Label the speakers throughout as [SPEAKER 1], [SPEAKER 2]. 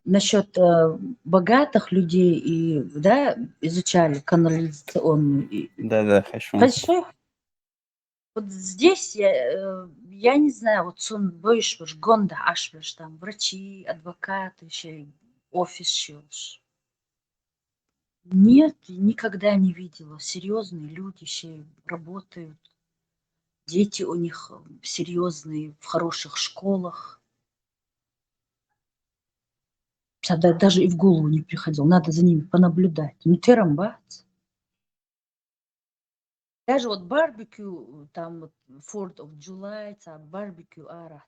[SPEAKER 1] насчет богатых людей и, да, изучали канализационную.
[SPEAKER 2] Да, хорошо.
[SPEAKER 1] Хорошо. Вот здесь я не знаю, вот сон боишь, гонда ашвиш, там врачи, адвокаты, еще и офис щелш. Нет, никогда не видела. Серьезные люди еще работают. Дети у них серьезные, в хороших школах. Даже и в голову не приходило. Надо за ними понаблюдать. Ну, терамбац. Даже вот барбекю, там вот 4th of July, барбекю, я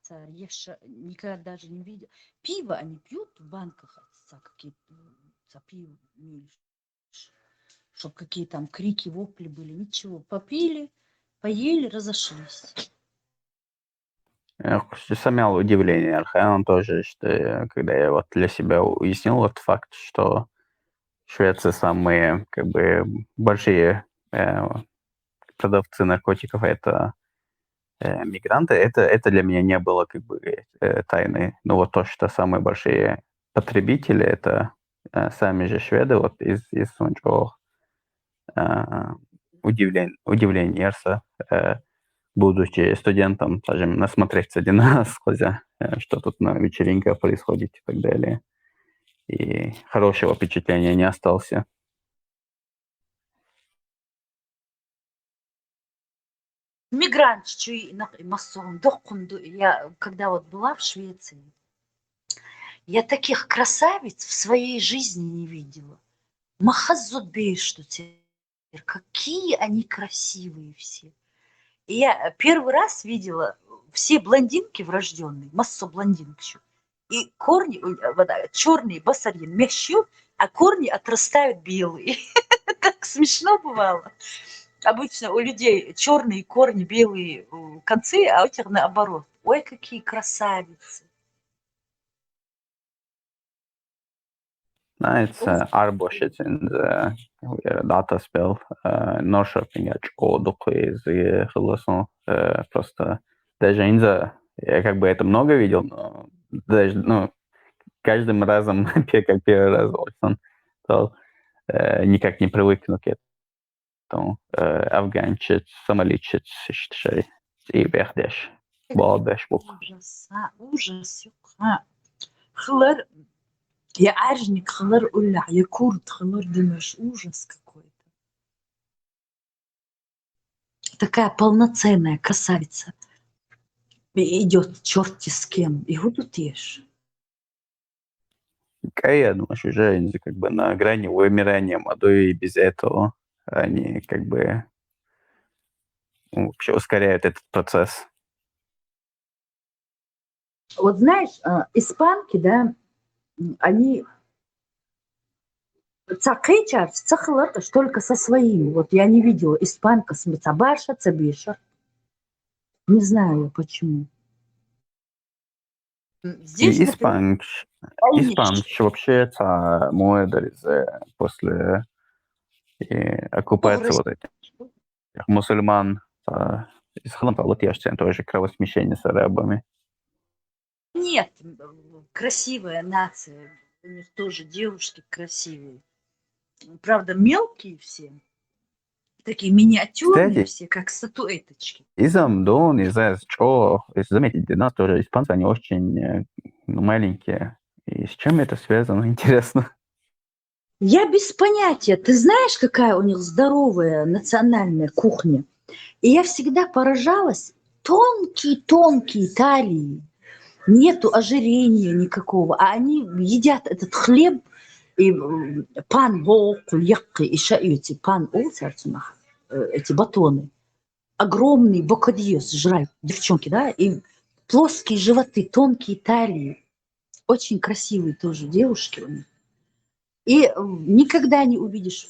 [SPEAKER 1] никогда даже не видела. Пиво они пьют в банках, какие-то пиво, чтобы какие там крики, вопли были, ничего. Попили, поели, разошлись.
[SPEAKER 2] Самое удивление, Архаан тоже, что когда я вот для себя уяснил вот факт, что Швеция самые как бы большие продавцы наркотиков это мигранты, это для меня не было как бы тайной. Но вот то, что самые большие потребители это сами же шведы, вот из Сунчжоу, удивление Ерса, будучи студентом, скажем, насмотреться один раз, что тут на вечеринках происходит и так далее. И хорошего впечатления не остался.
[SPEAKER 1] Мигрант, я когда вот была в Швеции, я таких красавиц в своей жизни не видела. Махазудбей, что теперь, какие они красивые все. И я первый раз видела все блондинки врожденные, массу блондинок еще. И корни, черные басарьин мещу, а корни отрастают белые. Так смешно бывало. Обычно у людей черные корни, белые концы, а у этих наоборот. Ой, какие красавицы.
[SPEAKER 2] Знаете, Арбошец in датаспел, Норшопингач Одук из Хилосон. Просто даже инза, я как бы это много видел, но даже, каждым разом, как первый раз, то никак не привыкну к этому. Афганчец, сомаличец, шей, и бехдеш, балдеш бук.
[SPEAKER 1] Ужас. Хлэр, я ажник, хлэр улля, я курд, хлэр дымешь. Ужас какой-то. Такая полноценная красавица. И идет черти с кем. И вот тут ешь.
[SPEAKER 2] Я думаю, что уже как бы на грани вымирания, а то и без этого они как бы вообще ускоряют этот процесс.
[SPEAKER 1] Вот знаешь, испанки, да, они цакычар, цахлата, только со своими. Вот я не видела испанка с мецабаша, цабиша. Не знаю почему. Здесь,
[SPEAKER 2] И испанч вообще это мода после оккупации вот этих мусульман из Хлампа, вот я тоже кровосмещение с арабами.
[SPEAKER 1] Нет, красивая нация. У них тоже девушки красивые. Правда, мелкие все. Такие миниатюрные
[SPEAKER 2] Кстати,
[SPEAKER 1] все, как статуэточки.
[SPEAKER 2] из-за что, если заметить, для нас тоже испанцы, они очень маленькие. И с чем это связано, интересно?
[SPEAKER 1] Я без понятия. Ты знаешь, какая у них здоровая национальная кухня? И я всегда поражалась. Тонкие-тонкие талии. Нету ожирения никакого. А они едят этот хлеб и пан якки и эти пан эти батоны. Огромный бокадьес жрают девчонки, да, и плоские животы, тонкие талии. Очень красивые тоже девушки у них. И никогда не увидишь.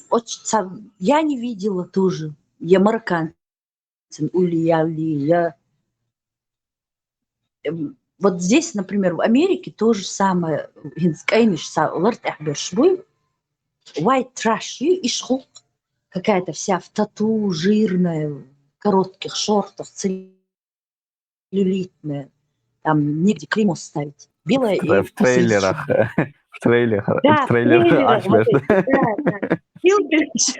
[SPEAKER 1] Я не видела тоже. Я марокканец. Вот здесь, например, в Америке то же самое. White trash и шхук. Какая-то вся в тату, жирная, в коротких шортах, целлюлитная. Там негде клеймо ставить. Белая и
[SPEAKER 2] В трейлерах В трейлере
[SPEAKER 1] Да, в трейлерах вот
[SPEAKER 2] açmış.
[SPEAKER 1] эти, да. Hillbillies.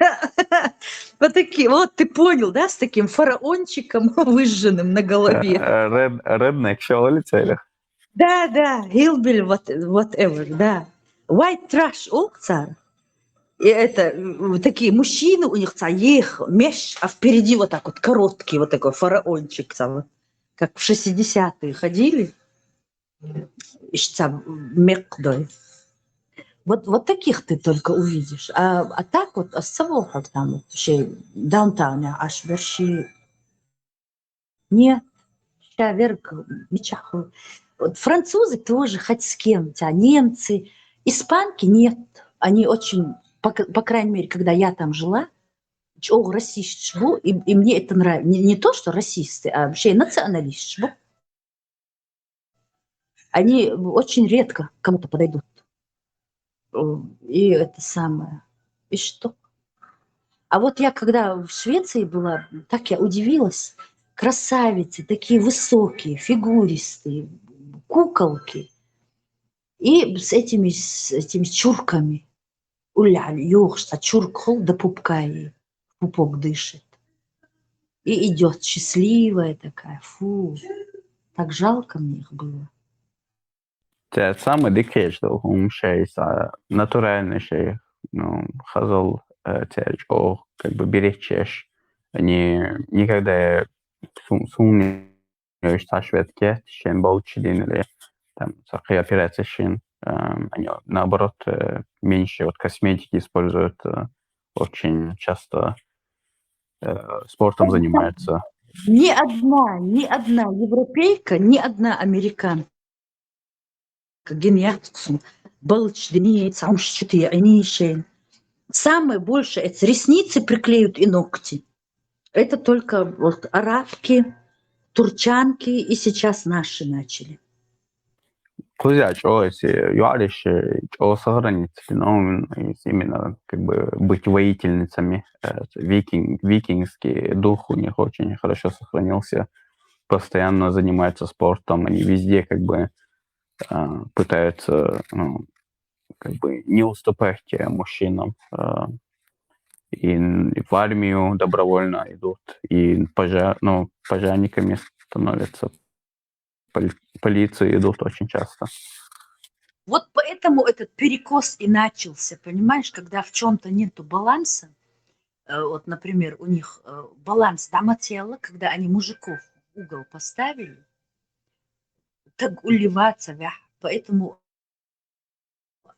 [SPEAKER 1] Вот такие, вот ты понял, да, с таким фараончиком выжженным на голове.
[SPEAKER 2] Redneck şöyle трейлер.
[SPEAKER 1] Да, hillbilly, whatever, да. White trash, царь. И это такие мужчины, у них их меч, а впереди вот так вот короткий вот такой фараончик, вот, как в 60-е ходили. Мекдой. Вот таких ты только увидишь. А так вот, оставок там вот, даунтауне, аж верши нет. Верк, ничего. Вот французы тоже хоть с кем, а немцы, испанки нет. Они очень, по крайней мере, когда я там жила, расист, и мне это нравится. Не то, что расисты, а вообще националист. Они очень редко кому-то подойдут. И это самое. И что? А вот я когда в Швеции была, так я удивилась. Красавицы, такие высокие, фигуристые, куколки. И с этими чурками. Уля, ёшта, чуркол да пупка ей. Пупок дышит. И идет счастливая такая. Фу. Так жалко мне их было.
[SPEAKER 2] Те саме дике, что он натуральный шей, ну, хазал терч, как бы беречешь. Они никогда сумневаешь, что шведке, чем болчидин или там операция шин. Они наоборот меньше вот косметики используют, очень часто спортом занимаются.
[SPEAKER 1] Ни одна европейка, ни одна американка. Гениатцу, балчдени, самшчатые, они шейн. Самое большее, это ресницы приклеют и ногти. Это только вот арабки, турчанки и сейчас наши начали.
[SPEAKER 2] Кузя, что если юариш, что сохранить, ну, именно как бы быть воительницами, викингский дух у них очень хорошо сохранился, постоянно занимаются спортом, они везде как бы пытаются, ну, как бы не уступать мужчинам, и в армию добровольно идут, и пожарниками становятся, полиции идут очень часто.
[SPEAKER 1] Вот поэтому этот перекос и начался, понимаешь, когда в чем-то нету баланса. Вот, например, у них баланс дома тела, когда они мужиков в угол поставили, так уливаться, поэтому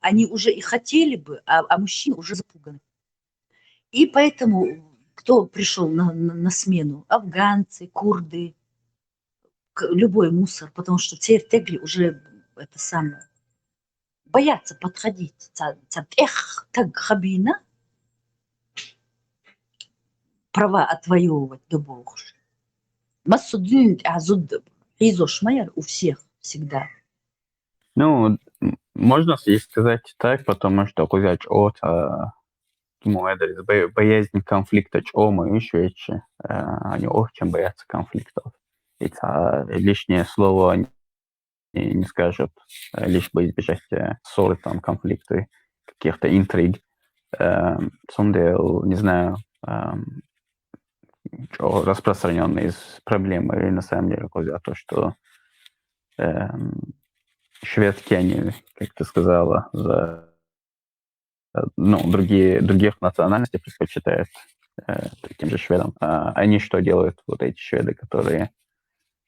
[SPEAKER 1] они уже и хотели бы, а мужчины уже запуганы. И поэтому кто пришел на смену? Афганцы, курды, любой мусор, потому что те тегли уже это самое боятся подходить. Эх, так хабина права отвоевывать до бога. Массудин азуд изошмайер у всех всегда.
[SPEAKER 2] Ну, можно и сказать так, потому что кузяч от боязнь конфликта мы еще они очень боятся конфликтов. Это лишнее слово не скажут, лишь бы избежать ссоры, там, конфликты, каких-то интриг. Не знаю, распространенные проблемы, на самом деле, кузя, то, что шведки, они, как ты сказала, других национальностей предпочитают таким же шведам. А они что делают, вот эти шведы, которые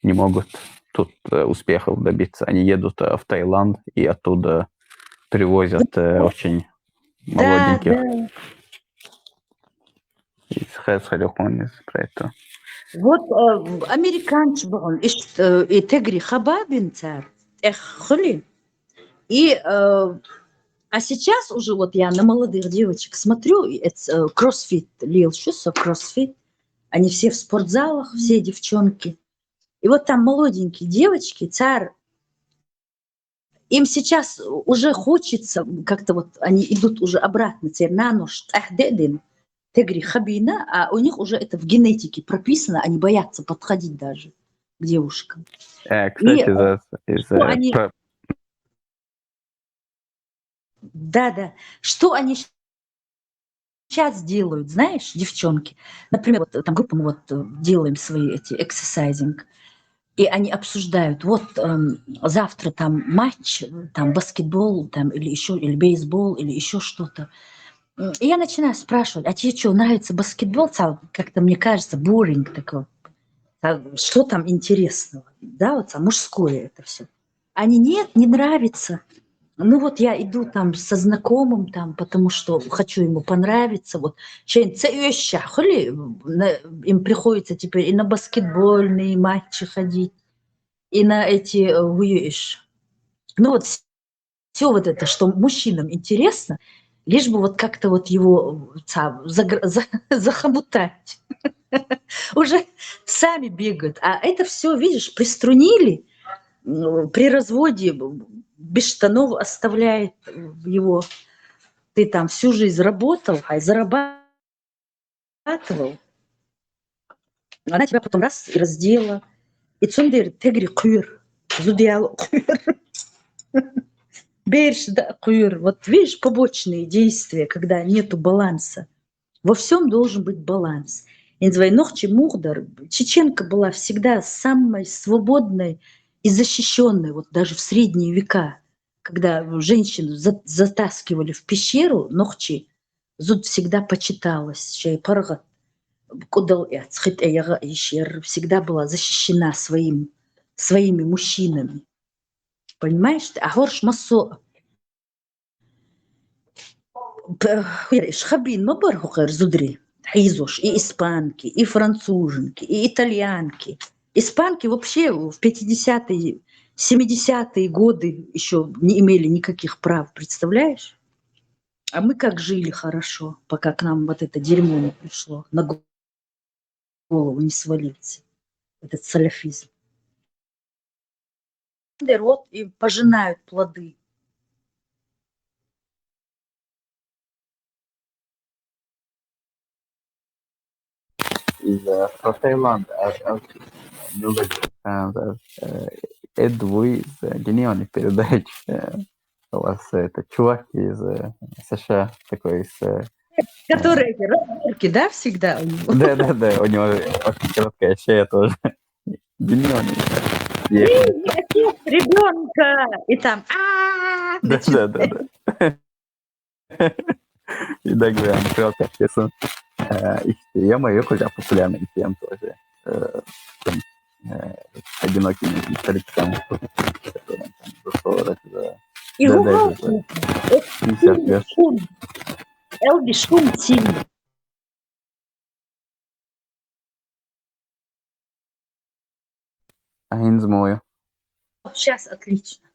[SPEAKER 2] не могут тут успехов добиться? Они едут в Таиланд и оттуда привозят очень молоденьких.
[SPEAKER 1] Да.
[SPEAKER 2] Про это.
[SPEAKER 1] Вот американцы, и тегри хабабин царь, эх, хули. А сейчас уже вот я на молодых девочек смотрю, это кроссфит, Лил Шусо, кроссфит. Они все в спортзалах, все девчонки. И вот там молоденькие девочки, царь, им сейчас уже хочется, как-то вот они идут уже обратно, на нож, тегри хабина, а у них уже это в генетике прописано, они боятся подходить даже к девушкам.
[SPEAKER 2] Кстати,
[SPEAKER 1] они Да-да. Что они сейчас делают, знаешь, девчонки? Например, вот там группа, мы вот делаем свои эти эксерсайзинг, и они обсуждают, вот завтра там матч, там баскетбол, там или еще, или бейсбол, или еще что-то. И я начинаю спрашивать, а тебе что, нравится баскетбол? Как-то, мне кажется, boring такой. Что там интересного? Да, вот мужское это все. Они, нет, не нравится. Ну вот я иду там со знакомым там, потому что хочу ему понравиться. Вот им приходится теперь и на баскетбольные матчи ходить, и на эти ну вот все вот это, что мужчинам интересно, лишь бы вот как-то вот его захомутать. Уже сами бегают. А это все, видишь, приструнили, при разводе без штанов оставляет его. Ты там всю жизнь работал, зарабатывал, она тебя потом раз и раздела. И цундер тегри кур, зудиал кур, берешь да кур. Вот видишь, побочные действия, когда нету баланса. Во всем должен быть баланс. Инзвайнохчи Мухдар, чеченка была всегда самой свободной и защищенной, вот даже в средние века, когда женщину затаскивали в пещеру, Нохчи, зуд всегда почиталась, чай паргат, всегда была защищена своими мужчинами. Понимаешь? А горш массо шхабин мабархухер зудри. Изуш, и испанки, и француженки, и итальянки. Испанки вообще в 50-е, 70-е годы еще не имели никаких прав, представляешь? А мы как жили хорошо, пока к нам вот это дерьмо не пришло, на голову не свалился, этот салафизм. Рот и пожинают плоды.
[SPEAKER 2] Про Таиланд. Эд, вы гениальный передач. У вас это чувак из США, такой из...
[SPEAKER 1] Которые эти разборки, да, всегда у него?
[SPEAKER 2] Да, у него очень короткая шея тоже. Гениальный.
[SPEAKER 1] Ребенка! И там
[SPEAKER 2] Да. И да, говоря, короткая песня. Я мою куда популярный тем тоже. Одиноким старикам, которым там за 40,
[SPEAKER 1] и
[SPEAKER 2] да,
[SPEAKER 1] гугл
[SPEAKER 2] даже за 50 лет.
[SPEAKER 1] Элби шум сильный.
[SPEAKER 2] Гинзмою.
[SPEAKER 1] Сейчас отлично.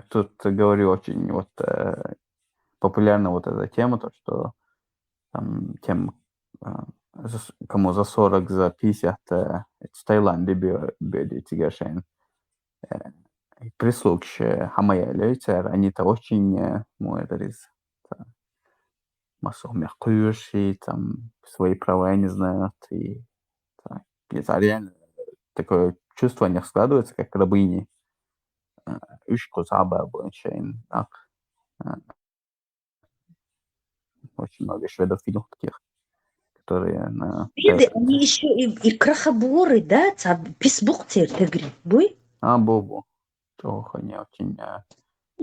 [SPEAKER 2] Тут говорю очень вот популярна вот эта тема, то что там тем, кому за 40, за 50 в Таиланде бедите прислугшие хамаяльцы, они-то очень муэдрис. Массовыми кующие, там свои права не знают. И это реально такое чувство не складывается, как рабыни. Ишку забавничаем. Очень много шведов видел таких, которые на...
[SPEAKER 1] Виды, они еще и крахоборы, да? Писбухтер, ты говоришь, буй?
[SPEAKER 2] Бобу. Тоже они очень...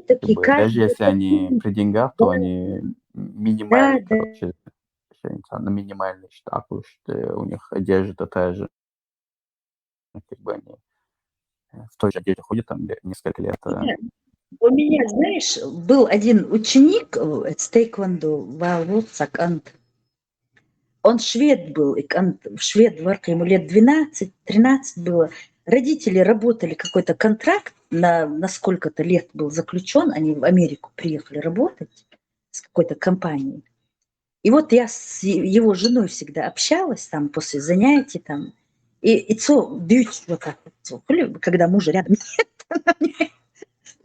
[SPEAKER 1] Такие
[SPEAKER 2] Даже
[SPEAKER 1] каждый.
[SPEAKER 2] если они при деньгах, то они
[SPEAKER 1] Да,
[SPEAKER 2] минимальные,
[SPEAKER 1] да.
[SPEAKER 2] короче, на минимальный штат, что у них одежда та же, как бы они в той же одежде ходят там несколько лет.
[SPEAKER 1] У меня, знаешь, был один ученик с тэквондо, Валвуцакант. Он швед был, швед, ему лет 12-13 было. Родители работали, какой-то контракт на сколько-то лет был заключен, они в Америку приехали работать с какой-то компанией. И вот я с его женой всегда общалась там после занятий там. И вот так вот, когда мужа рядом нет,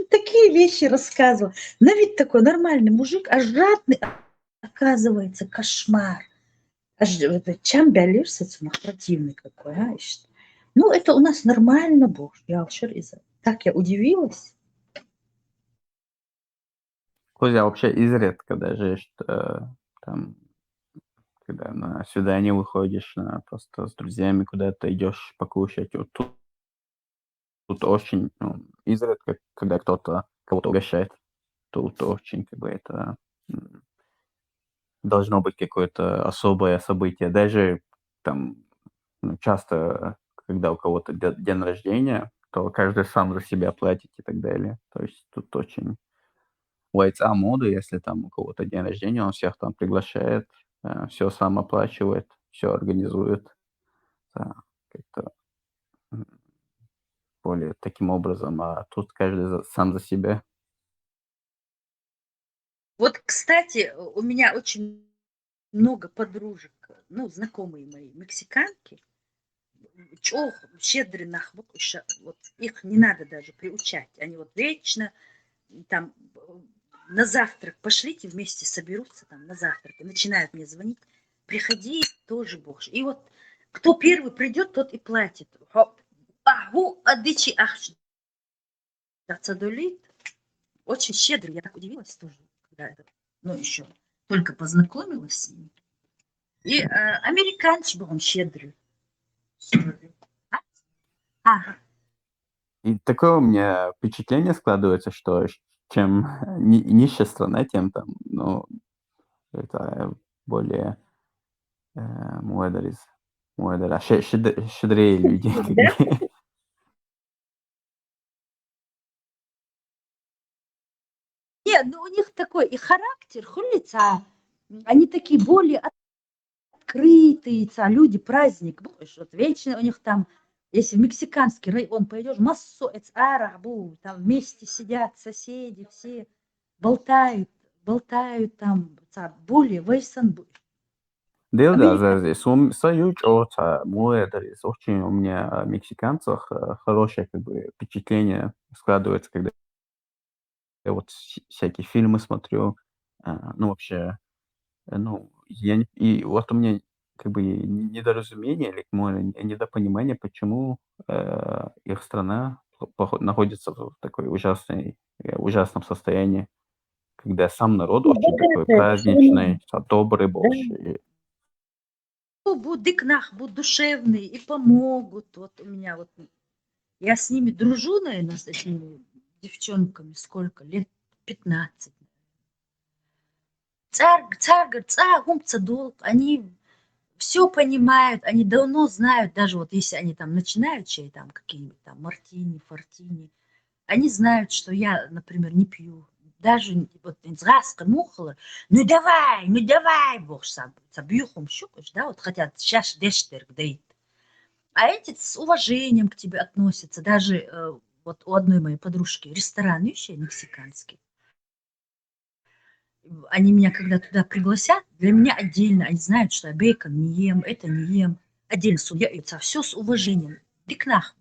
[SPEAKER 1] такие вещи рассказывал. На вид такой нормальный мужик, а жадный, оказывается, кошмар. Аж чем бялишься, противный какой, а? Ну, это у нас нормально, бог. Так я удивилась.
[SPEAKER 2] Хотя вообще изредка даже, что там, когда на свидание выходишь, просто с друзьями куда-то идешь покушать, вот тут очень, ну, изредка, когда кто-то кого-то угощает, тут очень как бы это м, должно быть какое-то особое событие. Даже там часто, когда у кого-то день рождения, то каждый сам за себя платит и так далее. То есть тут очень яйца моды, если там у кого-то день рождения, он всех там приглашает, все сам оплачивает, все организует. Да, как-то м, более таким образом, а тут каждый сам за себя.
[SPEAKER 1] Вот, кстати, у меня очень много подружек, ну, знакомые мои, мексиканки. Чох, щедрый нахбук, вот их не надо даже приучать. Они вот вечно там на завтрак пошлите, вместе соберутся там на завтрак и начинают мне звонить. Приходи, тоже Бог. И вот кто первый придет, тот и платит. Аху, адычи, ахш. Цадулит. Очень щедрый. Я так удивилась тоже, когда это, ну, еще только познакомилась с ним. И американцы был он щедрый. Ага.
[SPEAKER 2] И такое у меня впечатление складывается, что чем ниже страна, тем там, ну, это более муэдерис, муэдера, щедрее люди, как
[SPEAKER 1] Да?
[SPEAKER 2] бы.
[SPEAKER 1] Нет, ну у них такой и характер, хулица. Они такие более открытые, люди, праздник. Будешь, вот вечно у них там, если в мексиканский район пойдешь, массо арабу, там вместе сидят соседи, все болтают, болтают там, более вайсан.
[SPEAKER 2] Да,
[SPEAKER 1] Америка.
[SPEAKER 2] здесь союз от муэдерис. Очень у меня о мексиканцах хорошее как бы впечатление складывается, когда я вот всякие фильмы смотрю, ну, вообще. Ну, я не и вот у меня как бы недоразумение или мой недопонимание, почему, их страна находится в такой ужасном состоянии, когда сам народ очень такой
[SPEAKER 1] Богатая,
[SPEAKER 2] праздничный, добрый больше.
[SPEAKER 1] будут нах, будут душевные и помогут. Вот у меня вот, я с ними дружу, наверное, с этими девчонками, сколько, лет 15. Они все понимают, они давно знают, даже вот если они там начинают чай, там какие-нибудь там мартини, фортини, они знают, что я, например, не пью. Даже вот зраска мухала, ну давай, бог сам, бьюхом щукаешь, да, вот хотят сейчас дештер гдейт. А эти с уважением к тебе относятся. Даже вот у одной моей подружки ресторан ищи мексиканский. Они меня когда туда пригласят, для меня отдельно, они знают, что я бейкон не ем, это не ем. Отдельно судья, это все с уважением. Дикнах,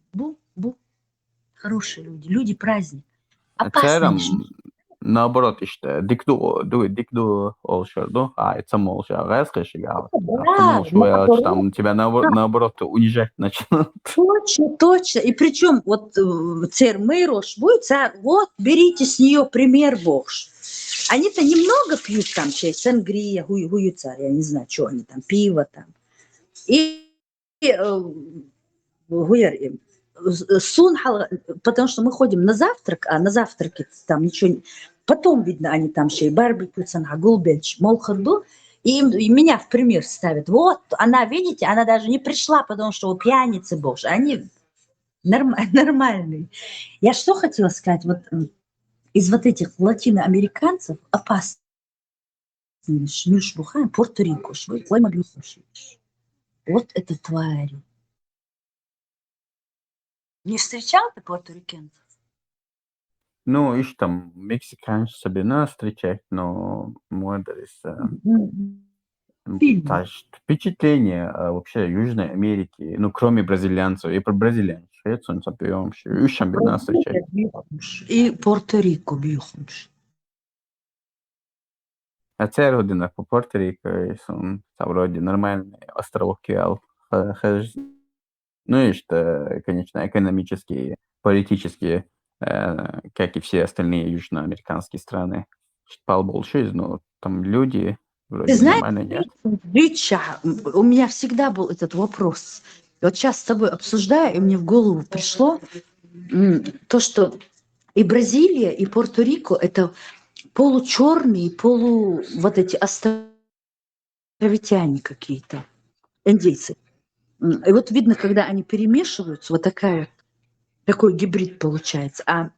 [SPEAKER 1] хорошие люди, люди праздник. Опасные же.
[SPEAKER 2] Церам, наоборот, dikdu oluşurdu. Itsam oluşa кашига. А
[SPEAKER 1] Да,
[SPEAKER 2] потому что я
[SPEAKER 1] наоборот,
[SPEAKER 2] там тебя наоборот унижать начнут.
[SPEAKER 1] точно, точно. И причем вот царь Мырош будет, вот берите с нее пример Бог. Они-то немного пьют там чай, сангрия, гую царь, я не знаю, что они там, пиво там. И гуяр им. Потому что мы ходим на завтрак, а на завтраке там ничего не... Потом, видно, они там еще и барбекю, гулбенч, молхарду, и меня в пример ставят. Вот, она, видите, она даже не пришла, потому что у пьяницы, боже, они нормальные. Я что хотела сказать, вот из вот этих латиноамериканцев опасных, шмюшбухаем, Порто-Рико, вот это твари. Не встречал ты порторикенцев?
[SPEAKER 2] Ну, ишь там мексиканцы себе нас встречать, но муэдерис,
[SPEAKER 1] Фильмы.
[SPEAKER 2] впечатление вообще Южной Америки, ну, кроме бразильянцев, и про бразильянцев, это он запьем, ишь бы нас встречать.
[SPEAKER 1] Бразилия бьюхнш и Порто-Рико бьюхнш.
[SPEAKER 2] А ця родина по Пуэрто-Рико, и сон, там вроде нормальный островок Киал. Ну и что, конечно, экономические, политические, как и все остальные южноамериканские страны. спал больше, но там люди
[SPEAKER 1] Ты
[SPEAKER 2] вроде
[SPEAKER 1] знаешь,
[SPEAKER 2] нормально, нет?
[SPEAKER 1] Рича, у меня всегда был этот вопрос. И вот сейчас с тобой обсуждаю, и мне в голову пришло то, что и Бразилия, и Пуэрто-Рико – это получерные, вот эти островитяне какие-то, индейцы. И вот видно, когда они перемешиваются, вот такой гибрид получается. А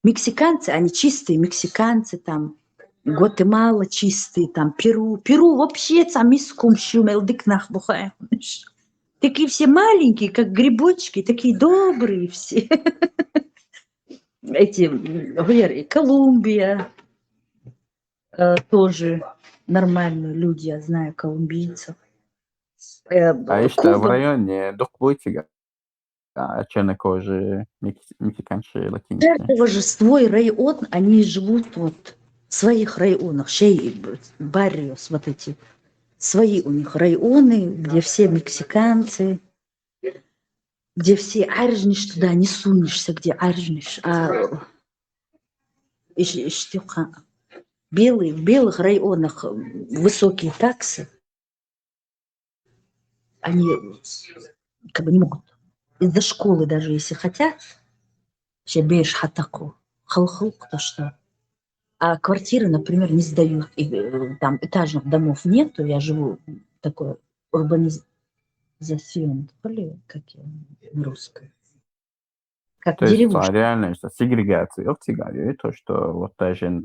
[SPEAKER 1] мексиканцы, они чистые мексиканцы, там, Гватемала чистые, там, Перу. Перу вообще там мискум щумелдык нахбухаем. Такие все маленькие, как грибочки, такие добрые все. Эти, и Колумбия тоже нормальные люди, я знаю колумбийцев.
[SPEAKER 2] А işte в
[SPEAKER 1] Куба.
[SPEAKER 2] районе Духбутига, чернокожие, мексиканцы,
[SPEAKER 1] У
[SPEAKER 2] латинцы.
[SPEAKER 1] каждого же свой район, они живут вот в своих районах. Барриос, вот эти. Свои у них районы, где все мексиканцы, где все аржниш, туда не сунешься, где аржниш. Белые, в белых районах высокие таксы, они как бы не могут. Из-за школы даже, если хотят, беешь хатаку, халхук, то что. А квартиры, например, не сдают. И, там этажных домов нету. Я живу в такой урбанизацион, как я на русском. Как
[SPEAKER 2] То есть
[SPEAKER 1] деревушка.
[SPEAKER 2] реально, что сегрегация в Цигаре, то, что вот даже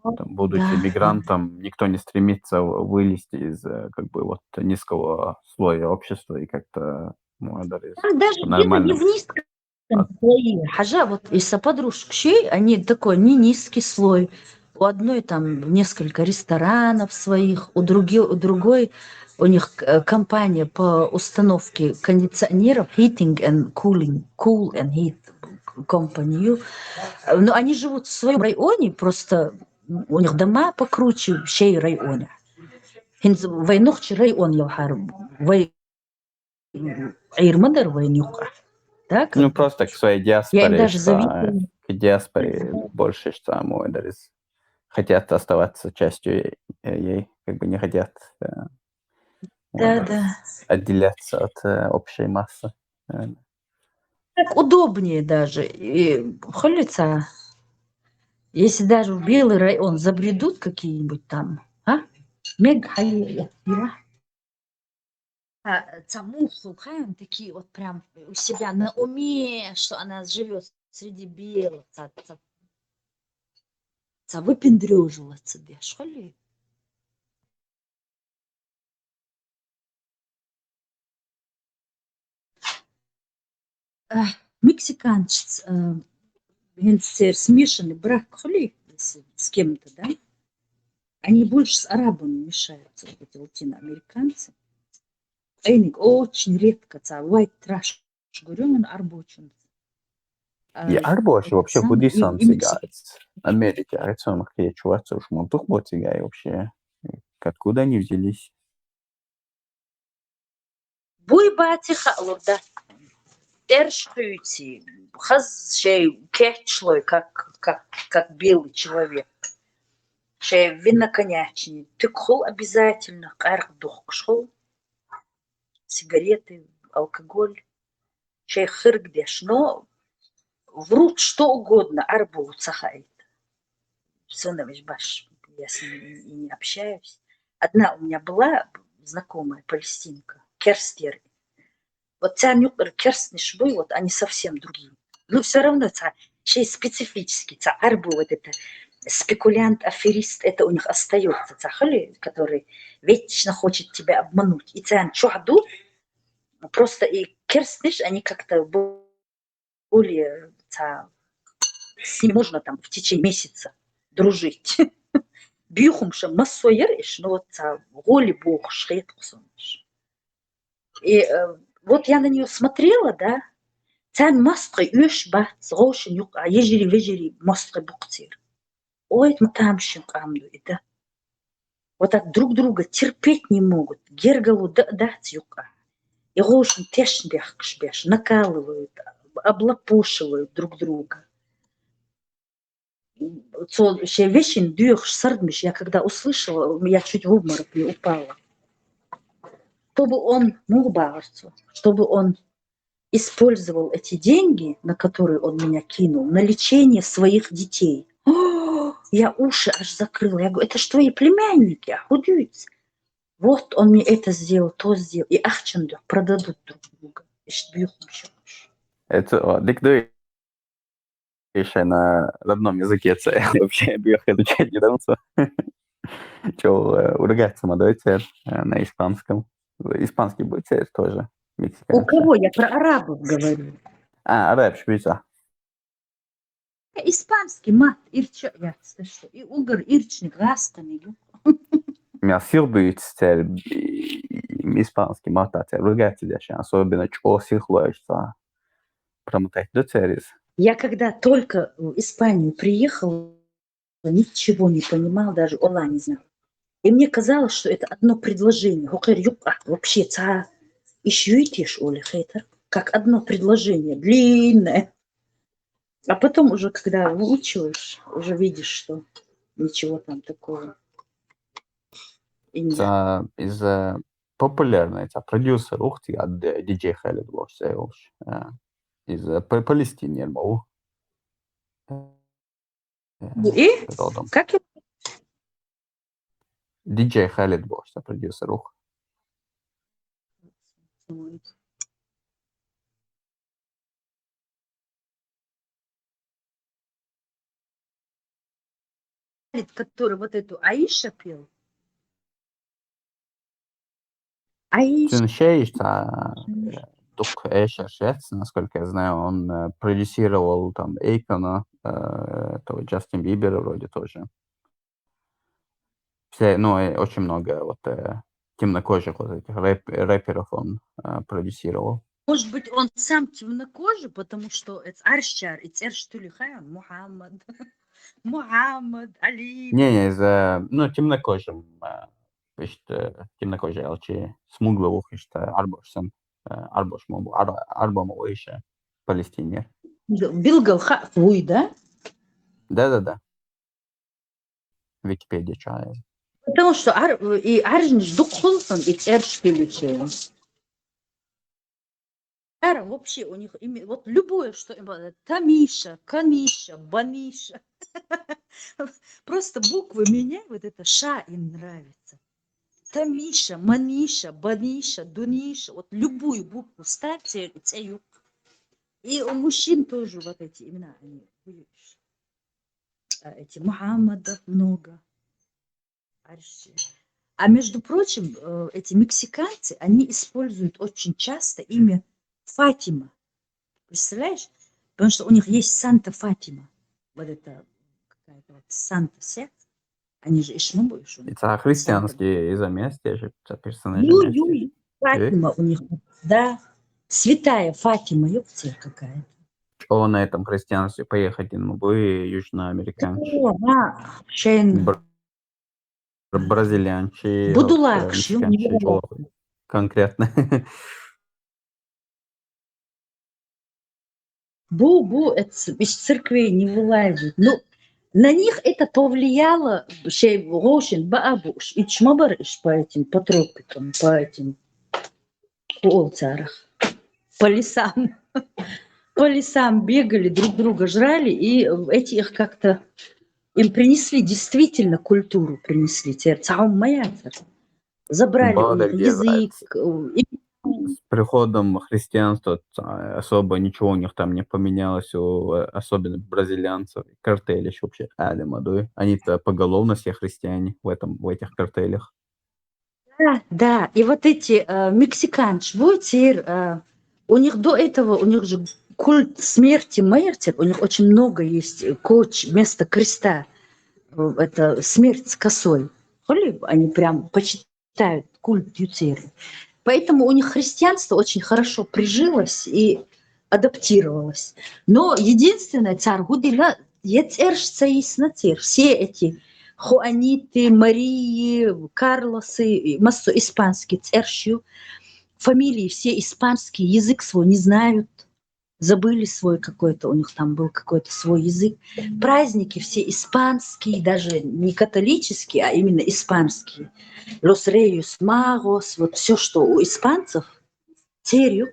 [SPEAKER 2] там, будучи
[SPEAKER 1] Да, да.
[SPEAKER 2] мигрантом, никто не стремится вылезти из как бы вот низкого слоя общества и как-то
[SPEAKER 1] Там даже дело не
[SPEAKER 2] нормально.
[SPEAKER 1] в низком слое. Хажа, вот из подружек щей, они такой не низкий слой. У одной там несколько ресторанов своих, у другой у них компания по установке кондиционеров, heating and cooling, cool and heat company. Но они живут в своем районе, просто у них дома покруче щей районе. Войнухчий район лохар, Айрмадар войнюха. Да, как
[SPEAKER 2] Ну,
[SPEAKER 1] бы.
[SPEAKER 2] просто к своей
[SPEAKER 1] Я им
[SPEAKER 2] диаспоре,
[SPEAKER 1] даже
[SPEAKER 2] что
[SPEAKER 1] завидую.
[SPEAKER 2] к диаспоре больше, что модерис хотят оставаться частью ей, как бы не хотят
[SPEAKER 1] Да, да.
[SPEAKER 2] отделяться от общей массы.
[SPEAKER 1] Так удобнее даже. И холится, если даже в белый район забредут какие-нибудь там, мега Цамуху, такие вот прям у себя на уме, что она живет среди белых, выпендрежила себе, что ли? Мексиканец, смешанный брак, хули, с кем-то, да? Они больше с арабами мешаются, вот эти латиноамериканцы. Они очень редко, white trash, говорю, он арбочин.
[SPEAKER 2] Ja arboši
[SPEAKER 1] Это
[SPEAKER 2] вообще
[SPEAKER 1] самое,
[SPEAKER 2] Буддисан цыгается. Америка, это какие чувства уж монтух цыгай вообще. Откуда они взялись?
[SPEAKER 1] буйбати халурда, эршхюти, хаз шей кетчлой, как белый человек. Шей виноконячный, тыкхол обязательно, карх духкшхол, сигареты, алкоголь, шей хыргдеш, но врут что угодно, арбу цахает. Сонович Баш, я с ним и не общаюсь. Одна у меня была знакомая палестинка, Керстер. Вот цянюкер Керстнишбы, вот они совсем другие. Но все равно чей специфический, арбу вот это спекулянт, аферист, это у них остается, цахали, который вечно хочет тебя обмануть. И цян чуаду, просто и Керстниш, они как-то более, с ними можно там в течение месяца дружить. Бюхумша массоериш, ну вот голи бог шхет кусониш. И вот я на нее смотрела, да, цан мастры юшба зрошин юк, а ежели вежели мастры буктир. Ой, мы там амду, и да. Вот так друг друга терпеть не могут. Гергалу дать юка. И рошин тешнбех кшбеш, накалывают, облапушивают друг друга. Я когда услышала, я чуть в обморок не упала. Чтобы он использовал эти деньги, на которые он меня кинул, на лечение своих детей. Я уши аж закрыла. Я говорю, это ж твои племянники, охудеются. Вот он мне это сделал, то сделал. И ахчанду продадут друг друга.
[SPEAKER 2] Это дикдой еще на родном языке вообще бьёх изучать не дадутся. Чё, урагаться мадойте на испанском. Испанский будет тоже.
[SPEAKER 1] У
[SPEAKER 2] Мексиканский.
[SPEAKER 1] кого? Я про арабов говорю.
[SPEAKER 2] Араб, швейца.
[SPEAKER 1] Испанский мат. Ирча. Я слышу. И угор, ирчник, гастами.
[SPEAKER 2] Сил будет испанский матать. Урагаться деши. Особенно чего сихлоешься. Промотать до церис.
[SPEAKER 1] Я когда только в Испанию приехала, ничего не понимала, даже ола не знала. И мне казалось, что это одно предложение. Вообще, как одно предложение, длинное. А потом уже, когда выучиваешь, уже видишь, что ничего там такого и нет.
[SPEAKER 2] Из популярной продюсер ухти от диджей Халид Вошсейлш. Из Палестины был.
[SPEAKER 1] И?
[SPEAKER 2] Родом.
[SPEAKER 1] Как его?
[SPEAKER 2] Диджей Халид Бош, продюсер ух.
[SPEAKER 1] Который вот эту Аиша пел. Аиша.
[SPEAKER 2] Тиншейшта Дух Эшер Шец, насколько я знаю, он продюсировал там Эйкона, того Джастин Бибера вроде тоже. Все, очень много вот темнокожих вот этих рэперов он продюсировал.
[SPEAKER 1] Может быть, он сам темнокожий, потому что это Аршчар, это Эрштулихан, Мухаммад, Али.
[SPEAKER 2] Не, из темнокожим, темнокожий алчи смугловых işte Арбошсен, Арбому еще Палестине.
[SPEAKER 1] Билгалха, да?
[SPEAKER 2] Да. Википедия чая.
[SPEAKER 1] Потому что и Аржниш Дукхулсон, и Эрштулихан. Вообще у них вот любое, что Тамиша, Камиша, Баниша. Просто буквы меняй, вот это ша им нравится. Тамиша, Маниша, Баниша, Дуниша. Вот любую букву ставьте, и у мужчин тоже вот эти имена, они видишь. Эти Мухаммадов много. А между прочим, эти мексиканцы, они используют очень часто имя Фатима. Представляешь? Потому что у них есть Санта Фатима. Вот это какая-то вот Санта-сет. Они же Ишмабуш.
[SPEAKER 2] Это христианские заместия же, персонажи.
[SPEAKER 1] Фатима у них, да. Святая Фатима, ёпта какая-то.
[SPEAKER 2] Что на этом христианстве поехать не могу, и южноамериканцы. Бразилианчи.
[SPEAKER 1] Будулакши.
[SPEAKER 2] Конкретно.
[SPEAKER 1] Это из церквей не вылазит. Ну, на них это повлияло, по этим, по тропикам, по этим полцарах, по лесам. По лесам бегали, друг друга жрали, и эти их как-то, им принесли, действительно культуру принесли. Забрали у них язык.
[SPEAKER 2] С приходом христианства особо ничего у них там не поменялось, особенно бразильянцев. Картели еще вообще они-то поголовно все христиане в этих картелях.
[SPEAKER 1] Да. И вот эти мексиканцы, у них до этого, у них же культ смерти, у них очень много есть вместо креста. Это смерть с косой. Они прям почитают культ Ютери. Поэтому у них христианство очень хорошо прижилось и адаптировалось. Но единственное, царь Гудила, все эти Хуаниты, Марии, Карлосы, массу испанские церщу, фамилии все испанские, язык свой не знают. забыли свой какой-то, у них там был какой-то свой язык. Праздники все испанские, даже не католические, а именно испанские. Los Reyes Magos, вот все, что у испанцев, Терю,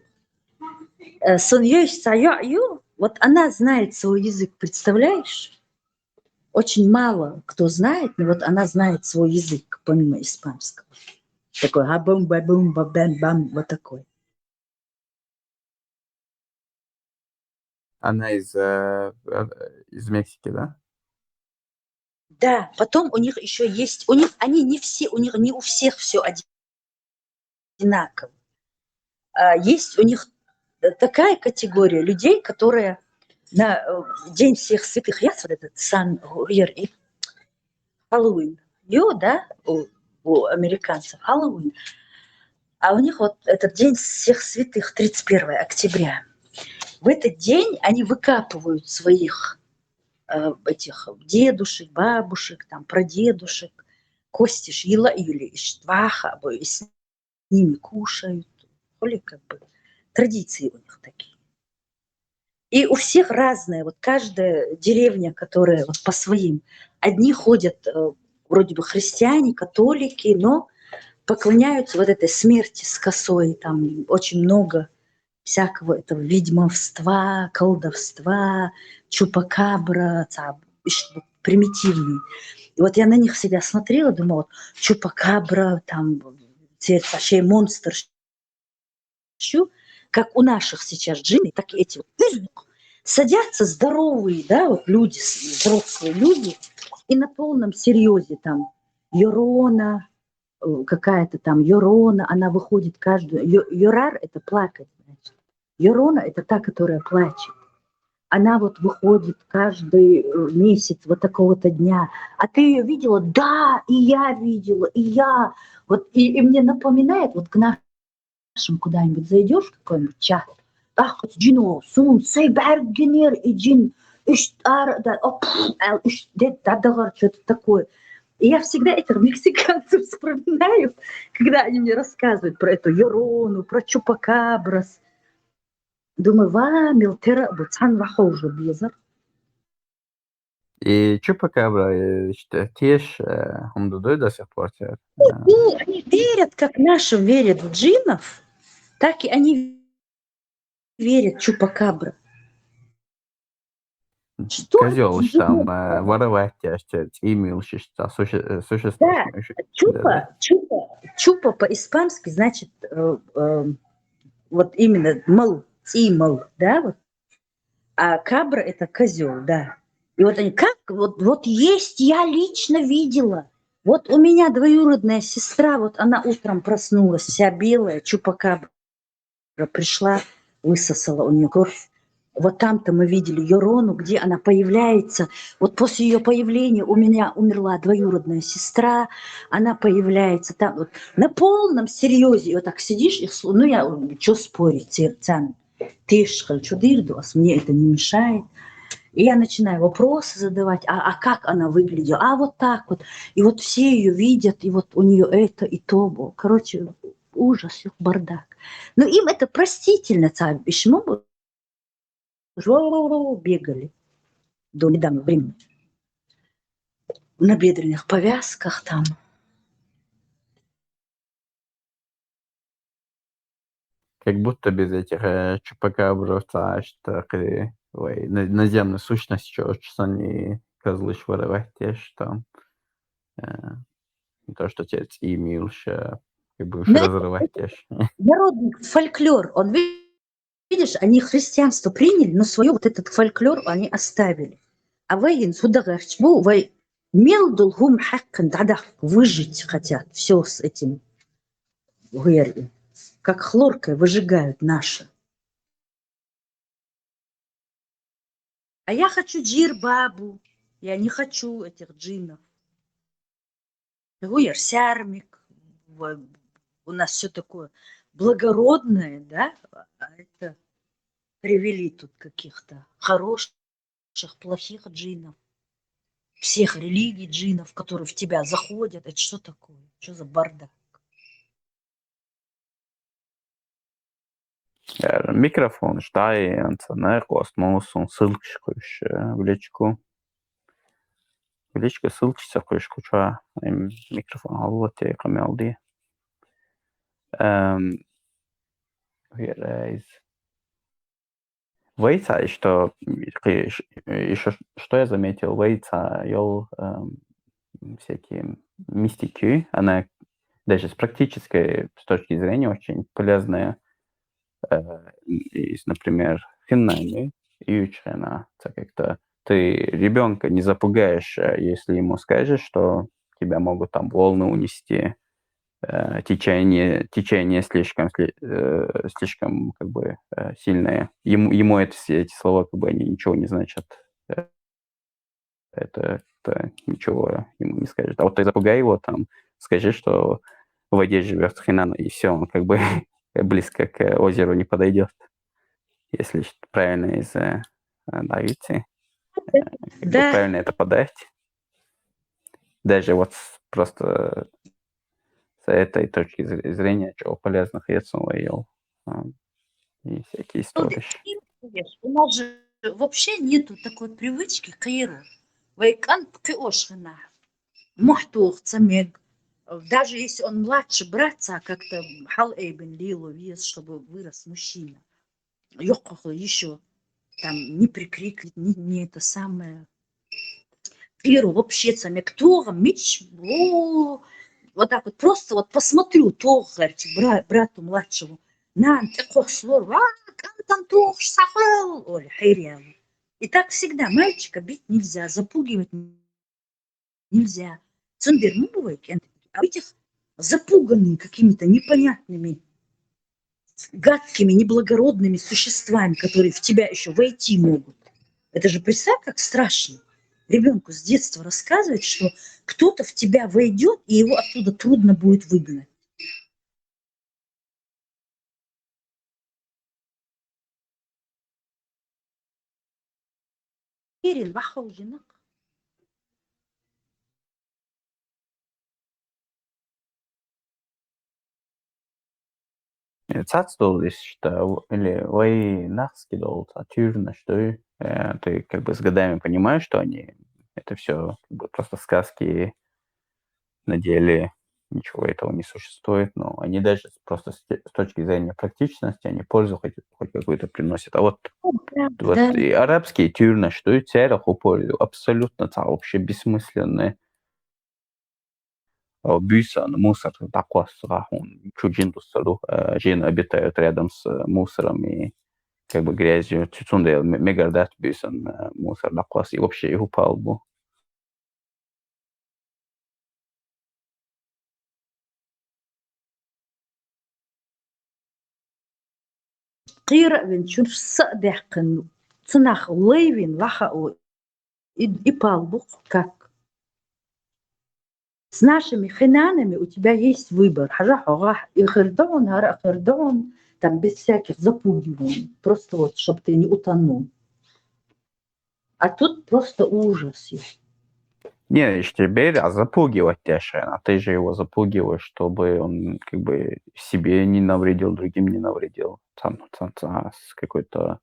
[SPEAKER 1] вот она знает свой язык, представляешь? Очень мало кто знает, но вот она знает свой язык, помимо испанского. Такой бам вот такой.
[SPEAKER 2] Она из Мексики, да?
[SPEAKER 1] Да, потом у них еще есть, они не все, у них не у всех все одинаково. Есть у них такая категория людей, которые на День всех святых яств, вот этот Хэллоуин, да, у американцев Хэллоуин, а у них вот этот День всех святых, 31 октября. В этот день они выкапывают своих этих дедушек, бабушек, там, прадедушек, кости шила или иштваха, и с ними кушают. Или как бы традиции у них такие. И у всех разные. Вот каждая деревня, которая вот по своим. Одни ходят вроде бы христиане, католики, но поклоняются вот этой смерти с косой. Там очень много всякого этого ведьмовства, колдовства, чупакабра, примитивный. И вот я на них всегда смотрела, думала, вот, чупакабра, там, вообще монстр, как у наших сейчас джинны, так и эти вот садятся здоровые, да, вот люди, взрослые люди, и на полном серьезе там Йорона, какая-то там Йорона, она выходит каждую... Йорар – это плакать, значит. Йорона – это та, которая плачет. Она вот выходит каждый месяц вот такого-то дня. А ты ее видела? Да, и я видела, и я. Вот, и мне напоминает, вот к нашим куда-нибудь зайдешь, какой-нибудь чат, ах, джино, сун, сей бергенер, и джин, иштар, да, что-то такое. И я всегда этих мексиканцев вспоминаю, когда они мне рассказывают про эту Йорону, про Чупакабрас. Думаю, милтера, буцан вахожу близар.
[SPEAKER 2] И Чупакабра, Теш, Хумдудой до сих пор.
[SPEAKER 1] Ну, они верят, как нашим верят в джинов, так и они верят в Чупакабра. Что
[SPEAKER 2] Козел,
[SPEAKER 1] это?
[SPEAKER 2] там, воровать, имел, существует.
[SPEAKER 1] Да. Чупа по-испански значит вот именно мал, да, вот. А кабра это козел, да. И вот они как, вот есть, я лично видела. Вот у меня двоюродная сестра, вот она утром проснулась, вся белая, чупакабра пришла, высосала у нее кровь. Вот там-то мы видели Йорону, где она появляется. Вот после ее появления у меня умерла двоюродная сестра, она появляется там вот, на полном серьезе. И вот так сидишь, и, ну я, что спорить, Цян, ты ж дырдос, мне это не мешает. И я начинаю вопросы задавать, а как она выглядела, а вот так вот. И вот все ее видят, и вот у нее это и то было. Короче, ужас, бардак. Но им это простительно, царь Бишму, бегали до недавнего времени. На бедренных повязках там.
[SPEAKER 2] Как будто без этих Чупакабров, что наземная сущность, что они козлы воровать, что то, что отец имел, как бы разрывать.
[SPEAKER 1] Народный фольклор, он, видишь, они христианство приняли, но свой вот этот фольклор они оставили. А вы мелдулгум хаккан дадах выжить хотят все с этим гуэрли. Как хлоркой выжигают наши. А я хочу джир-бабу. Я не хочу этих джинов. Гуэр сярмик. У нас все такое благородное, да? А это привели тут каких-то хороших, плохих джинов. Всех религий джинов, которые в тебя заходят. Это что такое? Что за бардак?
[SPEAKER 2] Mikrofonu stājienas, nekost mūsu un silkškuši в личку. В личку silkšķis, kurš kučā mikrofonu halvotie, камелди. Reiz. Вейца, что еще что я заметил, Вейца ел всякие мистики, она даже с практической с точки зрения очень полезная. Есть, например, Финляндия и Украина. Это как-то ты ребенка не запугаешь, если ему скажешь, что тебя могут там волны унести, течение слишком как бы сильное. Ему эти слова как бы они ничего не значат. Это ничего ему не скажет. А вот ты запугай его там, скажи, что в воде живет хренан, и все, он как бы близко к озеру не подойдет, если правильно давите,
[SPEAKER 1] Да.
[SPEAKER 2] правильно это подать. Даже вот просто с этой точки зрения, чего полезных яйцов ел и всякие истории.
[SPEAKER 1] У нас же вообще нету такой привычки каира. Вайкан киошина. Мухтух цамег. Даже если он младше братца, как-то хал эйбен лилу вес, чтобы вырос мужчина. Ёхаху еще там не прикрикнет, не это самое. Каиру вообще цамег тога, мич, вот так вот просто вот посмотрю тога, говорите, брату младшему. Нам такой слор, там тог, сахал, ой, хайрял. И так всегда мальчика бить нельзя, запугивать нельзя. Цундер, ну бывает, а этих запуганными какими-то непонятными, гадкими, неблагородными существами, которые в тебя еще войти могут. Это же представь, как страшно. Ребенку с детства рассказывать, что кто-то в тебя войдет, и его оттуда трудно будет выгнать. Ирин, вахаужинак.
[SPEAKER 2] Цацдол, что или вы нахскидол, атюрно, что ты как бы с годами понимаешь, что они это все как бы просто сказки, на деле ничего этого не существует, но они даже просто с точки зрения практичности, они пользу хоть какую-то приносят. А вот
[SPEAKER 1] Да.
[SPEAKER 2] и арабские тюрьмы, что и церковь пользу абсолютно вообще бессмысленные. Бюса, мусор, такой он чужин жин обитают рядом с мусором и как бы грязью. Цуцунда мегардат бюсан мусор такой и вообще его палбу.
[SPEAKER 1] قيرة بنشوف صدق كن صناخ ليفين لحقوا и палбу, как с нашими хинанами у тебя есть выбор. Хажахогах и хердон, гара хердон, там без всяких запугиваний. Просто вот, чтобы ты не утонул. А тут просто ужас есть.
[SPEAKER 2] Не, теперь запугивать Тяшена. Ты же его запугиваешь, чтобы он как бы себе не навредил, другим не навредил. Там с какой-то...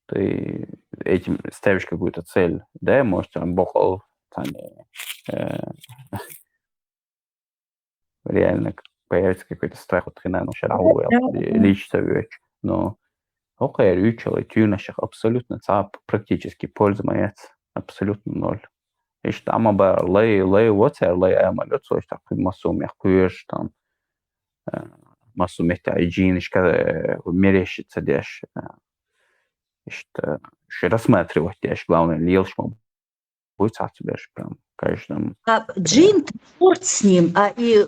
[SPEAKER 2] Ты этим ставишь какую-то цель. Да, может, он бохал там, реально появится какой-то страх от хрена, ну, шарахуя, лично вещь. Но окей, рючел, тюнашах абсолютно практически пользуется абсолютно ноль. İşte ama ben lay water lay amaliyat sonuçta masum yakuyur там masum محتاجين мерещится дешь что рассматривать дешь главное лишь будет отберешь прям каждым
[SPEAKER 1] Джин, спорт с ним, и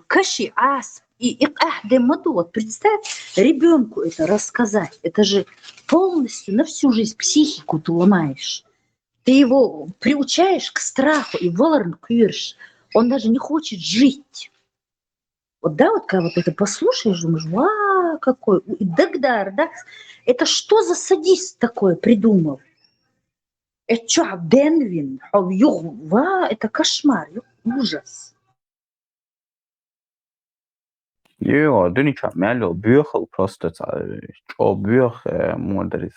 [SPEAKER 1] каши ас, и ахдемаду. Вот представь, ребенку это рассказать, это же полностью на всю жизнь психику ты ломаешь. Ты его приучаешь к страху, и воларн кюрш. Он даже не хочет жить. Вот да, вот когда вот это послушаешь, думаешь, какой, дагдар, да? Это что за садист такое придумал? Это что, Денвин, это кошмар, ужас.
[SPEAKER 2] Jo, du nicht мялил бюхал просто что бюх мудрец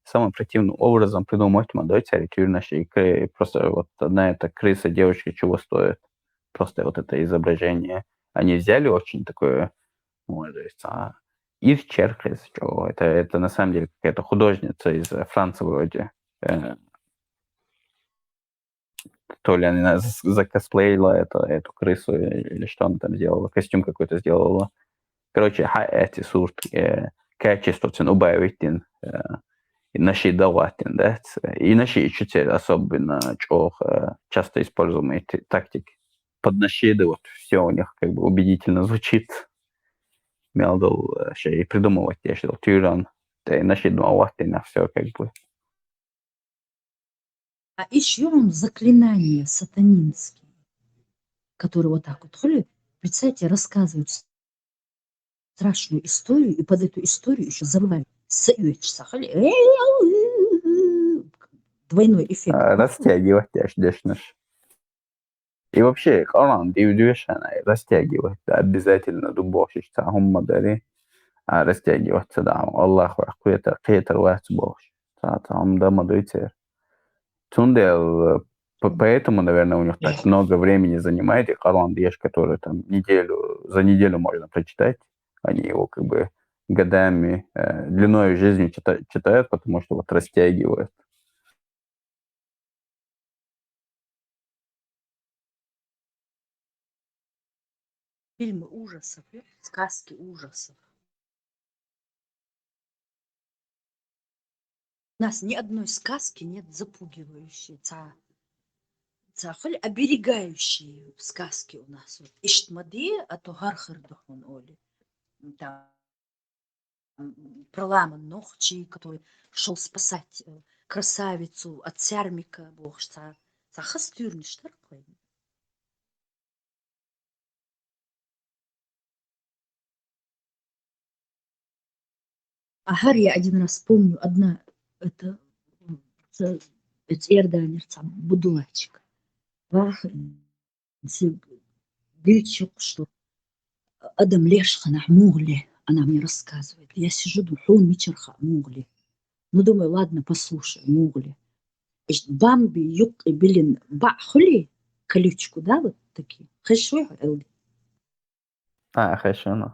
[SPEAKER 2] самым противным образом придумать модель царь-тюрьмащик. И просто вот одна эта крыса девочки чего стоит? Просто вот это изображение. Они взяли очень такое, мудрец, их черкли, что это на самом деле какая-то художница из Франции вроде. То ли она закосплеила эту крысу или что она там сделала, костюм какой-то сделала. Короче, эти сурты качество убавить наши даватин, да, и наши учитель особенно часто используемые тактики. Поднасчитывать все у них как бы убедительно звучит. Мелдл и придумывать, я считал, тиран, да и насчитывать на все как бы.
[SPEAKER 1] А еще вам заклинания сатанинские, которые вот так вот, представьте, рассказывают страшную историю, и под эту историю еще забывают двойной эффект.
[SPEAKER 2] Растягивать, я ждешь. И вообще, Коран, растягивать, обязательно дубовщица, хуммадари, растягиваться, да, Аллаху какой-то вац бог. Там да, мадуйте. Тундел, поэтому, наверное, у них так много времени занимает, и Коран, который там за неделю можно прочитать, они его как бы годами, длиной жизни читают, потому что вот растягивают.
[SPEAKER 1] Фильмы ужасов, сказки ужасов. У нас ни одной сказки нет запугивающей, оберегающие сказки у нас. Иштмаде, а то гархардухон оли. Там Проламан Нохчи, который шел спасать красавицу от Сярмика, бог хастюрни штаркой. Агар я один раз помню, это Эрданерца, будулачик. Дычок, что Адам Лешхана Мугли, она мне рассказывает. Я сижу, думаю, он Мичерха Мугли. Ну, думаю, ладно, послушай, Мугли. Бамби, юк и билин, хули, колючку, да, вот такие. Хэшвей, элди.
[SPEAKER 2] Хэшвей,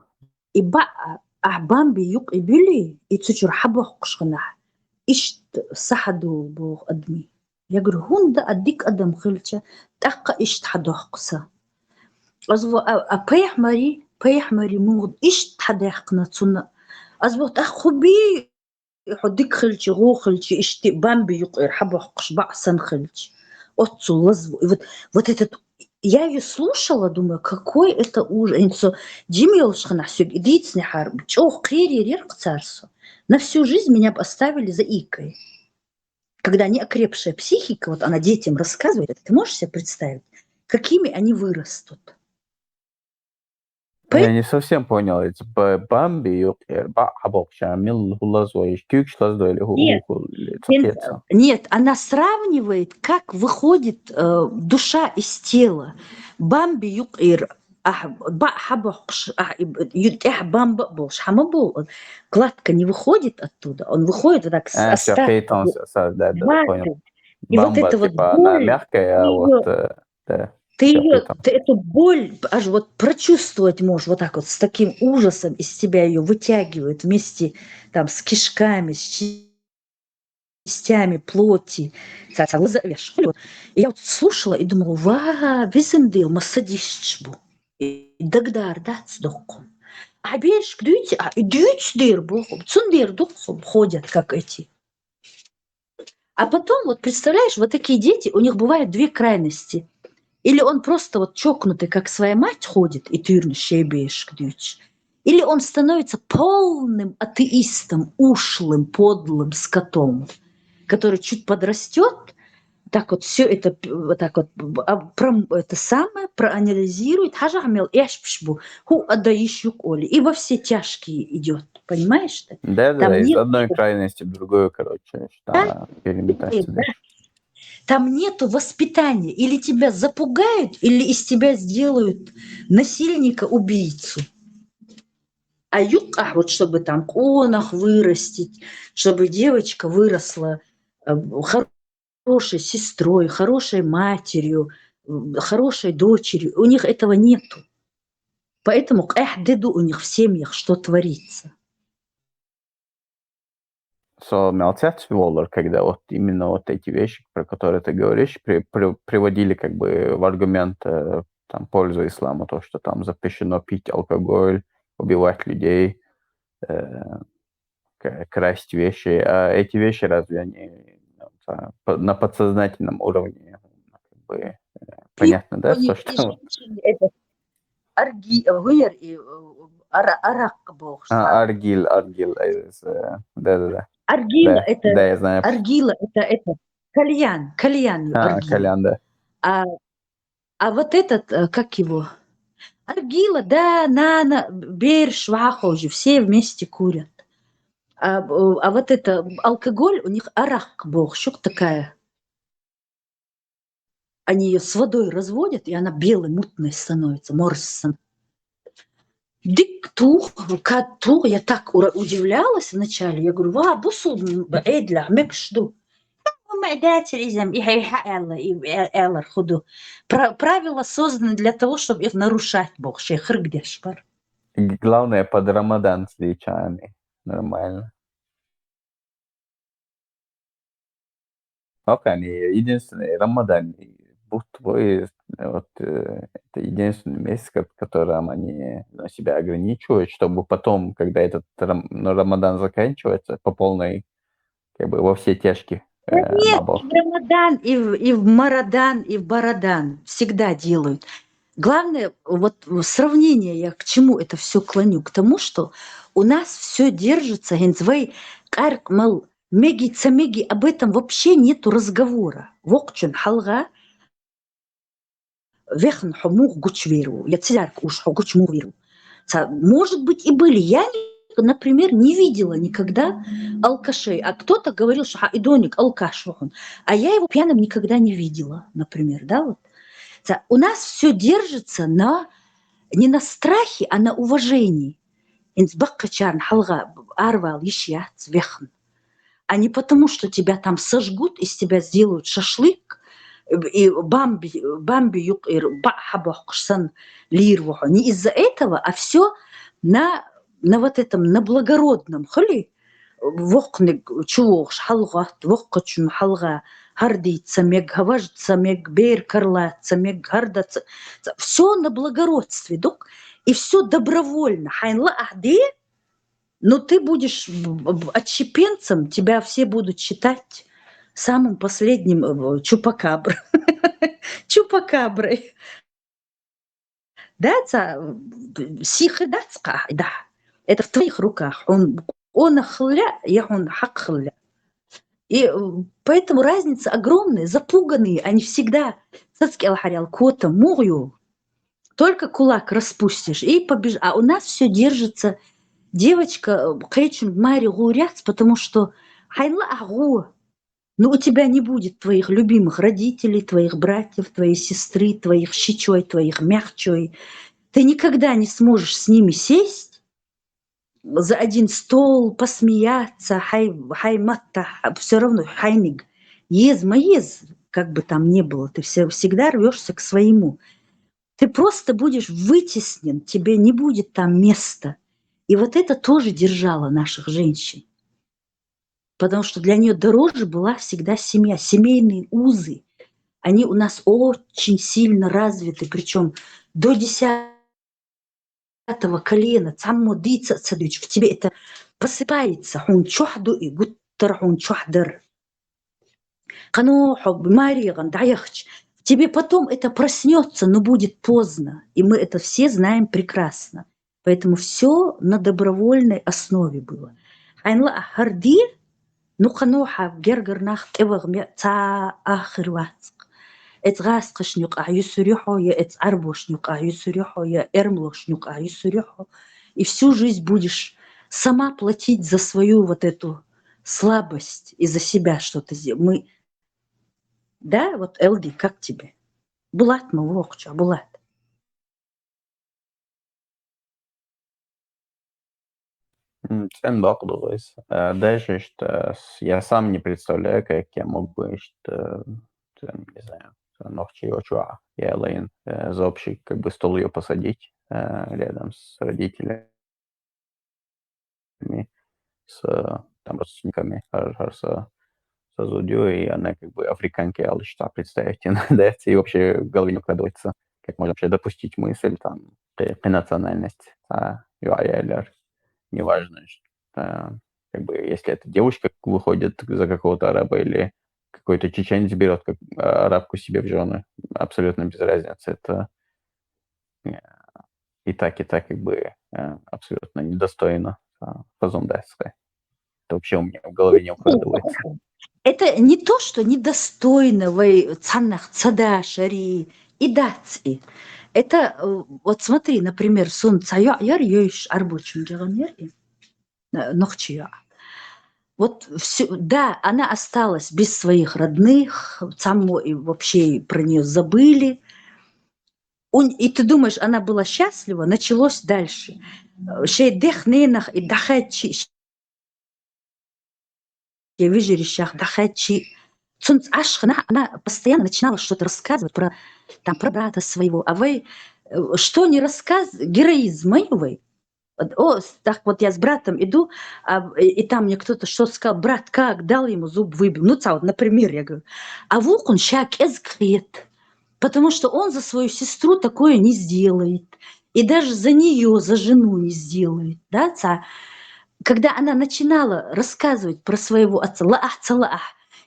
[SPEAKER 1] И бамби, юк и били, и цучур хабах кушханах. Ишт сахаду бог адми. Я говорю, хунда аддик адам хилча, такка ишт хадохкса. Пейх мари мугд ишт хадахкна цуна. Азбот ахуби يحديك خلشي غو خلشي اشتي бамби يقير حبوحقش басан خلشи. Отцу лазву. И вот этот... Я ее слушала, думаю, какой это ужас. На всю жизнь меня бы оставили за икой. Когда неокрепшая психика, вот она детям рассказывает, ты можешь себе представить, какими они вырастут?
[SPEAKER 2] Я не совсем понял. Это Бамби,
[SPEAKER 1] Нет, она сравнивает, как выходит душа из тела. Бамби юкир, кладка не выходит оттуда, он выходит вот так с остатком.
[SPEAKER 2] И вот это вот боль, мягкая,
[SPEAKER 1] ты эту боль аж вот прочувствовать можешь, вот так вот с таким ужасом из тебя ее вытягивают вместе там с кишками, с частями плоти. И я вот слушала и думала, визендил масадишчбу. И дагдар, да, сдохом. А беш, гдюйте, дюйчдир бухом, цундир духом ходят, как эти. А потом, вот представляешь, вот такие дети, у них бывают две крайности. Или он просто вот чокнутый, как своя мать ходит, и тюрный шейбеш, гдюйч. Или он становится полным атеистом, ушлым, подлым скотом, который чуть подрастет, так вот все это вот так вот это самое проанализирует, и во все тяжкие идет, понимаешь ты?
[SPEAKER 2] Да, из одной крайности в другую, короче, переметаться.
[SPEAKER 1] Там нету воспитания, или тебя запугают, или из тебя сделают насильника-убийцу. А юках, вот чтобы там конах вырастить, чтобы девочка выросла хорошей сестрой, хорошей матерью, хорошей дочерью. У них этого нету. Поэтому у них в семьях что творится.
[SPEAKER 2] Воллер, когда вот именно вот эти вещи, про которые ты говоришь, приводили как бы в аргумент там, пользу ислама, то, что там запрещено пить алкоголь, убивать людей, красть вещи. А эти вещи разве они на подсознательном уровне как бы, понятно, да?
[SPEAKER 1] У них
[SPEAKER 2] То,
[SPEAKER 1] и
[SPEAKER 2] что...
[SPEAKER 1] женщины, это غير أرق بوخ.
[SPEAKER 2] Аргил, да-да-да.
[SPEAKER 1] Аргила
[SPEAKER 2] Да,
[SPEAKER 1] это,
[SPEAKER 2] да, я знаю.
[SPEAKER 1] аргила это кальян аргила.
[SPEAKER 2] Колян, да.
[SPEAKER 1] А, а вот этот, как его? Аргила, да, Нана, Бер, Швахожи, все вместе курят. А вот это алкоголь, у них арак бог, что такая. Они ее с водой разводят, и она белой, мутной становится, морсан. Дик тух, я так удивлялась вначале. Я говорю, бусул, эдля, мекшду. Правила созданы для того, чтобы их нарушать, Бог.
[SPEAKER 2] Главное, под Рамадан с личами. Нормально. Они единственный Рамадан. Будто бы вот, это единственный месяц, которым они себя ограничивают, чтобы потом, когда этот Рамадан заканчивается, по полной, как бы во все тяжкие
[SPEAKER 1] Да нет, и
[SPEAKER 2] набор.
[SPEAKER 1] в Рамадан, и в Марадан, и в Барадан всегда делают. Главное, вот сравнение, я к чему это все клоню? К тому, что у нас все держится, гензвей, карк, мол, меги, цамеги, об этом вообще нету разговора. Вокчун халга, вехн хомух гучверу, я цилярк уж гучмуверу. Может быть, и были. Я, например, не видела никогда алкашей. А кто-то говорил, что идоник, алкаш. А я его пьяным никогда не видела, например. Да, вот. У нас все держится не на страхе, а на уважении. А не потому, что тебя там сожгут, из тебя сделают шашлык, и бамби не из-за этого, а все на вот этом, на благородном. Холи, вокны чувох, халгат, воккачун халга, хардится мег, гаважится мег, бейр карлаться мег, гардаться. Все на благородстве, док, и все добровольно. Хайнла ахде, но ты будешь отщепенцем, тебя все будут считать самым последним чупакаброй. Чупакаброй. Да, сихидацка, да. Это в твоих руках. Он ахля, я он хакхля. И поэтому разница огромная. Запуганные, они всегда цацки алхарял, кота, мую. Только кулак распустишь и побежишь. А у нас все держится. Девочка, кэчун мари гуряц, потому что хайла агу. Но у тебя не будет твоих любимых родителей, твоих братьев, твоей сестры, твоих щечой, твоих мягчой. Ты никогда не сможешь с ними сесть за один стол, посмеяться, хайматта, все равно хайник, ез, как бы там ни было, ты всегда рвешься к своему. Ты просто будешь вытеснен, тебе не будет там места. И вот это тоже держало наших женщин. Потому что для нее дороже была всегда семья, семейные узы. Они у нас очень сильно развиты, причем до 10 колена, в тебе это просыпается. Хун чухду и гуттар хун чухдер. Тебе потом это проснется, но будет поздно. И мы это все знаем прекрасно. Поэтому все на добровольной основе было. Айнла хардир, ну каноха гергернах тевагме ца ахирвацк. Эцгасқыш нюка юсурюхо, я эцарбош нюка юсурюхо, я эрмлош нюка юсурюхо. И всю жизнь будешь сама платить за свою вот эту слабость и за себя что-то сделать. Мы, да, вот Элди, как тебе? Булат мы вокча, Булат.
[SPEAKER 2] Sen bakılırız. Даже что я сам не представляю, как я мог бы, что, не знаю, ногти очуа, я лейн за общий как бы стол ее посадить рядом с родителями, с там родственниками, со зудю, и она как бы африканки алышта представить, да, и вообще в голове не укладывается, как можно вообще допустить мысль там национальность, неважно, как бы, если эта девушка выходит за какого-то араба или какой-то чеченец берет как арабку себе в жены, абсолютно без разницы. Это э, и так как бы абсолютно недостойно позондесской. Это вообще у меня в голове не укладывается.
[SPEAKER 1] Это не то, что недостойно в цаннах цада шари и даци. Это, вот смотри, например, сон цая яр йоиш арбочун ногчия. Вот все, да, она осталась без своих родных, само и вообще про нее забыли. И ты думаешь, она была счастлива, началось дальше. Шейдех ненах и дахачи, вижерищах дахачи. Она постоянно начинала что-то рассказывать про брата своего. А вы что не рассказываете? Героизм моего. О, так вот я с братом иду, и там мне кто-то что сказал, брат, как дал ему зуб выбил. Ну, вот, например, я говорю. А вот он щак эзгрет, потому что он за свою сестру такое не сделает. И даже за нее, за жену не сделает. Да, когда она начинала рассказывать про своего отца,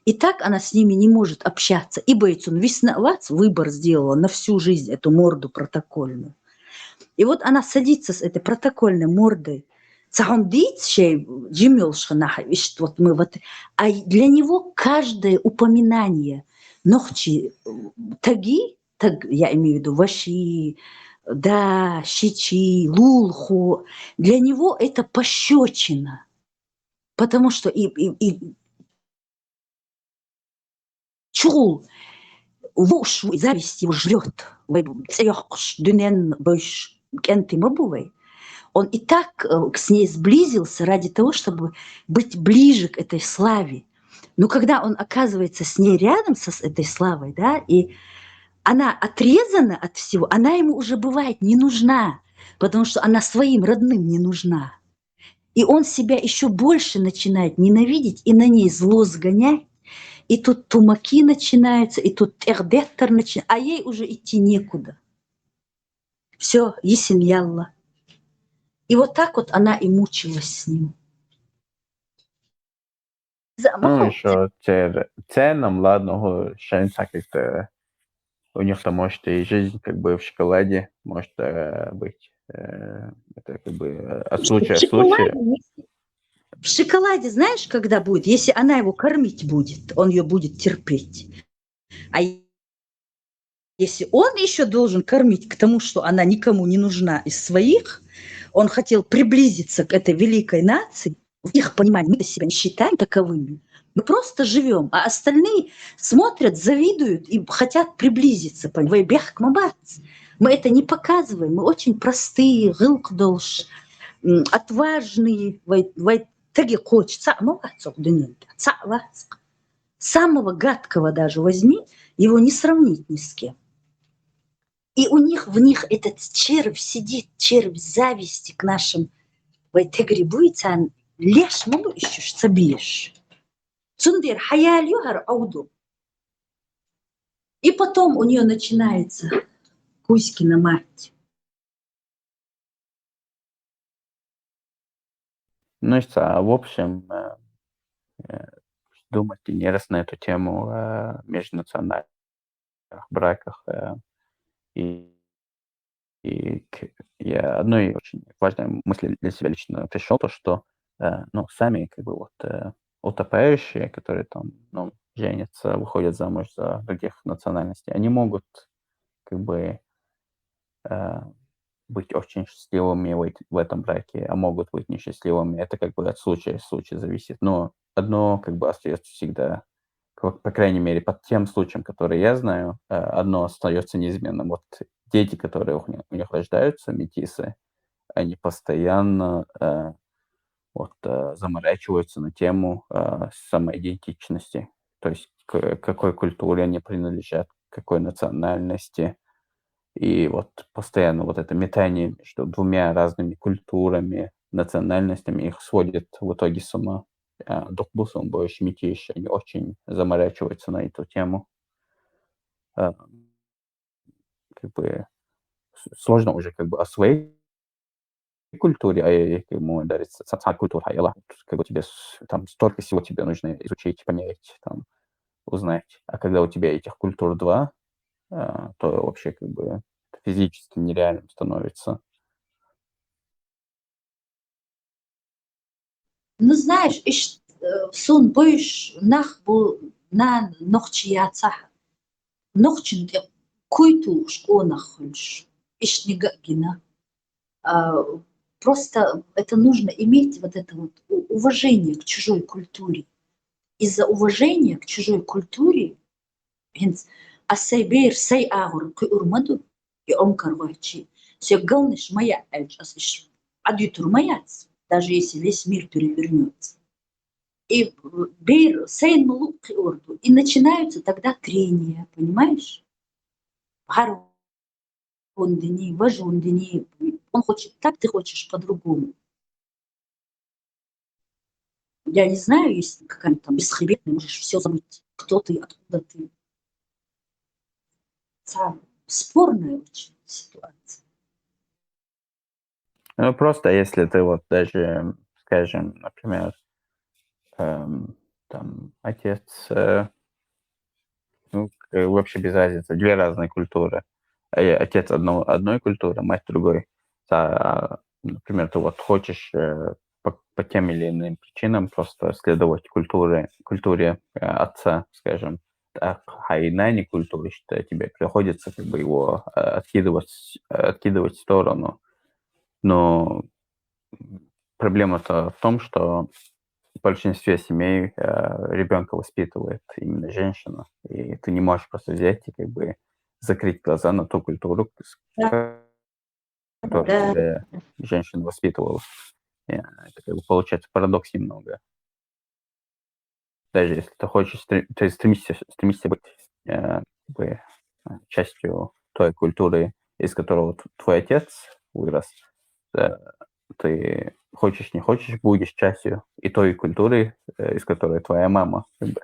[SPEAKER 1] и так она с ними не может общаться. И Бейтсун весновац выбор сделала на всю жизнь эту морду протокольную. И вот она садится с этой протокольной мордой. Вот мы вот, а для него каждое упоминание ногчи таги, я имею в виду ваши, да, щичи, лулху, для него это пощечина. Потому что и чул, вуш, зависть его жрет. Он и так с ней сблизился ради того, чтобы быть ближе к этой славе. Но когда он оказывается с ней рядом, с этой славой, да, и она отрезана от всего, она ему уже бывает не нужна, потому что она своим родным не нужна. И он себя еще больше начинает ненавидеть и на ней зло сгонять. И тут тумаки начинаются, и тут тердеттер начинается, а ей уже идти некуда. Все, есим ялла. И вот так вот она и мучилась с ним.
[SPEAKER 2] Ну, еще ценам, ладно, шанса как-то у них там может и жизнь как бы в шоколаде может быть. Это как бы от случая к случаю.
[SPEAKER 1] В шоколаде, знаешь, когда будет? Если она его кормить будет, он ее будет терпеть. А если он еще должен кормить к тому, что она никому не нужна из своих, он хотел приблизиться к этой великой нации, в их понимании мы себя не считаем таковыми, мы просто живем, а остальные смотрят, завидуют и хотят приблизиться. Мы это не показываем, мы очень простые, отважные, самого гадкого даже возьми, его не сравнить ни с кем. И в них этот червь сидит, червь зависти к нашим. Леш могу ищешь, собьешь. Цундир, хаялью ауду. И потом у нее начинается Кузькина мать.
[SPEAKER 2] Ну, в общем, думайте не раз на эту тему межнациональных браках. И я одной очень важной мысли для себя лично пришел, то, что ну, сами как бы вот утопающие, которые там ну, женятся, выходят замуж за других национальностей, они могут как бы быть очень счастливыми в этом браке, а могут быть несчастливыми. Это как бы от случая к случаю зависит. Но одно как бы остается всегда, по крайней мере, под тем случаем, который я знаю, одно остается неизменным. Вот дети, которые у них рождаются, метисы, они постоянно вот заморачиваются на тему самоидентичности. То есть к какой культуре они принадлежат, к какой национальности. И вот постоянно вот это метание между двумя разными культурами, национальностями их сводит в итоге с ума. Допустим, больше метишь, они очень заморачиваются на эту тему. А, Как бы сложно уже как бы освоить культуре, а ей ему дарится сама культура, как бы тебе там столько всего тебе нужно изучить, понять, там, узнать. А когда у тебя этих культур 2, то вообще как бы физически нереальным становится.
[SPEAKER 1] Ну, знаешь, сон бойш нах бу на нохчияца. Нохчин куйту шконах хульш. Ишнига гина. А, Просто это нужно иметь вот это вот уважение к чужой культуре. Из-за уважения к чужой культуре hence السيبير سي آغر كي أرمدو يأمكر وحشي سيقلنش моя эльч асиш адьютур маяц, даже если весь мир перевернется. И бейр сейн млук орду. И начинаются тогда трения, понимаешь? Гарундини, важундини. Он хочет так, ты хочешь по-другому. Я не знаю, если какая-то там бесхребетная, можешь все забыть. Кто ты, откуда ты. Спорная очень ситуация.
[SPEAKER 2] Ну, просто если ты вот даже, скажем, например, там отец, ну, вообще без разницы, 2 разные культуры. Отец одной культуры, мать другой. Например, ты вот хочешь, по тем или иным причинам просто следовать культуре, отца, скажем, так, а иная не культура, что тебе приходится как бы его, откидывать в сторону. Но проблема-то в том, что в большинстве семей, ребенка воспитывает именно женщина, и ты не можешь просто взять и как бы закрыть глаза на ту культуру,
[SPEAKER 1] Да,
[SPEAKER 2] которой
[SPEAKER 1] да.
[SPEAKER 2] тебя женщина воспитывала. Это как бы получается парадокс немного. Даже если ты хочешь, ты стремишься быть, как бы, частью той культуры, из которого твой отец вырос, э, ты хочешь не хочешь, будешь частью и той культуры, из которой твоя мама, как бы.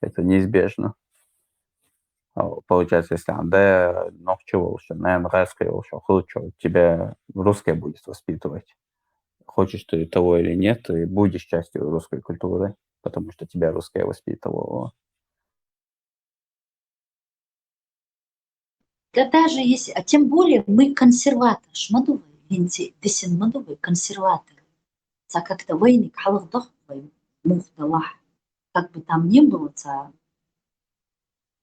[SPEAKER 2] Это неизбежно. Получается, если анда ногчего наверное, райское лучше тебя русское будет воспитывать. Хочешь ты того или нет, ты будешь частью русской культуры, потому что тебя русское воспитывало.
[SPEAKER 1] Да даже если, а тем более мы консерватор, шмадовые, винти, десен мадовые консерваторы. Как-то войны, халахдах, мухдалах, как бы там ни было,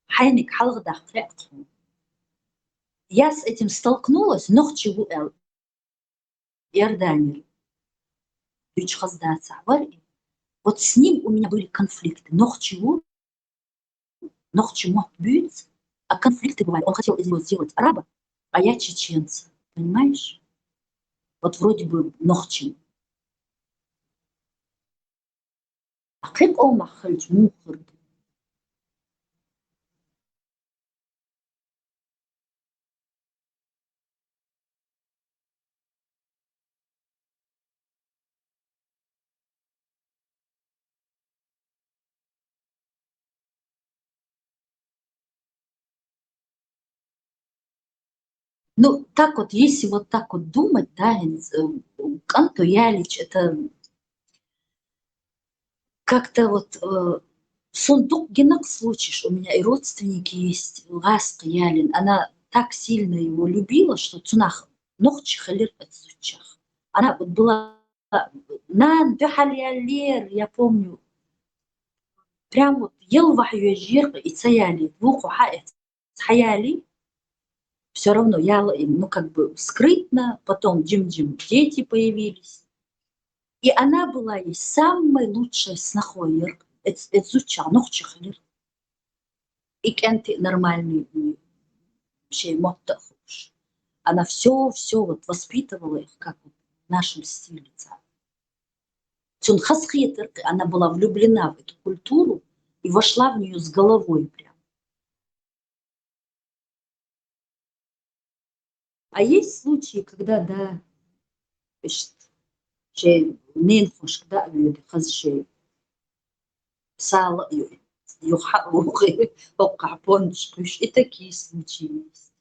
[SPEAKER 1] хайник халахдах, я с этим столкнулась, но чего Иордании, вот с ним у меня были конфликты, но чего, но к чему бьются, а конфликты бывали. Он хотел из него сделать араба, а я чеченца, понимаешь? Вот вроде бы нохчим. А как он махать мухор? Ну, так вот, если вот так вот думать, да, Канто Ялич, это как-то вот сундук генок случаешь. У меня и родственники есть, Ласка Ялин. Она так сильно его любила, что цунах нохчихалер отзучах. Она вот была нан дюхалиалер, я помню, прям вот елвах ее жирка и цаяли, двух хаяли, все равно я, ну, как бы скрытно, потом джим-джим, дети появились. И она была ей самой лучшей снохой, изучала, ну, чехлер. И кенты нормальный, вообще, моттахуш. Она все вот воспитывала их, как вот в нашем стиле. Тюн хасхитер, она была влюблена в эту культуру и вошла в нее с головой прям. А есть случаи, когда, да, شيء ننفش كده يخز شيء сало وقع пончикуешь, и такие случаи есть.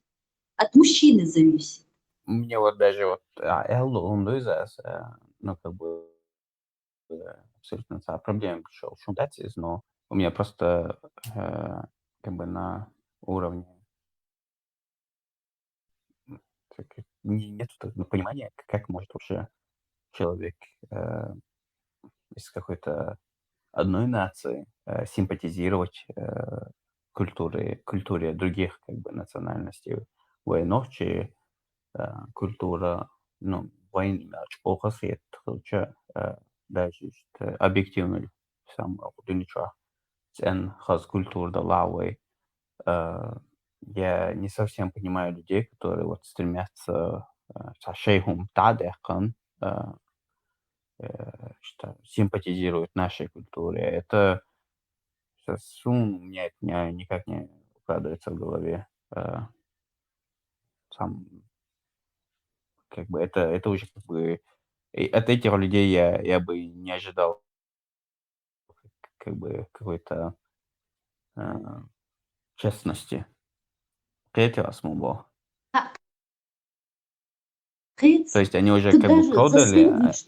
[SPEAKER 1] От мужчины зависит.
[SPEAKER 2] Мне вот даже вот Эллу Лундуизас, ну, как бы, абсолютно проблема пришел шумтацис, но у меня просто как бы на уровне нет понимания, как может вообще человек из какой-то одной нации симпатизировать культуре других как бы национальностей. Войновчи культура, ну, войнач охасет, хотя даже объективно сам ничего. Цен хаз культур да лавой. Я не совсем понимаю людей, которые вот стремятся шейхум тадехкан, что симпатизируют нашей культуре. Это сейчас у меня это никак не укладывается в голове. Сам как бы это уже как бы и от этих людей я бы не ожидал как бы какой-то э, честности. Третьего смогу.
[SPEAKER 1] А,
[SPEAKER 2] То
[SPEAKER 1] Кыц,
[SPEAKER 2] есть они уже
[SPEAKER 1] ты
[SPEAKER 2] как бы
[SPEAKER 1] даже
[SPEAKER 2] продали,
[SPEAKER 1] заслуживаешь.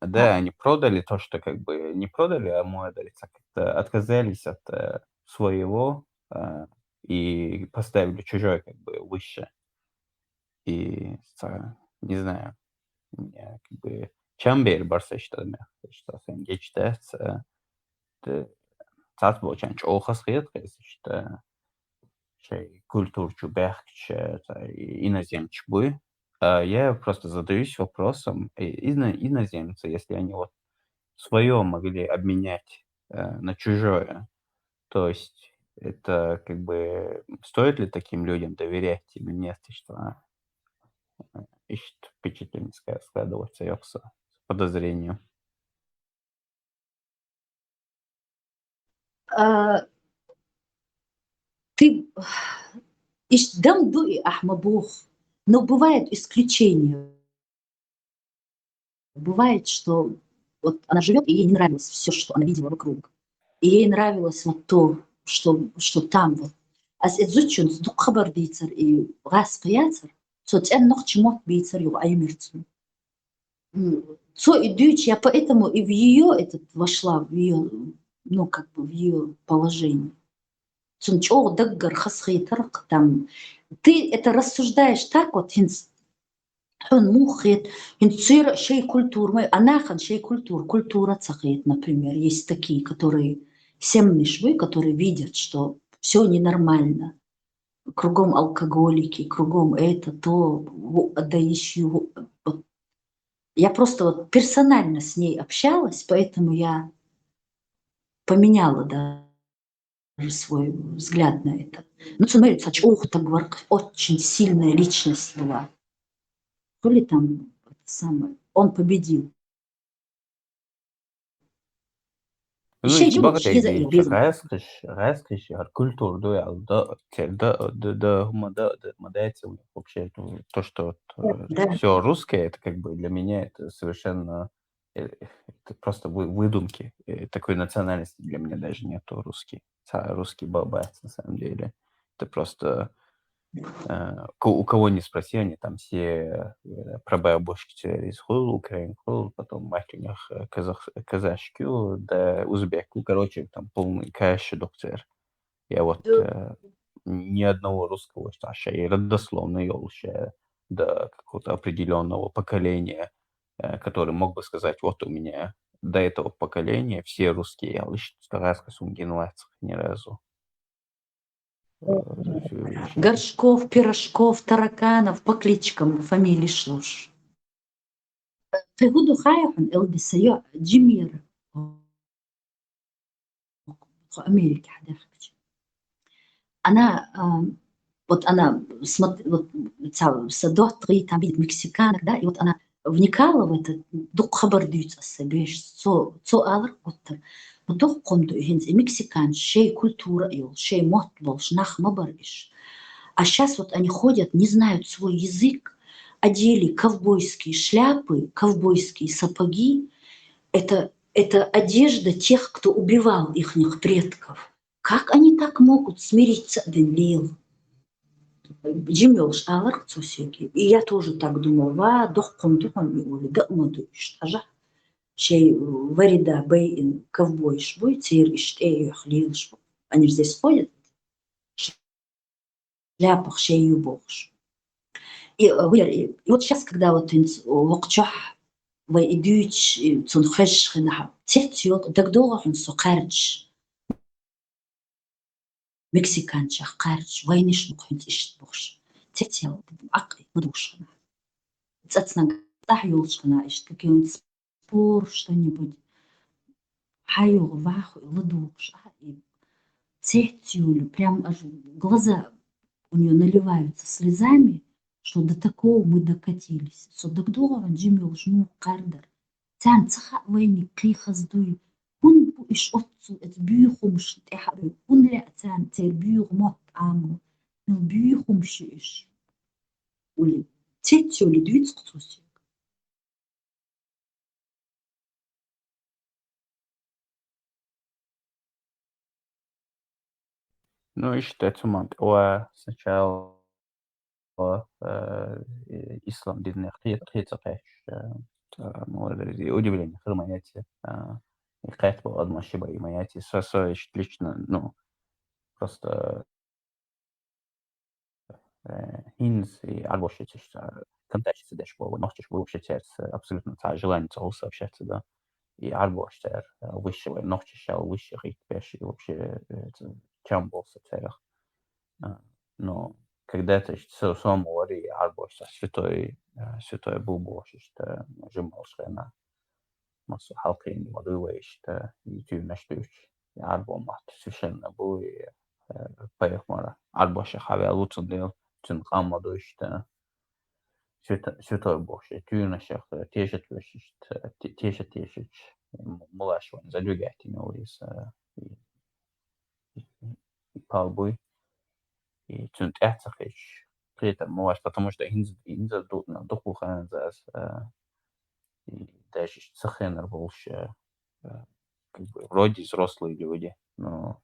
[SPEAKER 2] да, они продали то, что как бы не продали, а мы как-то отказались от своего и поставили чужое как бы выше. И не знаю, мне как бы Чамбер Барса что sen geçti. Saat bu очень çok хасхет, işte şey культурчу бехче, иноземчу бы. Я просто задаюсь вопросом, иноземцы, если они вот свое могли обменять на чужое, то есть это как бы стоит ли таким людям доверять или нет, и что ищет впечатление складываться с подозрением.
[SPEAKER 1] А, ты дам дуи ахмабух, но бывают исключения. Бывает, что вот она живет, и ей не нравилось все, что она видела вокруг. И ей нравилось вот то, что там вот. Зачем сдук хабар бийцер и газ пияцер, соцен ног чмот бийцер его аймерцу. И дючь, я поэтому и в ее этот вошла, в ее, ну, как бы в ее положение. Цунчо даггар хасхейтер там. Ты это рассуждаешь так вот, حن мухет, инцир шей культур, мы анахан шей культура цахет, например, есть такие, которые семны швы, которые видят, что все ненормально, кругом алкоголики, кругом это, то, да еще. Я просто вот персонально с ней общалась, поэтому я поменяла даже свой взгляд на это. Ну, смотрите, очень сильная личность была. То ли там это самое, он победил.
[SPEAKER 2] Ну,
[SPEAKER 1] Şey
[SPEAKER 2] işte
[SPEAKER 1] yok,
[SPEAKER 2] bak
[SPEAKER 1] şey
[SPEAKER 2] deydi,
[SPEAKER 1] bizim.
[SPEAKER 2] räskış kultur, да, модается вообще то, что
[SPEAKER 1] Да.
[SPEAKER 2] все русское, это как бы для меня это совершенно это просто выдумки. Такой национальности для меня даже нету русский. Русский бабац на самом деле. Это просто у кого не спроси, они там все прабабушки из хул, украин хул, потом мать у них казашку, да узбеку, короче, там полный кэш доктор. Я вот ни одного русского сташа и родословно елще до какого-то определенного поколения, который мог бы сказать, вот у меня до этого поколения все русские, я лишь стараюсь ни разу.
[SPEAKER 1] Горшков, пирожков, тараканов по кличкам, фамилии шлош. Пригоду хайхан элбисайо Джимир в Америке حداخل. Она вот она вот садот там видит мексиканок, да, и вот она вникала в это, дук хабар дүйц ассабеш, цо алар готтар. Дук комду хинз и мексикан, шей культура ил, шей мот болш, нах мабар иш. А сейчас вот они ходят, не знают свой язык, одели ковбойские шляпы, ковбойские сапоги. Это одежда тех, кто убивал их предков. Как они так могут смириться, Даниил? Джимёлш алар цусеки. И я тоже так думала, ва, дох комдухан иули, да умаду иштажа. Шей варида бейн ковбой шбой, цир иштею хлил шбой. Они же здесь ходят, в шляпах шей юбохш. И вот сейчас, когда вот вокчах, вы идуч, цунхэш хинахав, тетьот, так долго он сокарч, мексиканчах карч, войниш мухинт ишт бохш. Тетьот, акы, мадушхана. Цацнаг, тахюлшхана ишт, какие-нибудь спор, что-нибудь. Хаю, ваху, ладушх. И тетюлю, прям аж глаза у нее наливаются слезами, что до такого мы докатились. Что до долго Джимми жму кардер. Тян цаха войни клихаздуй. Хун бу иш отцу эт бюхум штехабу. Хун ля тян тер бюх мот аму. Мил бюхум шиш. Ули. Тетю ли двицкцуси.
[SPEAKER 2] Ну, и считается, о, сначала ислам динне қиетсақеш удивление хырмаяти и қайт был одно шиба и маяти со лично ну просто хинз и арбошитиш контачится деш был нохтиш был вообще абсолютно та желание целого общаться да и арбоштер высшего нохтиш высших и пеш и вообще чем был в А, но когда ты сам говори арбош, святой бубош, что жималшая на массу халкин модула, что ютуб наштуч арбом мат священно был и поехмара арбоша хавя лучше дел, чем хамаду, что святой бог, тюнашах тешет вещь, тешет мулаш он задвигать ему из палбой. И чунт эцахич при этом муаш, потому что инза духухан зас и даже цахенер больше как бы вроде взрослые люди, но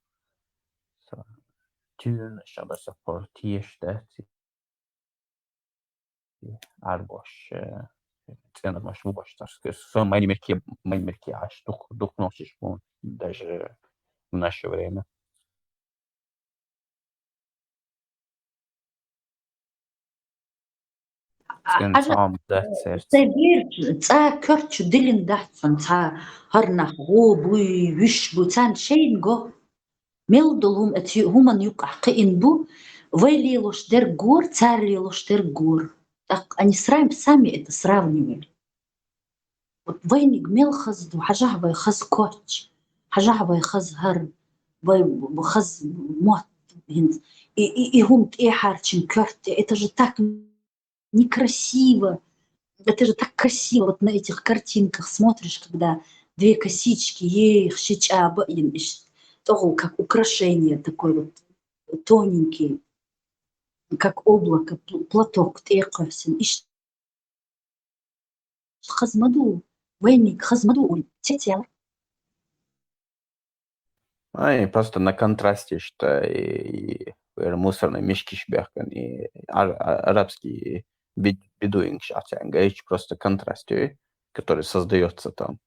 [SPEAKER 2] тюн шабаса портиш да арбош цена маш мубаш так сказать, со мои мерки аж дух носишь даже в наше время. Цен
[SPEAKER 1] Ажа
[SPEAKER 2] сам да сердце.
[SPEAKER 1] цебир, ца кёрчу дилин дахсан, ца харнах го буй, виш бу, цан шейн го. Мелдулум эти хуман юк ахкин бу, вейлилош дер гор, царилош дер гор. Так они сами это сравнивали. Вот вейник мелхазду, хажахвай хаз коч, хажахвай хаз хар, вай хаз мот. И гум тихарчим кёрте, это же так некрасиво. Это же так красиво. Вот на этих картинках смотришь, когда две косички, ей хшичаба, того как украшение такой вот тоненький, как облако, платок, текосин. И хазмаду, вейник хазмаду, тетя.
[SPEAKER 2] И просто на контрасте, что и мусорные мешки шбяхкан, и арабский бедуинг шатянгаич, просто контраст, который создается там.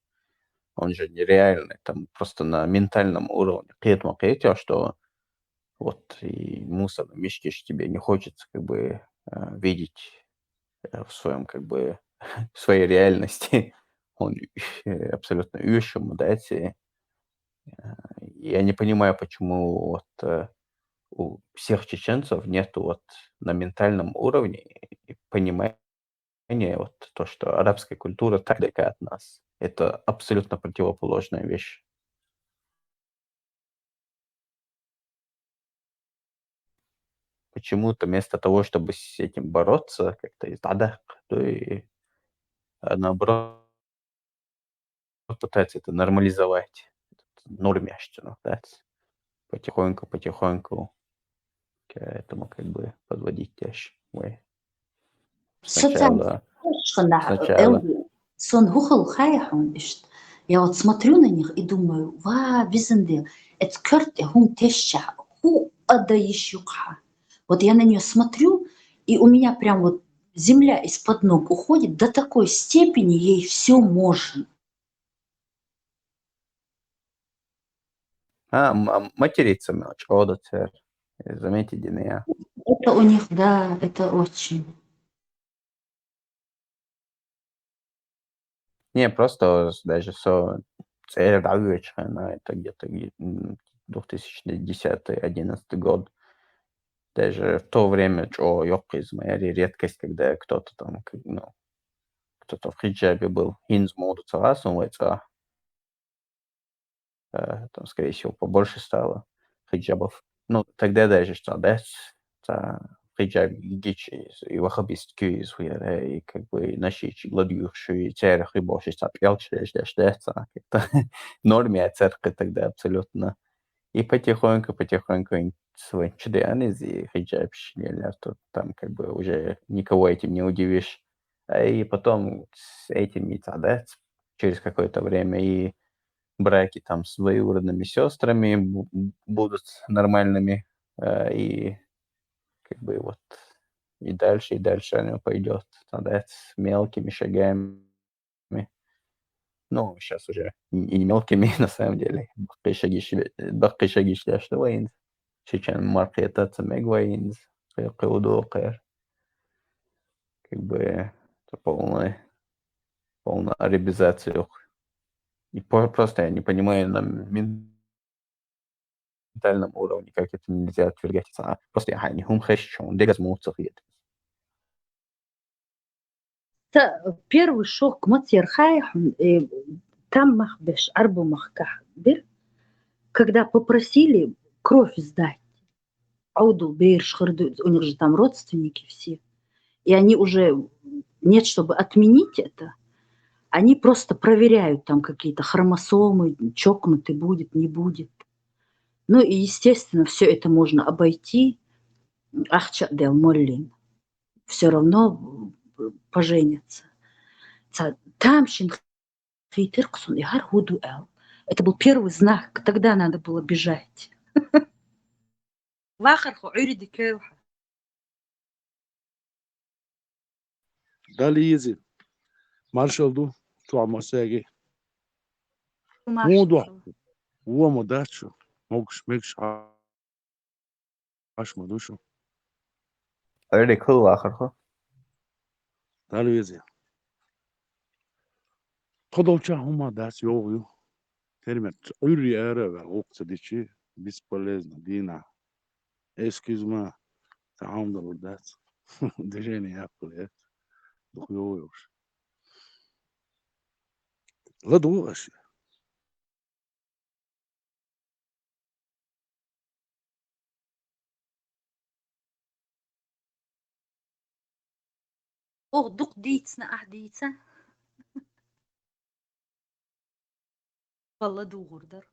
[SPEAKER 2] Он же нереальный, там просто на ментальном уровне. Клетма что вот и мусорные мешки ж тебе не хочется как бы видеть в своем как бы в своей реальности. Он абсолютно ющему, да, эти. Я не понимаю, почему вот у всех чеченцев нету вот на ментальном уровне и понимания вот то, что арабская культура так далека от нас. Это абсолютно противоположная вещь. Почему-то вместо того, чтобы с этим бороться, как-то из адах, то и наоборот пытается это нормализовать, нормящину, да, потихоньку к этому как бы подводить тяжь. Ой.
[SPEAKER 1] Социальная
[SPEAKER 2] Сначала,
[SPEAKER 1] сон гухал хайхун ишт. Я вот смотрю на них и думаю, ва, визенде, это кёрт хум теща, ху адаищука. Вот я на нее смотрю, и у меня прям вот земля из-под ног уходит до такой степени, ей все можно.
[SPEAKER 2] материться мелочь, одоцер, заметьте, Динея.
[SPEAKER 1] Это у них, да, это очень.
[SPEAKER 2] Не, просто даже это где-то 2010-2011 год. Даже в то время, что из моей редкость, когда кто-то там, ну, кто-то в хиджабе был, инз моду целасывается, там, скорее всего, побольше стало хиджабов. Ну, тогда даже что, да, хиджаб гичи и вахабистки и как бы наши гладиющие церкви и больше стапелчи, что как-то норме церкви тогда абсолютно. И потихоньку свой чудеанез и хиджаб что там как бы уже никого этим не удивишь. И потом с этими, да, через какое-то время и браки там с двоюродными сестрами будут нормальными, и как бы вот и дальше оно пойдет, тогда с мелкими шагами. Ну, сейчас уже и не мелкими, на самом деле. باقي шаги шлаштвейнс. Чечен маркета мегвейнс. Кеудокер. Как бы это полная арабизация. И просто я не понимаю на ментальном уровне, как это нельзя отвергать. Просто يعني هم خشون دقز مو صغير.
[SPEAKER 1] Первый шок матер хайхун, там махбеш, арбу махках, когда попросили кровь сдать. Ауду, Бейр, Шхырду, у них же там родственники все. И они уже, нет, чтобы отменить это, они просто проверяют там какие-то хромосомы, чокнутый будет, не будет. Ну и, естественно, все это можно обойти. Ахча дел моллин. Все равно поженятся. Там хейтырксун и хархуду эл. Это был первый знак, тогда надо было бежать. Вахарху уриди кеуха.
[SPEAKER 3] Dali Marshall do tua mosegi. Mudo uomo dacho. Mogs mix ash madusho.
[SPEAKER 2] Already cool آخر.
[SPEAKER 3] Dali Kodovcha huma das yo. Termet uri era va oqsadichi бесполезно Дина. Excuse-moi. Таам да дас. Движение аппелет. Духуёш. Ладуаш.
[SPEAKER 1] Ох, дух дийцна, ахдийца. Валла дугурдар.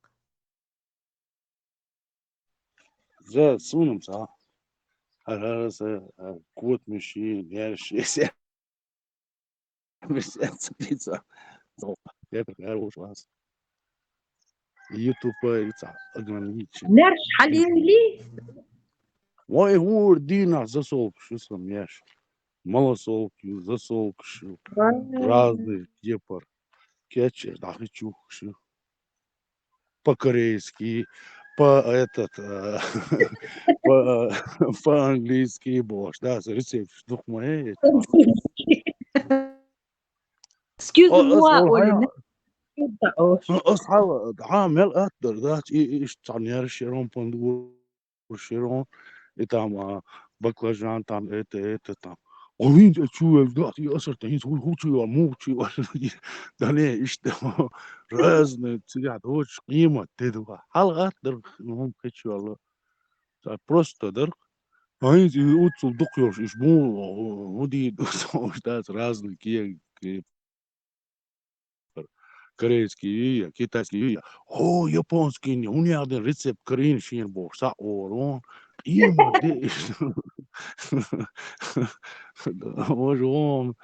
[SPEAKER 3] За сунум са. Араса код мужчин, яршися. Месяц пицца. Я хорош вас. YouTube это ограничен.
[SPEAKER 1] Нерш халили.
[SPEAKER 3] Ой, гур, Дина, засолк, что сам яш. Малосолки, засолк, что разный гепар. Кетчер, да, хочу, что. По-корейски, по этот, по-английски, бош, да, за рецепт, что мои.
[SPEAKER 1] Excuse-moi, Оля.
[SPEAKER 3] أصحاب عامل أقدر ذات إيش تعنير شيرون بندور شيرون إتام بكلاجان تام إت تام وين تشوف ذات يأثر تين تقول هو شو مو شو دنيا إيش تام رازن تيجي هوش قيمة تدوا حلقات در هم كتشو الله просто در هاي تقول دكتور إيش مو ودي دكتور ده رازن كي корейский, китайский, о, японский, у меня один рецепт корейный, шин бог, са орон, има, де, боже, он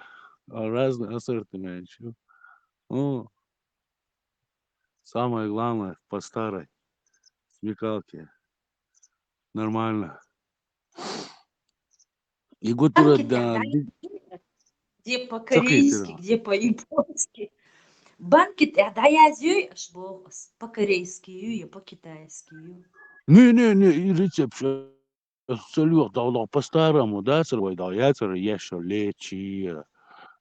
[SPEAKER 3] разный ассортимент. Ну, самое главное, по старой смекалке, нормально. И год
[SPEAKER 1] Банки
[SPEAKER 3] да,
[SPEAKER 1] где
[SPEAKER 3] цакает,
[SPEAKER 1] по-корейски, где по-японски. Банки тогда я зюй, аж по-корейски, я по-китайски.
[SPEAKER 3] не, и рецепт абсолютно, да, по-старому, да, сырой, да, яйца, еще лечи,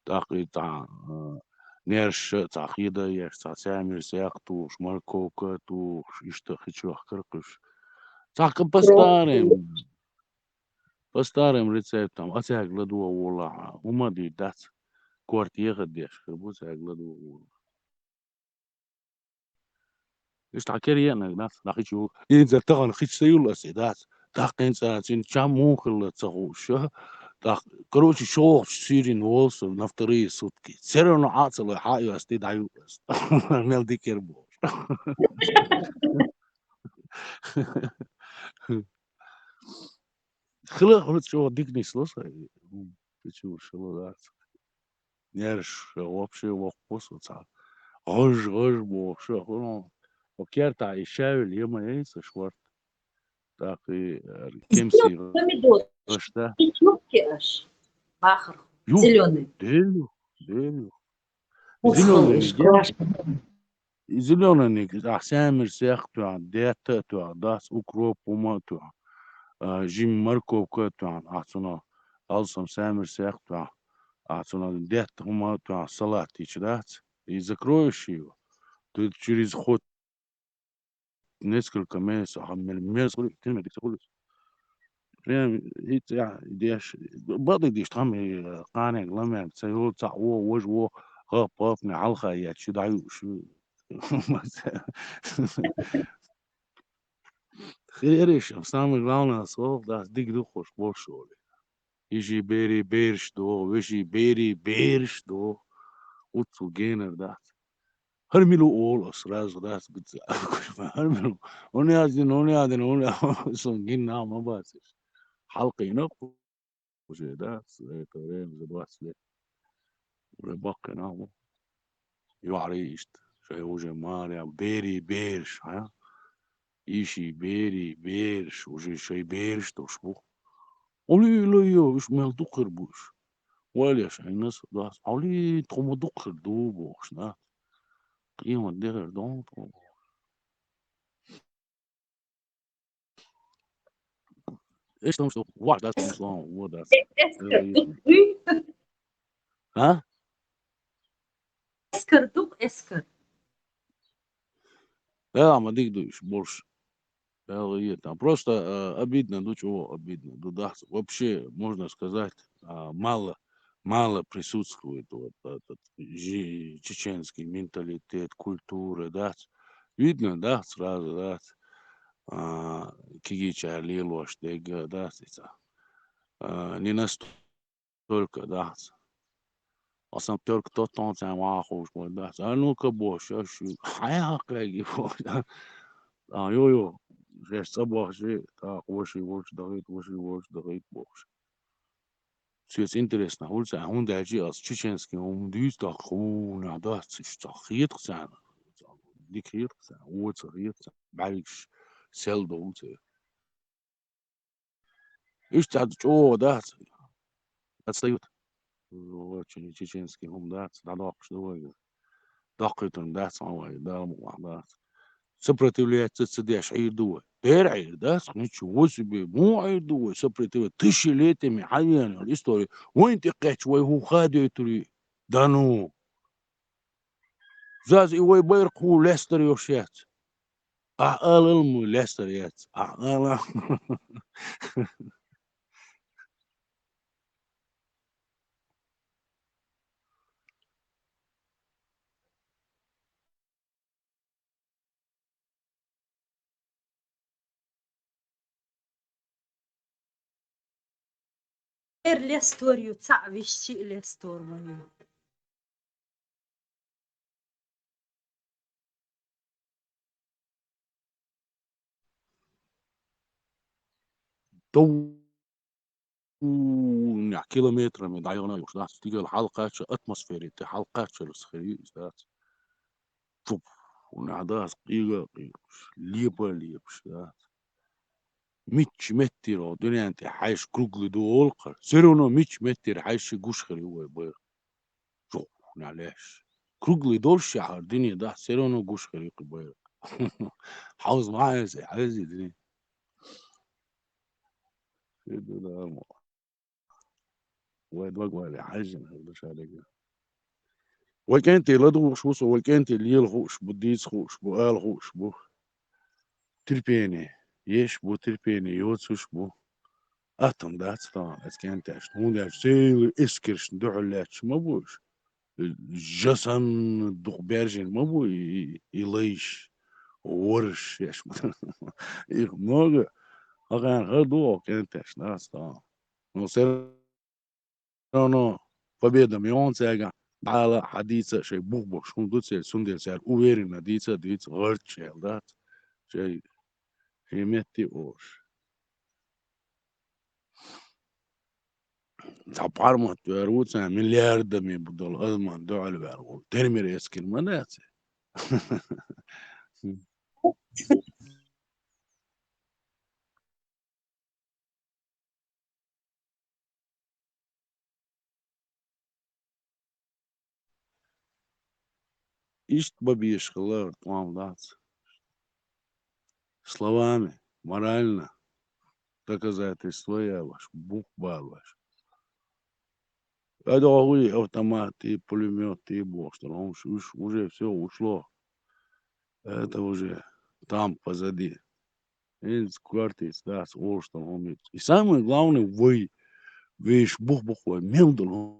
[SPEAKER 3] так и там, нерш, цахида, еш, цасямир, сяк, туш, морковка, туш, и что хочу, кыркыш. Так по старым рецептам, а я гладу ула, умади дать, квартира дешь, хрбуз я гладу ула. Is так керьяна, да, нахичу, и за таган хичсаюла седат, так инса чин чамухла цагуша, так, короче, шо сирин волсу на вторые сутки. Все равно ацелы хаю асти даю, мел дикербо. Хла хла чё дикни слоса, почему шо да. Нерш вообще вопросу ца. Ож бо шо, ну, окерта и шавель, ема эйса шварт. Так и кемси
[SPEAKER 1] Сделай помидор,
[SPEAKER 3] рашта.
[SPEAKER 1] пятерки аж, бахар,
[SPEAKER 3] Ю,
[SPEAKER 1] зеленый.
[SPEAKER 3] делю.
[SPEAKER 1] Мускул,
[SPEAKER 3] Зеленый нигде.
[SPEAKER 1] шкваш.
[SPEAKER 3] Зеленый нигде. А сямир сях туан, дета туан, дас укроп ума туан. Жим морковка туан, ацуна. Алсам сямир сях туан. Ацуна дета ума туан, салат ичдац. И закроешь его. Ты через ход несколько месяцев, а месяц, ты мне прям هيك ديش برضه ديش طعمي قانع لما تسيول تاع هو وجهه غاب على يا شو دعيو شو خيرش سامي главное слово да дик духош больше يجي بيري بيرش دو ويجي بيري بيرش دو وتو جينر ده هرملو اول سراز ده هرملو هوني سونجين ما بس حلقي نقو وجه ده تورين زباس رباق نامو يعريشت شي وجه ماريا بيري بيرش ها إيشي بيري بيرش وجه شي بيرش تشبو أولي لا يوش مال دقر بوش وليش الناس داس أولي تقوم دقر دوبوش نا قيمة دقر دون إيش تمشي واحد داس إسلام هو داس ها
[SPEAKER 1] Эскер.
[SPEAKER 3] لا ما ديك دوش борщ там просто обидно, ну чего обидно, ну да, вообще можно сказать мало присутствует вот этот чеченский менталитет, культура, да, видно, да, сразу, да, кигича лилош, дега, да, не настолько, да, а сам только тот он сам ахуш, да, а ну-ка бош, а шу, хая каги, да, йо-йо, жесть собак же, так, воши, дагает, бог. Все это интересно, улица, он даже als чеченский, он дюст, так, хуна, да, что хит sein, дикит sein, улица хит sein, байш, сел до улицы. Ишь, о, да, отстают. Очень чеченский, он, да, что дакитон, да, самое, да, сопротивляется цедеш айдуа. Перай, да, ничего себе, мو айдуа, сопротивляется тысячелетиями, айяна, история. Вон ты качвай хухади тури, да ну. Заз и вой байрку лестер йошет. А алалму лестер яц. А ала.
[SPEAKER 1] Лесторию, ца вещи лесторию.
[SPEAKER 3] كيلومتر دايغنا يوشداس تيجي الحلقة اتموسفيري تي حلقة سخري ذات توب ونعداس قيغا ليبا ليبش ذات ميتش متر دنيا انت حايش كروغل دولقر سيرونو ميتش متر حايش جوش خري هو بير شو نعلاش كروغل دول شعر دنيا ده سيرونو جوش خري بير حافظ معايا زي عايز دنيا كده واد وقوالي حاجة مش عليك وكانت لدو شوص وكانت اللي يلغوش بديس خوش بو الغوش بو تربيني يش بو تربيني يوتسوش بو اتم دات طان اس كانت اشتون دا سيل اسكرش دعلاتش ما بوش جسن دو بيرجن ما بو يليش ورش يش ich moge aga غدو كانت اشتون طان نو سير no победа мионцега дала حديثة شيء بوخ شون دوتسير سوندير سير уверенно ديتس غرتشيل دات شيء هيمتي اوش تابارما تروتسا مليارد مي بدل أزمان دول بارو ترمي اسكن منات ишт бабиш хлар твам дат словами морально доказательства я ваш бух ваш это хуй автоматы пулеметы бог что он уже все ушло это уже там позади из квартиры да о что он и самое главное вы вещь бух мендл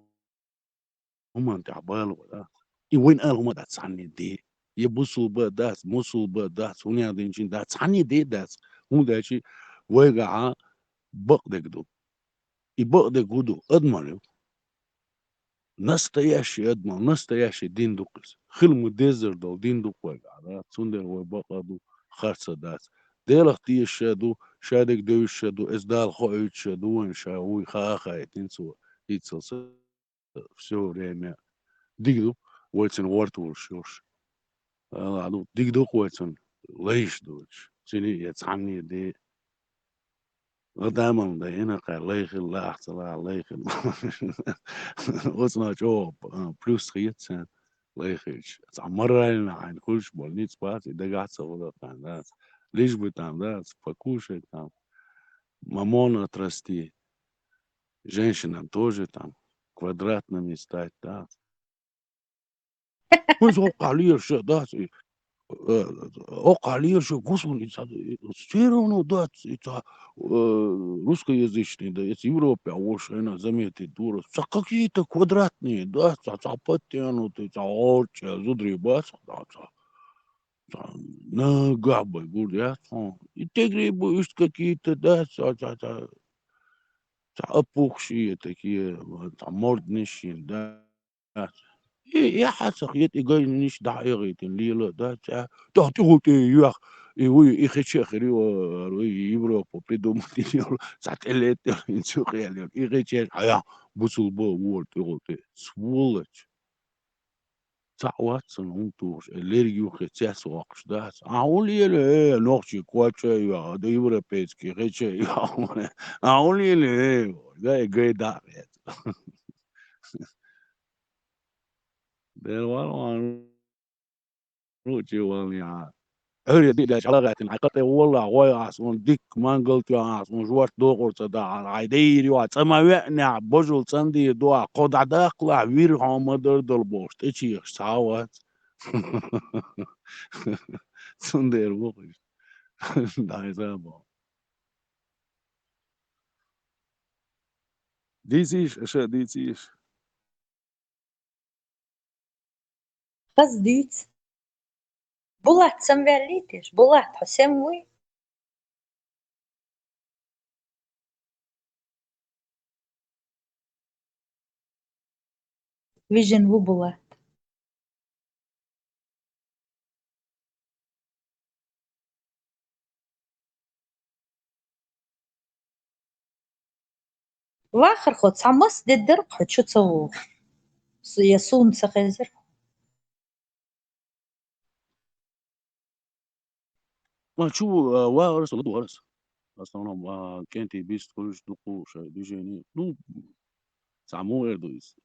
[SPEAKER 3] هم تعبان ولا и وين قال هم that's honey دي يبصوا بقى that's مصوا بقى that's ونيا دينشين that's honey دي that's هم ده شيء وجع بقدك دو يبقدك دو أضمن настоящий أضمن настоящий دين دوكس خلمو ديزر دو دين دوك وجع ده سندر وبقى دو خرصة داس ديلك تي الشادو شادك دو الشادو إزدال خويت شادو إن شاوي خاخا يتنسوا يتصل все время ديجدو ويتسن وارتورشوش عدو ديجدو ويتسن ليش دوش سيني يتعني دي دائما ده هنا قال ليخ الله احتلا ليخ وصنا جواب بلوس خيتسن ليخش مرة لنا عن كلش بولنيت سبات ده قاعد سوى كان ناس ليش بتاع ناس فكوشة там мамона трасти женщинам тоже там квадратными стать да мы عليه شيء ده عليه شيء господи все равно да это русскоязычный да это Европа а уж она заметит дура какие-то квадратные да подтянутые очи зудребас да на габы говорят и те грибы какие-то да опухшие такие морднищие да يا حسخيت إيجاي نيش دعيرة الليلة ده تعطيه تيوخ يوي إخشى خري وروي يبرو بيدو مدينيو سات إلت إنسو خيال إخشى هيا بوصل بو وورد يقولي سوولش تعوات هم توش الليريو خشى سواقش ده أولي له نوخشي كواتشة يا ده يبرو بيسكي خشى يا أولي له ده إيجاي ده ده والله روتشي والله هي دي ده شغلات حقيقة والله هو عصون ديك ما قلت يا عصون جوات دوغور تدا عيدير يا سما وقنا بجول سندي دوا قد عداقلا وير هم در دل بوست اتشي ساوات سندر بوش ده زابو ديزيش اشا ديزيش
[SPEAKER 1] قصديت بولات سمباليتش بولات حسام وي فيجن وبولات واخر خود سامس دير قد شو تصو يسون سخيزر
[SPEAKER 3] ما شو وارس ولا وارس اصلا ما كانت بيست كلش دقو شا ديجيني نو سامو اردويس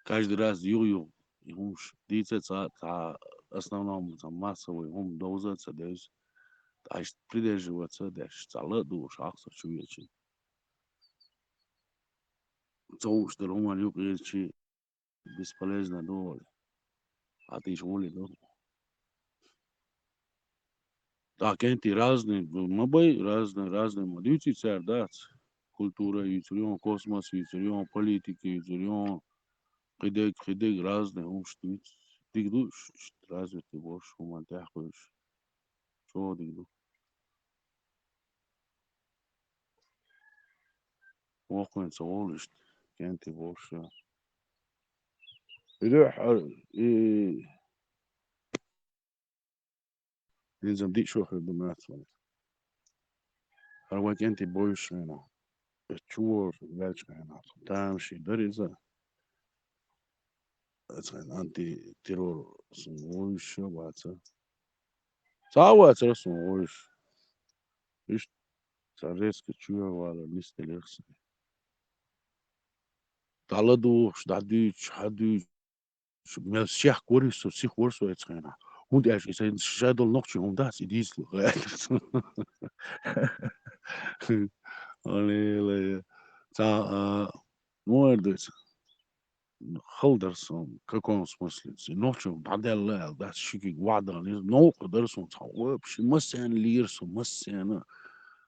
[SPEAKER 3] каждый раз юю يهمش دي تاع основном там массовый هم доузаться дез аж придерживаться дез цала душ ахса чуечи то что рома любит бесполезно до а ты же воли до так энти разные мабай разные модули цердат культура ютрион космос ютрион политики ютрион قدك разные уж ты дигдуш развитый больше умантахуешь что дигду وقت صوالش كانت больше يروح يلزم ديك شو خدمات هو كانت больше هنا تشور بالش هنا تمشي دريزة انتي تيرور سموش واتسا ساوات سموش ايش تاريسك تشور ولا نستليخس تعالدوش دادوش حدوش مel شيخ كوريسو سيخ ورسو اتخينا هوند اش إذا شادل نقطة هم داس يديس له Allee, موردس خلدرسون каком смысле ночью بعدين ده شيء وعد نو قدرسون تعوب شي مسان ليرسون مسان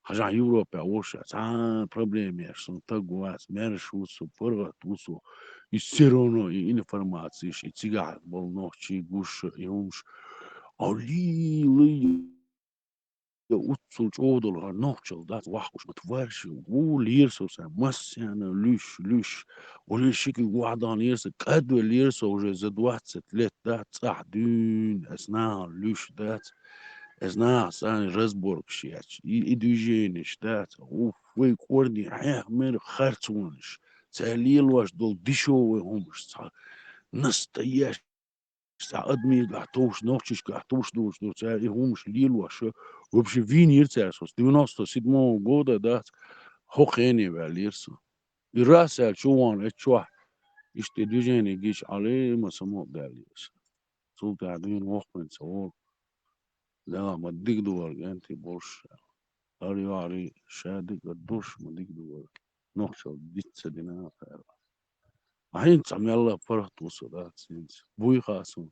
[SPEAKER 3] حاجة يوروبا وش проблем يرسون تقواس مرشوسو برغتوسو يسيرونو информации شي تيجا болночи гуш يومش أولي utsul odollar nokchal dat wahkush matvarshi лирсо са массяна лиш وليشيكي وعدان يرس قدو ليرس уже за 20 лет дат صعدين أثناء ليش دات أثناء ثاني رزبورغ شياч и движение дат уф вы корни мэр харцунш целил ваш дол дешевый умш настоящий ساعدني قعدتوش نوتشش قعدتوش دوش دوش هومش ليل وشو وبش فين يرتاسوس 97 года да хохени велирсо и раса чуан ечва иште движение гиш але ما само далиш султа адин вохмен со لا ما ديك دور انت بوش اري شادك الدوش ما ديك دور نوتشل ديتس دينا هين تعمل الله فرح توصلات سينس بوي خاصو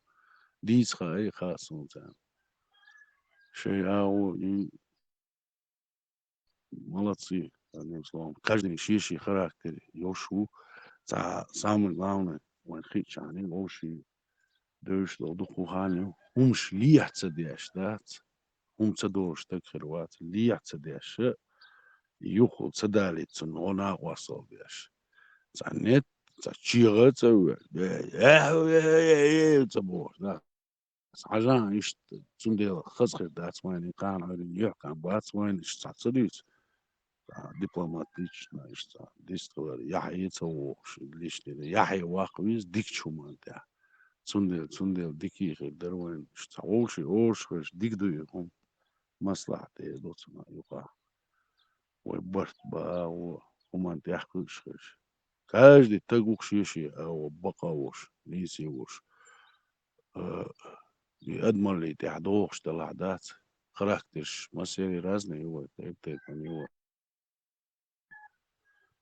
[SPEAKER 3] ديس خاي خاصو شيء أو молодцы, одним словом. Каждый шиши характер, йошу, самое главное, он хичани, лоши, дöшло, духухани, лияца деш, да, цадош, так херват, лияца деш, юху цадали, цунона васал деш. Нет, чига, цабор, да. عشان يشت تنديل خزخر دات وين كان هذين يحكم بات وين يشتغلت дипломатично işte distler yahi çoğuş lişleri yahi vakviz dik çumanda tsundel diki derwen işte oş dik duyu hum maslahat dotsuna yuka ve bart ba o humant yahkuş каждый тагук шиши а бакауш лисиуш أدمر تعدوش طلعات характерш مسيري разные его это у него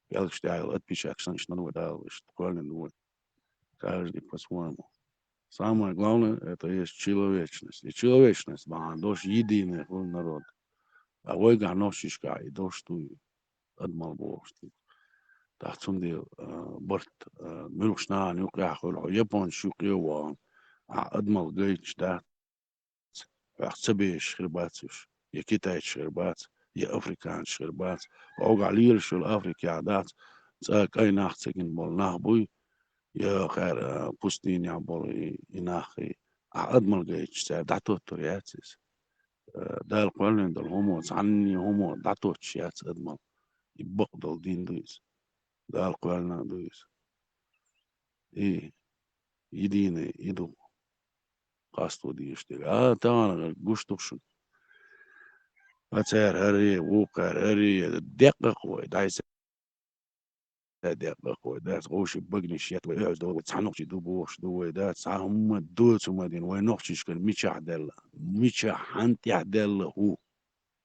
[SPEAKER 3] я считаю отпечаток что дал школьный каждый по-своему самое главное это есть человечность и человечность бандош единый народ а вы ганошишка и то что أدمر بوش تحتندي برت ملوشنا نوقع خلو يبون شوقي أدمر جيش ده سبيش خرباتش يا كيتاي شربات يا أفريكان شربات وأوقع ليرش الأفريقيا عادات ساك أي ناختين بول ناخبوي يا خير بوستين يا بول يناخي أدمر جيش دعتو ترياتس ده القولين ده الهومو عني هومو دعتو تشيات أدمر يبقدل دين دويس دال قوالنا دويس يدينا يدو قاستو ديشتغل تانا قشتوشن أتسير هري ووقر هري دقق ودايس دقق وداس غوش بقني شيات ويعز دو وتصحنوش دو بوش دو داس هم دوت ومدين وينوخش كان ميتش عدل ميتش حنتي عدل هو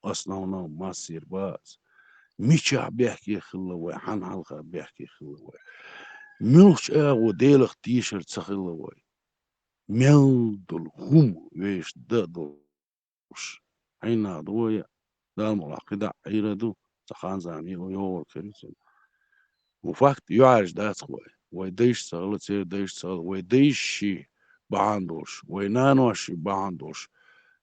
[SPEAKER 3] أصلا ما سير باس ميتش بيحكي خلا وحن حلقة بيحكي خلا ملش وديلخ تيشرت سخلا وي ميل دول هم ويش دوش عينا دويا دا المراقدة عيردو تخان زامي ويور كريسون وفاكت يعرج داس خوي ويديش سغل تصير ديش سغل ويديشي باندوش وينانوشي باندوش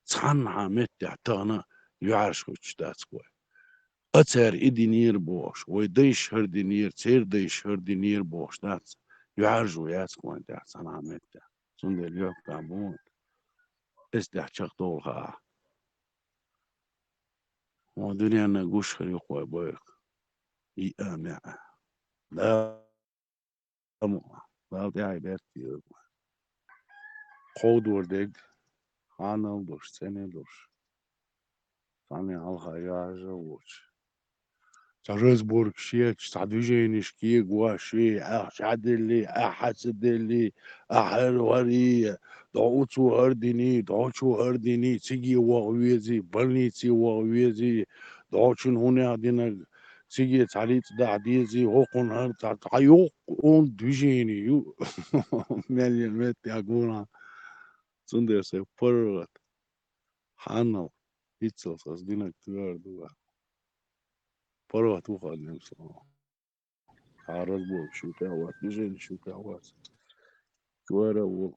[SPEAKER 3] تخان عمت تعتانا يعرج خوش داس خوي أتسير إدي نير بوش ويديش هردي نير تصير ديش هردي نير بوش داس يعرجوا ياس خوي داس أنا عمت سندر يوك تابون استحشق طولها ودنيا نقوش خلي خوي بويك يأمع لا مو لا داعي بيرتي قود وردق خانل دوش سنة دوش سامي على ياجا ووش ترزبورg شيك تعدوجيني شكي قواشي عدلي حسدلي حلوري دعوتو هرديني دعوتو هرديني تيجي وغويزي بلنيتي وغويزي دعوتشن هنا عدينا تيجي تعليت دعديزي هوقن هرد تعيوق اون دوجيني يو مليون مت يقولنا سندر سيبرت حانو بيتسل صدينا كتير دوا برا توقع نفسه عرض بوك شو كهوات نجي شو كهوات كوارا و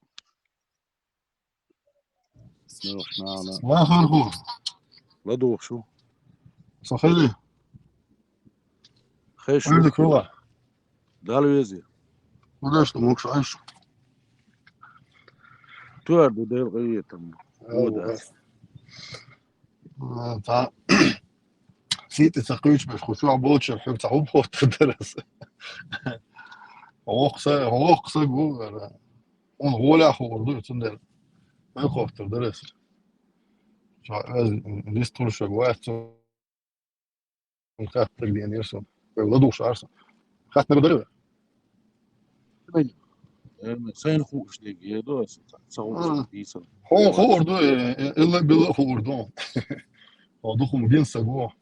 [SPEAKER 3] سنوش نعنا
[SPEAKER 4] ما خرخور
[SPEAKER 3] لا دوخ شو
[SPEAKER 4] صخيلي
[SPEAKER 3] خيش شو
[SPEAKER 4] عندك روح
[SPEAKER 3] دالو يزي
[SPEAKER 4] وليش تموكش عيش
[SPEAKER 3] توار دو ديل غير تم وداس
[SPEAKER 4] تاع سيتي تقيش باش خشوع بوتشر حب تعوب بوت درس هو قصي بو اون غولا خور تندر ما خوف درس ليست طول شغوات خاطر دي يرسم ولا دوش عرسه خاطر بدري
[SPEAKER 3] سين خوش ديك يدو تصور ديسل
[SPEAKER 4] هو خور دو الا بالله خور دو ودوخم جنسه جوه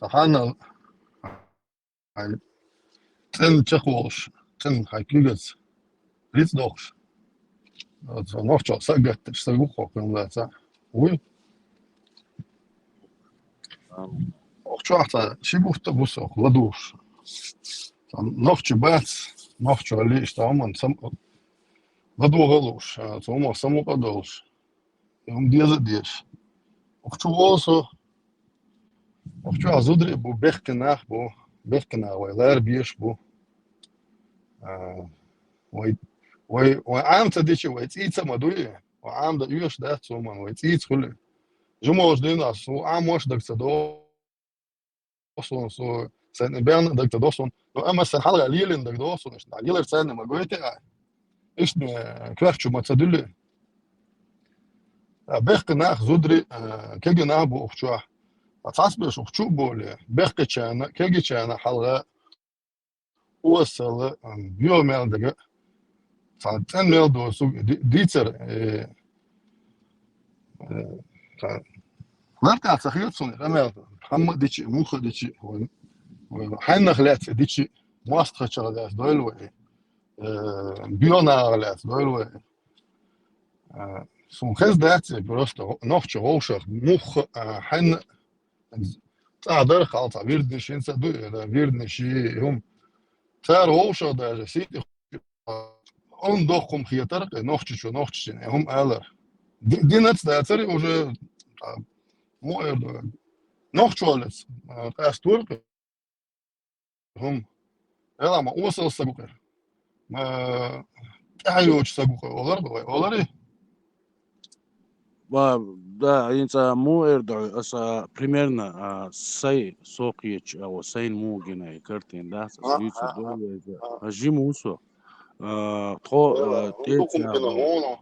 [SPEAKER 4] فحنا ten تشخوش ten حكيجت ريت دوخش نوفشو سجت تشتغوخو كم ذا وي أخشو حتى شيبوخت بوسو لدوش نوفشو بات نوفشو اللي اشتعمن سم لدو غلوش توما سمو قدوش يوم ديز ديش أخشو ووسو أخشو عزودري بو بيخكناخ بو بيخكنا ويلار بيش بو وعام تديشي ويتيت مدوي وعام دا يوش دا توما ويتيت كله جموش دينا سو عام وش دك تدوسون سو سن بيان دك تدوسون لو اما سن حلقه ليلين دك دوسون ايش ليلر سن ما قلت ايش كرختشو ما تدل بيخ ناخ زودري كيجي نابو اخشوا تصبش اخشو بول بيخ كان كيجي كان حلقه وصل يوم دك فانتن ميل دوسو ديتر مركع تخيط صنع رمال محمد ديتشي موخ ديتشي حنا خلات ديتشي مواست خشغلات دويل وي بيونا غلات دويل وي سون خز دات بروست نوخش غوشر موخ حن تعدر خالص بيردنش انسى دو بيردنش هم تار غوشر دا سيتي اون دوخم خيطر نوخش هم قالر دي نتس دا تري уже مو نوخشولس قاستور هم يلا ما وصل السبوكر ما أيوة سبوكر أولر أولر
[SPEAKER 3] Да, инца му эрдо аса примерно сай сокич о сайн му гинэ картин да сюцу дове жимусо то
[SPEAKER 4] Докум кена хоно.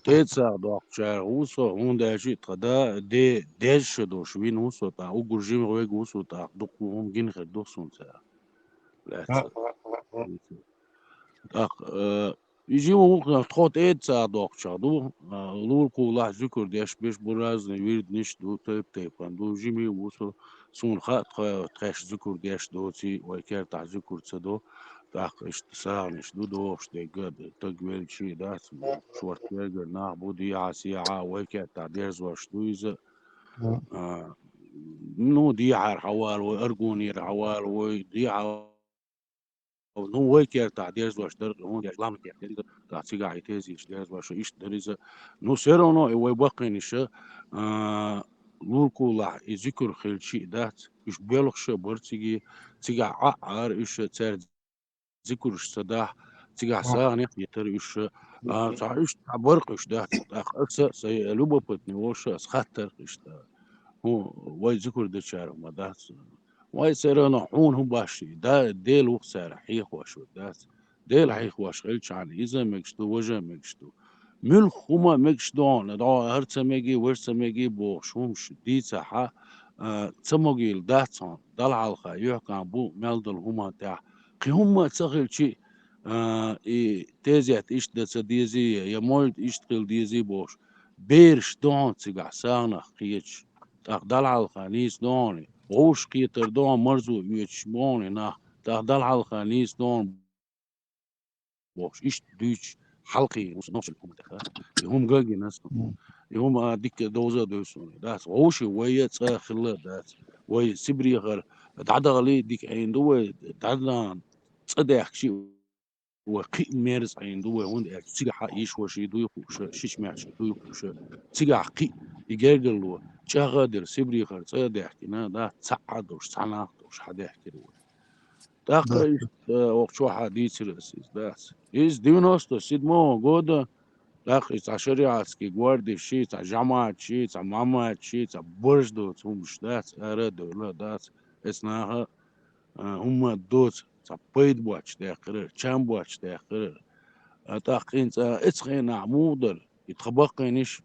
[SPEAKER 3] тэца докча усо унда жит да де деш до швин усо та угу жим вег усо та доку гин хэ досун ца лац так يجيبوا ممكن تخوت ايد ساعدوك شادو لوركو لا ذكر ديش بيش براز نويرد نش دو تيب تيب دو جيمي وصو سون خات تخيش ذكر ديش دوتي ويكير تاع ذكر تسدو تاق اشتساع نش دو دوش دي قد تقويل شي دات شورت بيرجر ناق بودي عاسيعة ويكير تاع ديرز واشتو يزا نو ديعة الحوال وارجوني الحوال وديعة نو ويكير تاع ديرز واش در هون ديش لام كير ديرز تاع سيغا عيتيزي ديرز واش ايش دريز نو سيرونو وي باقي نش لوركو لا يذكر خيل شي دات ايش بيلخ شو برتيجي تيغا عار ايش تسر ذكر صداح تيغا ساغ يتر ايش تاع ايش تاع برق ايش دات اكس سي لوبو بتني وش خاطر ايش هو وي ذكر دشار ما دات واي سيرنا حون هم باشي دا ديل وخسر حيخ واشو داس ديل حيخ واش غيلش عن إذا مكشتو وجه مكشتو مل خما مكشتون دا هرتس ميجي ورس ميجي بوشومش دي ساحة تسموغيل داتون دل عالخا يحكم بو ملدل هما تاع قي هما تسغل شي إي تيزيات إيش دا تديزي يا مولد إيش تقيل ديزي بوش بيرش دون تسيقع ساغنا قيتش تاق دل عالخا نيس دوني غوش قيتر دون مرزو يتشموني نا تهدل حلقة نيس دون بوش إيش دوش حلقي نص الحكومة تخا يهم جاجي ناس يهم ديك دوزة دوسوني داس غوش ويا تسخلا داس ويا سبري غر تعدى غلي ديك عين دو تعدى تصدق شيء وقي مارس عين دو هون تيجا حقيش وشي دو يخوش شيش ماشي دو يخوش تيجا حقي يجاجل له شغادر سبري غر تصدق كنا دا تصعد وش صنعت وش حدا يحكي له تاقيش وقت شو حديث رئيس داس إيش دينوستو سيد مو جودا تاقيش تاع شريعة كي جواردي شي تاع جامعة شي تاع ماما شي تاع برجدو تمش داس أرد ولا داس اسمها هم دوت تاع بيد بواتش داخل تشام بواتش داخل تاقين تا اتخين عمودر يتخبقينش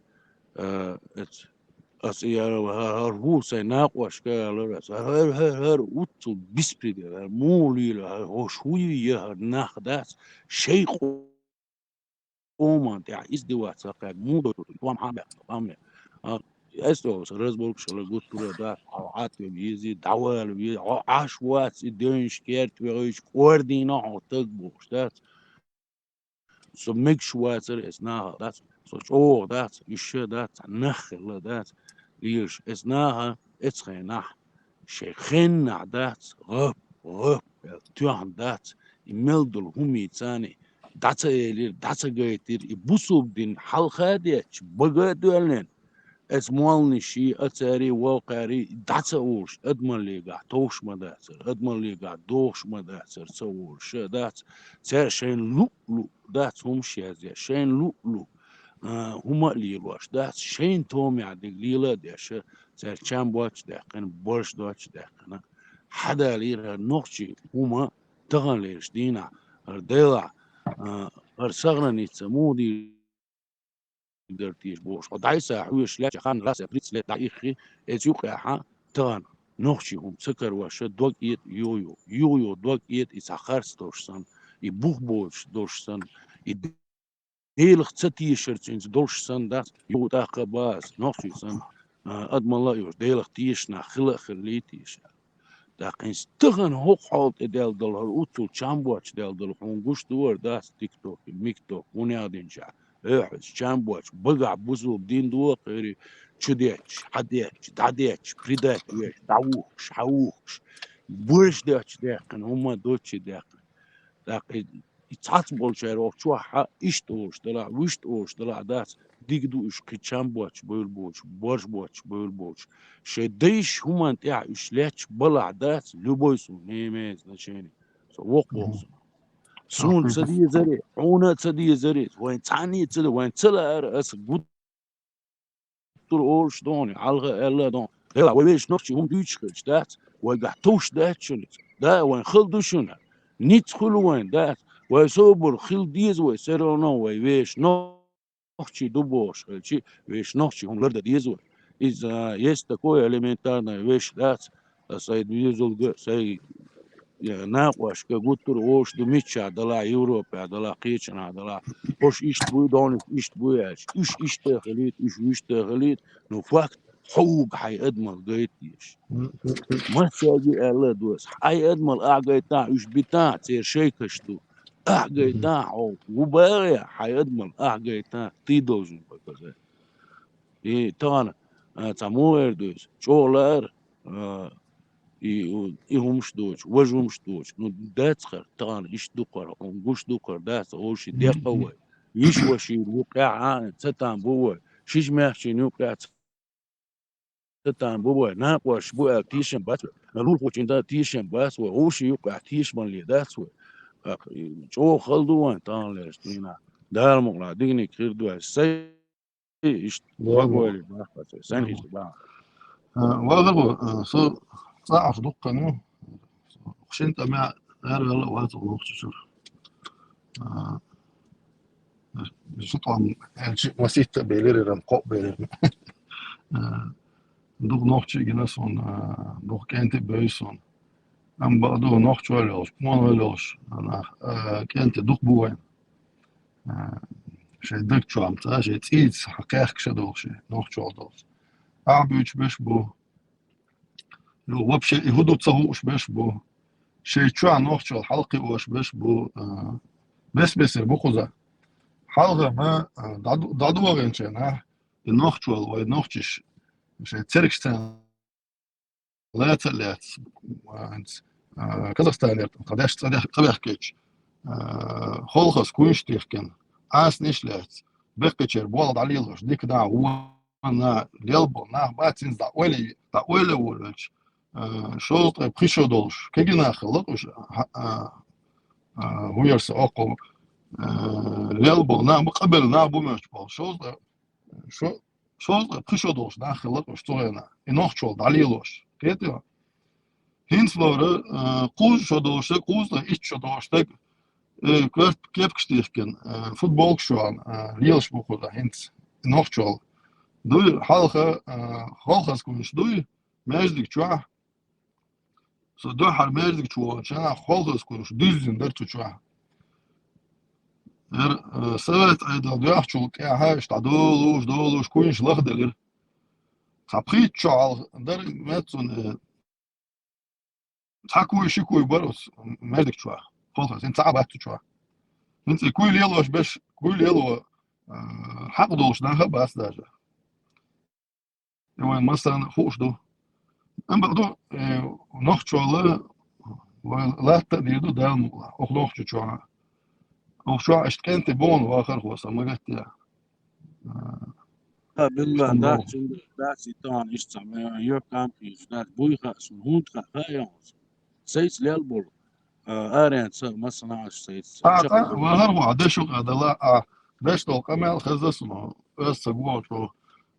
[SPEAKER 3] as har husa naqwash kalas har utsu bisprid har mulil har hoshwi har nakhdas shay qoman تاع ازدواج ساق مودو وام حامل قام استو رزبولك شغل قلت له ده عات بيزي دوال بي عشوات الدين شكيرت ويش كوردينا تقبوش ده so make sure it's not that so oh that you should that نخل that ليش اسمها اتخنح شيخنا ذات غب تيوان ذات يملدل همي تاني داتا يلير داتا جايتير يبوسوب دين حلقة ديش بغادولن اسموالني شي اتاري واقاري داتا اوش ادمن ليغا توش ما داتر ادمن ليغا دوش ما داتر تسوش دات سير شين لو دات هم شي شين لو هما ليلواش دات شين تومي عدق ليلا ديش سير چم بوش دقن برش دوش دقن حدا ليرا نوخشي هما تغن ليش دينا ارديلا ارسغنا نيتسمودي درتيش بوش ودايسا حويش لا خان راسا بريتس لا دايخي ازيوق ها تغن نوخشي هم سكر واش دوغ يت يو دوغ يت اسخرس دوشسن يبوخ بوش دوشسن ديل ختي شرتين دوشسن دات يو داق باس نوخشي سن ادم الله يوش ديل ختيش نا خليتيش داقين ستغن هوق حالت ديل دل اوتو چامبوچ ديل دل هونگوش دور داس تيك توك ميك توك ونيادنجا احس چامبوچ بقع بوزو بدين دو قيري چديچ حديچ داديچ بريدات ويش داوخش حوخش برش داچ داقين هما دوچ داقين يتعط بولشير وشوحا اشتوش طلع وش توش طلع داس ديك دو اش قيتشام بوتش بول بوتش برش بوتش بول بوتش شديش هما انتاع اشلاتش بلع داس لبويسو نيميز نشيني وق بوكسو سون تسدي زري عونا تسدي زري وين تاني تسدي وين تلا اس tur olş doni alga ella don hela weş nokçi düç kılç dat ve gahtuş dat şunu da ve khıldu şunu nit khulwen dat ve sobur khıl diz ve serono ve weş nokçi duboş elçi weş nokçi onlar da diz ve iz есть такое элементарное вещь dat sayı dizul sayı ناقوش كقطر وش دميتش عدلا يوروب عدلا قيتشن عدلا وش إيش بوي دون إيش بوياش إيش تغليت إيش تغليت نو فاكت حوق حي أدمل قيتيش ما تساقي ألا دوس حي أدمل أعقيتاع إيش بتاع تير شيكشتو أعقيتاع وبايا حي أدمل أعقيتاع تيدوزن بكذا إيه تانا تاموير دوس شولار и умшточ, вожумшточ, ну дацхар тан иш дукар, он гуш дукар дац оши дехавай, иш ваши вука цатан бувай, шиш мягче нюка цатан бувай, на ваш буа тишен бац, на лул хочин да тишен бац, оши юка тишман ли дац, чо халдуан тан леш тина, дармогла дигни кирдуа сай иш вагвали бахат, сан иш ба.
[SPEAKER 4] وغلو سو صعف دقنو خشنت مع غير وقت وقتشور طبعا وسيت بيلر رمقو بيلر دوغ نوختي جناسون دوغ كانت بيسون ام بعدو نوخت ولوش مون ولوش انا كانت دوغ بوين شي دك شوام تا شي تيت حقيق كشدوش نوخت ولوش أعبيش باش بو لو وبشي يهودو تصوش باش بو شي تشوع نوخشو الحلقي واش باش بو بس بوخوزا حلقة ما دادو غنشنا النوخشو ونوخشش شي تركشتان لا تلات وانت كازاخستان قداش قبح كيتش خلخص كوينشتيخكن عاس نشلات بقيتشر بولد عليلوش ديك دا هو на лелбо на батин да оле ولش شو بريشو دولش كيجينا خلق وش ويرس أقو للبو نا مقبل نا بومش بول شو بريشو دولش نا خلق وش توينا إنوخ شو داليلوش كيتوا هينس لورا قوز شو دولش قوز دا إيش شو دولش كيف كشتيخكن فوتبول شو ليلش بوخودا هينس إنوخ شو دوي حلقة خالص كونش دوي ماجدك شوع صدق حر ماجدك شوع عشان خالص كونش ديزن درت شوع سوت أيضا دوي شو كهاش دولوش كونش لخدر خبريت شوع در ماتون تحكوا شيكوا بروس ماجدك شوع خالص انت عبت شوع انت كل يلوش باش كل يلو حق دولش ناخذ بس داجة يعني مثلا خوش دو أم بعدو نخش والله ولا تقدير دو دام أخلوش شو أو شو أشتكنت بون وآخر هو سمعت يا
[SPEAKER 3] بالله ده سيطان إشتم يوكام كيف ده بويخا سنهود خايانس سيس ليالبول أرين مثلا عش سيس
[SPEAKER 4] وآخر هو عدشو هذا لا دش تو كمال خزسنا بس جوا شو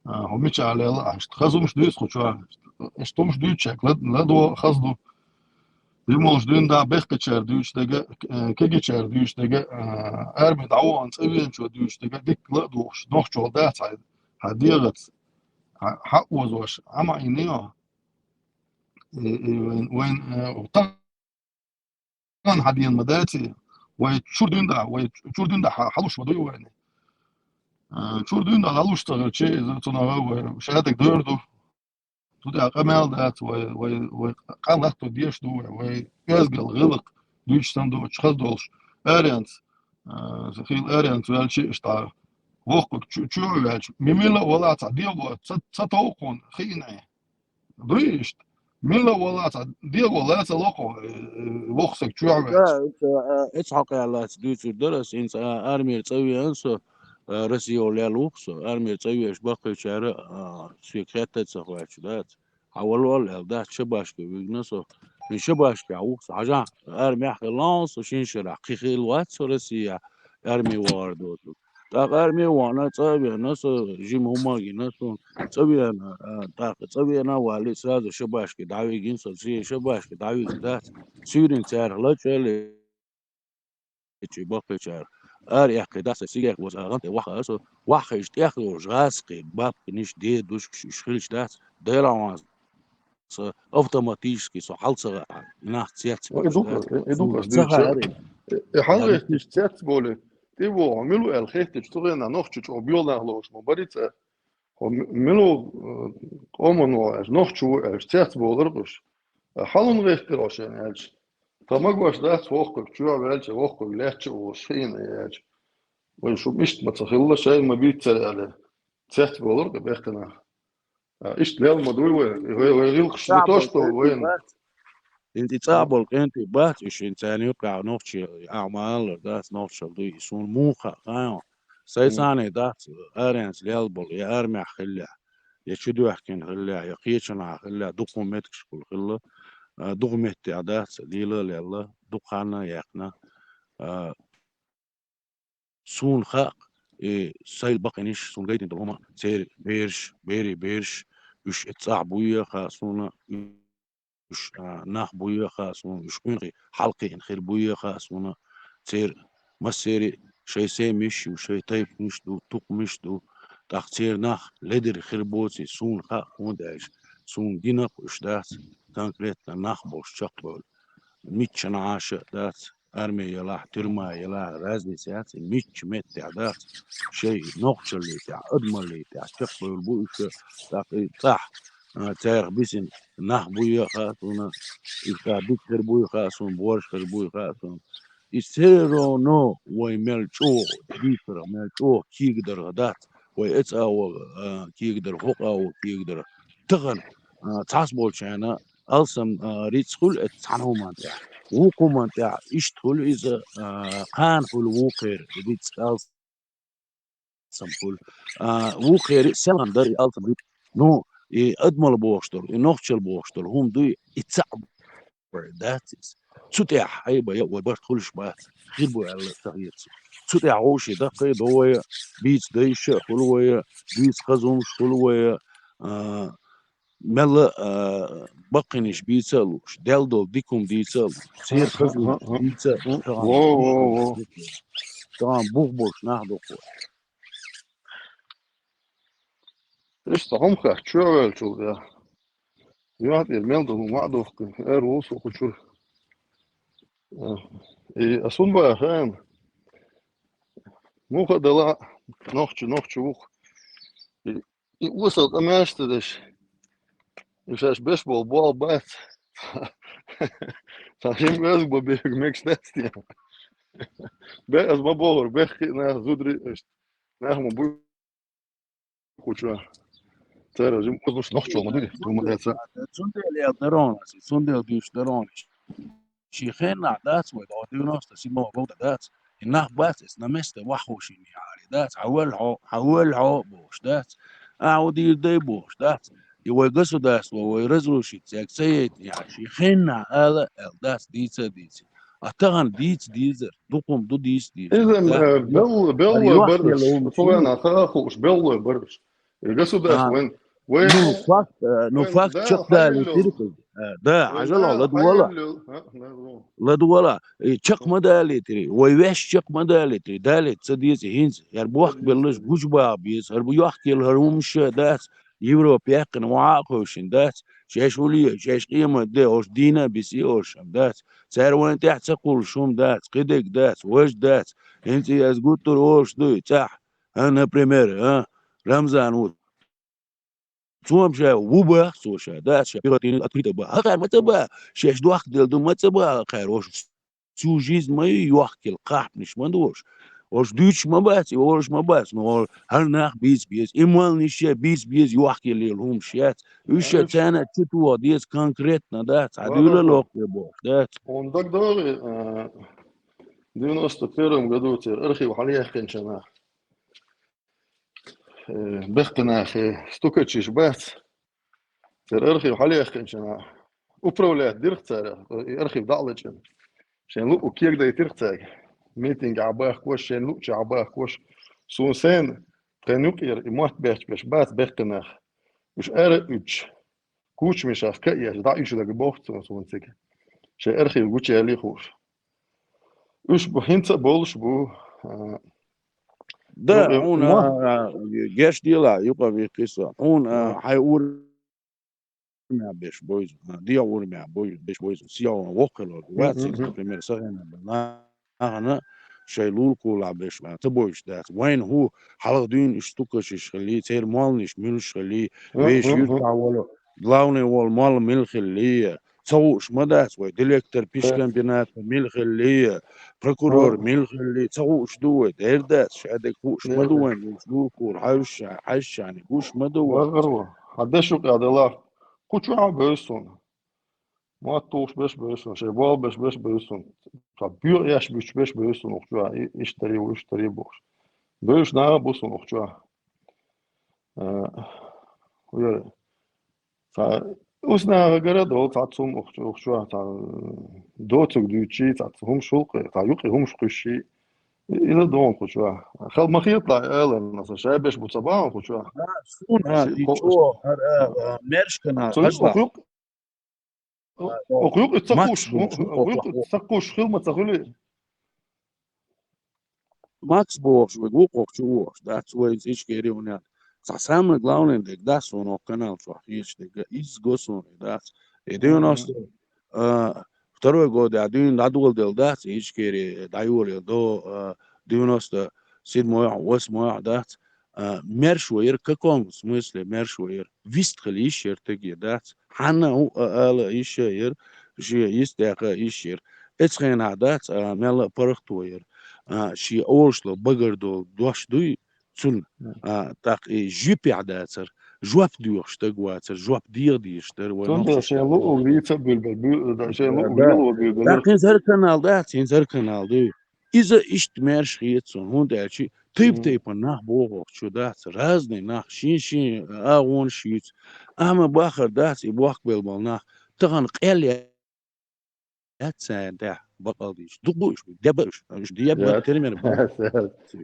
[SPEAKER 4] هم مش على لا خزو مش ديس خشوا اشتمش ديتشك لا دو خزدو بيموش دين دا بيخكتشر ديوش دقا كيكتشر ديوش دقا أرمي دعوان سوين شو ديوش دقا ديك لا دوش نوخ شو دات هديغت حق وزوش أما إنيا وين وطن هدين مداتي ويتشور دين دا حلوش بدوي وين تشور دين دا حلوش تغير شيء زتنا شهادك دردو تودي قمال دات وقال لك ديش دو ويزقل غلق دوش تندو تشخص دولش أرينت زخيل أرينت والشيء اشتغل وقك شو والش ميلا ولا تعديل تتوقون خينة دويشت ميلا ولا تعديل ولا تلاقو وقسك شو والش
[SPEAKER 3] إسحاق على دوش درس إنس أرمي تسوي أنسو رسيو لالوكس أرمي تسوي إيش باقي شارع سيكريت تسويش دات حول ده شباشك بيجنسو من شباشك عوكس حاجة أرمي حق لانس وشين شرع خيل واتس رسيا أرمي واردو تاقرمي وانا تصابي ناس جيم هماجي ناس تصابي انا تصابي انا والي ساز شباش كداوي جنس سي شباش كداوي ذات سيرين تار لا تشلي تشي بقى تشار ار يا كدا سيجك وز انت واخا اسو واخا يشتيخ جاسقي باب نيش دي دوش شخيلش دات ديلا автоматически со халцага нах цец бош да
[SPEAKER 4] إدوكاس دي
[SPEAKER 3] صغار
[SPEAKER 4] حلقة
[SPEAKER 3] يعني
[SPEAKER 4] تشتت بولي تيبو عملوا الخيط تشتغلنا نوخش وبيولا لوش مباريت ملو قومنو نوخشو تشتت بولربش حلون غير عشان يعني طمق واش ده فوق شو بعلش فوق لاتش وشين يعني وشو مش ما تخلى شيء ما بيت على تشتت بولر بيختنا إيش ليل مدوي ويغيل
[SPEAKER 3] صعب
[SPEAKER 4] خشبتوش وين
[SPEAKER 3] انت صعب انت بات ايش انسان يقع نوخش اعمال ده نوخش دي يسون موخا قايو سيساني ده ارينس ليلبل يا ارمي خليا يشدو يحكين خليا يقيشنا خليا دوكومنت كل خلا دوكومنت عادات ليلا ليلا دوقانا يقنا سون خاق سايل باقينيش سون جايدين دوما سير بيرش بيري بيرش يش اتصاع بويا خاصونا يش ناخ بويا خاصونا يش قنقي حلقي انخير بويا خاصونا سير مسيري شي سيمش وشي طيب مش دو توق مش دو تاختير ناخ لدر خربوتي سون خاق وداش سون دينق وش دات كونكريت ناخ بوش شقبول ميتشن عاشق دات ارمي يلا ترما يلا رازي سياسي ميتش مت دات شيء نقش اللي تاع ادمر اللي تاع شق البوش تاقي صح تاريخ بيسن نح بويا خاصونا إذا بيت خربوي خاصون بورش خربوي خاصون يسيرو نو ويمل شو ديتر مل شو كيقدر غدات ويتسا كيقدر فوقا وكيقدر تغن تحسبول شانا ألسم ريتس كل اتسانو مانتاع ووكو مانتاع اشتغل إذا قان فول ووكير ريتس ألسم فول ووكير سلام داري ألسم ريت نو أدمل بوشتر نوخشل بوشتر هم دوي اتسعب ذاتس تسوتيح هيبقى وبرت كلش بات خيبو على التغيير تسوتيح عوشي ده قيد هو بيس ديش خلوية بيس خزومش خلوية ملا بقنش بيسالوش دلدل ديكم ديسال سير خزومش بيسال طبعا
[SPEAKER 4] واو
[SPEAKER 3] طبعا بوغبوش ناخدو قوي
[SPEAKER 4] إيش تعمق شو ده يوات الميل ده ما ده روس وكشور أصلا بقى خان مو خد لا نوخش وخ وصل أماش تدش إيش بيش بول بات فاهم بس ببيك ميكس ناس يعني بس ما بور بخ ناس زودري ناس ما بور كشور ترى جم كذا نوخش ما دري تو ما ده
[SPEAKER 3] سندل يا درون سندل ديش درون شيخين عدات ودودينوس تسيبو بود دات الناخ بات اسنمست وحوشي يعني دات حول بوش دات اعودي دي بوش دات يوجسو داس ويرزلو شيت سيد يعني شيخين على داس ديتsa اتغن ديزر دوكم دو ديزر
[SPEAKER 4] إذا
[SPEAKER 3] دات
[SPEAKER 4] بيل
[SPEAKER 3] ريوح
[SPEAKER 4] برش
[SPEAKER 3] يلوم
[SPEAKER 4] طبعا
[SPEAKER 3] شنو
[SPEAKER 4] أخاف وش بيل برش القصد ده وين
[SPEAKER 3] نو
[SPEAKER 4] وين
[SPEAKER 3] فاكت
[SPEAKER 4] ده
[SPEAKER 3] شق
[SPEAKER 4] حي
[SPEAKER 3] ده
[SPEAKER 4] اللي
[SPEAKER 3] لتركل ده
[SPEAKER 4] وين
[SPEAKER 3] عجل
[SPEAKER 4] ده
[SPEAKER 3] الله
[SPEAKER 4] حي
[SPEAKER 3] ولا
[SPEAKER 4] اللي
[SPEAKER 3] لا دولا تشق مدالتري ويوش تشق مدالتري دالت سديس هينز يعني بوقت بلش بوجبا بيس هربو يحكي الهرومش داس يورو بيقن وعاقوشن داس شاش ولي شاش قيمة ده اوش دينا بيسي اوش داس سعر وين تحت سقول شوم داس قدك داس وش داس انت از قلت اوش دوي صح انا بريمير ها رمزان سوام شا وبا سوشا دا شا بيرتين أكيد با هذا ما تبا شاش دوخ دل دو ما تبا خيروش سو جيز ما يوحكي القاح مش مندوش وش دوش ما بس وش ما بس نقول هل ناخ بيس إيمال نشيا بيس يوحكي اللي لهم شيات وش
[SPEAKER 4] إيش
[SPEAKER 3] تانا تتوا ديس كونكريتنا دات
[SPEAKER 4] ولا
[SPEAKER 3] عدول
[SPEAKER 4] هو
[SPEAKER 3] لوك يبوش دات
[SPEAKER 4] وندق دوري دينو استفيرم قدوتي أرخي وحاليا خين شنا بختنا أخي ستوكتشيش بات تر أرخي وحاليا خين شنا وبرولات ديرختار أرخي بدعلجن شان لو كيك دا يترختاج ميتينج عباك وش شان لو عباك وش Sun sen trenukir imat beş bas bekkener. Üç üç. Kuç mişaf ke ya da üç de gebocht sun sek. Şey erhi kuç eli hoş. Üç bu hinta bolş bu.
[SPEAKER 3] ده هون
[SPEAKER 4] ما
[SPEAKER 3] جيش ديلا يبقى في قصة هون حيقول مع بيش بويز دي أول مع بيش بويز سيا وقلوا واتسين primero سهنا أنا شايلول كولا بيش ما تبويش ده وين هو حلق دين اشتوكش يخليه تير مالنش ملش خليه ويش يرجع ولا главный вол мал ملخليه تصوش مداس وديليكتر بيشكامبيونات ملخليه prokuror ملخليه تصوش دوت ارداس شادك وش مدوين وش دوكور حش يعني وش مدوين
[SPEAKER 4] غرو حدشو قادلا كوچو عم بيسون ما توش بيش بيسون شي بول بيش بيسون طبيعي ياش بيش بيسون وخجوا اشتري واشتري بوش بيش نا بوسون وخجوا ويا تا usna gara do tatsum وخجوا تا دوتك دوتشي تاتهم شوق تا يقي هم شقشي إلى دون خجوا خل ما يطلع إعلان مثلا شايبش بتصبان خجوا
[SPEAKER 3] شون دي شو ميرشكنا غزلا
[SPEAKER 4] وقيوق
[SPEAKER 3] ماكس
[SPEAKER 4] تسقوش
[SPEAKER 3] بوش
[SPEAKER 4] وقيوق تسقوش خدمة تغلي
[SPEAKER 3] Max Box with Wukok. That's where it's each carry on that. Самое главное, that's on our канал, что есть, из государства, that's. И 92 года, один надул дел, that's, each carry, даюли, до 97-8, that's. Мершуир, в каком смысле мершуир? Вистхали ищер таки, that's. Ханна ала ищер, есть такая ищер. Это хрена, that's, мела парахтуир. شي أوشلو بقردو دوش دوي تون تاق جيبي عداتر جواب ديوش تقواتر جواب ديشتر
[SPEAKER 4] تون
[SPEAKER 3] ونوخش
[SPEAKER 4] شيء لو وغيتا بالبل شيء لو
[SPEAKER 3] ده
[SPEAKER 4] وغيلو بالبل
[SPEAKER 3] لكن زر كانال ده تين زر كانال دي إذا إشت مرش خيتسون هون ده شي تيب ناح بوغوك شو ده رازني ناح شين أغون شيت أما باخر ده يبوخ بالبل ناح تغن قيل يتسان ده بقالديش دقوش دبش مش دياب
[SPEAKER 4] يا
[SPEAKER 3] ترمي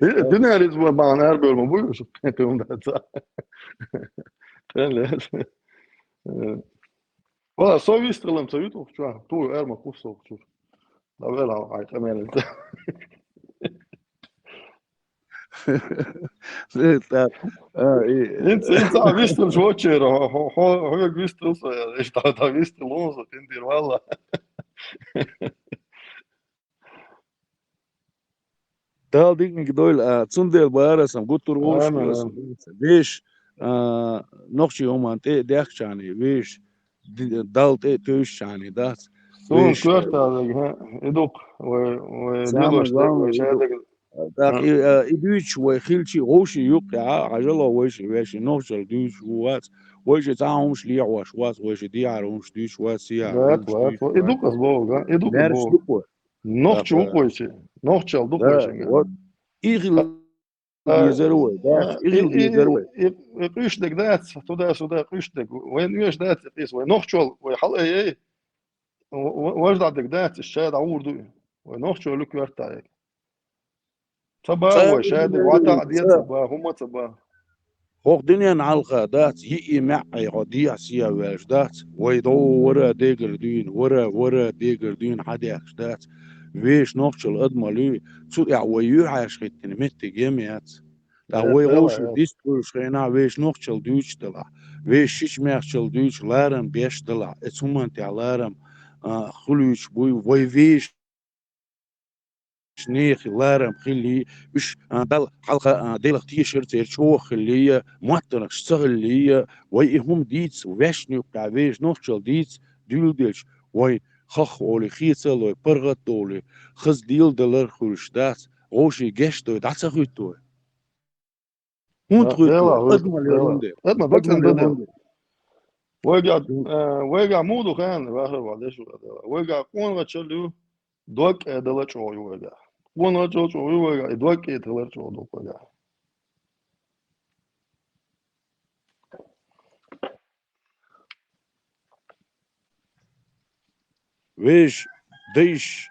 [SPEAKER 4] الدنيا رزق معنا هربل ما بقولش تون ده والله سوي استغلم سويته شو تو ارما قصه شو لا ولا هاي كمان انت عم شو تشير هو بيستل ايش تا بيستل لونز تندير والله
[SPEAKER 3] Dal dik doil tsundel barasam gutur olshkulas
[SPEAKER 4] انا
[SPEAKER 3] vesh nochi omante dekchani vesh dal te tushani dat
[SPEAKER 4] سون
[SPEAKER 3] vesh
[SPEAKER 4] كورتا ادوق
[SPEAKER 3] самое
[SPEAKER 4] وديلوش دك
[SPEAKER 3] главное иду
[SPEAKER 4] وشادك
[SPEAKER 3] так идуч way khilchi oshi yuq ajalo wesh nochal duch wat wesh taum shli wash wat wesh diarum shdish wat siarum shdish
[SPEAKER 4] وات
[SPEAKER 3] wat
[SPEAKER 4] ادوق اسبوع ادوق
[SPEAKER 3] mer
[SPEAKER 4] اسبوع
[SPEAKER 3] shlupo
[SPEAKER 4] نوخ شو كويس نوخ شال دو كويس
[SPEAKER 3] wat igil dizerwe dat igil dizerwe
[SPEAKER 4] قيش دك ذات تودا سودا قيش دك وين يش ذات قيس وين نوخ شال ويحل اي وجد دك ذات الشاد عور دو ونوخ شال لك ورتا صبا وشاد وعتا ديت صبا هم صبا
[SPEAKER 3] hoch dünyan alga dat yi ma'i qadi asiya waj dat waydo wara deger dün wara deger dün hadiak dat wees nochchel admalu zu ja wayu hashritin mit gemiat da way rosh dis schena wees nochchel duch dala wees shich merchel duch laram besh dala etsumant alaram khuluch boy way wees شنيخ لارم خلي مش دل حلقة ديلك تيشرت شو خليه موتر اشتغل ليه ويهم ديتس وشني بتاعيش نوشل ديتس ديل ديش وي خخ ولي خيتل وي برغت ولي خز ديل دلر خورشتات غوشي جشتو داتس خيتو هون تخيتو
[SPEAKER 4] ديلا
[SPEAKER 3] ادمل
[SPEAKER 4] ديلا
[SPEAKER 3] يروندي
[SPEAKER 4] ادما بكن
[SPEAKER 3] ادمل
[SPEAKER 4] ديل
[SPEAKER 3] يروندي
[SPEAKER 4] ويقع مودو كان بعد شو ويقع كون غتشلو دوك دلا شو ويقع كون غتشلو شو ويقع دوك دلا شو دوك ويقع
[SPEAKER 3] ويش ديش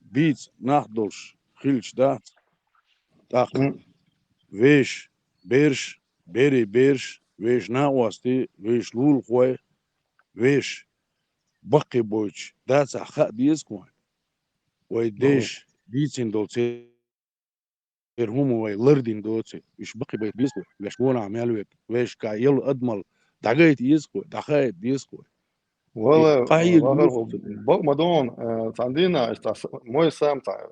[SPEAKER 3] بيت ناخدوش خيلش دات داخل ويش بيرش بيري بيرش ويش ناوستي ويش لول خوي ويش بقي بوش داس خا بيسكوين ويديش ديسين دوتي هم ويلردين دوتي ويش بقي بيت بيسكو ويش بونا عمالوك ويش كايل ادمل دعيت يسكو دعيت بيسكو
[SPEAKER 4] والله
[SPEAKER 3] قايل
[SPEAKER 4] واخر
[SPEAKER 3] يسكو
[SPEAKER 4] بق مدون عندنا موي سام تاع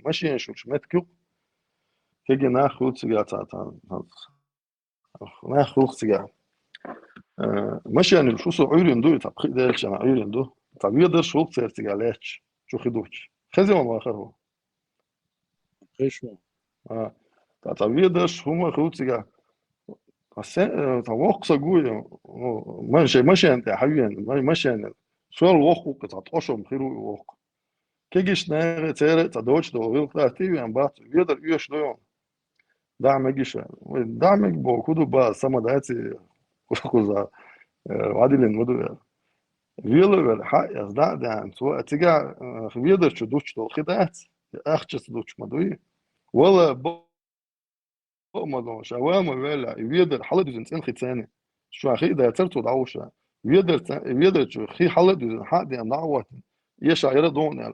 [SPEAKER 4] ماشي شو متكو كيجي ناخذ سيجار تاع ناخذ سيجار ماشي يعني شو سو عيرين دو تاع خدالش انا عيرين دو تاع بيقدر شو سيرتيجا لاتش شو خدوش خزي ما اخر هو
[SPEAKER 3] خشمه
[SPEAKER 4] تاع بيقدر شو ما خدوش سيجار تاع وقت سجوي ماشي انت يا حبيبي ماشي يعني شو الوقت تاع تقشم خيرو وقت كيجيش نار تير تاع دوتش دو ويل تاعتي يعني بات بيقدر يوش دو دعم جيش دعم بو كودو با سما داتي كوزا وادي للمدو ويل حق يزداد يعني سواء تيجا بيقدر شو دوتش دو خدات اخش دوتش مدوي ولا بو مدو شوام ولا بيقدر حلد انسان ختاني شو اخي ده ترتو دعوشه بيقدر شو خي حلد حق دي دعوه يش عيره دون يعني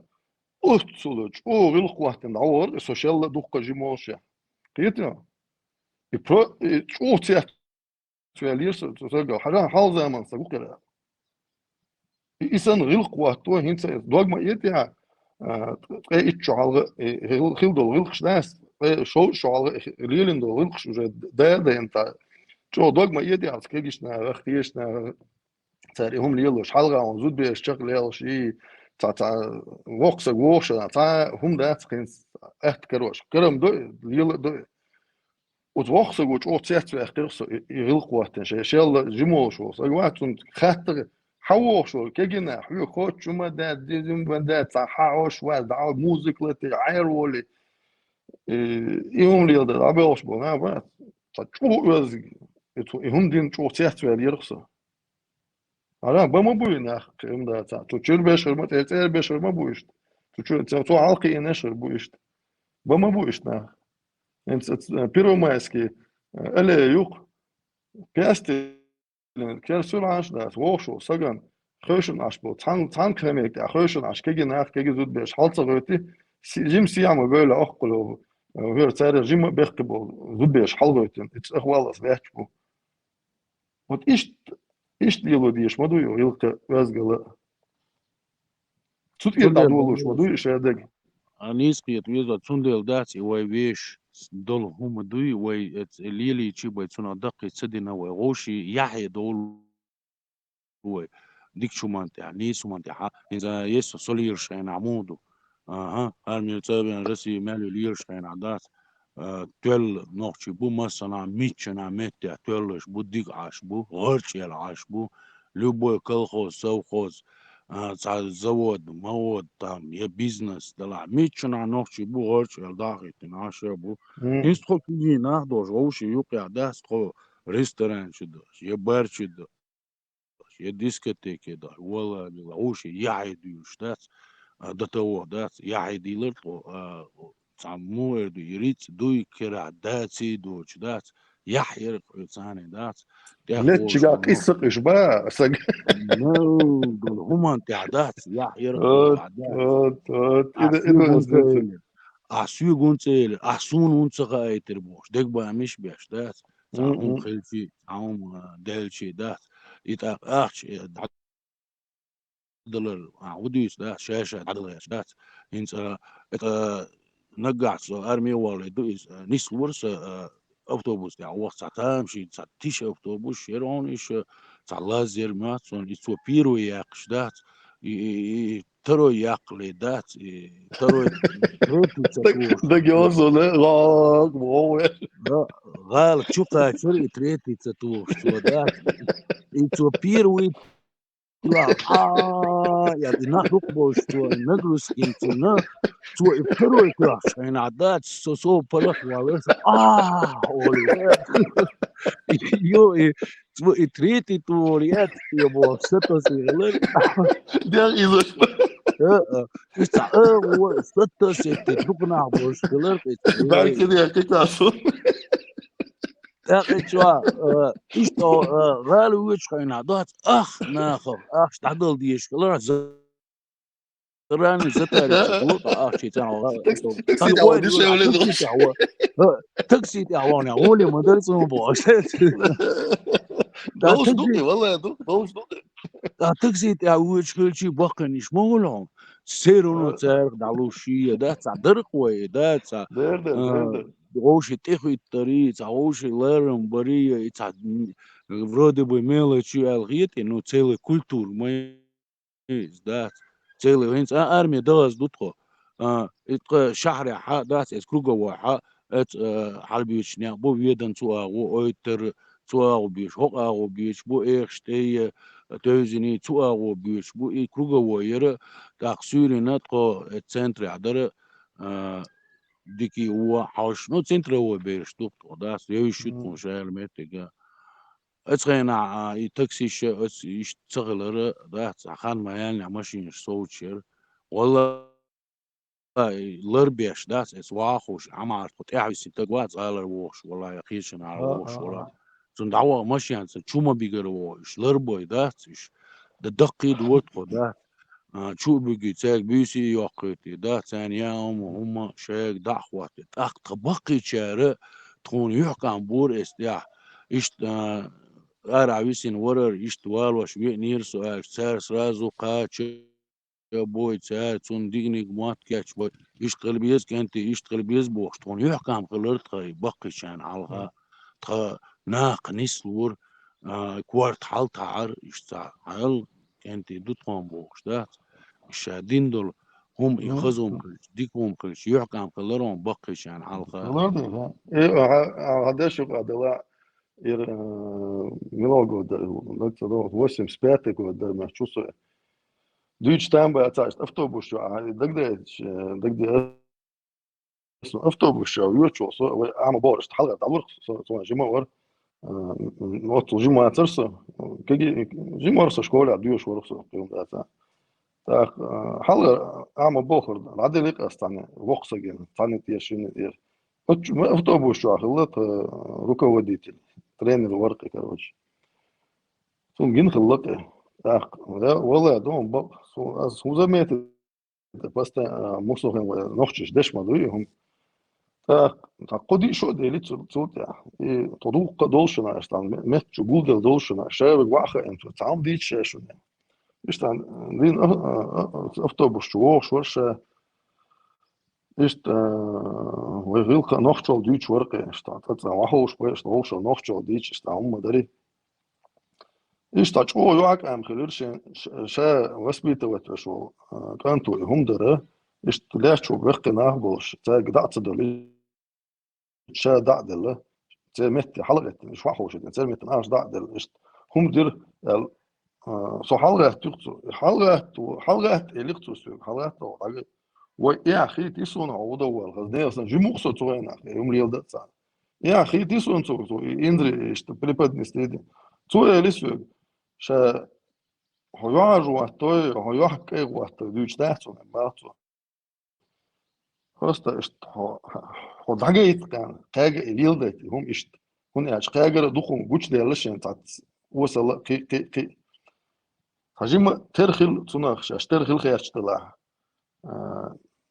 [SPEAKER 4] أصلش أو غير قوتين دعور السوشيال دوقة جيموش قيتنا يبرو شو تيات فعليس تسجل حاجة حال زي ما نسقوك كده إنسان غير قوته هنت دوق ما يتيا تقى إتشعال خيل دول غير خشناس شو شعال ريلين دول غير خش ده أنت شو دوق ما يتيا تكيجنا اختيشنا تاريهم ليلوش حلقة وزود بيشتغل ليل شيء تا وقت وقش تا هم ده تكين احت كروش كرم دو ليل دو وتوقت وقش او تيات في اخرس يغل قوات شيل جمو شو سوات خاطر حوو شو كيجنا حيو خوت شو ما ده ديزم بندا تا حاوش وا دعو موزيك لتي عير ولي يوم ليل ده ابيوش بو نا با تا شو وز هم دين شو تيات في اليرخص Ara bama bu ne kım da ta. Tuçur beşir mi teter beşir mi bu işte. Tuçur tu halkı ineşir bu işte. Bama bu işte. Первомайский ele yok. Piyasti kersul aş da woşu sagan khoşun aş bu tan kremek da khoşun aş kegi nach kegi zut beş halsa götü jim siyama böyle aklı hör tsar jim bekti bu zut beş hal götü. It's ahvalas vehç bu. Вот iş делаю diye şmaduyor yılka özgüle. Тут я
[SPEAKER 3] Цундел
[SPEAKER 4] дадулуш, маду и шедек.
[SPEAKER 3] анискиет виза цундел дати وي ويش دول هم دوي وي ليلي تشيبا تسونا دقي تسدنا وي غوشي يحيى دول وي ديك شو مانتي يعني شو مانتي إذا يسو سولير شين عمودو هرمي تابين رسي مالي لير شين عدات تول نوخشي بو مثلا ميتشنا متى تولش بو ديك عاش بو غرشيل عاش بو любой колхоз совхоз завод مواد там يا بيزنس دلع ميتشنا نوخشي بو غرشيل داخل تناشي بو إنستخو كيجي ناخدوش غوشي يوقع داستخو ريستوران شدوش يا بار شدوش يا ديسكوتيكي دا ولا غوشي يعيد يشتات до того, да, я идилер, саму эрду юриц, дуй кера даци, дуч, да, я хер, цане, да, я
[SPEAKER 4] Летчига
[SPEAKER 3] хош,
[SPEAKER 4] قصة إشباع سج.
[SPEAKER 3] no, دول همان تعدات, я хер, تعدات,
[SPEAKER 4] إذا هزت.
[SPEAKER 3] أسيو جونتيل, أسون ونسخة ايتر بوش, دك با مش بيش, دا, تعهم خلفي, تعهم دلشي, دا, يتاق أخش, دولار عوديس ده شاشة عدل شاشة إنت نقعت أرمي ولا دويس نيس ورس أوتوبوس ده وقت ساعتها مشي ساعتيش أوتوبوس شيرون إيش تعلازير مات صون يسوى بيرو ياقش ده ترو ياقلي ده ترو تريتي تسوش
[SPEAKER 4] ده جوز ولا غاق موه.
[SPEAKER 3] غال شو كاشر تريتي تسوش شو ده يسوى بيرو يعني نحن بوشتوا نجلس إنتنا تو إبتروا إكراش إن عدات سو بلخ والله أولي يو تو إتريتي توريات يبغى ستة سيغلر
[SPEAKER 4] ده إذا
[SPEAKER 3] إسا ستة ستة دقنا بوشتلر
[SPEAKER 4] بعد كده يحكيك عصون.
[SPEAKER 3] أخي شو إيشتو غالو ويشخينا دوت ناخو تعدل ديش كلا زراني زتاري تقول شيء تاعو
[SPEAKER 4] تاكسي تاع
[SPEAKER 3] وين
[SPEAKER 4] ودي شي
[SPEAKER 3] يقول
[SPEAKER 4] ولد
[SPEAKER 3] تاكسي تاعو تاكسي تاعو أنا أقول ما درس ما بوش دا
[SPEAKER 4] دوش دوقي
[SPEAKER 3] تاكسي
[SPEAKER 4] والله دوش دوقي
[SPEAKER 3] تاكسي تاعو ويشكل شي بقنيش مولهم سيرونو تارك دعلوشية دا تاع درقوي دا تاع
[SPEAKER 4] دير
[SPEAKER 3] غوشي تخي الطريق غوشي لارم بريه تاع вроде бы мелочи алгиты но целый культур мы да целый هنس армия داس دوتخو اتق شهر ح داس اس كروغا وح ات حلبيشنيا بو ويدن تو او اوتر تو او بيش هو او بيش بو اخشتي توزني تو او بيش بو اي كروغا وير تاكسوري ناتقو السنتر عدر ديكي هو حوش نو سنتر هو بيش دوتخو داس يوشيت مشاعر متك اتغينا تاكسيش يشتغل ده خان ما يعني ماشي صوتشير والله لربيش داس اس واخوش عمار قط اعي سنتقوات زالر ووش والله يقيشن على ووش والله زن دعوة ماشي يعني شو بيقر ووش لربوي داس ده دقي دوت ده شو بيجي تاك بيسي يوقيتي ده ثاني يوم وهم شاك دعوات اخ تبقي شارع تكون يحكم بور استياح اشت عويسين ورر يشتوال وشوية نير سؤال سار سرازو قاتش يا بوي تسار تون ديجني جمات كاتش بوي يشتغل بيز كنت يشتغل بيز بوش تون يحكم خلرت خي بقي شان علها تخ ناق نسلور كوارت حال تعر يشتغل حال كنت دوتهم بوش ده الشادين دول هم يخزهم كلش ديكهم كلش يحكم خلرهم بقي شان علها
[SPEAKER 4] Anladın Hadešuk Adela jer много года, 85 года, я чувствую. Дүйч там бы отцаш автобус, дагде автобус, يوتشو عم بورش حلقة تعور صو جماعة نوت جماعة ترسو كي جماعة شكولا ديوش ورسو يوم ذاتا تا حلقة عم بوخر بعدين لقى استنى وقصة جن ثاني تيشين دير автобус شو خلت руководитель тренер ورقي короче ثم جن خلت والله دوم بق سو زميت بس مصوهم نخشش دش مدويهم قدي شو ديلي تصوت يا طروق دولشنا اشتان مت جوجل دولشنا شاب واخا انت تعم دي شاشون اشتان دين автобус شو ist ويغيلك نخشل ديش ورقة اشتان تطلع وحوش بيش نخشل نخشل ديش اشتان مدري اشتا شو يوعك ام خلير شا وسبيته وتشو كانتو هم دره اشت لاش شو بيرقي ناهبوش تا قدعت دولي شا دعدل تا مت حلقة مش وحوش تا مت ناش دعدل اشت هم در سو حلقة تقصو حلقة اللي قصو حلقة ويا أخي تيسون عوضة والغزنية أصلا جموخصة توين أخي يوم ريال ده صار يا أخي تيسون تو إندري إيش تبريباد نستيدي تو إليس في شا هيوعج وقتوي هيوحكي وقت ديوش تحتون باتو هستا إشت هو دعجة يتكان قاجة إليل ده هم إشت هون إيش قاجة دخون بوش ده لشين تات وصل قي هجيم ترخل تناخش أش ترخل خياش طلع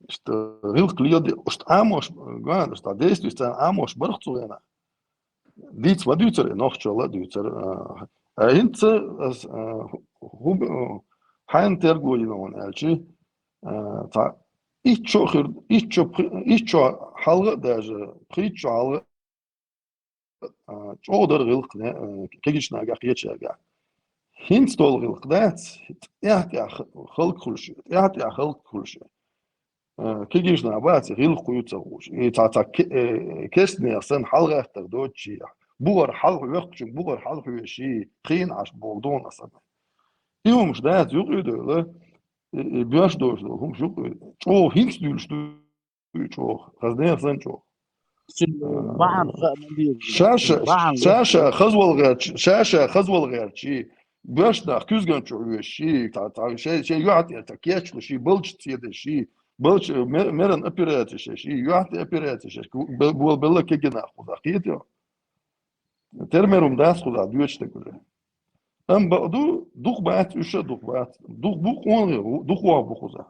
[SPEAKER 4] что рилк льёд что амош ган что действует что амош бархцуена диц вадуцер нохчола дуцер инц хуб хан тергуинон элчи та ичо халга даже причо халга чодер рилк кегична гахьечага хинц тол рилк дац я халк хулш я халк хулш كيجيش نعبات غير قيود سووش يتعطى كسني أصلا حلقة تردوتشي بور حلقة وقتش بور حلقة وشي خين عش بوردون أصلا يوم مش ده يقعدوا له بياش دوش له هم شو شو هينس دولش شو خزني أصلا شو شاشة خزول غير شي بياش ده كوزجن شو شي تعطى شيء يعطي تكيتش له شي بلش تيد شي بلش مرن أبيراتش شيء يعطي أبيراتش بقول بالله كي جنا خذ أخيته Termerum das kula düçte göre. Hem badu duk baat üşe duk baat. Duk bu konu duk wa bu kuza.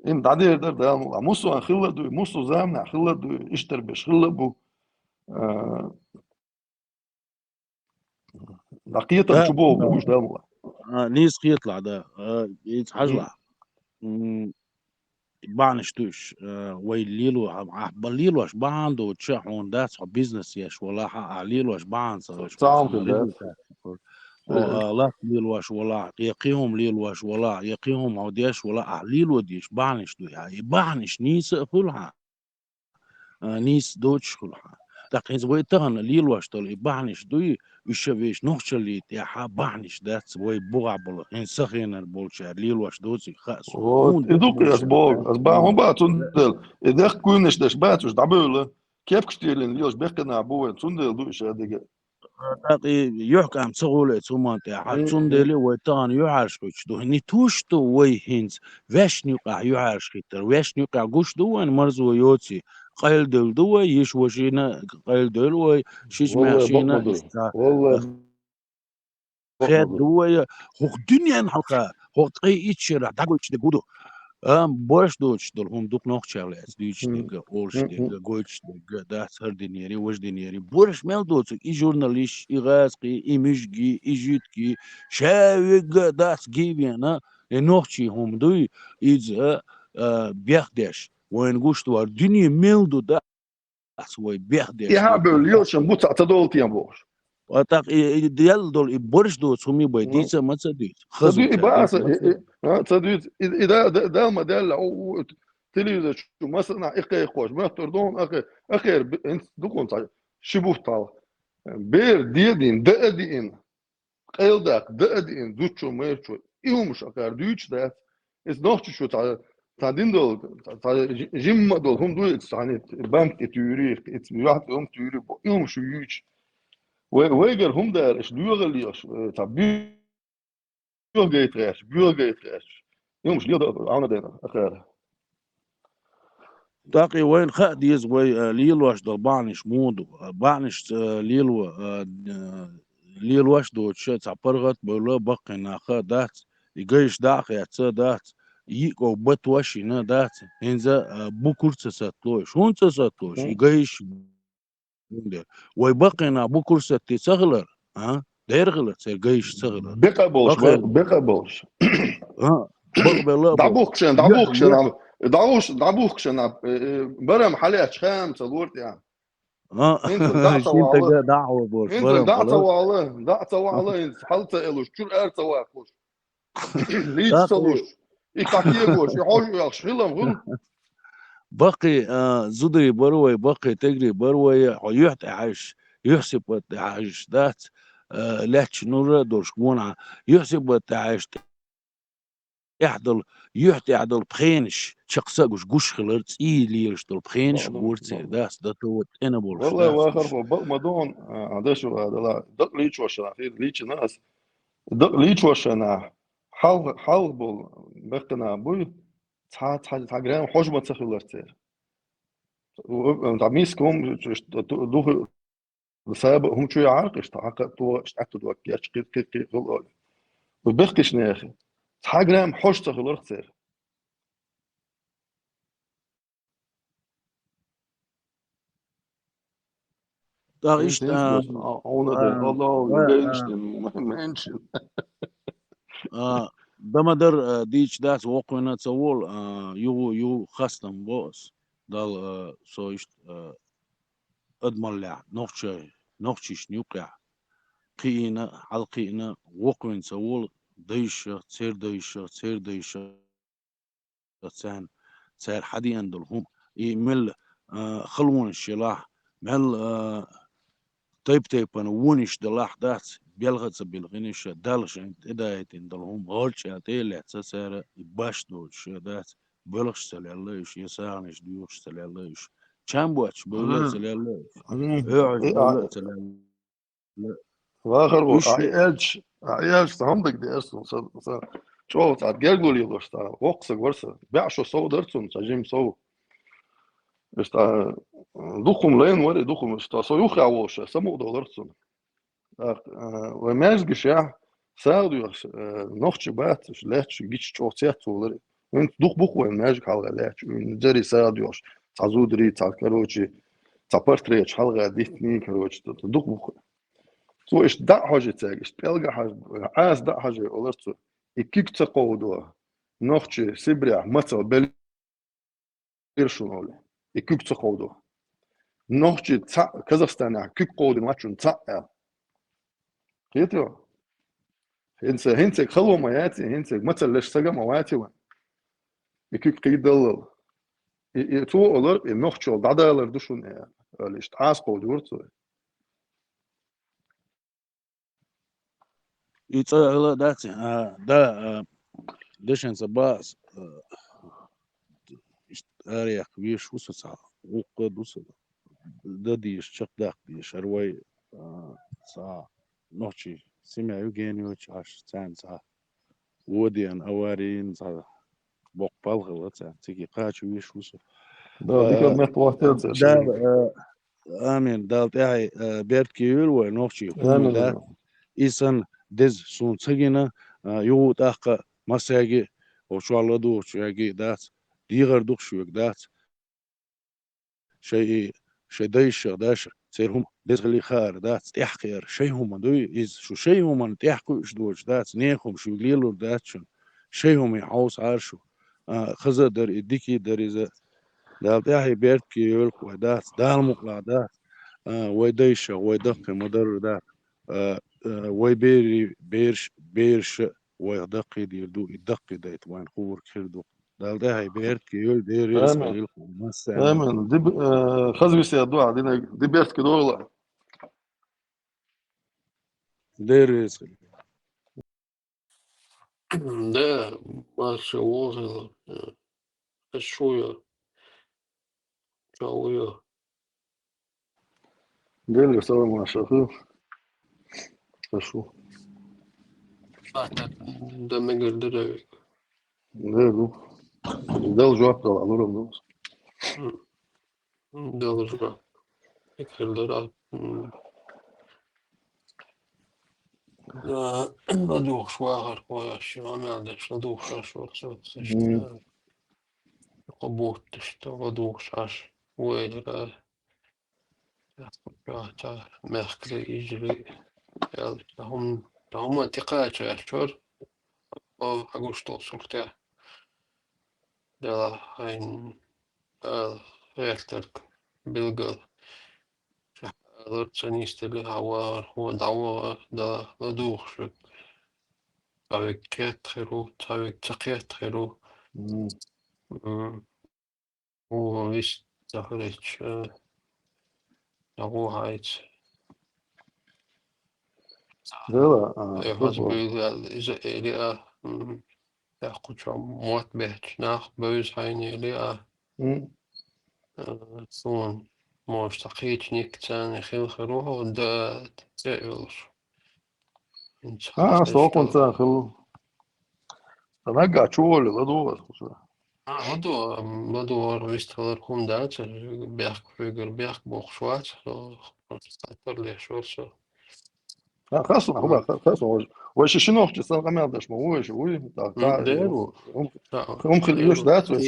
[SPEAKER 4] İn dadir der da musu an khilla du musu zamna khilla du işter beş khilla bu. Laqiyatan
[SPEAKER 3] ده
[SPEAKER 4] çubuğu bu uç da mı?
[SPEAKER 3] نيس يطلع ده يتحجلع بعنش دوش ويليلو بليلو اش باندو تشحون داس بيزنس يش ولا ليلو اش باند
[SPEAKER 4] Sağım kıldı.
[SPEAKER 3] لا ليلو اش ولا يقيهم ليلو اش ولا يقيهم عوديش ولا ليلو ديش بعنش دو يعني بعنش نيس كلها نيس دوتش كلها تقيز ويتهن ليلو اش تول بعنش دوي يشويش نوخشلي يا بعنش داس وي بوغبل ان سخينر بولشا ليلو اش دوتي خاص
[SPEAKER 4] Вот, iduk as bog, as ba hon ba tundel. Idek kunish des batus da böyle. Kep kstilen lios bekna bo tundel du şadige.
[SPEAKER 3] يحكى عن صغولة ثم حتشون ديلي ويتان يعرش كوش دو هني توش دو وي هينز واش نيقع يعرش كتر واش نيقع قوش دو ان مرزو يوتي قيل دل دو يش وشينا قيل دل وي شيش
[SPEAKER 4] Vallahi
[SPEAKER 3] ماشينا
[SPEAKER 4] bakmadı. Vallahi
[SPEAKER 3] خير
[SPEAKER 4] bakmadı.
[SPEAKER 3] دو هو الدنيا نحلقها هو تقي اتشرع داقو اتش دو Boş doçdur hum duk nok çarles düçtege olştege goçtege das her dineri waj dineri boş mel doçu i jurnalist i gaski i müjgi i jütki şevge das givena nokçi hum duy iz behdeş wen guşt var dünya meldu das way behdeş
[SPEAKER 4] Ya böyle lioshan bu ta dol tiyan boş.
[SPEAKER 3] atak ideal dol i boş doç humi bay dice matsa düç
[SPEAKER 4] Tadu ibas tadu ida da ma dal تلفزيون شو مثلا اخي خوش ما تردون اخر انت دكون شبوه بير ديدين دقدين قيلدك دقدين دوتشو ميرشو ايهم شكر دوتش ده اس نوتش شو تعدين دول جيم دول هم دول يعني بانك تيوري ات واحد هم تيوري ايهم شو يوتش ويجر هم ده ايش دوغلي تاع بيوغيتراش يوم شلي انا ده اخر
[SPEAKER 3] تاقي وين خاديز وي ليلوش دل بانش مودو بانش ليلو ليلوش دو تشت عبرغت بولا بقنا خدات يجيش داخ يا دات يكو بتوشي نا دات هنزا بوكور تساتلوش هون تساتلوش يجيش وي بقنا بوكور ستي سغلر ها دير غلط يجيش سغلر
[SPEAKER 4] بقى بوش
[SPEAKER 3] ها بقبل
[SPEAKER 4] دابوخشن برم حاليا خامسه قلت يعني انزل دعت والله
[SPEAKER 3] دعوه بوش
[SPEAKER 4] انزل دعت والله حالته الوش شو ارت واقوش ليش سلوش يكاكيه قوش يحوش يخش غلم
[SPEAKER 3] بقي زدري بروي بقي تجري بروي يحتى عايش يحسب عايش ذات لاتش نور دورش مونع يحسب عايش يحضل يحتى عدل بخينش شخصا قوش خلرت ليرش دل بخينش قورت داس دتوت انا بولش
[SPEAKER 4] والله واخر مدون هذا شو هذا لا دق ليش وشنا في ليش ناس دق ليش وشنا حال بول بقنا بوي تا جرام خوش ما تخلرت da miskom دوه بسبب هم شو يعرقش تعقد تو اشتعت دو كيش كي غلط وبختش ناخي تحجرام حوش تخلر خسر
[SPEAKER 3] da ist
[SPEAKER 4] ohne der Allah Menschen
[SPEAKER 3] ده مدر ديش داس وقونا تصول يو خستم بوس دال سو ist ادمر لع نوخش نيوقع قينا حلقينا وقوين تصول ديش تصير تسان سير حدي عندهم يمل خلون الشلاح مل تيب انا ونش دلاح دات بيلغت بالغنيش دالش انت ادايت عندهم غولش اتيل تسار باش دوش دات بلغش سلالش يسانش ديوش سلالش چامبوچ بولا سلالش بولا سلالش
[SPEAKER 4] واخر عيالش صندق دي اصلا شو تعال جلجل يلوش وقصك ورثه بيعشوا صو درتهم تجيم صو Está duchum lehen وري duchum está so yuch awosh samu dolartsun. Ve mezgish ya sağdiyor nohçu bat lech gich çoğçet olur. Ün duch buch ve mezg halga lech ün zeri sağdiyor. Tazudri tsalkarochi tsapartre halga ditni karochi duch buch. So ist da haje tag ist belga haj az da haje olurtsu. İkik tsaqodu nohçu sibria matsal belirşun İkik tsaqodu. Nohçu Kazakhstan'a kük qodu maçun tsa. Kiyetiyor. Hinse خلوا مياتي hinse مثل ليش سجى مواتي وين يكيك قيدل تو olur nohçu dadalar düşün öyle işte az qodu
[SPEAKER 3] Ицала дати, да, дешенца бас, арях виш усаца, уққа дуса, да диш чакдак диш, арвай, са, ночи, семя югению чаш, цанца, водиан, аварин, са, бок палгала, цики қачу виш уса.
[SPEAKER 4] Da dikkat met vakti
[SPEAKER 3] Да, амин, дал тяй, бертки юрвай, ночи, хумда, исан дез сун цагина, юут ахка масяги, وشوالدو شيء دات ديغر دوخ شوك دات شيء دايش داش سيرهم دزغلي خار دات تحقير شيء هم دوي إز شو شيء هم تحقو إيش دوش دات نيخهم شو ليلو دات شن شيء هم يعوز عارشو خزر در إديكي در إذا دات يحي بيرت كي يلك ودات دال مقلا دات ويدايش ويدق مدر دات ويبيري بيرش ويدقي ديردو يدقي دايت وين خور كردو ده هي بيرت كيول دير يسكيل مس
[SPEAKER 4] hemen dib khazbis ya dua dina dibert ki dola
[SPEAKER 3] دير يسكيل
[SPEAKER 5] ده ماشي واصل شوية شوية
[SPEAKER 4] gel sawa ma shafu شو
[SPEAKER 5] ده مجر ده
[SPEAKER 4] ده ده الجواب طلع له
[SPEAKER 5] ده رجع فكر ده ندوخ شواهر كويس ما عندش ندوخ شو قبوت تشتغل ندوخ عش وين تا مخكلي يجري هم انتقاد يا شور أو أقولش توصل تاع ده هين ريكترك بيلقى Lutsenist eller har dawa da ladurshuk avec 4 euros, avec 4 euros. Och visst, det har rätt. Det har rätt.
[SPEAKER 4] ده
[SPEAKER 5] Jag har byggt eller jag har mått bättre när börs här eller sån مستقيت نيكتان خيل خروها ودا تسأل
[SPEAKER 4] سو كنت خل رجع شو اللي بدو
[SPEAKER 5] Vadå visst kom där till Bjärkbygger Bjärkborgsvart så startade så
[SPEAKER 4] خلاص هو خلاص واش شنو اختي صار ما عندش ما هو شو
[SPEAKER 5] ديرو
[SPEAKER 4] هم خليوش ذات بس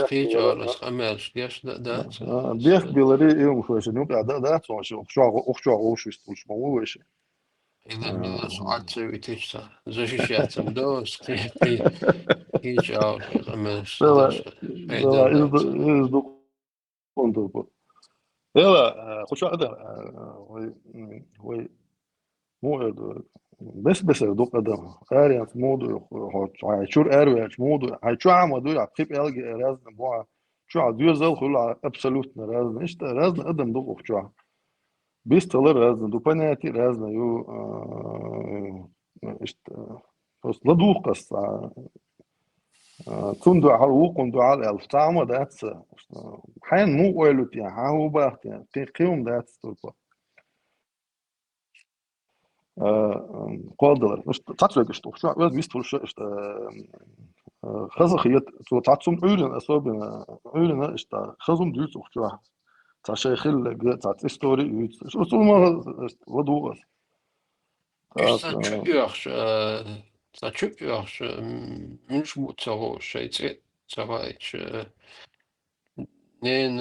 [SPEAKER 5] تيجار خمس ديش ده
[SPEAKER 4] بيخ بيلري يوم شو شنو قاعد ذات شو يستوش ما هو شيء
[SPEAKER 5] إذا من ساعات ويتيشتا زوجيشاتم دوس كي تيجار خمس
[SPEAKER 4] إذا كنت يلا خش هذا هو مو بس دوق قدم قاري موضوع هاي شو أروي موضوع هاي شو عم ودوي عقيب ألقى رازن بوع شو عدوي زل خلا أبسولوت رازن إيش رازن قدم دوق شو بيستلر رازن دو بناتي رازن يو إيش بس لدوق قص كندو على كندو على ألف تعمد داتس حين مو قالت يعني هو بحت يعني تقيم داتس تربى قادر مش تعرف ايش شو بس بيست وش خزا خيط سو تعتصم أولن أصابنا أولن إشتا خزم ديوت أختوا تعشى خل تعت إستوري يوت شو ما وضوء
[SPEAKER 5] Ist
[SPEAKER 4] تعت
[SPEAKER 5] ça tjupjars minns mot så shit så var neen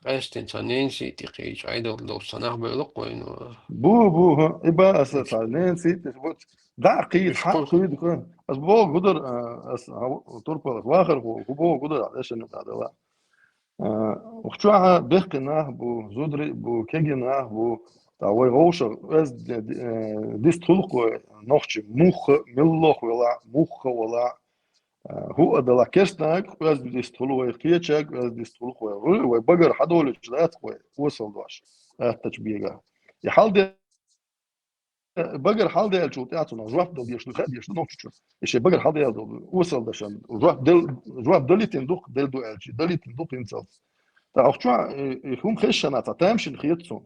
[SPEAKER 5] restin sa neen sit ich idol lo sanach beloqoin
[SPEAKER 4] بو ها إبا أساس نسيت بوت ده قيد
[SPEAKER 5] مش
[SPEAKER 4] حق
[SPEAKER 5] كل
[SPEAKER 4] قيد كان بس بو قدر تربة واخر بو قدر على إنه هذا وخشوعها بيحكي بو زودري بو كيجي بو تاوي غوشة از ديس تلقو نوخش موخ ملوخ ولا موخ ولا هو أدلا كيرستناك از ديس تلقو كيتشاك از ديس تلقو وبقر حدول جدات وصل دواش التشبيه يحال بقر حال ديال شو تعطونا جواب دو ديش نخد ديش نوتشو ايش بقر حال ديال دو وصل دشان جواب دلي تندوق دل دو الجي دلي تندوق انسل تا auch schon هم خشنا تا تمشي خيطسون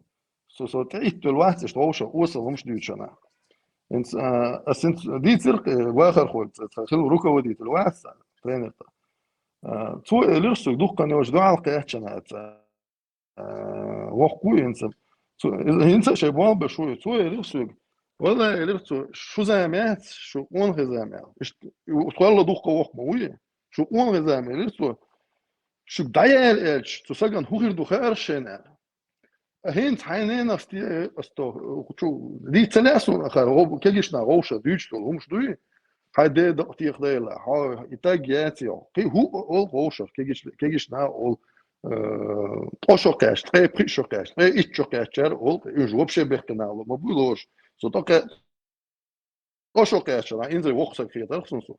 [SPEAKER 4] سو تعيد الواحد شتوش وصل مش ديوتشنا انت اسنت دي ترق واخر خوت تخلو روكا ودي الواحد ترينر تو لرسو دوق كان وجدوا على قياتنا وقو انت انت شيبوان بشوي تو لرسو والله لرسو شو زعمات شو اون غزامات وتقول دوق وق مويه شو اون غزامات لرسو شو دايل الش تو سجن هوغير دو خيرشنا هينت حينين استو شو دي تناسون اخر هو كيجيشنا غوشه ديجتو همش دوي هاي دي دقتيق ديلا ها يتاجياتيو كي هو اول غوشه كيجيشنا اول اوشو كاش تري بري شو كاش تري اتشو كاشر اول يجوب شي بيحكنا ما بقولوش سو توك اوشو كاش راه انزل وقت كي ترخصو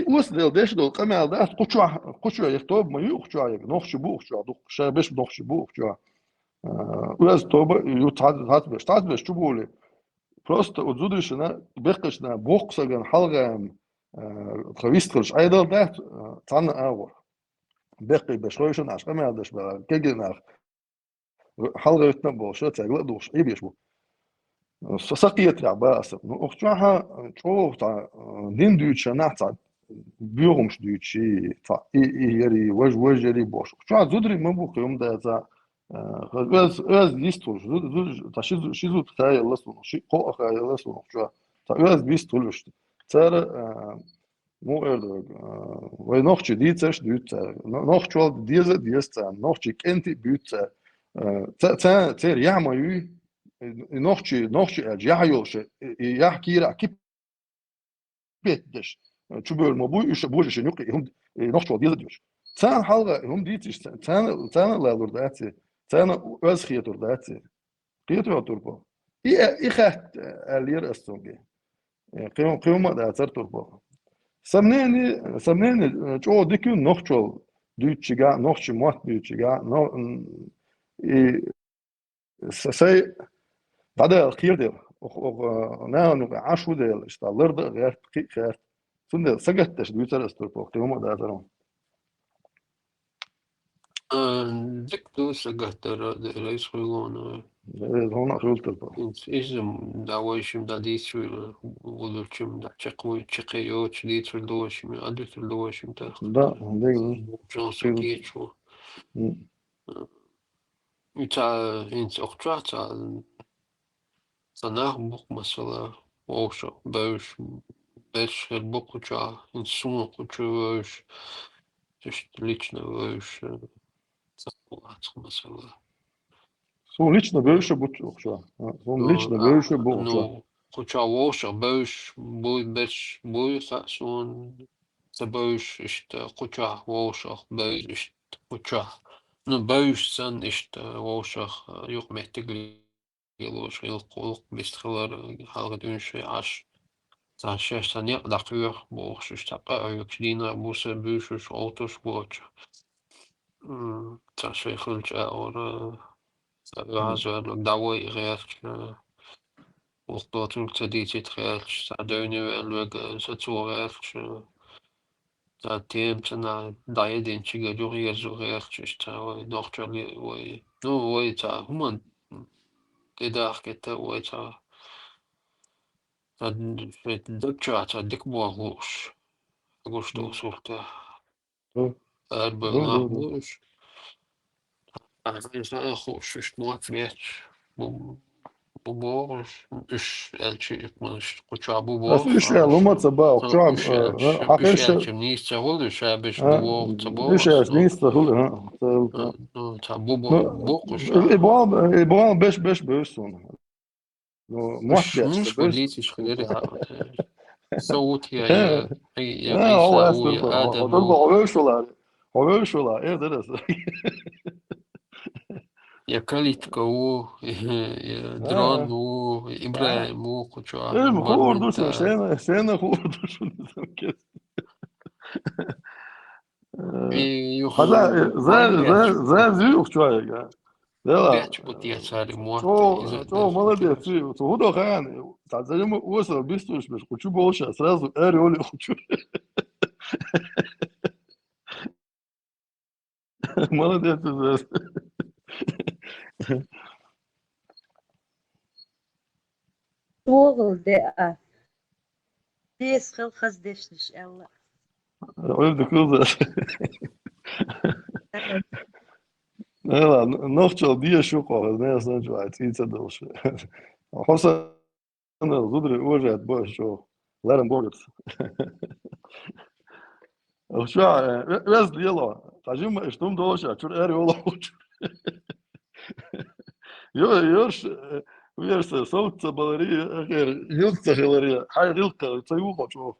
[SPEAKER 4] وس ديش دول قمع ده قشوا يكتب ما يقشوا يك نخش بو قشوا دو شابش نخش بو قشوا وس توب يتعاد بش شو بقولي просто отзудишна бекшна боксаген халгам خويسترش ايضا ده تان اور بقي بشويشن عش قمع دش بقى كيجنا حلقه بوشة تغلى دوش اي بيشبو سقيت يا باس نخشوها شو تاع دين دوتشنا تاع بيومش دوتشي تاع يري وج يري بوش شو زودري ما بوك يوم ده تاع از ليستو تاع شي زود تاع الله سبحانه شي قو اخا الله سبحانه شو تاع از ليستو لوش تاع مو ارد وي نوخشي دي تاش دوت نوخشو ديز تاع نوخشي كنتي بيوت تاع يعمل نوخشي اج يحيوش يحكي را كيب بيتش تشوبول ما بو يش بوج شنو هم نوخشو ديز تان حلقه هم ديتش تان لا لورداتي تان از خيتور داتي خيتور توربو اي خات الير استونجي قيوم دا ترتوربو سمنين جو ديكون نوخشو دوتشيغا نوخشي موت دوتشيغا نو سي بعدها الخير ديل نحن عاشوا ديل اشتغلر ده غير خير سند سجت تشبيتر استربو قيوم دا ترون
[SPEAKER 5] dik du sagahtar reis khulon
[SPEAKER 4] هون قلت البو
[SPEAKER 5] izm dawoishim da ditsul ulurchim da chqiyo chditul doshim aditul doshim ta
[SPEAKER 4] ده ديك
[SPEAKER 5] jonsa kichu ta ins ochtrata danach buch masala osho bosh besh buchcha in sum kuchosh just лично воsh masala
[SPEAKER 4] سو лично больше будет что он лично больше будет
[SPEAKER 5] no kucha bosh boy besh boy son the bosh ist kucha wash bosh ist kucha no bosh san ist wash yok mehtig يلوش غير القلق بيستخلر حلقة دونش عش تاع شاش ثانية دقيقة بوخش تبقى يكدينا بوسة بوشش أوتوش بوش تاع شي خلج أور عزوال دعوة غيرش وقتاتون تديتي تغيرش تاع دوني وألوغ ستو غيرش تاع تيم تنا دايدين تشيغا جوغي يزو غيرش تاع نوخجر وي نو وي تاع همان تداخ كتا وي تاع الدكتور تصدق بوغوش أقولش توصلت أربع أخوش أخوش إيش نوع فيش بوبوش إيش ألشي مش كتشا بوبوش
[SPEAKER 4] إيش لما تصبح شعب
[SPEAKER 5] إيش ألشي إيش
[SPEAKER 4] حقيقة
[SPEAKER 5] ألشي منيس تقول إيش أبيش بوبوش
[SPEAKER 4] إيش
[SPEAKER 5] تبوس
[SPEAKER 4] نيست هو
[SPEAKER 5] تبوبو بوقش
[SPEAKER 4] إبغى بش بيرسون
[SPEAKER 5] إيش
[SPEAKER 4] محتاج
[SPEAKER 5] مش
[SPEAKER 4] بس
[SPEAKER 5] قليت إيش خيرها صوت يا
[SPEAKER 4] هو
[SPEAKER 5] عيسى
[SPEAKER 4] أصلا
[SPEAKER 5] وآدم
[SPEAKER 4] هو ولا إيه درس
[SPEAKER 5] يا كاليتكا يا دران إبراهيم كتشا
[SPEAKER 4] إيه خور دوشون
[SPEAKER 5] برمنتا
[SPEAKER 4] سنة خور دوشون كده هذا زي زيوخ شوية لا
[SPEAKER 5] بيعش بطيئة ساري موات إذا
[SPEAKER 4] شو молодец هو ده يعني تعزلي وصل بيستوش مش كنت بوش сразу أريولي хочу молодец
[SPEAKER 1] Oğul de des خلخز دشنش الله
[SPEAKER 4] ولد كوزا لا نوختشل دي شو قال ناس نجوا تيتدوش حسن زودري وجهت باش شو لارن بورس شو راس ديلا تاجم اشتم دوش اشور اري والله يورش ويرس صوت بالري غير يلت غير حي غلقه تسيوقه شو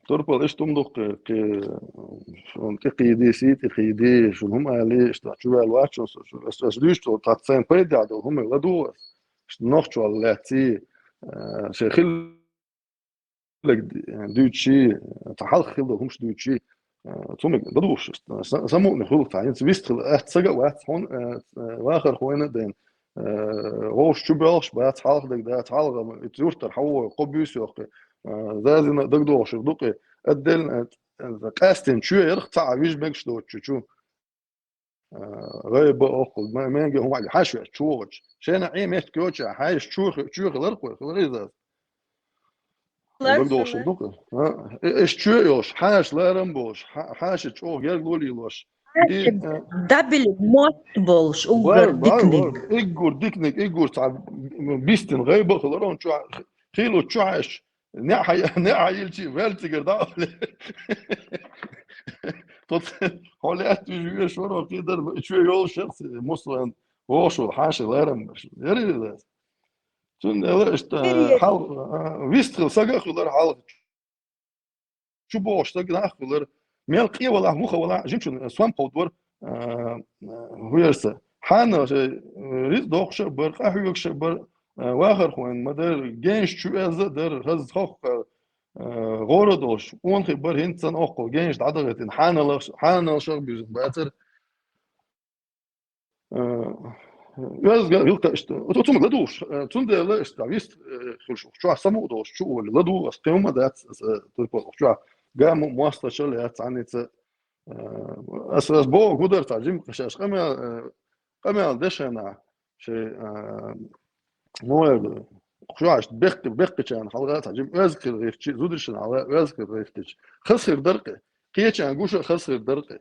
[SPEAKER 4] تربل ايش تمدق شلون تقيدي سي تقيدي شو هم عليه شو الواتش شو ليش تو تاتسين بيد عدو هم ودو نوختشو التي شيخل لك دوتشي تحلق خلده همش دوتشي ثم بدوش سمو نخلق تعين سبيست احتسجا واحد هون واخر خوينا دين هوش تشبالش بات حلق دك ده حلق تزورتر حو قبيس يوقي زازنا دك دوش دقي الدل قاستن شو يرخ تاع ويش بنكش دوتش شو غيب اخذ ما يجي هو حاشو تشوج شينا عيمت كوتش حاش تشوخ لرقو خليزه بقدوش الدقة ايش تشويوش حاش لا رمبوش حاش تشوه غير لوليلوش
[SPEAKER 1] دبل موت بولش اوغر ديكنيك
[SPEAKER 4] ايجور ديكنيك ايجور تاع بيستن غيبة خلرون شو خيلو تشعش نعي يلشي فالتيجر دا حولات جوية شورو كده شويو شخص مصر وشو حاش لا رمبوش يري تون حال ويستخل ساقا خلر حال شو بوش تقدر خلر ملقي ولا مخ ولا جمشون سوام قودور هو يرسى حانا ريز دوخش بر قهوك شبر واخر خوين مدر جنش شو از در هز خوخ غوردوش اون خبر هنتسن اقل جنش عدغتين حانا شغ بيزن باتر Biraz yılka işte otomatik laduş. Tunda la işte vist şu samu doş şu ladu asqema da turpo şu gam muasta şöyle ya tanetse اساس بو قدر تعجم قشاش قمع دشنا شيء مواد شو عشت بق كان حلقات تعجم اذكر ريفتش زودشن على اذكر ريفتش خسر درقه كيتش انقوش خسر درقه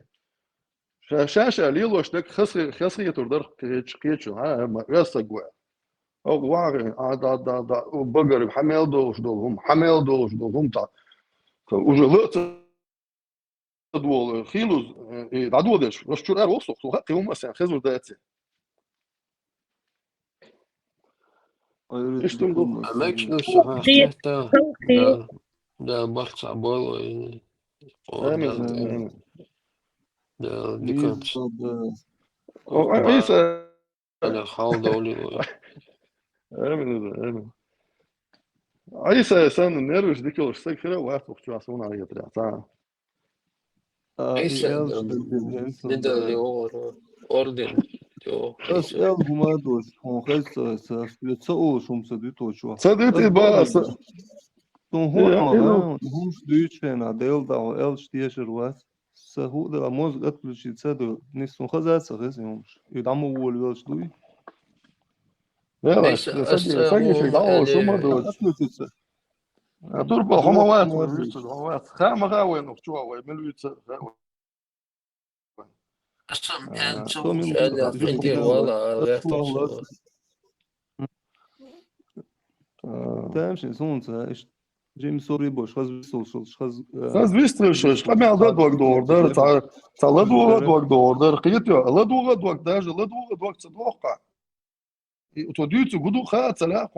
[SPEAKER 4] شاشة ليلوش دك خسر يتردر كيتشو ها ما يسقوا او واعي دا بقر حمل دوش دولهم حمل دوش دولهم تاع وجلت دول خيلوز دعدو داش واش تشور وصل حقي هم اسان خزر داتي ايش تمدو
[SPEAKER 5] ماكش نص حتى ده برصع بولو
[SPEAKER 4] امين
[SPEAKER 5] ده دي كانت
[SPEAKER 4] عيسى
[SPEAKER 5] أنا حاول دولي
[SPEAKER 4] امين عيسى سن النيروش ديكلوش سكره واحد وقت عصونا على يطلع صح
[SPEAKER 5] عيسى ندى اللي هو أوردن
[SPEAKER 6] بس هما دوش هون خلص يتصقوا شو مسديتو شو
[SPEAKER 4] صدقتي بقى
[SPEAKER 6] تو هون همش دويتش هنا ديل دا ال شتيشر واس سهو ده موز أكلشي تسادو نسون خزات سخيس يومش يدعمو والوالش دوي
[SPEAKER 4] لا
[SPEAKER 5] ليس
[SPEAKER 4] ساقي في دعوة شو ما دوش
[SPEAKER 6] أكلشي تسا
[SPEAKER 4] تربى هما
[SPEAKER 6] دوت
[SPEAKER 4] وات
[SPEAKER 6] ما
[SPEAKER 4] ويست
[SPEAKER 6] فيش
[SPEAKER 4] وات خام غاوين وشو هو ملو يتسا
[SPEAKER 6] تومي
[SPEAKER 5] مش
[SPEAKER 6] مدود
[SPEAKER 5] أنا
[SPEAKER 6] خاطر
[SPEAKER 5] عندي
[SPEAKER 6] خمال
[SPEAKER 5] الوضع غير
[SPEAKER 6] الله
[SPEAKER 5] تقصد
[SPEAKER 6] تمشي سونسا إيش جيم سوري بوش خز بيسوشلش خز
[SPEAKER 4] خلاص بيسترشش خم يا لد وقت اوردر تا لد وقت اوردر قيتو لد وقت داج لد وقت صدوقع توديتو غدو خات سلا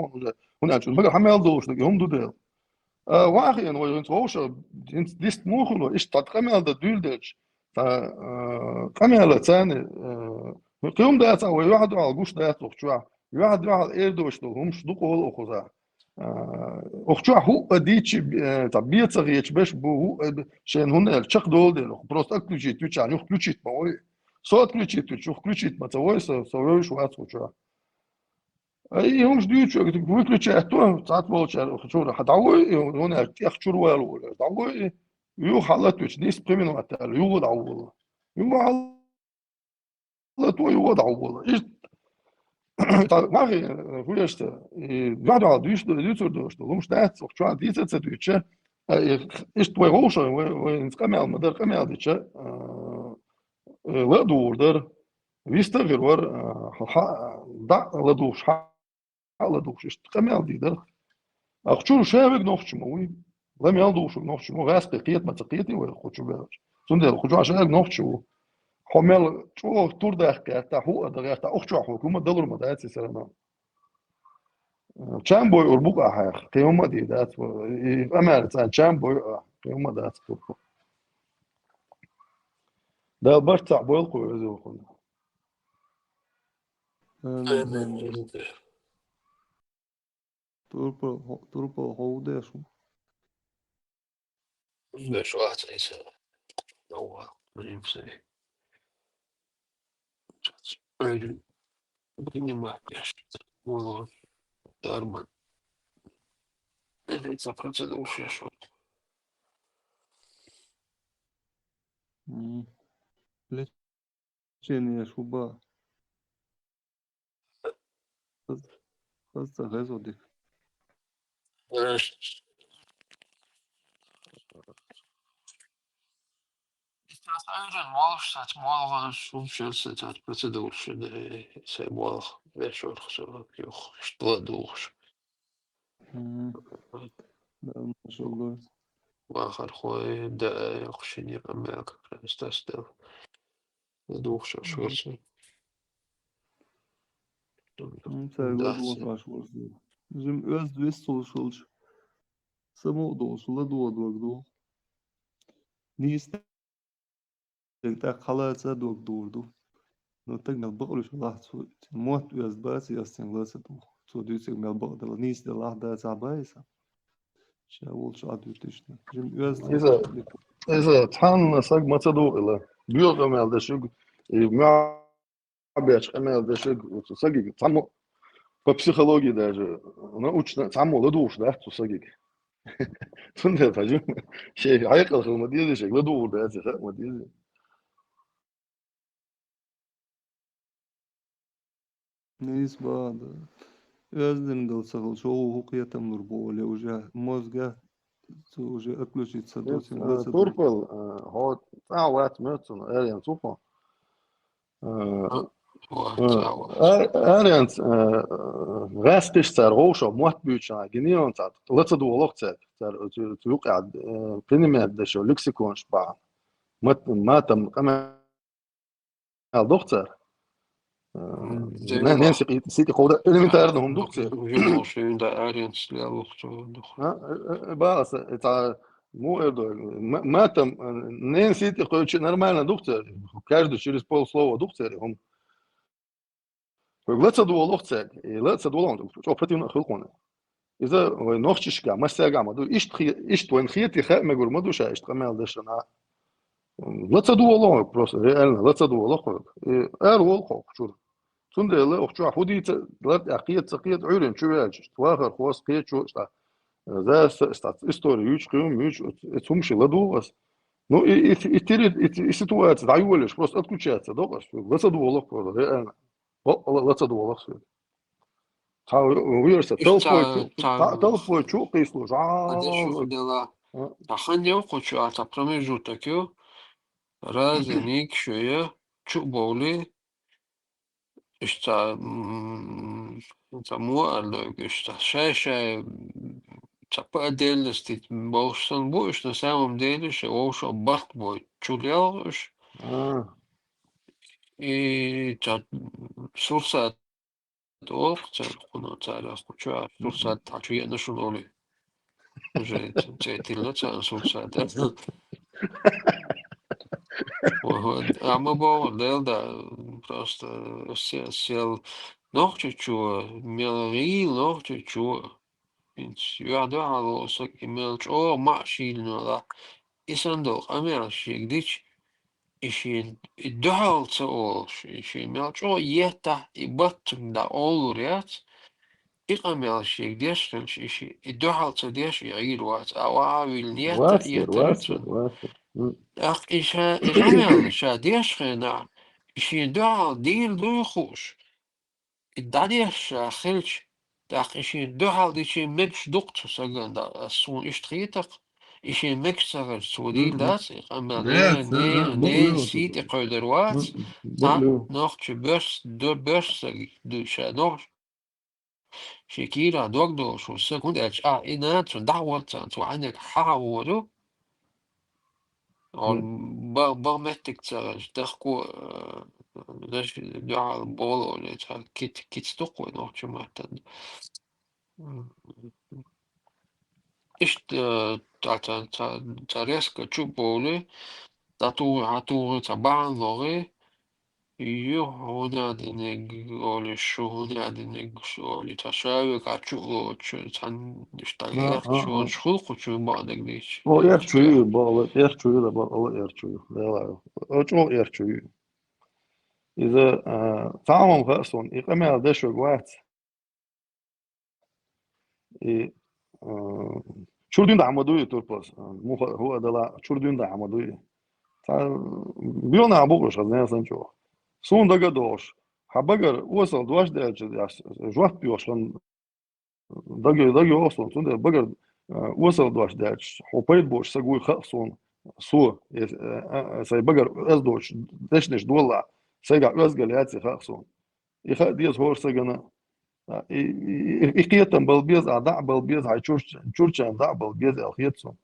[SPEAKER 4] هنا شو بقى حمل دوش هم دو واخي ان وين تروش انت ديست موخلو ايش تتقمل دا دولدش ف قمل ثاني قيوم ده تا واحد على جوش ده تخشوا واحد اير دوش هم شدوق اخذها اخشوا هو ديتش طبيعه صغير باش بو شان هنا الشق دول بروست اكلوجي توش يعني включить موي صوت включить توش включить ما توي سوي شو هاتو اي هم جديد شو قلت выключи то ساعات получается хочу حدعوي هنا اخشور والو دعوي يو حالته ديس بريمين وقتها يو دعوي يو حالته يو دعوي ايش ماغي فويشت بعد على ديش دوش مش ده شو دي تسدويتش ايش توي روش وين كمل مدر كمل ديتش لا دوردر ويستغير ور ضع لا دوش حالا دوش ايش كمل دي در اخشور شابك نوخش موي لم يالدوش نوخش مو غاس قيت ما تقيتي ولا خوشو باش سندر خوشو عشان نوخش حمل شو تور ده تا هو ده تا اخشو حكومه دولار ما دات سلام كان بوي اربوق احيخ قيوم دي دات امال كان بوي قيوم دات ده برتع بولقو يزو خن
[SPEAKER 6] آمين تربو هو ده شو
[SPEAKER 5] مش واحد يسأل هو ما ينفع رجل بقيني ما يشتغل والله دارما اللي سافرت دوش يا شو
[SPEAKER 6] ليش يا شو با خلاص غازو ديك
[SPEAKER 5] Aynen Wallstatt morgen soms het procedures de morgen weer zorg zo joh door
[SPEAKER 6] ما شاء الله
[SPEAKER 5] واخر خوي دا يخشني أماك استسدل دوخ شو
[SPEAKER 6] سايغود وطاش ورزو جم öz دويس سوشلش سمو دوشلا دو نيست تا خلاص دوك دورdu no tegnal بقولش الله سو موت öz باس يستن لاسه دو سو دو سيجنال بقدر نيست الله دا تعبايسا شاول شو عدو تشنا جم öz
[SPEAKER 4] اذا تحن ساق ما تدو الا بيوغ امال ده شو ما بيش امال ده شو ساقي تعمو по психологии даже научно تعمو لدوش ده ساقي تندر فاجم شيء عيقل خل مدير شيء لدور ده مدير
[SPEAKER 6] نيس بعد özden dal sağol şoğu hukuyatam nur bole uja mozga uja akloş تصدوسين لاسه
[SPEAKER 4] توربل هو ساعات متن اريان سوبر اريان غاستش تاع روشا موت بيوتشا جنيون تاع لاتس دو لوقت تاع توقع بينيمات ده شو لكسيكون شبع ما تم كما دكتور نانسي سيتي قودا اليمنتار هم دكتور
[SPEAKER 5] يوم دا أرينس لا وقت
[SPEAKER 4] بس تاع مو ما تم نانسي تقول нормально доктор каждый через полслова доктор هم لا تدو لوقت لا تدو لوقت شو فتي خلقنا اذا نوختش كاع ما ساقع ما دو ايش وين خيتي خا ما يقول ما دوش ايش تقمل دش انا لا تدو لوقت بروس реально لا تدو لوقت ار ولقو شو تندر لا اخشوا حودي لا عقيد سقيد عيرن شو ياج واخر خواص قيد شو ذا استوري يوش قيوم يوش تمشي لدو بس Ну, и ситуация, да, его лишь просто отключается, да, лацадуолок, реально. Лацадуолок, все. Уйерся,
[SPEAKER 5] Иш
[SPEAKER 4] толпой чу, кислу,
[SPEAKER 5] адешу
[SPEAKER 4] жал.
[SPEAKER 5] дела. Таханья хочу, а та промежуток ю, разник шуя, чу боли, ишта муарлог, ишта шай, та по отдельности болшан будешь, на самом деле, что оушо бахт бой, чулял, и та сурса долг, та хуна царя скуча, сурса та чуя на шуноли. Уже третий сурса, да. Ama bu da просто сел ногти чуа, мелри ногти чуа. Ja, daar hadden we een mailtje. Oh, maar zie je nou dat? Is dan toch een mailtje? Ik dit is je duhalt zo oors. Is je mailtje? Oh, jeta, ik bot da oluriat. Ik een mailtje. Ik dit is je duhalt zo dit je hier wat. Awa wil jeta jeta rutsen. Ach, is een mailtje. Dit na. Is je duhalt deel doorgoes. Dat is geld. Dat is je duhalt dat je mens doet. Zeggen dat zo'n is tretig. Is je mens zeggen zo deel dat. Ik ga maar nee, ziet ik er wat. Nog je bus, de bus, dus nog. Shakira dogdo شو second inat so dawat so عندك حاولوا او برمتك تخكو ليش دعاء البولو اللي كيت ستوكو نوع شماتن إيش تاريسك تشوبولي تاتو تبان لوري يو هنا دينك أولي شو هنا دينك أولي تشاوي كاتشو تان نشتغل شو شخلق شو بعدك ديش
[SPEAKER 4] O erçuyu bağlı, erçuyu da bağlı erçuyu. O çok erçuyu. İze tamam person, İkemel de şu vaat. Çurdun da amaduyu turpas. Muha huwa da la çurdun da amaduyu. Бьёна обугош, знаешь, ничего. Сон догодош. Хабагар осал дважды, жвах пьёш, он даги ослон, сон багар осал дважды, хопает бош, сагуй хапсон, су, сай багар эздош, дешнеш дула, сайга özgaляци хапсон. И хадис хор сагана. И киетам был без, а да был без, а чурчан да был без, алхетсон.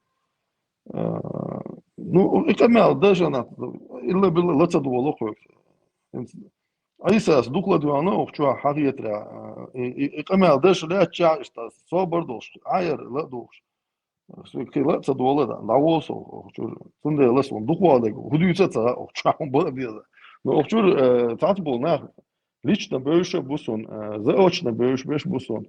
[SPEAKER 4] Ну, и камел даже на или было лацаду лохо. Айсас дукладу ана охчу хагиетра. И камел даже لا تشا что собор дош. Айр ла дош. Ки лацаду лада. Лавосо охчу. Сунде ласон дуквалда. Худуйцаца охчу было без. Но охчу татбол на лично бывший бусон, заочно бывший бусон.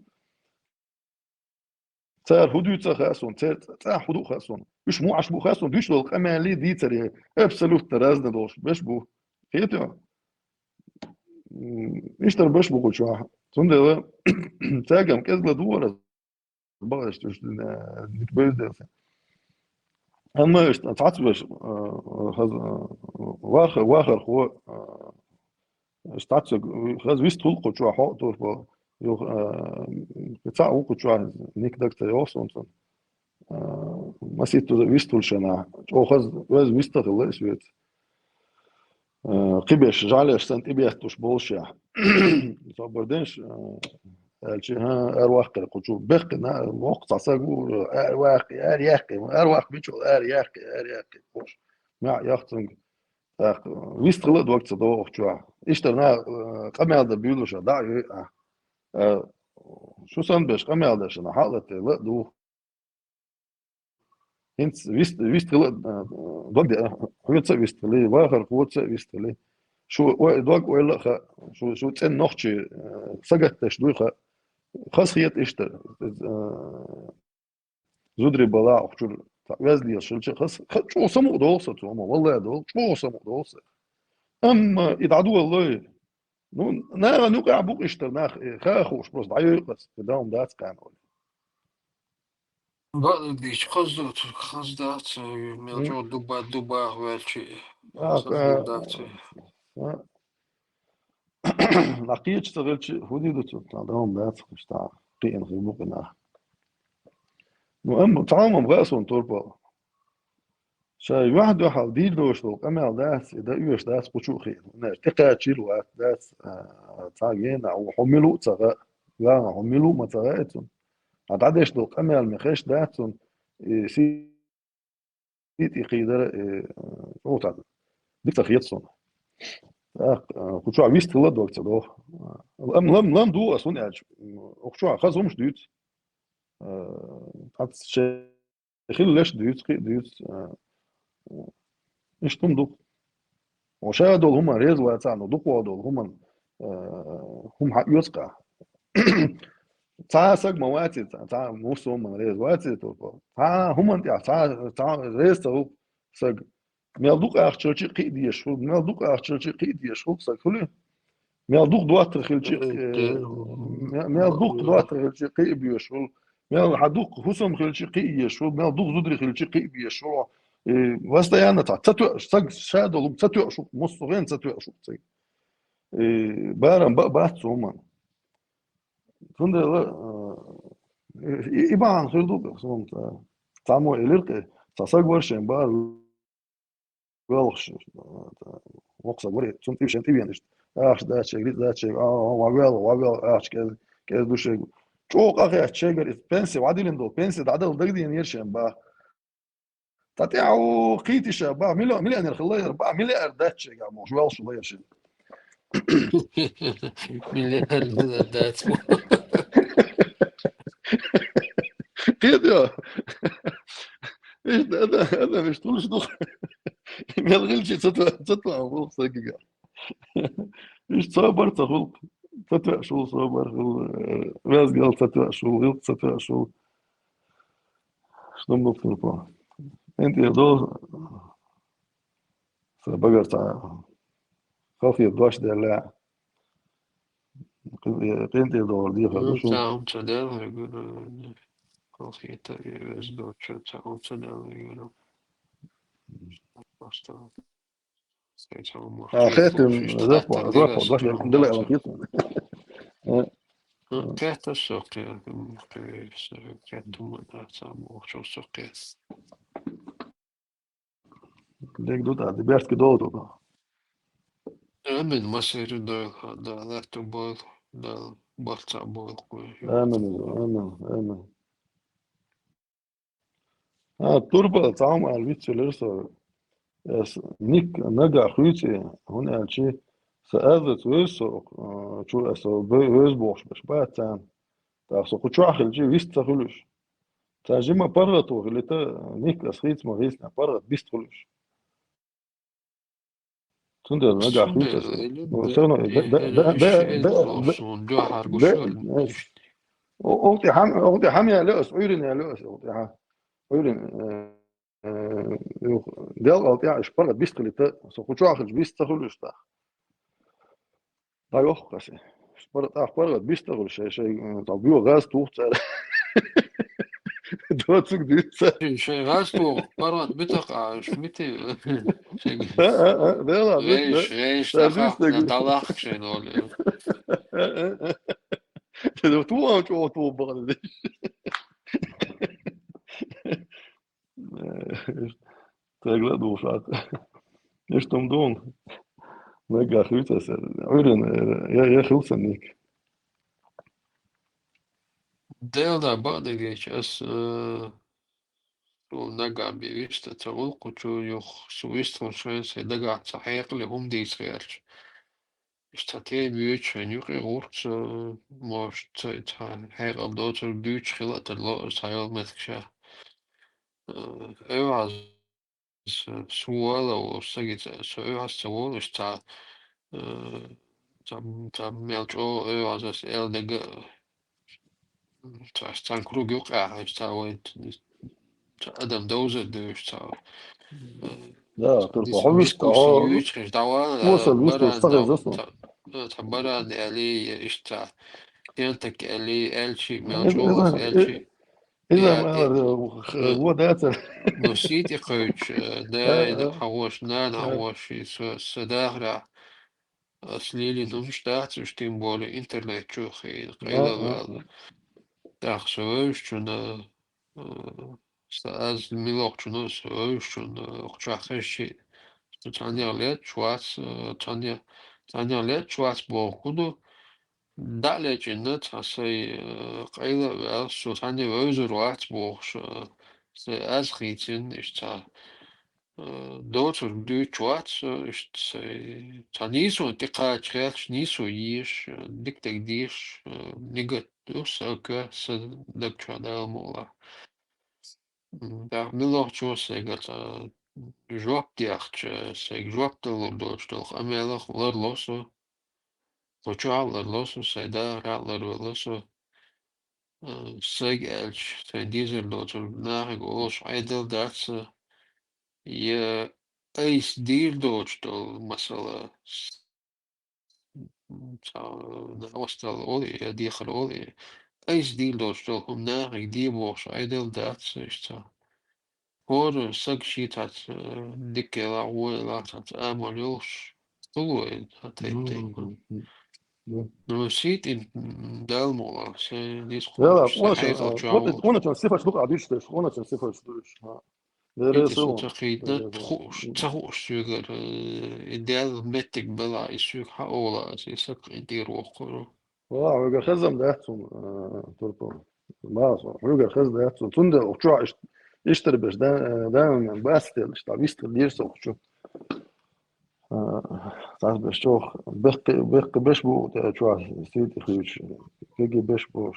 [SPEAKER 4] تار هدوء خاصون تار هدوء خاصون مش مو عشبو خاصون دوش لو قمالي دي تري ابسولوت ترازنا دوش باش بو فيتو اشتر باش بو شو تونده تاجم كذا دور باش توش نتبز ده اما تعت باش واخر هو اشتعت خلاص ويست تلقوا شو حق دور Jo, pēc ugučuā nikdakta josons un masītu vistulšanā. Ohaz vistata laisviet. Qibiesh žālieš sant ibietuš bolšā. Sabardinš, elči erwaqi quču beqi na waqta sagur erwaqi bichul erwaqi qosh. Ma yaxtın vistqilad waqta doqchuā. İşterna qamelda büyülüşə da'i شو سان بيش قمي هذا شنا حالة لا دو انت ويست لا دوق هو ويست لي واخر قوت ويست لي شو دوق ولا شو تن نوختي سقطش دوخ خاص خيت اشتر زودري بلا اخشر وزلي شلش خاص شو سمو دوسه ما والله دول شو سمو دوسه اما يدعدوا والله Ну, наверное, ну как бук иштернах, хорош, просто даю, когда он даст канал.
[SPEAKER 5] بعد ديش خزدات ملجو دوبا والشي خزدات
[SPEAKER 6] لقيت اشتغلت هودي دوت عندهم بات اشتغل قيم غيبوك انا المهم تعاهم غاسون توربا شاي واحد دي دوش لو امال داس دا يوش داس بوشو خير ناس تقاتل وات داس تاجين او حملوا تغا لا حملوا ما تغايتون عدش لو امال مخش داتون سيتي خيدر او تاع ديك تخيتسون كنت عويست لا دوك تدو لم دو اسون اج وكشو خازومش دوت hat خلش دوت ايش تمدو وشادو هم ريز واتانو دقوا هم هم حق يسقى تا سق مواتي تا موسو من ريز واتي تو تا هم انت تا ريز تو سق ميلدوق اخشلشي قيدي شو ميلدوق اخشلشي قيدي شو سق كله ميلدوق دوات خلشي ميلدوق دوات خلشي قيبي شو ميل حدوق حسم خلشي قيبي شو ميلدوق زدري خلشي قيبي شو واستا يعني تتو سق شادو تتو شو مصغين تتو شو سق بارم بات هم Toen iban khirdu somt tamo elirke tasag warshen bar welsh waqsa wari somt ibshen tibian ist ach da cheg wa wel ach ke du cheg çok akh cheger is pense wadilin do pense da adal dagdi yershen ba تطيعوا قيتي شباب مليون خلاير 4 مليار دات cheg amo welsh la yershen
[SPEAKER 5] مليار
[SPEAKER 6] قيد يا ايش هذا مش طول شنو ما الغلش تطلع فوق صقيقة ايش صابر تخلق تتوع شو صابر راس قال تتوع شو غلط تتوع شو شنو بنطلع انت يا دو بقر تاع خافي الدواش دلع قيمتي دور دي خلو شو
[SPEAKER 5] تعاون تداول يقولوا كوفي يزدوج تعاون تداول يقولوا
[SPEAKER 6] خاتم رفع دواش الحمد لله على خيط
[SPEAKER 5] كيف السوق كيف شو سوق
[SPEAKER 6] ليك دو ده بيرت كده دو
[SPEAKER 5] من مصير ده لا تبغى ده برتا بول
[SPEAKER 6] امن التربة تعاون على الويتش لرسا نيك نجا خويتي هنا شيء سأذت ويسو شو أسو ويس بوش بس باتان تاسو كشو أخل شيء ويست خلوش تاجمع برغت وغلتا نيك أسخيت ما غيسنا برغت بيست خلوش تندر نجا خويتي وسرنا أوتي حامي لأس عيرن يا لأس أوتي عيرن ديال أوتي عش برغت بيست خلتا سو كشو أخل بيست خلوش تا لا يوخسي برغت بيست خلوش شيء طبيعي غاز توخت دوتسك ديتسا
[SPEAKER 5] شيء غاستو برات بتقع شميتي
[SPEAKER 6] لا
[SPEAKER 5] غيش تقع طلع شيء نقول
[SPEAKER 6] تو تو بغل تقلا دوشات ايش تمدون نجا خيوتا عيرن يا خلصنيك
[SPEAKER 5] ديل دا بعد جيش اس نجا بيست تقول كتو يخ سويست وشين سيدقع صحيح لهم دي سيرش اشتاتي بيوتش يقي غورت موش تان هير op دوتر بيوتش خلات اللو سايل متكشا ايوه سوالا وسجد سويها سوال اشتا tam melčo azas LDG tā staan krug yuqā tā wait adam dozer dus tā
[SPEAKER 6] لا ترفع حبس
[SPEAKER 5] diskussion juichris dawa
[SPEAKER 6] وصل وصل
[SPEAKER 5] bara
[SPEAKER 6] استغرز اصلا
[SPEAKER 5] tā bara ali ishta tientak ali elchi melčo elchi
[SPEAKER 4] إذا
[SPEAKER 5] يا
[SPEAKER 4] ما هو ده
[SPEAKER 5] نسيت قويش دا حواش نان حواش سداغرا أصلي نمش تحت شتين بولي إنترنت شوخي قيلة تاخ سويش شنا سأز ميلوك شنا سويش شنا أخشاخشي تانيا ليت شواس تانيا ليت شواس بوخودو دالة جنة تاسي قيلة ويل سو تانيا ويزر وات بوخش سي أز خيتين إشتا دوتر دو چوات تانيسو تقا تخيلش نيسو يش ديك تقديش نيجت دوس اوكا سدك چادا مولا دا ميلوخ چو سيغت جواب ديخش سيغ جواب تلو دوش تلخ اميلخ لرلوسو وچوع لرلوسو سيدا را لرلوسو سيغ الش تنديزر دوتر ناغ غولش عيدل داتس يا ايس دير دوش تل مسألة وصل أولي دي خلولي ايس دير دوش تل هم ناغ دي بوش عيدل داتس اشتا هور سگ شيتات ديك لا ولا تات اماليوش طلوين هتايتي نو سيت ان دالمولا سي ديس
[SPEAKER 4] لا
[SPEAKER 5] خوش سي حيث جاو
[SPEAKER 4] ona će sifa što radiš teš, ona će sifa što iš. Det är
[SPEAKER 5] إنتي سو
[SPEAKER 4] så.
[SPEAKER 5] تقيدنا تخوش سوغر إدال متك بلا يسوق حقولا سيسك إنتي روخورو
[SPEAKER 4] Ja, jag خزم det som turpo. Ma så, jag خز det som tunde och tror اشتري بس ده بس işte visst det så şu. Tas بس çok beş bu şu site hiç kegi beş bu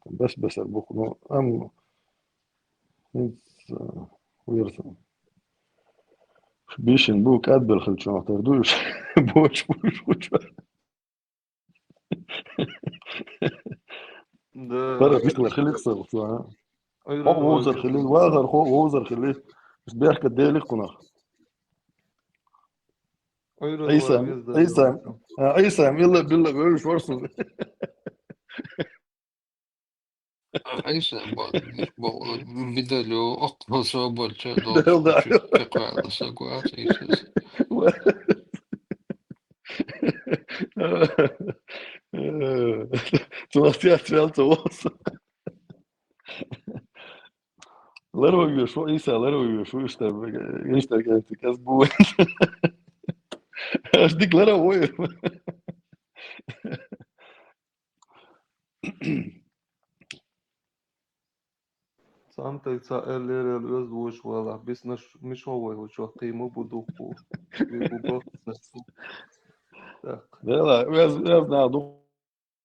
[SPEAKER 4] bes bu no am hiç uyarsan. بيشن بوك أدبل خلشو ما تردوش بوش فرق مش خليك صار هو ووزر خليل واغر هو ووزر خليل مش بيحكي ديلي قناخ أي سام يلا بالله بيقول فرصة
[SPEAKER 5] عايز بدلو أقوى صوبر
[SPEAKER 4] ده
[SPEAKER 5] تشادوش
[SPEAKER 4] يلا
[SPEAKER 5] تقرأ ساقوات إيساس
[SPEAKER 4] تنصيحت في التواصل لرو شو إيسا لرو شو يشتغل كانت كسبوه أشديك لرو وين
[SPEAKER 6] Samtidig så eller öz boş valla. Biz miş hava çok kıyma budu bu. Bu bak nasıl. Tak.
[SPEAKER 4] يلا ويزنا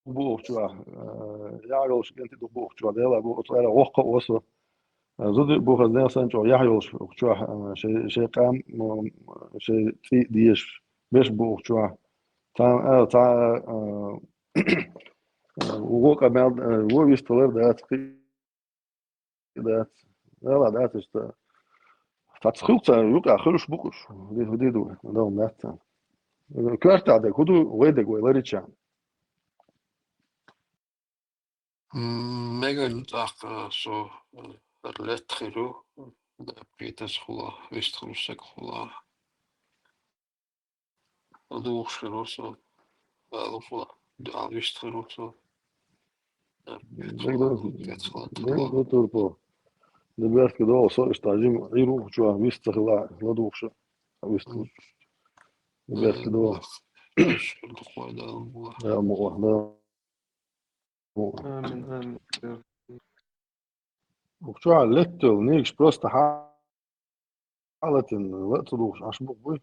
[SPEAKER 4] بوخ شو يعرف انت بوخ شو ديلا بوخ صار وقع وصل زود بوخ زين سانچو يعرف شو شيء قام شيء في ديش مش بوخ شو تا وقع بعد هو بيستمر ده يلا ده است فتخلط يقع خلش بوكش دي دو ده نات كارت عدا كودو ويدك ويلريتشان
[SPEAKER 5] Mega dag så lätt gero. Peters hula, Västerhuset hula. Och då gero så väl hula. Du har visst gero så.
[SPEAKER 4] ده توربو ده بيرك ده وصل استعجم عيرو شو بيستغلا لا دوخش بيستغل بيرك ده يا مو ده
[SPEAKER 6] Amin amin.
[SPEAKER 4] وشو علت نيكش بروست حالة لا تدوخش عشان بوي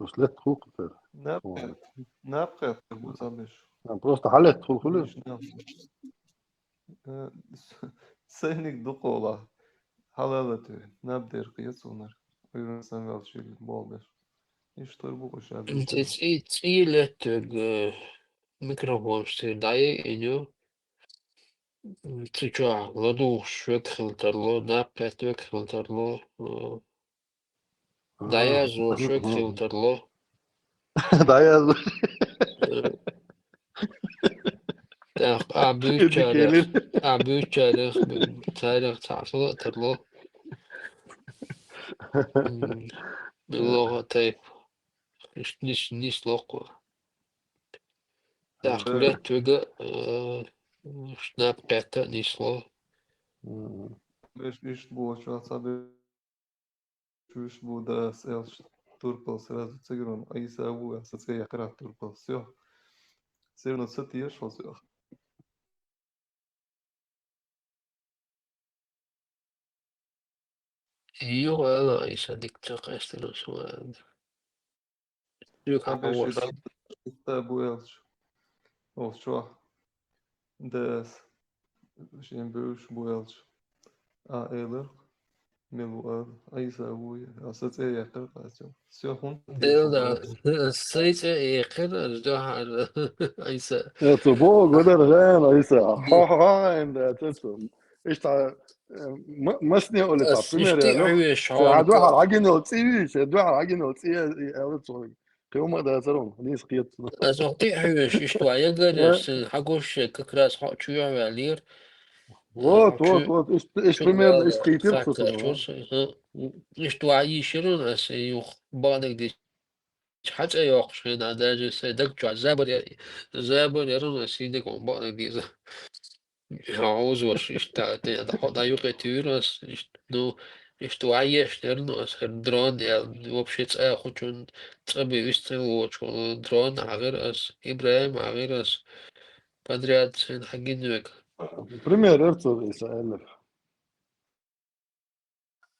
[SPEAKER 4] بس لا تخوك
[SPEAKER 6] Ne yapacak bu zamış?
[SPEAKER 4] بروست حالة تدخل كله
[SPEAKER 6] Senik duk ola. Halal atıyor. Ne yapıyor kıyas onlar? Uygun sen vel şöyle bol ver. İşte bu koşar.
[SPEAKER 5] Det är lätt mikrofon till dig inne. Tycker jag. Ладу шведхилтерло, напет векхилтерло. Дая зо шведхилтерло.
[SPEAKER 4] ده يا Edik gelir.
[SPEAKER 5] büyük tarih تعرفوا ترلو باللغة طيب نيش لوقو تعقلت توجا شناب قاتا نيش لو
[SPEAKER 6] Виж buvo sabe чуешь буда сел турпал сразу цигрон, а isa avu sa цея крат турпал. Все. Все на сати еш все.
[SPEAKER 5] ايوه انا ايش هديك تقاس له سؤال يوك
[SPEAKER 6] Абеш
[SPEAKER 5] عوض
[SPEAKER 6] ира та буелш. О, что? Des Shin bush buelch. A eler milu a isa avu a sa цея крат. Все хун еш
[SPEAKER 5] دلنا السيسة يقر الجوهر ايش
[SPEAKER 4] Eto Bog oder rein, ist ha in der Tetum. Ich da مسني ولا تاع بريمير
[SPEAKER 5] اشتي
[SPEAKER 4] لوخ
[SPEAKER 5] عوي
[SPEAKER 4] في عاد واحد
[SPEAKER 5] شعارك
[SPEAKER 4] عجن وتسي في واحد عجن وتسي يا كيوم ده زرون ليس قيت
[SPEAKER 5] اشتي عوي اشتوا يقر حقوش كراس حق شو يعمل
[SPEAKER 4] وات ايش
[SPEAKER 5] شو
[SPEAKER 4] بريمير ايش
[SPEAKER 5] هذا
[SPEAKER 4] قيت
[SPEAKER 5] فاكر شو
[SPEAKER 4] بتصل
[SPEAKER 5] اشتوا يشيلون اس يخ بعدك دي حتى يوقش هنا ده سيدك جو زابر يرون سيدك بعدك دي عاوز وش اشتاعتي هذا حدا يوقع تيروس نو اشتوعية اشترنو اس درون يعني وبشيت اخوشون تبي يشتروا وشون درون عغير اس ابراهيم عغير اس بدريات سين حقين نوك
[SPEAKER 4] بريمير ارتو يسأل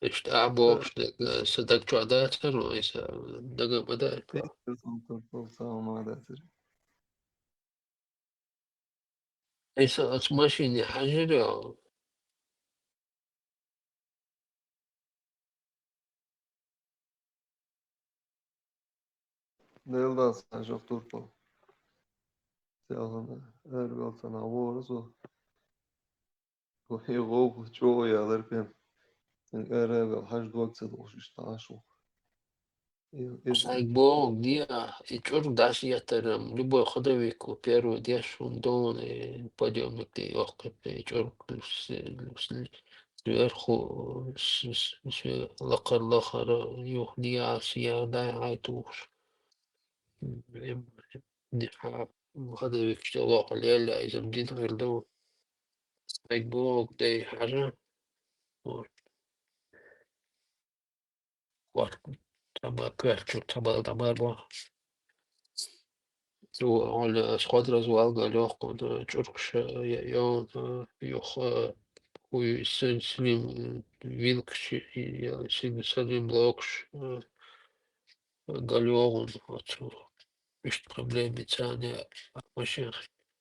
[SPEAKER 5] اشتعبوا صدق جعدات رئيس دقا بدأ
[SPEAKER 6] turpal sağma da sir.
[SPEAKER 5] ايش ماشي حاجة
[SPEAKER 6] Del da sa çok turpal. Sağına er gal sana voruz o. O hego çoğu yalar pen. Er gal haş duak sa doş işte aşo.
[SPEAKER 5] Сайбол, dia, и чор даш я терем, любой ходовик, первый dia шундон, пойдем ты охкеп, и чор сверху, лакар лахар, юх dia, сия, дай عيطوش. ходовик что леля, из мдин غير دو. сайбол, دي حاجة, وقت تبا كويرتشو تبا So alle squadras valga ljohkon Čurkš joh kui svim vilkši svim blokš galjogun отцу ist problemi цане машин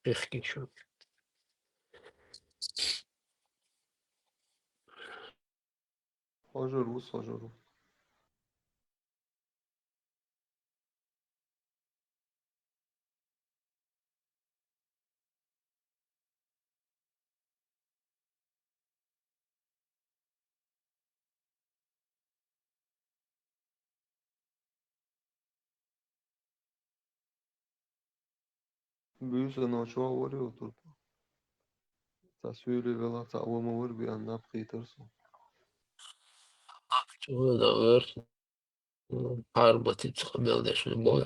[SPEAKER 5] рехкишу.
[SPEAKER 6] Hojurus hojuru. Büyüse no çoğu var ya turpal. Ta söyle vela ta avama var bir anlap kıytırsın.
[SPEAKER 5] هذا غير حربة تتقبل ده شنو بقول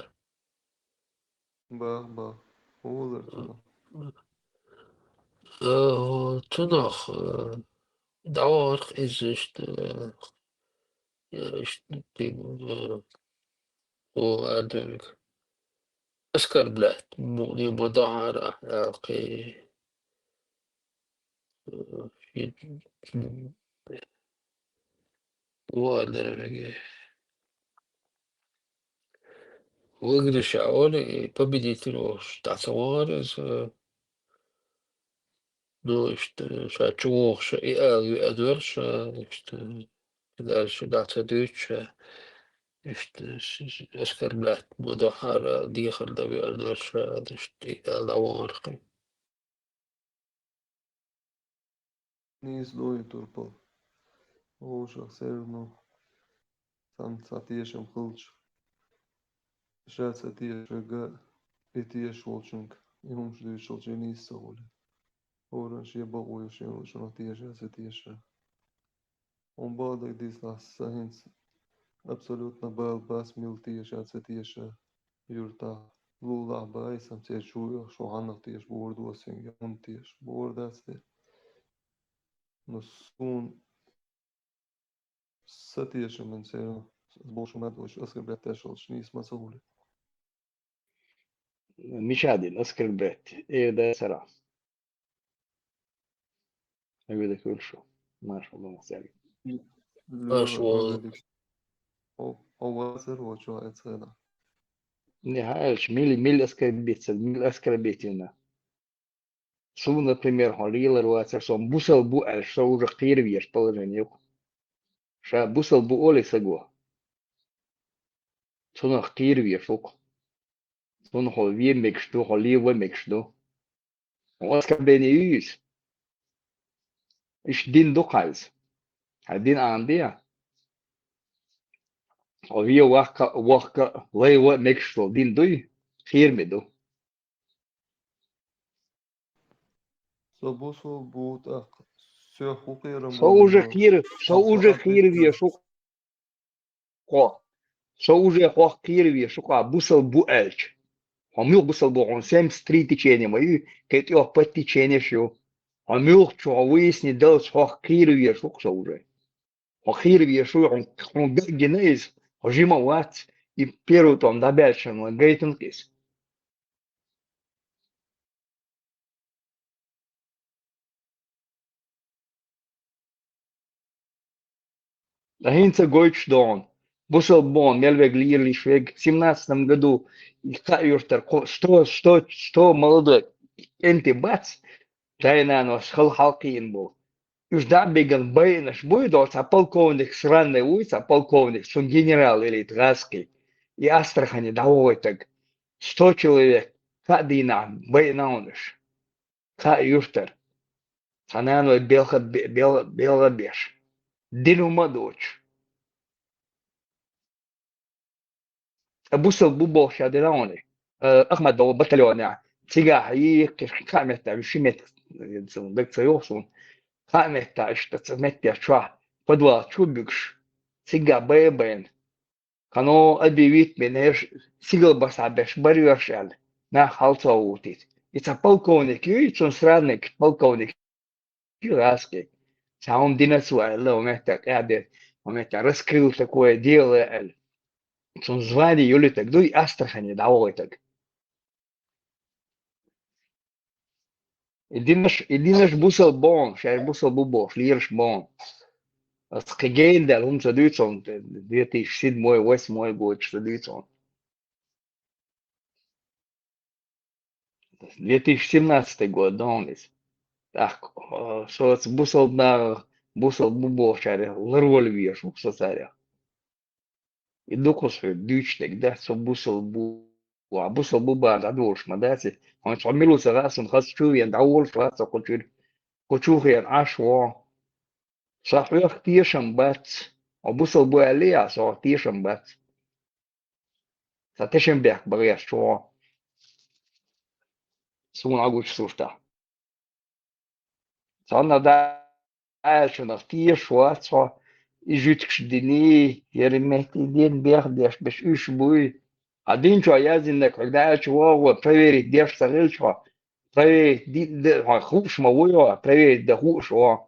[SPEAKER 6] Bak. Olur tuna.
[SPEAKER 5] تنخ دعوة إيش هو أدرك أسكر بلاد مغني مظاهرة أخلاقي وأدرك выигрыш Оли победитель Штатов, ну, что чего, что и Эдвардс, что дальше дата Дуча, что оскорблять Мудахара, Дихар Дави Эдвардс, что Лаварка.
[SPEAKER 6] Nis doyu turpal. Oğuşak sevnu. San satiyešam kılç. Šat satiyeš ga etieš volčunk. يوم شدي شو جيني سهولة أورا شي بقوي شو نتيجة ستيشة بعد ديس ساينس абсолютно бас милтиешат сетиеша юрта лула байсам се чую шо ханах тиеш борду синге тиеш бордасте но сун сетиеша мен се больше мадош аскрбетешал шнис масуле
[SPEAKER 7] مش عادي أسكر البيت إيه ده سرع أقول لك كل شو ما شاء الله مسالي
[SPEAKER 5] أشوان
[SPEAKER 6] أغلق أو وزر وشو أتسنى
[SPEAKER 7] نهاية миль أسكر البيت هنا Су, например, горилла рваться, что бусал бу, что уже хтирвьеш положение. Ша бусал бу оли саго. Су на хтирвьеш ук. Су на холве мекшду, холиве мекшду. Оскар бени юз. Иш дин доказ. А дин андия. Холве вахка лейва мекшду. Дин дуй. Хирмеду.
[SPEAKER 6] собосо будет все хукером
[SPEAKER 7] Со уже хирвьеш ук. Со уже хирвьеш ук. Бусал бу эльч. Амил бусал бу он 7 стрит течение мои, кет я по течение шо. Амил что выясни дал что хирвьеш ук со уже. Хирвьеш шо он генез. Ожима ват и первый там добавишь на гейтинг кис. Dahinter Goich Dawn. Busselbon, Мельвег Лирлишвег, в 17 году, Юртер, что молодой, энти бац, тайна схал халкин был. Уж да беган байнаш будет, а полковник сраный улица, полковник, что генерал или Траский, и Астрахани довой так, 100 человек, кадина, байнауныш, ка Юртер, санану белобеш, динума дочь. بص البوبو شادروني أحمد دو بطلوني تيجا هي كامل تاع شمت دك سيوسون كامل تاع اشتسمت يا شوا فدوا شوبكش تيجا بيبين كانوا أبي ويت من هيش سيجل بس عبش بريوشال نا خالصة ووتيت إذا بالكونك يجون سرانك بالكونك يراسكي ساهم دينا سوا لو محتاج قاعدة ومحتاج رسكيو تكوي ديال Son звали Юлитек, дуй Астрахани даволитек. Единаш бусел бон, шер бусел бубо, шлирш бон. Скеген дал хум садуйцон, 2007-2008 год садуйцон. 2017 год, донлис. Так, соц бусел бубо, шер ларвол веш, уксасаря. И докосу дючтек, да, со бусел бубо. وعبوس البوبا دعوش مداسي هم تعملوا سغاسن خاص شو يندعول فاسا كتشوف ين عشوا صح يختيشن بات عبوس البوبا ليا صح تيشن بات ستشن بيك بغير شو سون عقوش سوشتا صعنا دا عاشن اختيش واتسا يجوتكش ديني يرميتي دين بيخ ديش بش ايش بوي Один человек, когда чего проверить, где столы, что проверить, хуже мовою, проверить, да хуже.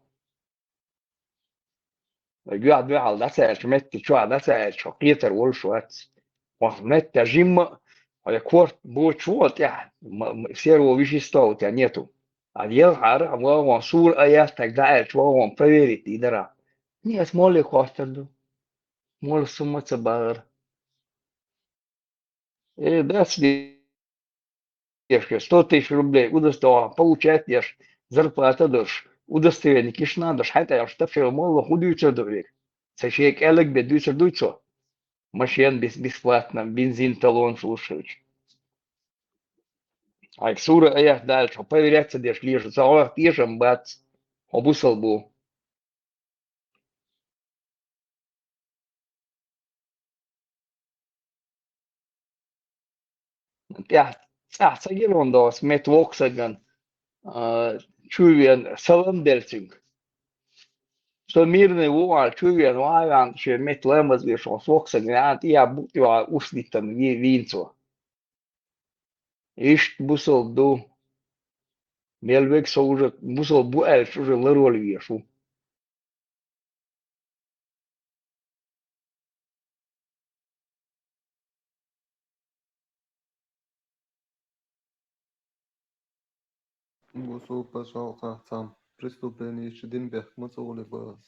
[SPEAKER 7] قاعد بيحل ده ساعة مت شو ده ساعة شقيتر والشوات ومت جيم على كورت بوت شوت يعني سيرو ويشي ستوت يعني نيتو على عار هو صور آيات تجدع شو هو проверить إدرا نيس مولي كوستر مول سمة تبار إيه بس Ешь 100 тысяч рублей, удостоверение, получать ешь, зарплата дашь, удостоверение, кишна дашь, хотя я что все мало худуется довек. Сочек элек бедуется дуйцо. Машин бесплатно, бензин талон слушаешь. А их сура я дальше, проверяться дешь лежит, за тишем бац, обусал был. Я Sagiron dos met Volkswagen Чувен Саламбельцинг. Så мирный вуал Чувен Ваван, что met Лэмбас вишел Volkswagen, я бутила уснитан винцо. Ишт бусол ду. Мельвек со уже бусол буэльш уже лыроль вешу.
[SPEAKER 6] Гусул пошел там. Преступление еще Динбех, Мацоли Бас.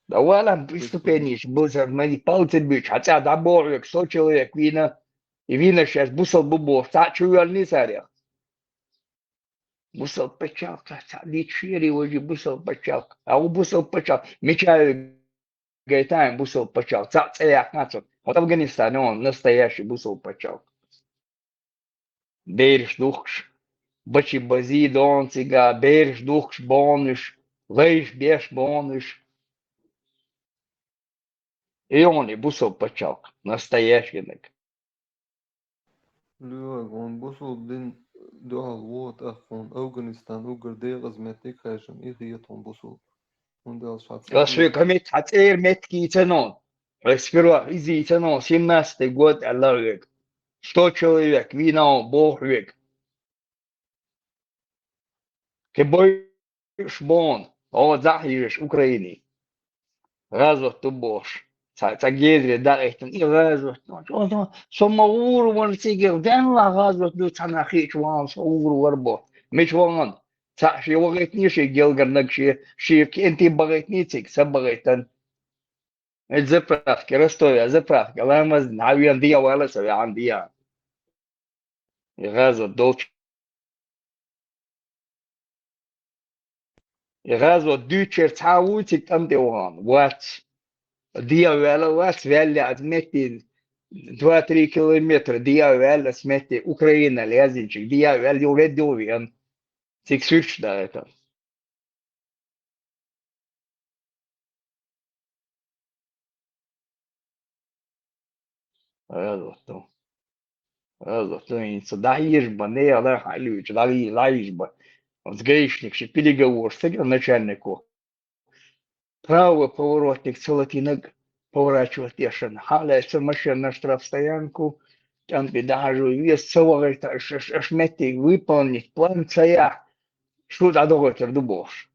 [SPEAKER 7] Да валам преступление, был за мои палцы бич, хотя да борек, 100 человек вина, и вина сейчас бусол бубо, та чувен не царях. Бусол печал, та личери уже бусол печал, а у бусол печал, мечаю гайтаем бусол печал, та царях нацот. Вот Афганистан, он настоящий бусол печал. Берешь духш, бачи бази донцига, берешь духш бонуш, лейш беш бонуш. И он и бусол печал, настоящий.
[SPEAKER 6] Луаг, он бусул Дин Дуал Вот Афон, Афганистан, Угар Дейлаз Метик Хэшен, их он бусул. Он дал шатс.
[SPEAKER 7] Если комит хатер метки тянон, сперва изи тянон, 17-й год, Аллах, 100 человек, вина, Бог век. Кебойш бон, о захижеш Украине. Разот ту бош. Цагедре да эхтен, и разот. Сомаур вон цигер, венла разот ду цанахич ван, соур варбо. Мич ван. Ши вагетниши гелгарнак ши кенти багетницик, сабагетан. الزفرة كرستويا زفرة كلام ناوي عندي ولا سوي عندي يغازو دوتش يغازو دوتشر تعاوتي تمدي وان وات ديا ولا وات ولا أدمتي 2-3 كيلومتر ديا ولا سمتي أوكرانيا لازنشك ديا ولا يولد دويان تكسوش ده هذا تو هذا то даешь бане, але халюч, лаешь ба. Сгрешник, ще переговор с начальнику. Правый поворотник целотинок поворачивать ешен. Халяется машина на штрафстоянку. Там даже вес целого шмети выполнить план цая. Что за договор дубош?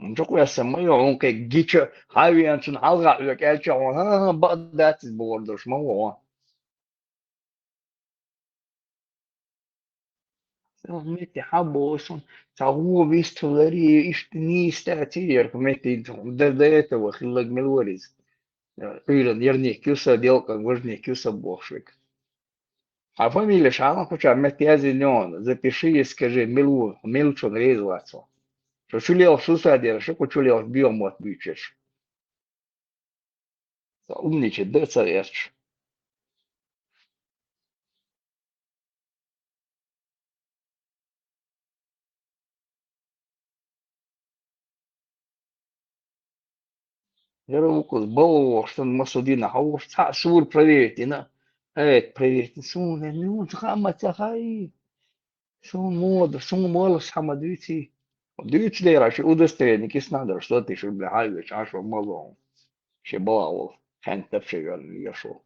[SPEAKER 7] Джоку я самой, он как гича, хавианцун халга, как элча, он бадать из бордош, мало. Metti habboson, هو بيستولري اشتني استاتير كمتي ده وخلق ملوريز قيل يرني كيوسا ديلكا وجني كيوسا بوشвик. А фамилия шама хоча метти азиньон, запиши и скажи милчон резваться. Что чулел сусадер, что чулел биомот бичеш. Умничай, да царевч. Я руку сбол, что Масудина, а уж сур проверить, на. Проверить, суне, ну, хама цахай. Сум мола сама двици. Двици лера, что удостоверение киснадер, что ты что бля, а что мало. Ще балал, хэнтэ вшивен ешо.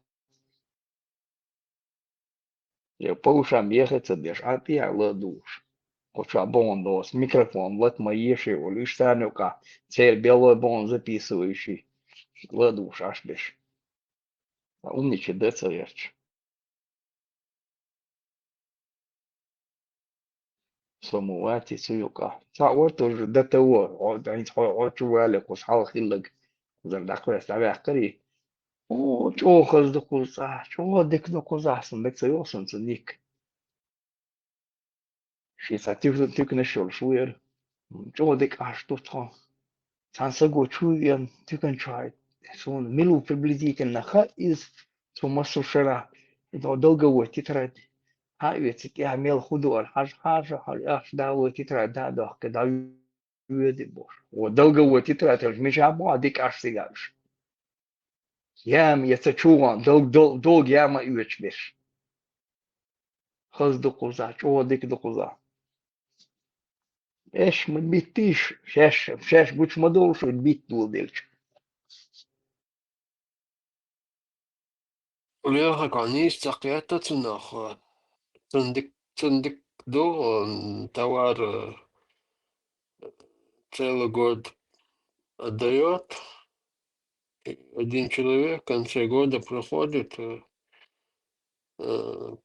[SPEAKER 7] Я по ушам ехать беш, а ты ладуш. Хоча бон дос, микрофон, вот мои еши, лишь станюка, цель белой бон записывающий. Ладуш, аж беш. Умничай, да царевч. Самуати суюка. Та вот уже до того, чували, кусал хиллаг. Зардакуя ставя кри. О, чого хаз до куза, чого дик до куза, сам дик це йосан це нік. Ші са тик не шол шуєр. Чого дик аж до то. Сан саго чуєн, тикан чай. Сон милу приблизительно на ха из сумасу шара. Это долго вот тетрадь. А ведь я мел худор, аж да вот тетрадь да да, когда види бош. Вот долго вот тетрадь, меча ба дик аж сигаш. Ям, я це чула, долг яма üvechbеш. خصدقوزا چودك دقوزا ايش ما بيتيش شاش بوش ما دولش البيت دول ديلش
[SPEAKER 5] Uliaha kanis takiata tunach. Tundik do товар целый год отдает. Один человек в конце года проходит,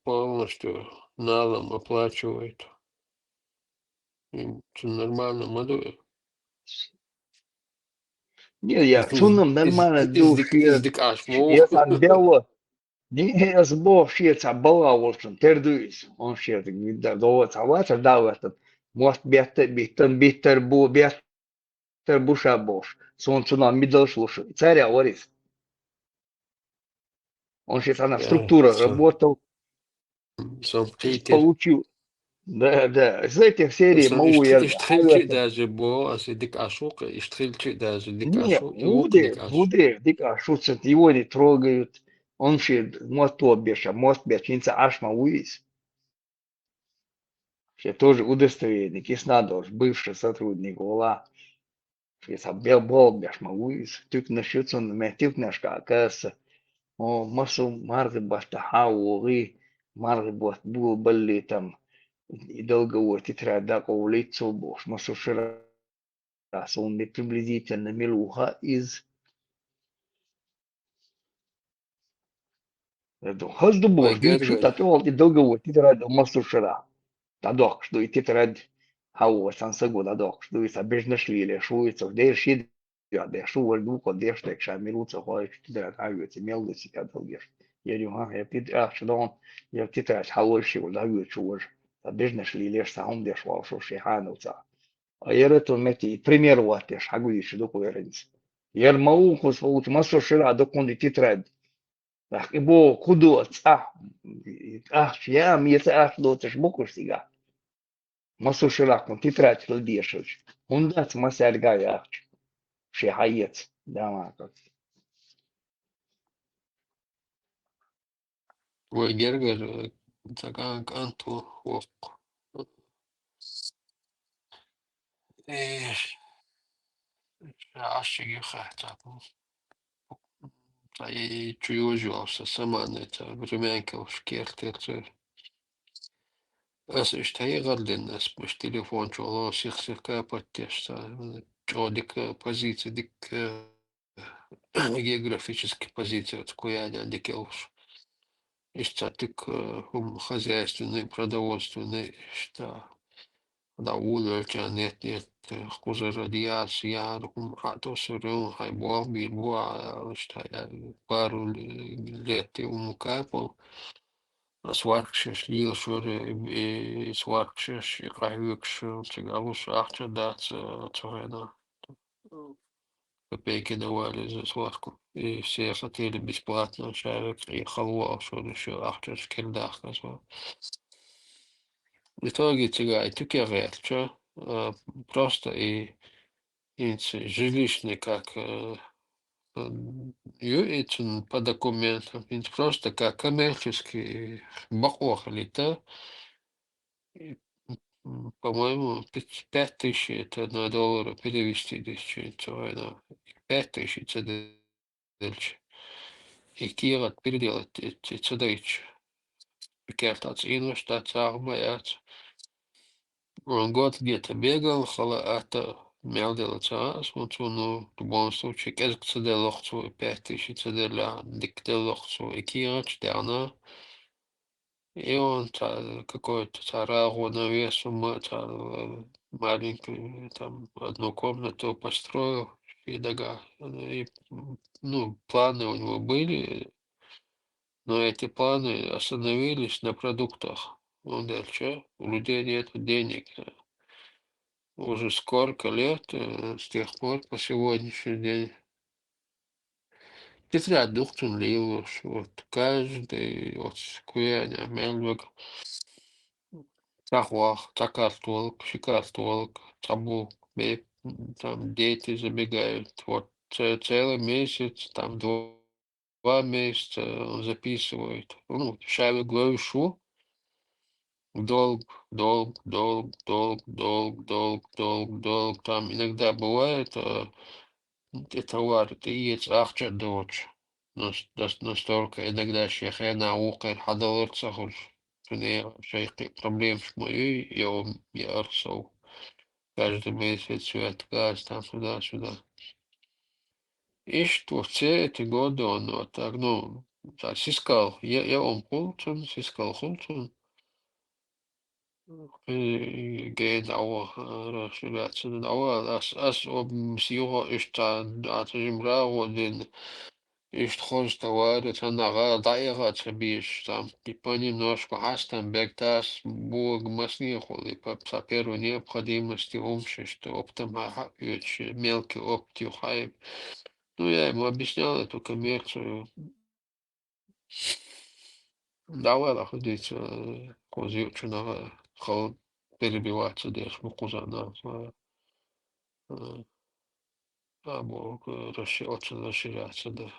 [SPEAKER 5] полностью налом оплачивает. И это нормально, мадуя.
[SPEAKER 7] Не, я чунам нормально души.
[SPEAKER 5] Издик ашму.
[SPEAKER 7] Я сам бело. Не сбо шица бала волшин тердуис. Он шица гида до цавата давата. Может биттер бу биттер буша бош. Сон чунам мидл слушай. Царя орис. Он шица на структура работал,
[SPEAKER 5] Сам хейтер.
[SPEAKER 7] получил. Да. Из этих серий могу я...
[SPEAKER 5] Иштрилчи даже бо, а дик ашук, иштрилчи даже дик
[SPEAKER 7] Не,
[SPEAKER 5] ашу, и ук дик ашу.
[SPEAKER 7] уды, дика шутят, его не трогают. Он ще мото беша, мост бешинца ашма уис. Ще тоже удостоверение, киснадош, бывший сотрудник ОЛА. Ще сабел бол бешма уис. Тюк насчет он метюк нашка, оказывается. О, массу марды баста хаури, марды баст был были там. И долго вот и трада ковлицо бош, массу шира. Он не приблизительно милуха из... Хазду бош, ничего, татуал и долго вот и трада массу шира. Тадок, что и тетрадь хау сансагу дадок, что и сабежно шлили, шуется, где шид, я де шувал дуко, де штек, шамилуца, хой, тетрадь хавица, мелдоси, кадалгеш. Я думаю, я тетрадь, что он, я тетрадь хау шивал, давил чуваш, сабежно шлили, саум де швал, шо шихануца. А я это мети, пример вот, я шагу еще дуко веренец. Я мауку свою, массу шира, доконди тетрадь. Ах, ибо кудо, я мне ах, до тешбуку сега. Masu широко тетрадь лдешевич. Он даст масаль гаях. Шехаец. Да, как.
[SPEAKER 5] Ой, Гергер, такая анту вок. Ашиги хата. И чуюжился сама на это времянка в шкертер. Аз ishtayi għallin mux telefon ċolo siħsirka pattesta ċo dik позиция, dik географические позиции, такое dik елш. Ишта тик хозяйственный, продовольственный, ишта да улерча нет, хуже радиация, хато сырым, хайбуа, бильбуа, ишта я пару лет кайпал. Сваркшеш, Лилшур, Сваркшеш, Райвикш, Цигалуш, Ахчадат, Цорена. Копейки давали за сварку. И все хотели бесплатно, человек приехал, что еще Ахчадаш Кельдах назвал. В итоге тягай, тюкерет, что? Просто и жилищный, как юридичен по документам, просто как коммерческий бахох лита. По-моему, 5000 это на доллары перевести тысячу, это 5000 это дальше. И кират переделать эти цедрич. Кертац инвестация армаяц. Он год где-то бегал, хала это мелдела царас, вот ну, в любом случае, кезк цеделохцу, 5000 цеделя, диктелохцу, и кират, штерна. И он какой-то тарагу навесу, маленькую, там, одну комнату построил, и ну, планы у него были, но эти планы остановились на продуктах. Он дальше, у людей нет денег. Уже сколько лет, с тех пор по сегодняшний день. Тетрадь Духтун Ливуш, вот каждый, вот Куяня, Мельбек, Тахвах, Такартолк, Шикартолк, Табу, там дети забегают. Вот целый месяц, там 2 месяца он записывает. Ну, шайбы говорю, долг, там иногда бывает, те товары, ты едешь, ахча дочь. Настолько иногда шейхена ухер хадалыр цахур. Шейхи проблем шмой, я арсов. Каждый месяц свет газ, там сюда. И что все эти годы он вот так, ну, так, сискал. Я он хулцун, сискал хулцун. Gehen auch Schmerzen, aber das oben Siro ist dann, also im Rau den ist хождавали, це нага дайга, це більш там, типа немножко хастам бектас, бог маснихули, по первой необходимости умши, что оптом мелкий оптюхай. Ну, я ему объяснял эту коммерцию. Давай находиться, козючина, хол перебиваться, дешь, мукузана, або очень расширяться, да.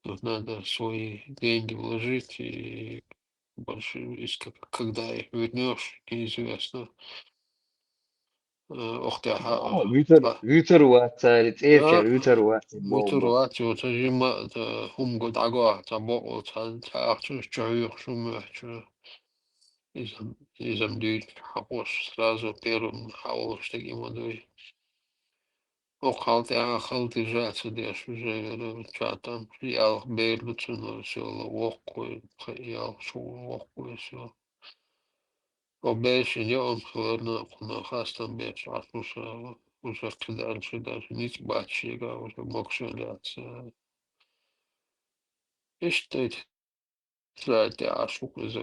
[SPEAKER 5] Тут надо свои деньги вложить, и больше, когда их вернешь, неизвестно.
[SPEAKER 7] Oh, Vyteruat, it's Ercher, Vyteruat, Bombo.
[SPEAKER 5] Muturuat, это зима, это умгод агуа, это бог, это ахчу, чаюх, шумахчу. Изам дюйт, хапош, сразу первым хаош, таким водой. Охалте, ахалте, жаться, деш, уже, чатам, ял, бейлуцу, все, ловкую, ял, шу, ловкую, все. Обещан, я вам хладно, на хастам беш, атмуса, уже дальше даже не бачига, уже мокшуляться. И что это, кстати, ашук из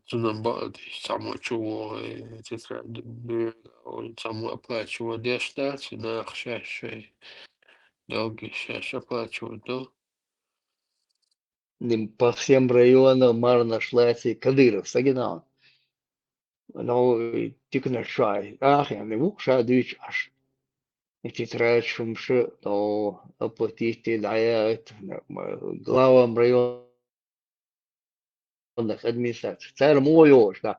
[SPEAKER 5] Цунамбад, само чего, тетради, он само оплачивал дештат, на хшашей, долги шаш оплачивал, да?
[SPEAKER 7] По всем районам Марна Шлати Кадыров, Сагинал. Но тільки на шай. Ах, я не мог шай дичь аж. И тетрадь шумши, то оплатить дает главам районных администраций. Царь мой уж, да.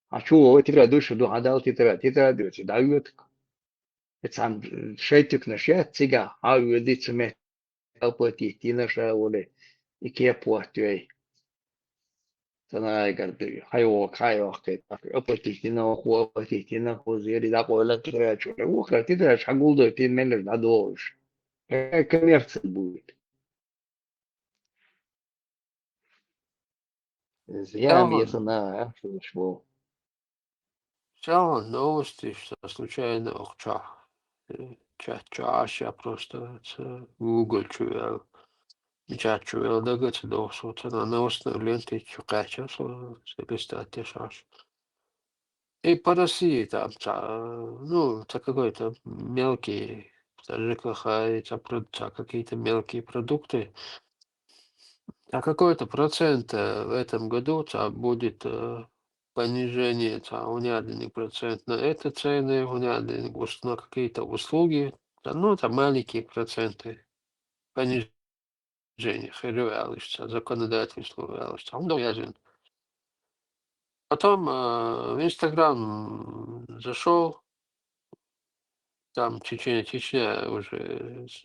[SPEAKER 7] А чего тетрадь души, да, отдал тетрадь души, дают. Это сам шейтик на шеят, цига, а увидится мне оплатить, и наша воли, и кепуатюй. Sana garbi hayo ke opetitina ko zeri da ko la tra chule wo krati tra chagul do tin men da dosh коммерция будет. Я
[SPEAKER 5] Сява,
[SPEAKER 7] если на что
[SPEAKER 5] сява новости, что случайно охча. Чаще просто Google чуял. Чат чуял, да, говорит, да, что на новостной ленте чукача, что листать шаш. И по России там, ну, это какой-то мелкий, ЖКХ, какие-то мелкие продукты. А какой-то процент в этом году будет понижение, унядный процент на это цены, унядный на какие-то услуги. Ну, там маленькие проценты понижения. Законодательство. Потом в Инстаграм зашел, там Чечня уже с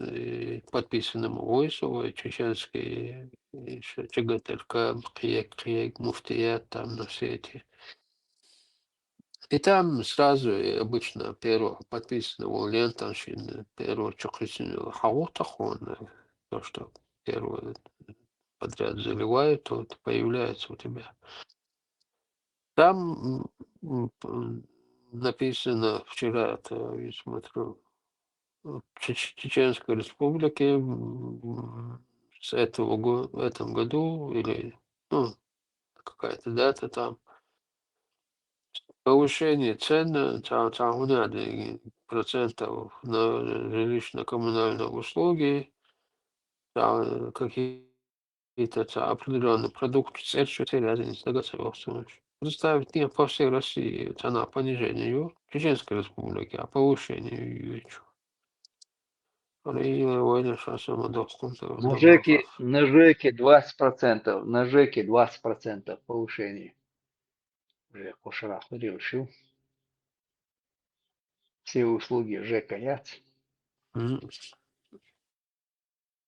[SPEAKER 5] подписанным Войсовой, чеченский, еще ЧГТРК, Киек, Муфтият, там на все эти. И там сразу обычно первого подписанного лентаншин, первого чокрисинного хаотахон, то, что первый подряд заливает, вот появляется у тебя. Там написано вчера, это я смотрю, в Чеченской Республике с в этом году, или ну, какая-то дата там, повышение цен процентов на жилищно-коммунальные услуги, какие-то определенные продукты, цель, что связаны с доготовностью. Представить не по всей России цена понижения ее, Чеченской Республики, а повышение ее. Война сейчас ему
[SPEAKER 7] На ЖЭКе 20%, на ЖЭКе 20% повышение. Уже Кошарах решил. Все услуги ЖЭКа нет.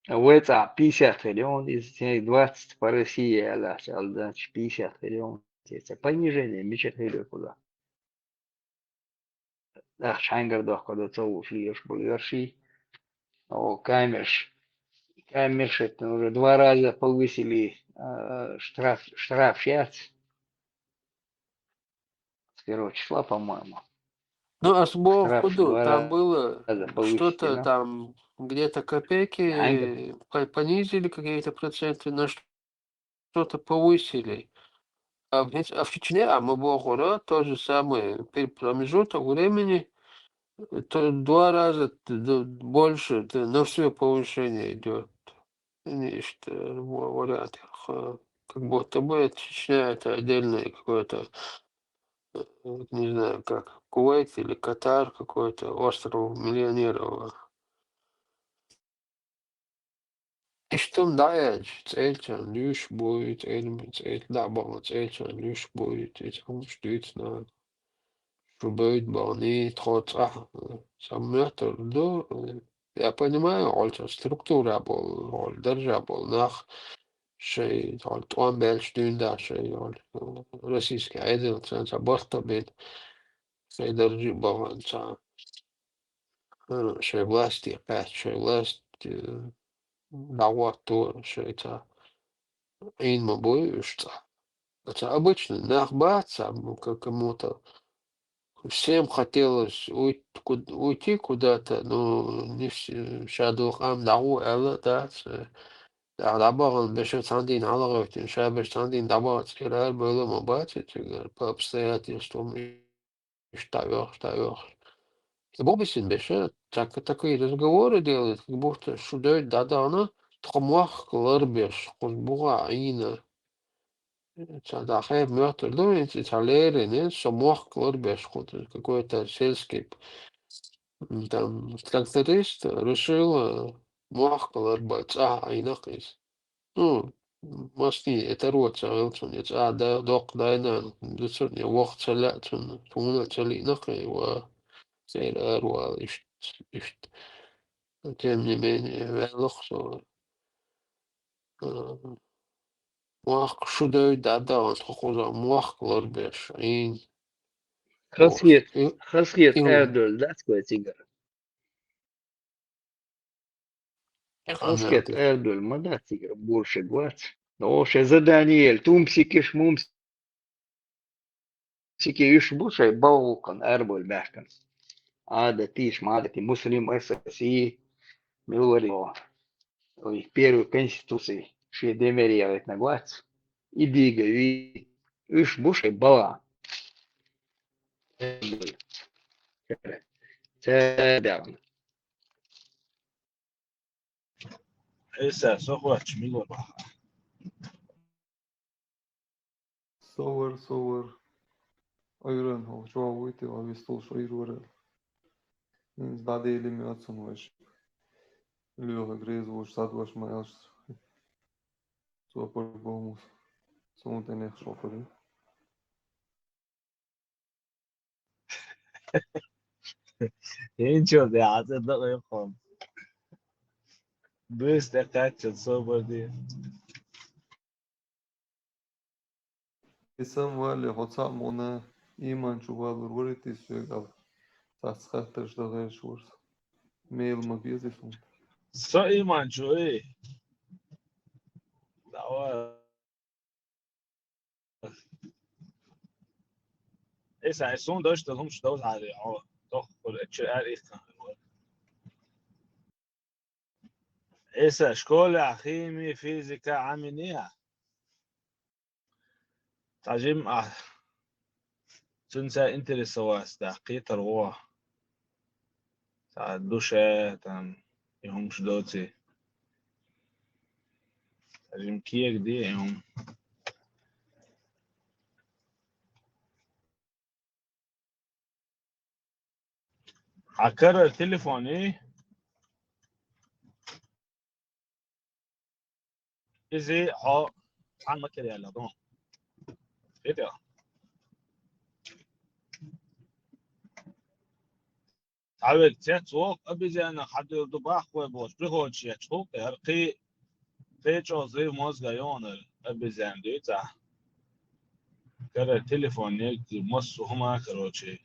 [SPEAKER 7] В это 50 миллионов, из них 20 по России, а значит 50 миллионов. Это понижение, мечетали куда. Да, Шангардах, когда то ушли, Ешбулерши. О, Камерш, это уже 2 раза повысили штраф 5 с 1 числа, по-моему.
[SPEAKER 5] Ну, а с
[SPEAKER 7] Штраф
[SPEAKER 5] ходу
[SPEAKER 7] 2
[SPEAKER 5] там было
[SPEAKER 7] раза повысили,
[SPEAKER 5] что-то
[SPEAKER 7] ну.
[SPEAKER 5] там где-то
[SPEAKER 7] Шангар.
[SPEAKER 5] копейки понизили какие-то проценты, на что-то повысили. А в Чечне, Амабохора, то же самое, промежуток времени, то 2 раза больше, на все повышение идет. Что говорят, как будто бы Чечня это отдельное какое-то, не знаю, как Кувейт или Катар, какой-то остров миллионеров. İşte dayaç, elçen, lüş boyut, elmet, el dabalat, elçen, lüş boyut, etkomst ut na boyut бани, трот, саммертер, да, я понимаю, альта структура был, держа был, нах, шей, альт, он бельштюн, да, шей, российский айдел, ценца, борта бит, шей, держи баланса, шей, власти, пять, шей, власть, давату, шей, та, инма боюшься. Это обычно нахбаться, как кому-то. Всем хотелось уйти куда-то, но не все. Шадухам дагу эла, да. Дабаган бешет сандин алаговтин, шабеш сандин дабагат скирар было мабатит, по обстоятельствам штавёх. Бобисин бешет, такие разговоры делают, как будто шудой дадана, тхомах ларбеш, кузбуга ина. Дахай мертвый, ну, эти талеры, нет, шамох, клорбеш, какой-то сельский там тракторист решил мох клорбать, инакис. Ну, масни, это рот, нет, да, док, дайна, децер, не вох целя, туна цели, инакай, сейр, руал, тем не менее, велох, мох, шудой, да, он хохоза, мох клорбеш,
[SPEAKER 7] Хасрет,
[SPEAKER 5] И,
[SPEAKER 7] Хасрет
[SPEAKER 5] и,
[SPEAKER 7] Эрдөл, да, сказать, Игорь? Хасрет
[SPEAKER 2] Америка.
[SPEAKER 7] Эрдөл, да, Игорь, больше гвать. Но за Даниэль, тумсики, шмумсики, иш бушай, баукан, Эрбөл, бэхкан. Ада, тиш, мадати, муслим, ССИ, милори, ой, первую конституции, шедемерия, на гвать. И дига, и иш бушай, бала. Тядян.
[SPEAKER 3] Esa, sohua chmigo ba.
[SPEAKER 6] Sover. Ayran ho, çoğu uytu, o vistol şoyru. Zdade elimi atsun vaş. Lüha grez vaş, sad vaş mayaş. Sopar bomus. Son tenek şoförü.
[SPEAKER 3] Incho de hace todo el con. Ves de cacho sohua de.
[SPEAKER 6] İsem vali hotsa mona iman çuvalur vuriti sügal. Satsxahtır şdağır şurs. Mail mı bizifun.
[SPEAKER 3] So iman choy. Dawa. Esa, es un dos de hums dos ali. Doch, por HR ich kann. Esa, شكولة خيمي فيزيكا عامليها. تعجم تنسى انت اللي سواس تحقيق روح تعدوشة تم يهم شدوتي تعجم كيك دي يهم عكرر تليفوني bizi ha عن كده دون كده تعال تسوق أبي أنا حد يضبح وبوش بيخوض شيء تشوف قي شو مزجيون أبي زين ديتا كره تليفون يجي مصر هما كروتشي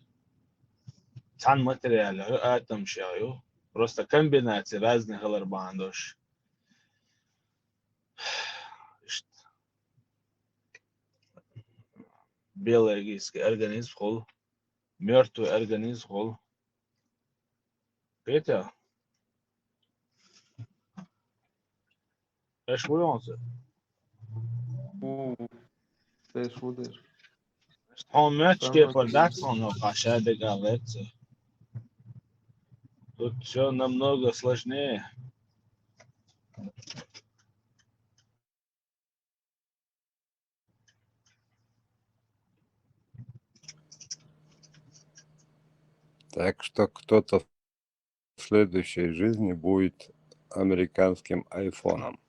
[SPEAKER 3] عن ماتريال آتم شايو просто комбинации разных элементов. Биологический организм хол, мертвый организм хол. Петя, ايش ويونسه؟
[SPEAKER 6] Beş budur.
[SPEAKER 3] هم ماتش
[SPEAKER 6] Sen
[SPEAKER 3] كي
[SPEAKER 6] bak.
[SPEAKER 3] продакшн قشاده говорится. Тут все намного сложнее.
[SPEAKER 8] Так что кто-то в следующей жизни будет американским айфоном.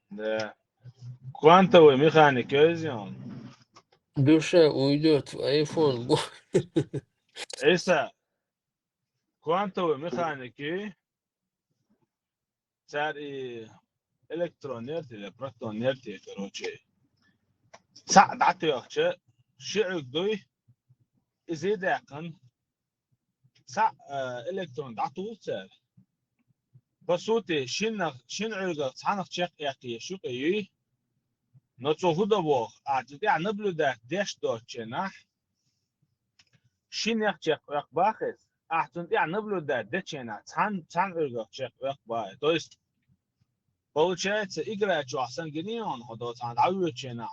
[SPEAKER 3] Да. Квантовый механикизм.
[SPEAKER 5] Душа уйдет в iPhone.
[SPEAKER 3] Эйса, квантовый механики царь электронерт или протонерт, короче. ساعد عطيوخش شعك دوي إزاي داقن ساع إلكترون دعطوه سار بسوتي شن عرقة صحنخ شق يقي شو قيي نتصوه دبوخ أعتدي نبلو داك ديش دوتشنا شن يقشق يقباخس أعتدي نبلو داك ديشنا صحن عرقة شق يقباخ تويست получается играть что أحسن جنيون هذا صحن عويتشنا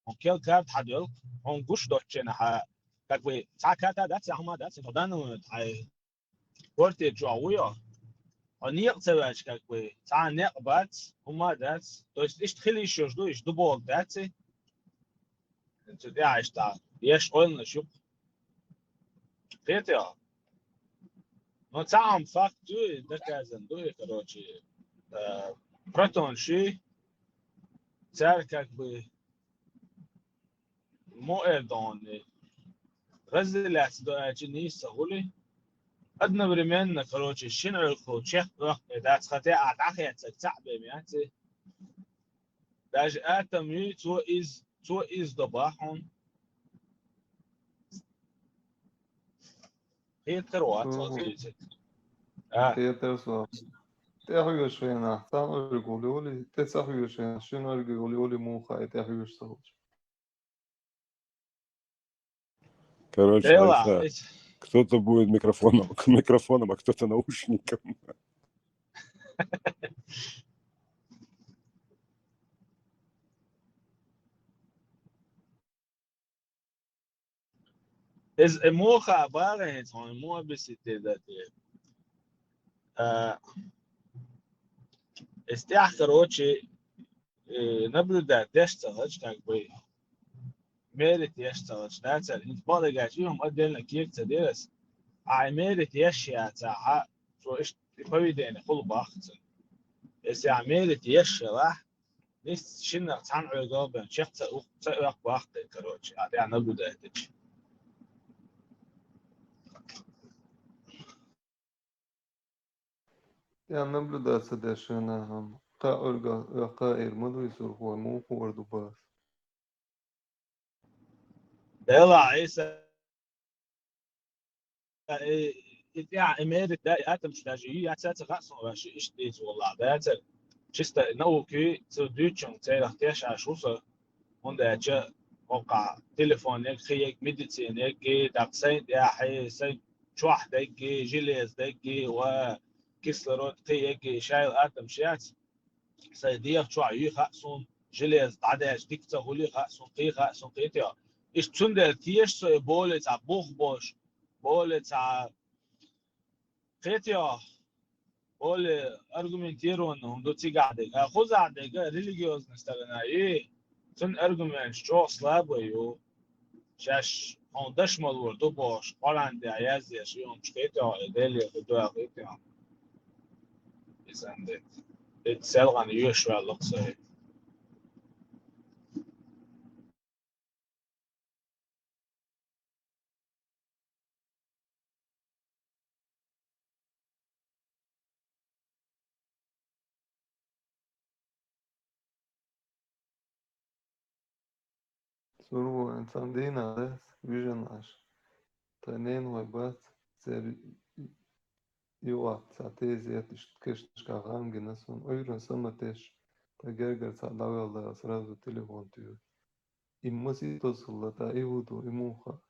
[SPEAKER 3] on quel card had you on gush dochena ha как бы цаката да цахма да цодану ай порте джауя он не целач как бы ца не бат ума да то есть nicht хили еще жду ich дубол да це ja ist da есть он шуп Peter но сам факт доказан короче протон ши царь как бы مؤدون غزل أجني سهولي أدنى بريمين كروتش شنو الكوتش وقت دات خطأ أتأخر تتعب بمياتي داج آتمي تو إز ضباحهم هي تروات صوتيت
[SPEAKER 6] Peter sa. Tehüyüşüne. Sen örgülüyorli. Tesahüyüşüne. Şun örgülüyorli muha. Tehüyüş sahur.
[SPEAKER 8] Короче,
[SPEAKER 3] ديلا
[SPEAKER 8] Айса, кто-то будет микрофоном, а кто-то наушником.
[SPEAKER 3] إز موخة عبارة عن مو بس تداتي استياح كروتشي نبلو دا تشتغل كان بي ميرت يشتغل ناتر انت بالك جاتيهم ادين لك كيف تدرس اي ميرت يشيا تاع شو ايش فويدين كل باخت اس يا ميرت يشيا نيست شنو تان عقاب شخص او باخت كروتشي يعني نبلو دا تش
[SPEAKER 6] Yani naблюдаться дешена ham. Qa örga qa ermadu isur huwa mu huwa bas.
[SPEAKER 3] يلا عيسى يعني ميرت دا اتم شتاجي اساس خاصه باش ايش ديت والله ده Čista nauki zu Deutschland zeigt der Schusse und der وقع تليفونك خيك ميديسينك داكسين يا حي سي شواح دقي جليز دقي وكسلرات خيك شايل اتم شات سيديك شو عيي خاصون جليز تعداش ديك تقولي خاصون قيتيا ايش تندل تيش بولة تاع بوخ بولة تاع قيتيا بول ارجومنتيرو انهم دوتي قاعدة خذ قاعدة ريليجيوز نستغنى ايه تن ارجومنت شو سلاب ويو شاش هون دشمل وردو باش قران دي عيازي اشيهم شكيتو ادالي خدوها قيتيا اسندت
[SPEAKER 9] Selgan usual looks like.
[SPEAKER 6] Суру инсан дейна да vision аш. Танен вай бат сер юа цатез ятиш кешка гангена сон ойрон саматеш. Тагергер цадавел да сразу телефон тю. Иммаси тосула та иуду имуха.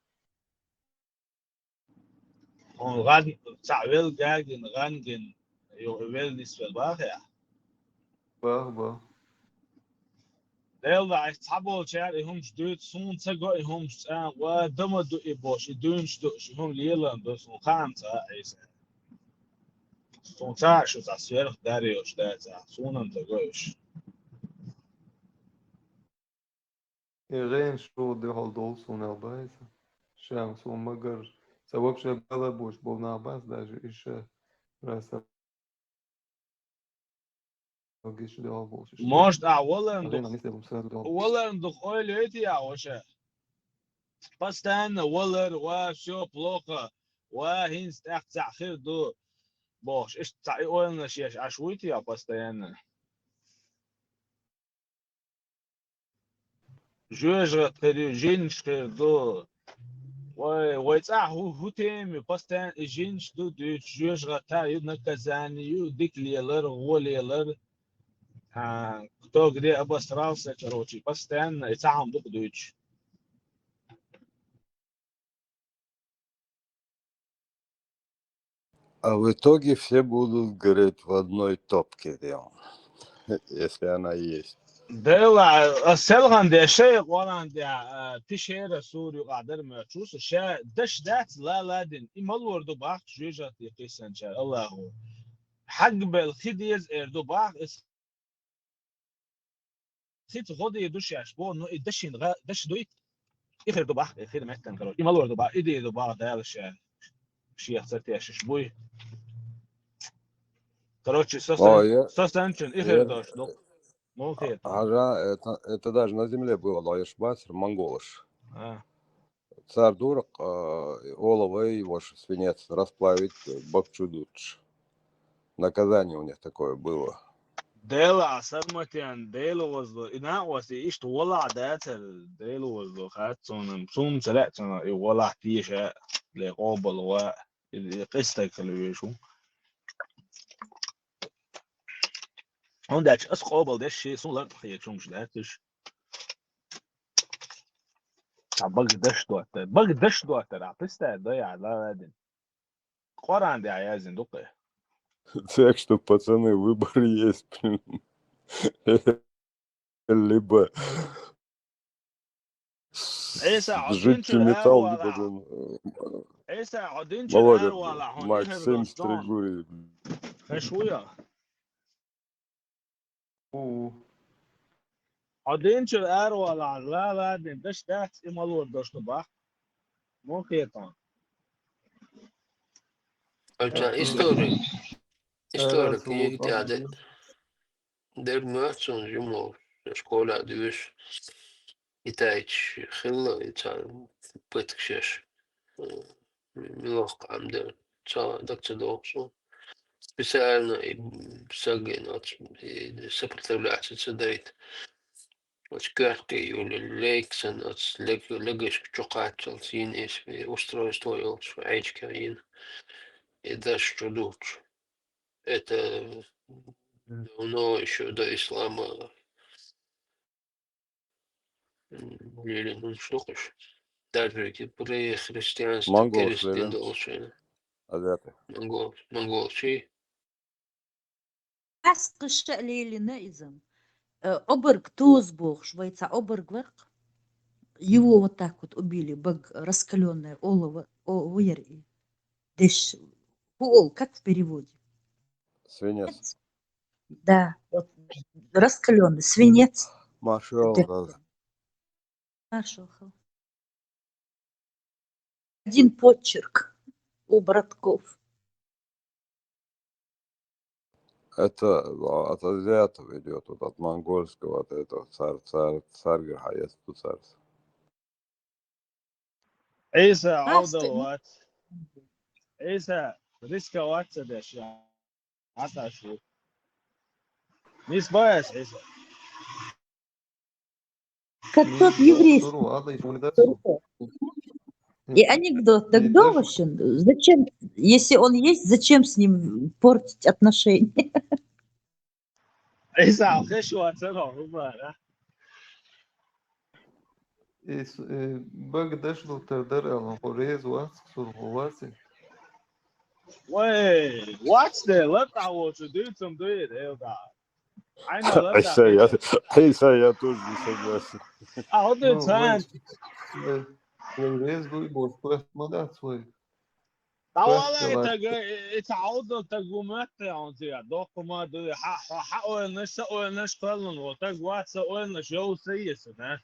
[SPEAKER 9] On gan تعويل جاجن غانجن يوهويل نسبة الباقية.
[SPEAKER 6] Ба.
[SPEAKER 9] Deel waar ik tabel chat in homs doet zo'n tego in homs en waar domme doe ik bos ik doen stuk hom leren dus zo'n kant is zo'n taak is dat zeer daar is dat zo'n tego is.
[SPEAKER 6] Ирен шо де холдол сон албайс. Шам сон магар сабаб ше бала бош бол на бас даже ише раса геш де ал бош.
[SPEAKER 9] Most awalen
[SPEAKER 6] Арена мисле сразу дал.
[SPEAKER 9] awalen doch oil uit ja wasje. Pas dan awalen wa zo blokken wa hinst echt تأخير دو بوش إيش تعي أولنا شيء عشوائي يا بس dan. جوجر تري جينش دو ويتاع هو تيمي باستان جينش دو جوج غتا يدنا كزاني يو ديك ليلر هو ليلر كتو غري اباس راوس كروتشي باستان يتاعهم دوك دوتش
[SPEAKER 8] А в итоге все будут гореть в одной топке, Леон, если она есть.
[SPEAKER 9] دلا السلغان دي شيء قران دي تشير سوري قادر ما تشوس شا دش دات لا دين يملور دو باخ جوجا تيقيسن شاء الله هو حق بالخديز اردو باخ خيت غودي يدوش يشبو انه يدشين دش دويت يخير دو باخ يخير مكان كرو يملور دو باخ يدي دو باخ دالش شي يخسرتي شبوي короче состанчен يخير دوش دو مو خير
[SPEAKER 8] Ага, это даже на земле было, Лаешбасер, монголыш.
[SPEAKER 9] اه
[SPEAKER 8] Царь дурак, олово и ваш свинец расплавить бакчудуч. Наказание у них такое было.
[SPEAKER 9] ديلا سرمتين ديلو وزلو إنا وسي إيش تولع داتر ديلو وزلو خات صوم سلعتنا يولع تيشا لقوبل و قستك اللي يشو هون داتش أس قوبل داش شيء صون لك خيك شو مش داتش بق دش دوتر عطستا ضيع لا دين قران دي عيازين دقة
[SPEAKER 8] Так что, пацаны, выбор есть. Либо
[SPEAKER 9] إيسا
[SPEAKER 8] жидкий
[SPEAKER 9] عدينش
[SPEAKER 8] металл,
[SPEAKER 9] الأروى
[SPEAKER 8] либо
[SPEAKER 9] إيسا عدينش
[SPEAKER 8] молодец,
[SPEAKER 9] الأروى هون
[SPEAKER 8] мать
[SPEAKER 9] إخر
[SPEAKER 8] 7
[SPEAKER 9] دوستان
[SPEAKER 8] стригури.
[SPEAKER 9] خشوية
[SPEAKER 6] О,
[SPEAKER 9] عدينش الأروى لا دين دش دات إمالور دوش نباح مو خيطان
[SPEAKER 5] Alta
[SPEAKER 6] это
[SPEAKER 5] историк
[SPEAKER 6] вот
[SPEAKER 5] يجي عدد دير ماتون جمو شكولا دوش يتايش خلا يتاع بيتكشش ملوك عمدر تا دكتور دوكسو بسألنا بساقين سبرتر لعت تدايت وشكاكي يقول الليك سنة لقش جوقات تلسين إيش في أسترويستو يلش عيش كاين إذا شدوش это давно еще до ислама или ну что хочешь. Даже при христианстве
[SPEAKER 8] Монгол,
[SPEAKER 5] керестин
[SPEAKER 8] славян,
[SPEAKER 5] должен
[SPEAKER 8] азиаты.
[SPEAKER 5] монгол чей.
[SPEAKER 1] أسقش ليلنا إذن оберг Тузбух, Швейца оберг его вот так вот убили, раскаленное олово, уери, деш, пол, как в переводе?
[SPEAKER 8] Свинец.
[SPEAKER 1] Да, вот раскаленный свинец.
[SPEAKER 8] Машалlah.
[SPEAKER 1] Нашел. Один почерк у братков.
[SPEAKER 8] Это от азиатов идет, вот от монгольского, от этого царь есть тут царь.
[SPEAKER 9] عيسى عودة
[SPEAKER 1] Асты.
[SPEAKER 9] وات عيسى ريسكا واتس ده شيء حتى شو مش بايس عيسى
[SPEAKER 1] Как тот
[SPEAKER 6] Низда,
[SPEAKER 1] еврейский.
[SPEAKER 6] Суру, Ада, и Шмидасу.
[SPEAKER 1] И анекдот. Так
[SPEAKER 6] И
[SPEAKER 1] да,
[SPEAKER 6] Дэш,
[SPEAKER 1] вообще, зачем, если он есть, зачем с ним портить отношения?
[SPEAKER 9] عيسى أخي شو أتسرع هم
[SPEAKER 6] Bag Dash Dr. Darrell, Horez, Wats, Sur, Wats.
[SPEAKER 9] وي واتس ده لا تعوض شو دوت سم دوت ايه ده عينا لا
[SPEAKER 8] Айса, я тоже не согласен.
[SPEAKER 9] أهو ده
[SPEAKER 6] No,
[SPEAKER 9] تان
[SPEAKER 6] Horez, do Ibos, Quest, Madat, Way.
[SPEAKER 9] طوالي تعوض تقومات يعني زي دوق ما ده حقه الناس كلهم وتق واتس قلنا شو سيس ده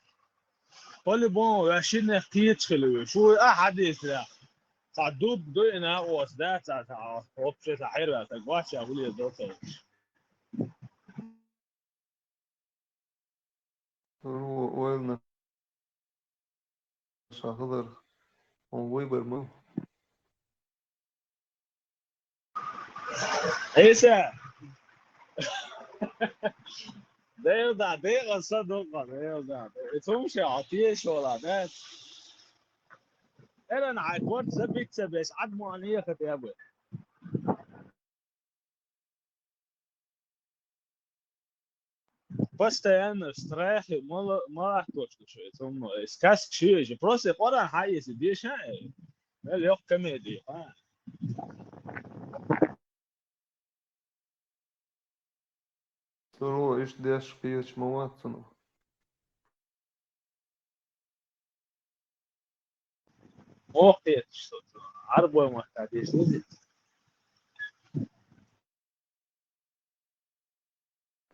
[SPEAKER 9] قولي بون يا شنو كيتشلو شو أحاديث ده صدوب دوينا وسدات اوبشن حلوه تقواش يا ولي دوتر
[SPEAKER 6] Oilna, Shahadar, on Weber Mo.
[SPEAKER 9] ايسا ده قصة ده تمشي عطيش ولا ده انا عاد واتساب يكسب بس عاد معنيه كتابه постоянно в страхе мало кто что это умно сказки шире просто пора хайс диша лёг комедии
[SPEAKER 6] Suru, Ish Dash, Piyach, Mawatsuno.
[SPEAKER 9] اوكي عربه محتاج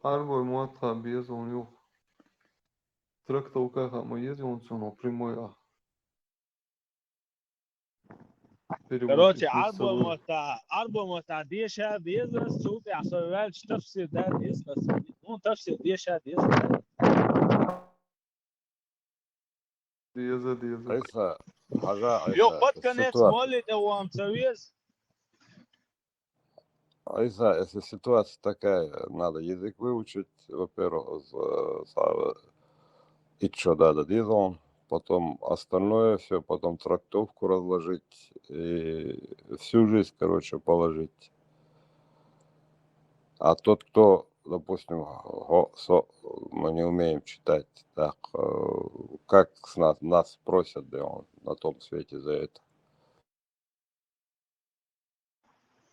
[SPEAKER 6] Argo, Muatha, Bez, on you. Тракта у Каха, Моези, он суно, прямой А. Перевод
[SPEAKER 9] короче
[SPEAKER 6] из собой.
[SPEAKER 9] عربه متعديشه بيزرس شوف عشان تفسير ده يسقط مو تفسير ديشه يسقط
[SPEAKER 6] Деза.
[SPEAKER 8] Айса, Хажа,
[SPEAKER 9] يو
[SPEAKER 8] Айса,
[SPEAKER 9] قد كانت مولد او مسويس
[SPEAKER 8] Айса, если ситуация такая, надо язык выучить, во-первых, и что надо дизайн, потом остальное все, потом трактовку разложить и всю жизнь, короче, положить. А тот, кто, допустим, мы не умеем читать, так, как нас просят, да, на том свете за это.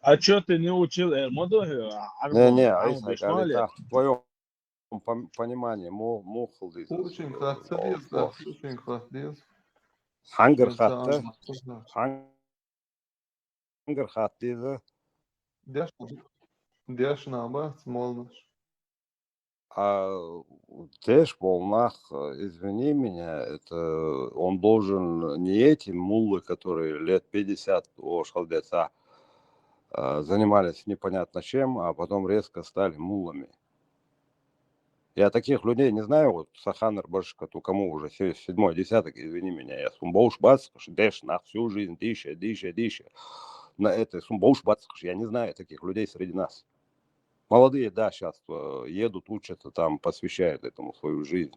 [SPEAKER 9] а что ты не учил الموضوع
[SPEAKER 8] Не,
[SPEAKER 9] عربه
[SPEAKER 8] Айса,
[SPEAKER 9] بشمالي
[SPEAKER 8] говорит, в твоем понимании, мухл дизайн.
[SPEAKER 6] Очень хатса дез, да, очень хат дез.
[SPEAKER 8] Хангер хатта, хангер хат дизайн.
[SPEAKER 6] Дяш наба, смолнаш.
[SPEAKER 8] А Тэш волнах, извини меня, это он должен не эти муллы, которые лет 50 у шалдеца занимались непонятно чем, а потом резко стали муллами. Я таких людей не знаю, вот Саханер Башка, то кому уже 7-й десяток, извини меня, я сумбоуш бацкаш, дэш на всю жизнь, дыша. На это сумбоуш бацкаш, я не знаю таких людей среди нас. Молодые, да, сейчас едут, учатся, там, посвящают этому свою жизнь.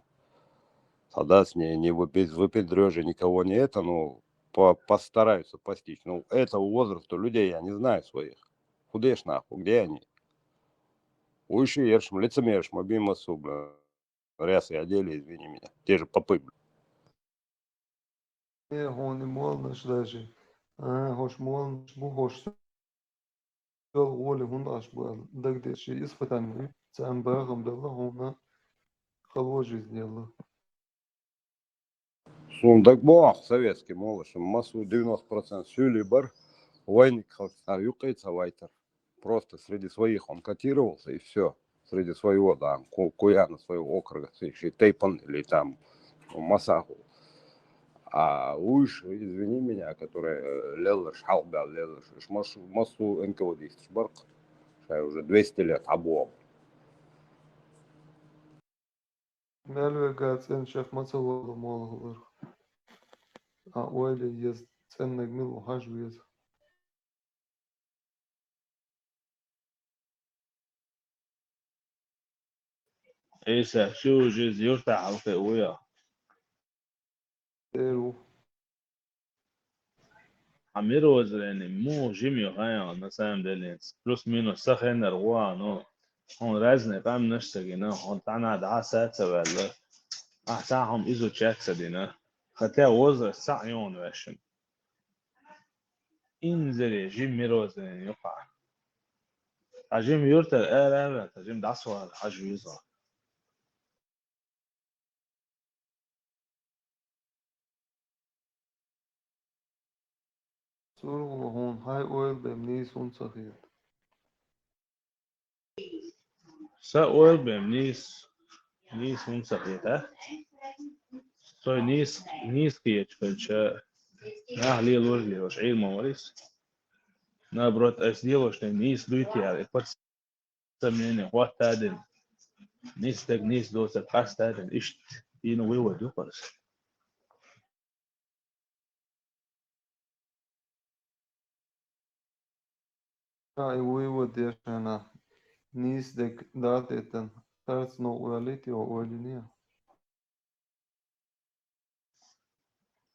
[SPEAKER 8] Тогда с ней не без выпендрежа никого не это, ну, постараются постичь. Ну, этого возраста людей я не знаю своих. Худеешь нахуй, где они? Уйши ершим, лицемершим, обима субля. Рясы одели, извини меня. Те же попы.
[SPEAKER 6] Он и молнаш даже. Хош молнаш, хош Оля Гундаш был, дагдеши испытание, сам багом дала, она холодный сделала.
[SPEAKER 8] Сундак бог советский молодым, массу 90% сюлибар, войник юкается вайтер. Просто среди своих он котировался и все. Среди своего, да, куяна своего округа, Тейпан или там Масаху. А уж, извини меня, который лелаш, халбя, лелаш, массу НКВД, шбарк. Я уже 200 лет обуал.
[SPEAKER 6] Melvega cen şahmatsalı malğılar. Öyle yaz cen negmil haj yaz.
[SPEAKER 9] عيسى شو جيز يرتاح على القوية
[SPEAKER 6] Deru.
[SPEAKER 9] عميرو يعني مو جيمي غاية مثلا دلينس بلس مينوس سخن روا نو هون رازنة بام نشتغينا هون تانا دعا ساتسا ولا أحساهم إزو تشاكسا دينا خطا وزر سعيون واشن إنزلي جيمي روزن يقع جيمي يرتر آلا جيم دعسوا حاج ويزا
[SPEAKER 6] Sorgulu hon hay oil bem nisun sahiyat.
[SPEAKER 9] سأول بمنيس نيس منسقيته سوي نيس كيتش فلشا نهلي لورلي وش عيل موريس نبرت أسديوش نيس دويتي على فرس سميني وات تادن نيس تك نيس دوس القاس تادن إشت ينو ويو دو فرس
[SPEAKER 6] Ay uyuwa diyashana. Nis dek datetan. Tarts no ualiti o ualinia.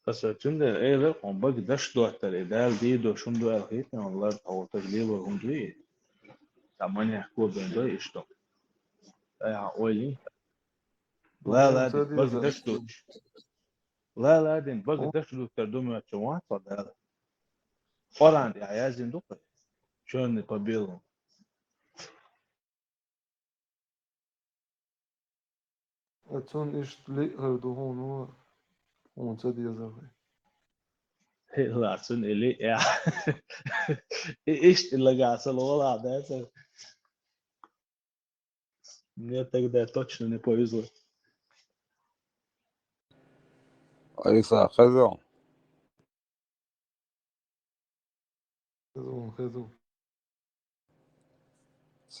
[SPEAKER 9] بس تند إيه ذا قم بق دش دو التليدال دي دو شون دو الخيط والله أو تجليل وهم دوي تمانية حكوا بين دوي إشتو أي عويلي لا
[SPEAKER 6] Duhun
[SPEAKER 9] دين
[SPEAKER 6] sadi
[SPEAKER 9] بق
[SPEAKER 6] za.
[SPEAKER 9] دش دوش لا دين بق دش دو تردوم يتشوان صدق فران دي عيازين دوقي شون نقبلهم
[SPEAKER 6] Atson ish li her duhun o. Hon sadi za.
[SPEAKER 9] لا تسن إلي يا إيش اللي قاعد الوضع ده мне тогда точно не повезло.
[SPEAKER 8] Алиса, хазел.
[SPEAKER 6] Хезун хезун.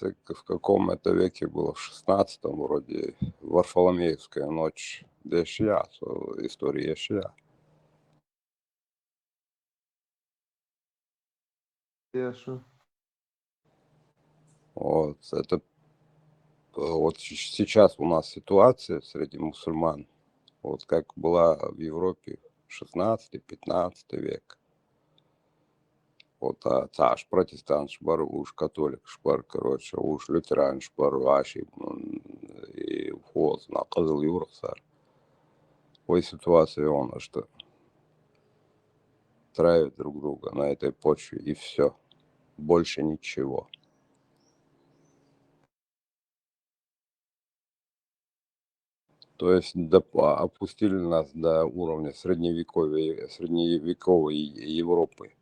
[SPEAKER 8] В каком это веке было? В 16-м вроде. Варфоломеевская ночь. Дешья. История Ешья.
[SPEAKER 6] Яшу.
[SPEAKER 8] Вот. Это вот сейчас у нас ситуация среди мусульман. Вот как была в Европе 16-15 век. Вот аж протестант шпар, уж католик шпар, короче, уж лютеран шпар, ваши и вход на Кызыл Юрсар. Ой, ситуация он, что травят друг друга на этой почве и все. Больше ничего. То есть опустили нас до уровня средневековой Европы.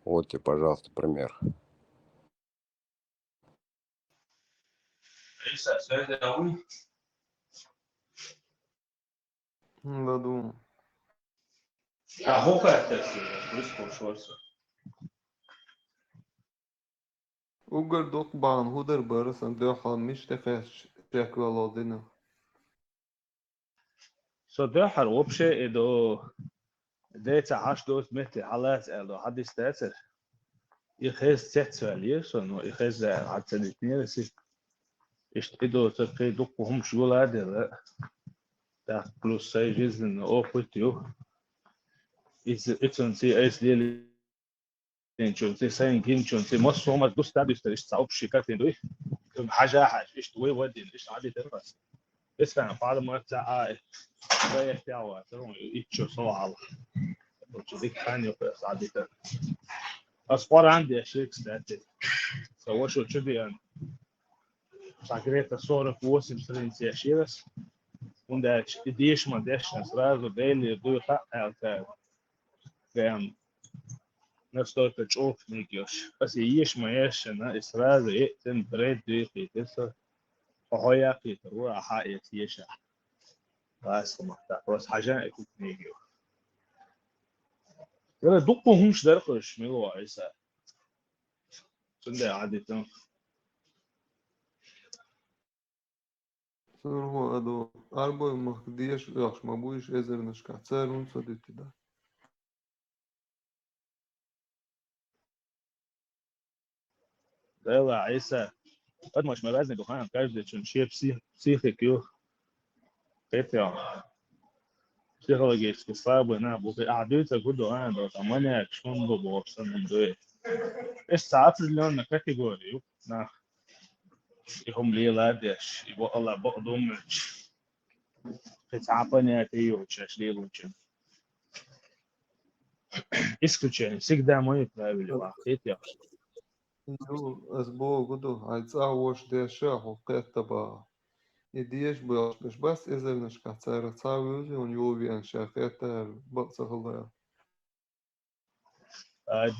[SPEAKER 8] Вот тебе, пожалуйста, пример.
[SPEAKER 6] Ладу. Ugar dok ban hudar barasan döxal mish tefesh şekvaladina.
[SPEAKER 9] Så det här också är då det är hash då mitt i halas eller hade istället jag har sett så här så nu jag har haft det ner så اشتدوا تقيدوا هم شغل هذا ده بلس سايجز ان او كنتيو اتس سي اس لي انشون سي ساين كينشون سي مصر هم دوست ده بيستريش صعب شيكات دوي حاجه ايش دوي ودي ايش عادي درس بس انا بعد ما تاع رايح تاعو ترون يتشو صوالح ديك ثاني بس عادي اصفار عندي اشيك ستاتي سو شو تشدي يعني Sagreta Sora com 8 chiras, onde dias uma destas raso dele do tá ganham na storta chof nikios assim ias mais na estrada e tem preto e isso فهويا في تروح حائط يشع راس مقطع راس حاجة يكون نيجيو يلا دقوا همش درقش ملوا عيسى صندوق عادة
[SPEAKER 6] Сырго адо арбой махдиеш яхш мабуиш эзернышка церун садитида.
[SPEAKER 9] ده لا عيسى قد مش مرازني دخان كاجد شنشير بسيخك قطع psichologически слабый на буфе адуется гуду андо таманя чумбо бокса мундуэ есть определенная категория на ихом лиладеш его алла бодумч хотапаня тио чаш лилучи исключение всегда мои правила хотя
[SPEAKER 6] Ю азбо гуду айцаош деша хокетаба. Идиеш баш бас эзернышка царцавюзи он ювиан шахета баксахалда.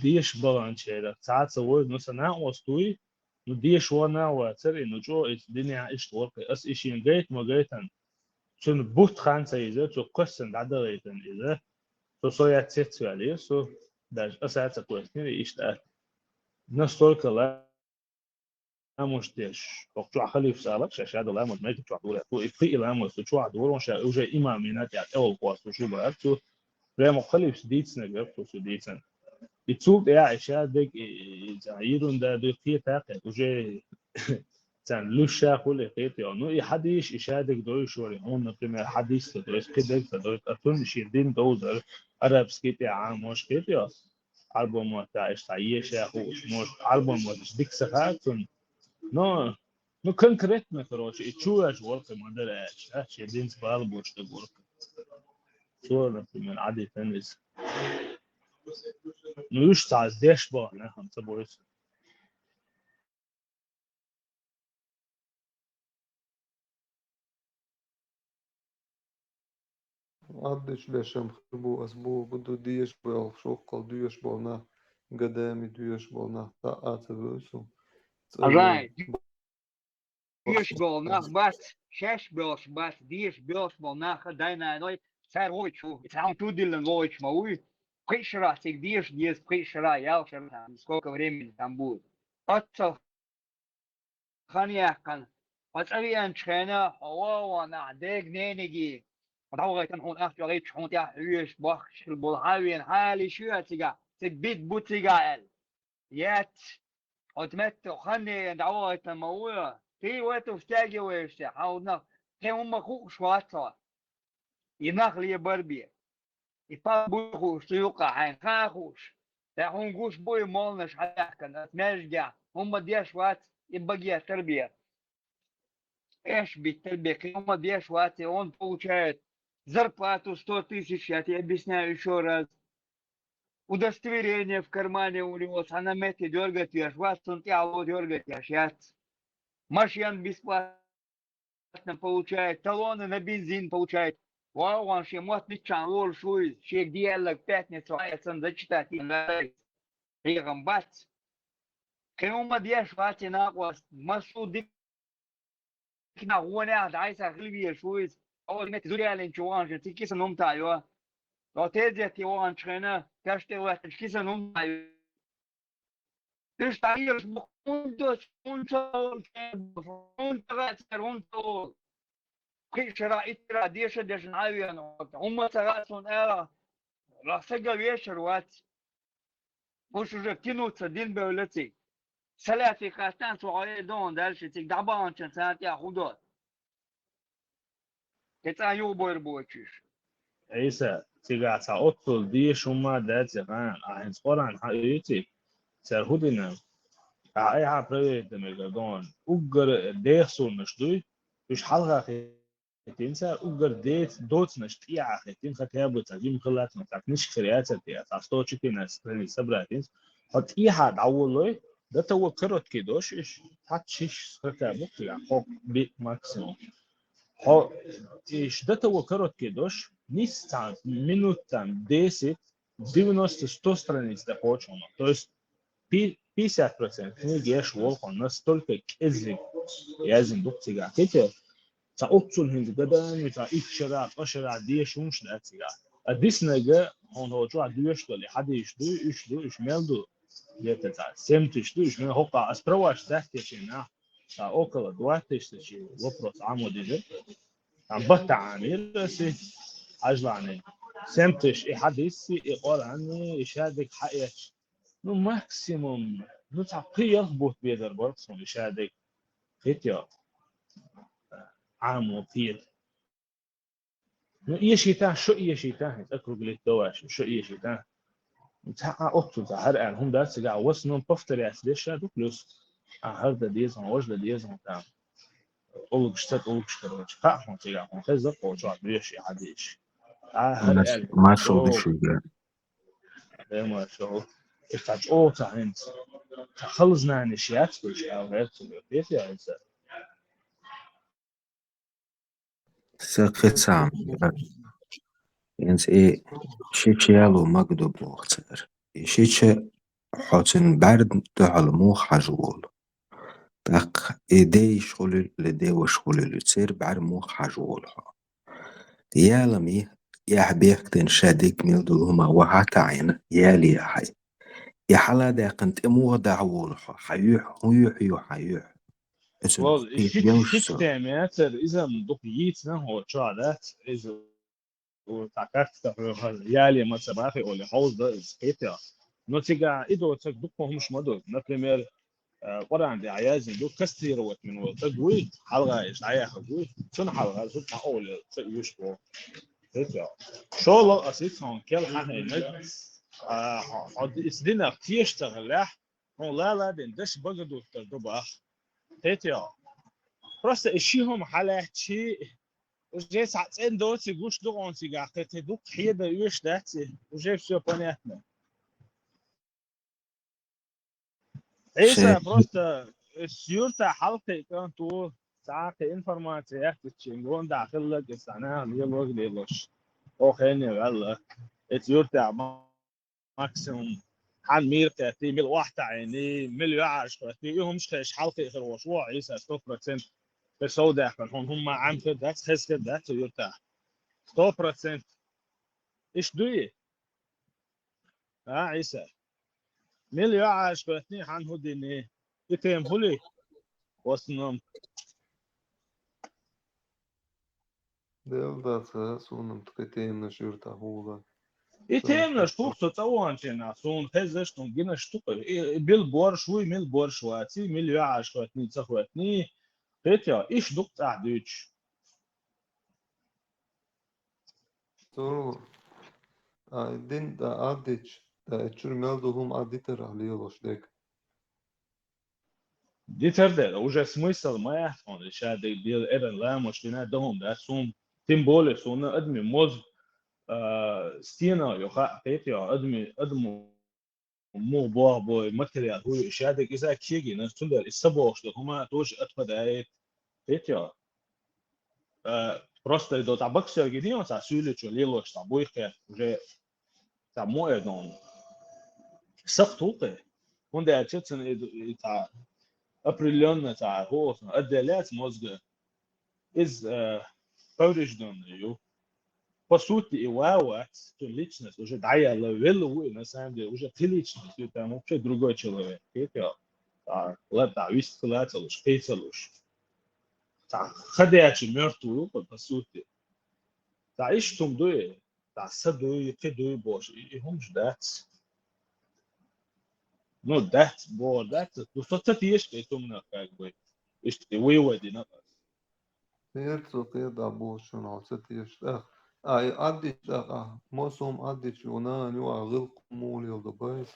[SPEAKER 9] ديش بلانشيرا ساعات سوي نو سنا وستوي نو ديش وانا واتر انه جو الدنيا ايش تورك اس ايش جيت ما جيتن شن بوت خانسه اذا تو قسن عدليتن اذا تو سويا تسوالي سو داش اساعه كويسين ايش ده настолько لا مش ديش وقتو خلي في سالك شاشه هذا لا مش ما تطلع دور تو في لا مش تو دور وش وجه امامينات يا اول قوس شو بقى تو بريمو خلي في ديتس نجر تو ديتن التوب يا إشادك زعيرون ده دوتي تاقة وجه تان لوشا كل خيط يعني يحديش إشادك دوي شوري هون نبتمي حديث تدرس كده تدرس أتون شيردين دوزر عرب سكيتي عام مش كده ألبوم تاع إشتعيش يا خوش مش ألبوم مش ديك سخاتون نو كونكريت مثلاً شو أجوال كمان ده شيردين سبال بوش تقول شو نبتمي عادي تنس Nu już ta zdeszła, ne, ham co boisz.
[SPEAKER 6] عدش لشم خربو أسبوع بدو ديش بال شوقل ديش بالنا قدامي ديش بالنا تاعت بوسو
[SPEAKER 7] Right. Dies bol nach bat, šeš bils bat, dies bils bol nach daina noi, cer oiču, там тудилен оич мауи, пришра, цик диес пришра, ялшер, там, сколько времени там будет. Отцел, خانياكن وتريان شخنا هو نعديك نينجي ودوغي تنحون أخجو غيت شحون تيا حيوش بخش البلحاوين حالي شو تيجا تكبيت بوتيجا يات وتمت خني دوغي تنمويا في وقت وستاجي ويشتي حاولنا كي هم خوك شواتا ينخلي بربي يفا بوخوش تيوقع حين خاخوش تحون قوش بوي مولنش حياكن اتماشجع هم دياش وات يبقى تربية ايش بالتربية كلمة دياش واتي он получает зарплату 100 тысяч, я тебе объясняю еще раз. Удостоверение в кармане у него, она мети дергать ешь, вас он тяло дергать ешь, машин бесплатно получает, талоны на бензин получает. Вау, он ще мот ничан лол шуй, ще диалог пятницу, а я сам зачитать им нравится. Регам бац. كلمة دياش واتي ناقص مسعود كنا هو ناقص عايز أغلبية شويس أول ما تزوري على الجوان تكيس نوم تايوا لو تيجي تيوان شخنا كاشتي واحد تكيس نوم تايوا إيش تعيش بكونتش كونتول كونتول كي شرائط راديش ديش نعيان هم تراسون أرا راسجا ويشر وات وش جبتينو تصدين بولتي ثلاثة خاستان سوالي دون دالشي تيك دعبان چن سانتي خودot كتا يو بوير بوچيش
[SPEAKER 9] عيسى تيجا تعطل دي شما داتي غان عين صوران حقيقتي سرهودنا أي عبرية دمجدون أجر ديخسو نشدوي مش حلقة تنسى أجر ديت دوت نشتي عختين خكابو تجيم خلات متعكنش خرياتة تيا تعستوشي تناس تاني سبراتين حط إيحاد عولوي ده تو كرت كيدوش إيش هاتشيش خكابو تيا خوك بيت ماكسيموم هو إيش ده تو كرت كيدوش نيستان минутам 10 90-100 страниц да почнемо. То есть 50% книги еш волхон настолько кезик язин дуктига. Кете та отцул хинди гадан та икшара qashara диш умш датига. Адис нега он ходжу адиш доли хадиш ду иш мелду где-то семтыш من هوقع أسبروش تحتيشنا около 2000 вопрос عمودي عم بتعامل سي عجلاني سمتش إحديثي إقول عني إشادك حقيقة نو ماكسيموم نو تعقي يضبط بيدر برسون إشادك خيتيا عام وطير نو إيه شيطان شو إيه شيطان أكرق للدواش شو إيه شيطان تحقق أطول تحرق هم ده سجع وصنهم بفتر يأسليشا دو بلوس هذا ديزون وجه ديزون تام أولك شتات أولك شتات فاهم تجع هم خزق وجع بيش يحديش هرقل
[SPEAKER 10] ماشو
[SPEAKER 9] شو
[SPEAKER 10] بشوجان
[SPEAKER 9] ما شو افتح أوتا أنت خلصنا عن الشيات كل شيء أو غير كيف يا إنسان
[SPEAKER 10] سقط سام ينس إيه شيء مقدو بوختر شيء حسن برد تعلمو حجول تق إيدي شغل لدي وشغل لتصير بعد مو حجولها يالمي يا بيختن شاديك ميلدو هما وهاتعين يالي يا حي يا حلا دا كنت امو دعوولها حيوح هيوح حيوح اسن
[SPEAKER 9] والله
[SPEAKER 10] قيت
[SPEAKER 9] الشيت
[SPEAKER 10] يوش
[SPEAKER 9] تامياتر إذا من دقيقتنا هو شعلات إذا وتعكرت يالي ما تبعثي أو لحوز ده إسكيتيا نوتيجا إدو تكدوكو همش مدو نبريمير ورا عندي عيازي دو كستير وقت من وقت قوي حلقة إيش عيا قوي شنو حلقة شو أول يوش بو إيتيا شو الله أسيت هون كل حاجة إنك عد إسدينا كتير اشتغل هون لا دندش بقدو تدوبه إيتيا Просто ищиهم حالة شيء уже сацен доти гуш дугон сига хете дук хида юш дати уже все понятно.
[SPEAKER 10] شيء
[SPEAKER 9] Эйса просто сюрта حلقة كان تو ساعة информация تشينغون داخل لك استعناها ليلوج ليلوش او خيني غلا سيورتا ماكسيموم عن مير تاتي ميل واحد عيني ميل يعش تاتي يهم مش حلقة اخر وشوع عيسى 100% بسو داخل هم عم كده خس كده سيورتا 100% ايش دوي عيسى ميل يعش تاتي عن هديني يتم هولي وصنم
[SPEAKER 6] Delta sunam tketem na shurta hula.
[SPEAKER 9] يتم نشوف تطوان شنا صون خزش تنجينا شتوق بالبور شوي ميل بور شواتي ميل يعش شواتني تخواتني قيتيا ايش دقت عدوش
[SPEAKER 6] So, I didn't adich da churmeldo hum aditer alilos dek.
[SPEAKER 9] دي تردد وجه смысл ما يحصل شاد ديال ايرن لا مش لنا دهم ده سوم تيمبول سونا ادمي موز ستينا يخا قيتيا ادمو مو بو ماتريال هو شادك اذا كيجي نسندر السبوش هما توش اتفدايت قيتيا просто до табак Сергеевна sa сюлечо лило sta буйke уже ta moje don سقطوقه هون ده تشتن تا определенно تا هو отделять мозга из поврежден ее по сути и вауат то личность уже дая левел на самом деле уже ты личность это вообще другой человек это لا تعويض ثلاثة لوش كيسة لوش تاع خديعة ميرتو по сути تعيش توم دوي تاع سدوي كدوي бош и هم ждать ну дать бо дать то что ты есть это умно как бы есть выводы на
[SPEAKER 6] Terzo da boshun al setish ach. Ay adich ach mosum adich una nu agil kumuli al dabais.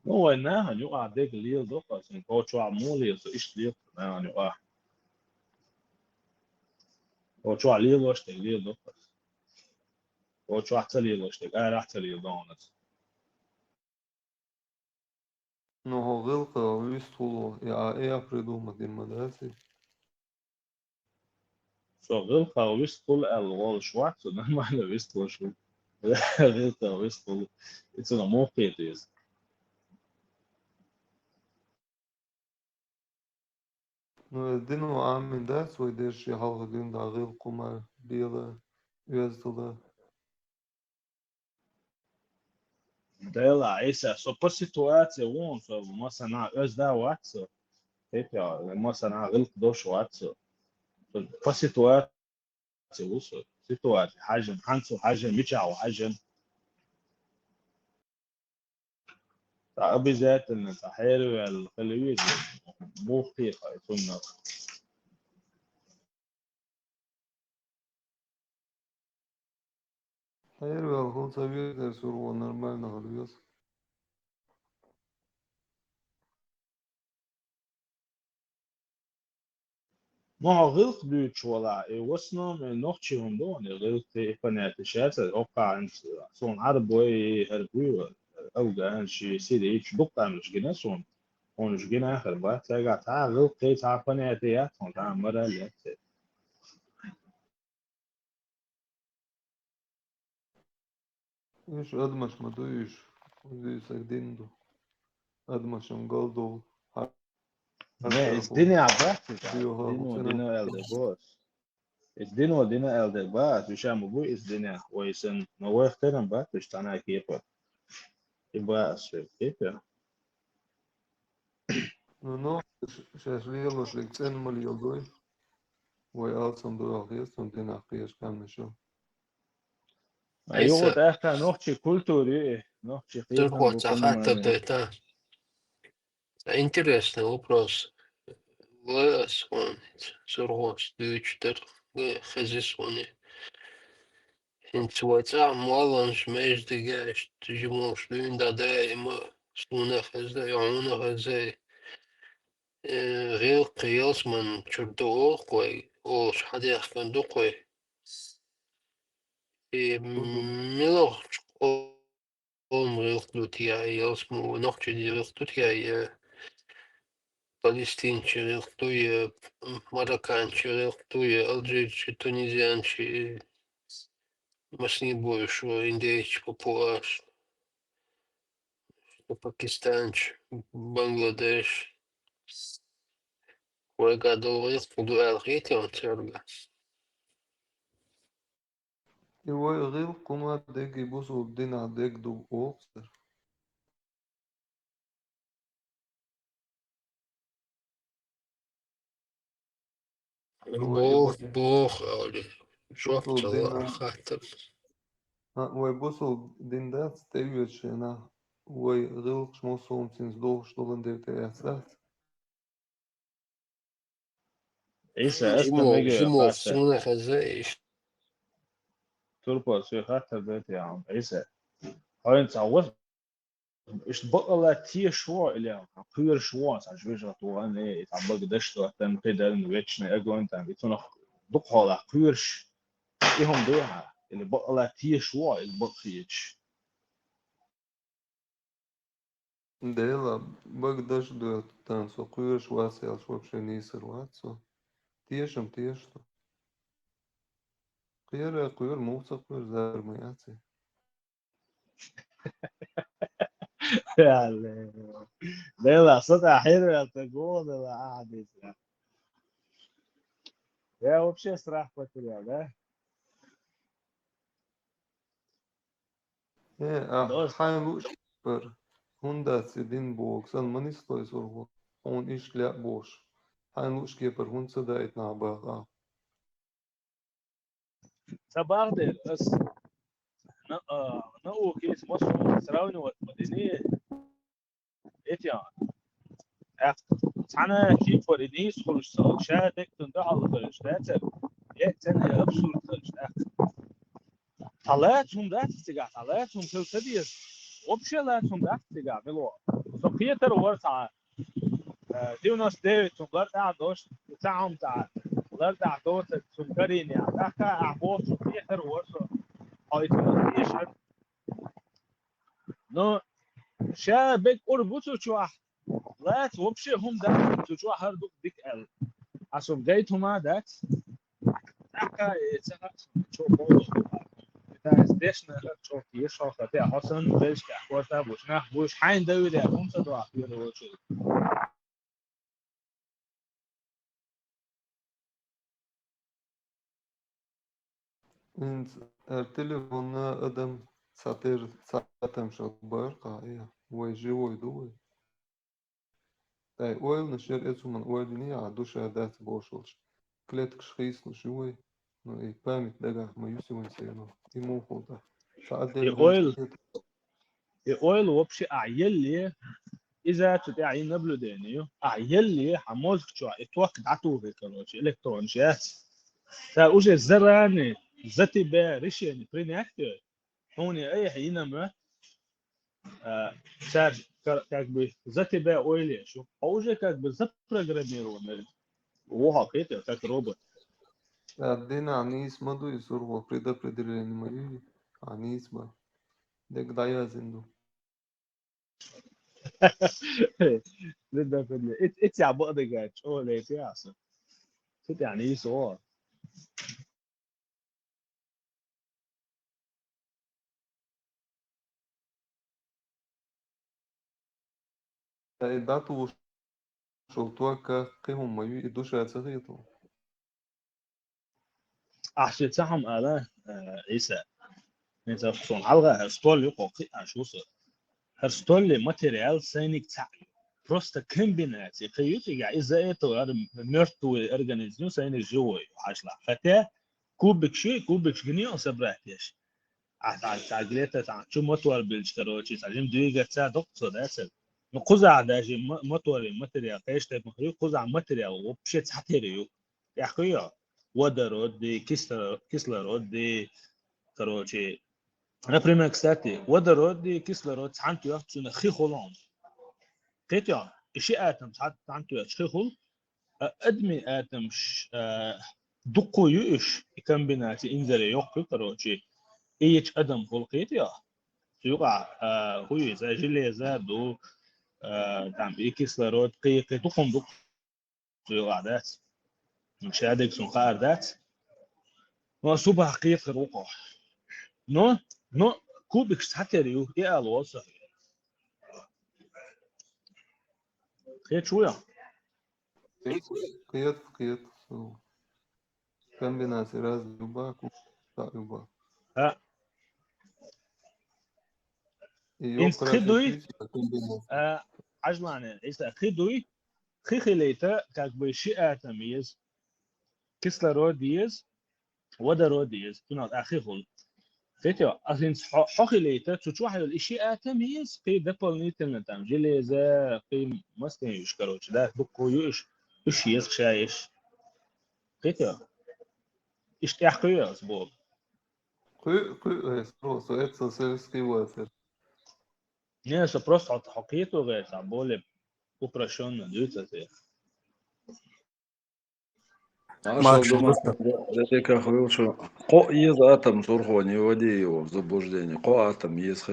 [SPEAKER 9] ну انا هنيو عدك ليل دو عشان هو شو عمولي ايش ليل انا هنيو هو شو عليه لوش ليل دو هو شو احسن ليل لوش انا احسن ليل دونت
[SPEAKER 6] No gilqa vistulo ja ea prидумать имадаси.
[SPEAKER 9] شغل خويس طول الوال شوات ما له ويست شو غير خويس طول it's a more is
[SPEAKER 6] No dinu amin das vai deši halga ginda gil kuma biela üezdala.
[SPEAKER 9] Dela, essa só por situație un, so masa na öz da watso. Tepia, masa na غلط دوش watso. Por situație وصل situație حجم حنسو حجم ميجا وحجم تعبي ذات التحير والخلوية مو حقيقة يكون
[SPEAKER 6] Хайр он советует, что нормально говорит.
[SPEAKER 9] ما هو غلط دوتش ولا وصلنا من نوختي هم دون غلط قناة شات أوقع أنت صون عرب وي هربوي أو جان شي سيدي إيش دقة مش جنا صون هون مش جنا آخر بقى تلاقي تاع غلط تاع قناة يات هون تاع مرة لا
[SPEAKER 6] إيش أدمش ما دويش ودي سجدينه أدمش انقلدو
[SPEAKER 9] ما
[SPEAKER 6] حتى هو
[SPEAKER 9] الدنيا عبرت
[SPEAKER 6] بيوها
[SPEAKER 9] دينو
[SPEAKER 6] وسنة
[SPEAKER 9] دينو الدبوس الدينو دينو الدبات وشام بو الدنيا ويسن ما اخترم بات مش تانا كيف يبقى أسفل كيف
[SPEAKER 6] No, šešlielos līdz cenumaļ ilgoj, vai alcam doālies un dienākies kamešo.
[SPEAKER 9] أيوة
[SPEAKER 5] عيسى
[SPEAKER 9] ده نوختي كولتوري نوختي قيتن
[SPEAKER 5] تربط
[SPEAKER 9] بكون
[SPEAKER 5] حتى
[SPEAKER 9] ما
[SPEAKER 5] بتاعتها. Интересный вопрос. Высвонит, сургос, дючтер, хазисвони. Инцвайца маланш между гаш, тжимош, лунда дайма, слуна хаза, яуна хаза. غير قياس من شردو قوي أو شحدي أخكن دو قوي
[SPEAKER 6] Budum.
[SPEAKER 5] ملوخ قوم غير قلوتيا ياسمو نوخ جدي غير قلوتيا فلسطين غير قلويا مراكان غير قلويا الجير تونيزيان مسني بوش وإنديش بابواش باكستان بنغلاديش وقعدوا غير قلوا الغيتي وانترغا
[SPEAKER 6] Ivai غير كما ديك يبوسوا الدين عديك دو أوكسر. Vai
[SPEAKER 5] بوخ أولي شوفت
[SPEAKER 6] يبوسوا
[SPEAKER 5] الله
[SPEAKER 6] الدين
[SPEAKER 5] خاطر
[SPEAKER 6] vai يبوسوا الدين ده تستيوشنا vai غير شموسهم سنس دوش دولن ديرتي أساس.
[SPEAKER 9] عيسى أستا ميجي
[SPEAKER 5] جمو في
[SPEAKER 9] خاطر
[SPEAKER 5] سنة خزايش
[SPEAKER 9] تربو سي خاطر بيت يا عم عيسى هاي انت عوض ايش بقى لا تي شو اللي كبير شو عجبش تو انا تعبق دشت تم كده ويتشنا اجو انت بيتنا دق هذا كبيرش ايهم دوها اللي بقى لا تي شو اللي بقى فيش
[SPEAKER 6] Dēlā bagdaž do tāns o kujoš vāsēl šopšen īsar vāco. Tiešām tieši to. Kujera kujur mūsa kujur zārma jācī.
[SPEAKER 9] يعني لا صوتها حلو يا تقول ولا قاعد يسمع يا وبشي صراحة فترة ده دوست
[SPEAKER 6] Hain lūš par hundāts ir din bogs, an man izslais varbūt. Un iškļā boš. Hain lūš kie par hund sadājot nābāgā.
[SPEAKER 9] تباغدر بس نو كيس مصر سراوني والمدينية إتيان أنا كيف ورينيس خلص شادك تندع على خلص ذات يأتن أبسط خلص طلعتهم ذات استجع طلعتهم كل كبير وبشي لاتهم ذات استجع بالوا سبيتر ورثة ديونس ديفيد ورثة دوش تاعهم تاع ورثة دوش سكرين يعني ذاك أعبوه سبيتر ورثة هاي تنسيش نو شابك أربطوا شوح لات وبشي هم ذات تشوح هردوك ديك ال عشان جايتهم ذات ذاك يتسمع شو بوش ديشنا شو يشرح فتاة حسن بيش كأحوالها بوشناح بوش حين دوي ده هم صدوا عقير وشو
[SPEAKER 6] Ins ar telefona adam Сатыр сатам шалбар قاعية وجوي دوي أي أويل نشير إسمه من أويل نيا عدوش عدات بوشلش كليتك شخيص نشوي نو إيه بامت دقا ما يوسي ونسينو إمو خودا سأدل غير
[SPEAKER 9] الاويل الاويل وبشي اعيلي اذا تدعي نبلو دينيو اعيلي حموز شو اتوقع دعتو هيك روشي الكترونجيات تا اوجه زراني زتي با ريشيني برينياكتو هوني اي حينا ما صار как бы за тебя ойлешу, а уже как бы запрограммированы. Во, это как робот.
[SPEAKER 6] أدينا عنيس مدو يسور وفريدا بريدرين مايو عنيس با ديك دايا زندو
[SPEAKER 9] ده في ات يا بقى ده شو ليه يا اصلا يعني ايه صور
[SPEAKER 6] داتو شلتوا كقيهم مايو يدوش عتسغيتو
[SPEAKER 9] عشان تسحم على عيسى انت صون حلقه ستول يقوقي شو صار هرستول ماتيريال سينيك تاع просто комбинации خيوط يعني اذا это мертвый организм سينيك живой حاشلا حتى كوبك شيء كوبك جنيه وسبراتيش تعجلتها تاع شو مطور بالشتروتشي تعجم دقيقة تاع دكتور أسد نقزع داجي مطور ماتريال قيش تاع مخيو قزع ماتريال وبشيت حتيريو يا أخويا ودرود دي كيسلرود دي كروتشي أنا بريمك ستاتي ودرود دي كيسلرود سانتو يحسن خي خلون كيتيا إشي آتم سانتو يحسن خل أدمي آتم دقو يوش كمبيناتي إنزلي يوكو كروتشي إيش أدم خلقيت يا يقع هو زي جليزة دو تعم كيسلرود قيقي تقوم دق يقع ذات مش هذاك سنقار ذات وصبح قيق الوقع نو كوبك ستاتريو إيه الوصف خير شوية
[SPEAKER 6] قيت سو كمبيناسي راز يوبا كوتا يوبا
[SPEAKER 9] ها
[SPEAKER 6] يو
[SPEAKER 9] إنت
[SPEAKER 6] قراشة
[SPEAKER 9] خدوي
[SPEAKER 6] شويس كمبيناسي
[SPEAKER 9] عجلانة إذا خدوي خيخي ليتا كاك بشيء تميز كيسلرود ديز ودرود ديز تنال أخي خل فيتيو أصلاً حقي ليتا تشوح الأشياء تميز في دبل نيتن تام جليزة في مستن يشكروش ده بكو يش يش شايش فيتيو إيش تحكي أسبوع
[SPEAKER 6] قي سو سو إتسا سيرسكي واسر
[SPEAKER 9] ناس просто от حقيقته غير تعبولة uprošćeno ljudská je.
[SPEAKER 8] Ашал да как что ко из атом сурхо не вводи его в заблуждение. Ко атом есть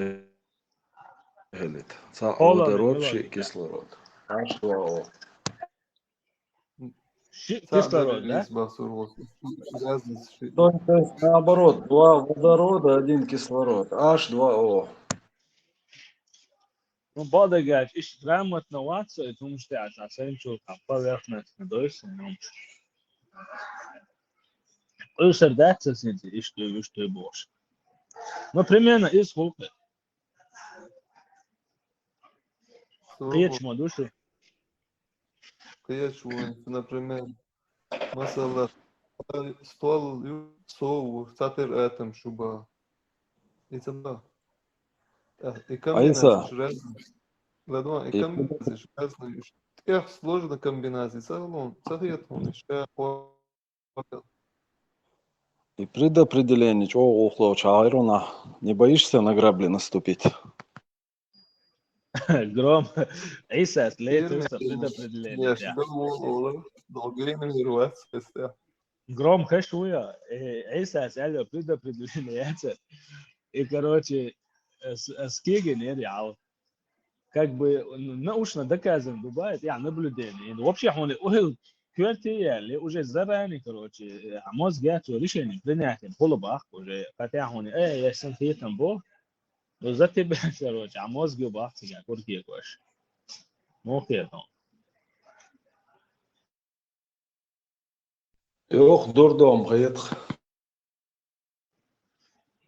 [SPEAKER 8] хелит. Водород и кислород. H2O.
[SPEAKER 9] Кислород, да?
[SPEAKER 8] То есть наоборот, два водорода, один кислород. H2O.
[SPEAKER 9] Ну, бодагаш, иш грамотно ватса, и тому что я совсем чул, там поверхность надойся, но... Усердаться, синти, и что и больше. Ну, примерно из сколько? Приедешь в душу?
[SPEAKER 6] Приедешь, например, مثلا ствол صو ساتر آتم شوبا يتبع
[SPEAKER 8] Айса,
[SPEAKER 6] Ладно, и комбинации разные. Тех сложно комбинации. Салон, советую, еще
[SPEAKER 8] и предопределение, чего ухло чайрона. Не боишься на грабли наступить?
[SPEAKER 9] Гром, Иса, след, это
[SPEAKER 6] Я
[SPEAKER 9] предопределение.
[SPEAKER 6] ожидал, долгие номерации.
[SPEAKER 9] Гром, хэшуя, Иса, это предопределение. И, короче, с Кегин, реал. Как бы научно доказан бывает, я наблюдение. Вообще, он ухил كوالتي اللي وجه زراني كروتشي عموز جات وريشين بنياتين خلباخ وجه فتاحوني ايه يا سنتيتن بو وزتي بكروتشي عموز جو باخ تيجا كوركي كوش مو كيف
[SPEAKER 8] يوخ دور دوم غيط.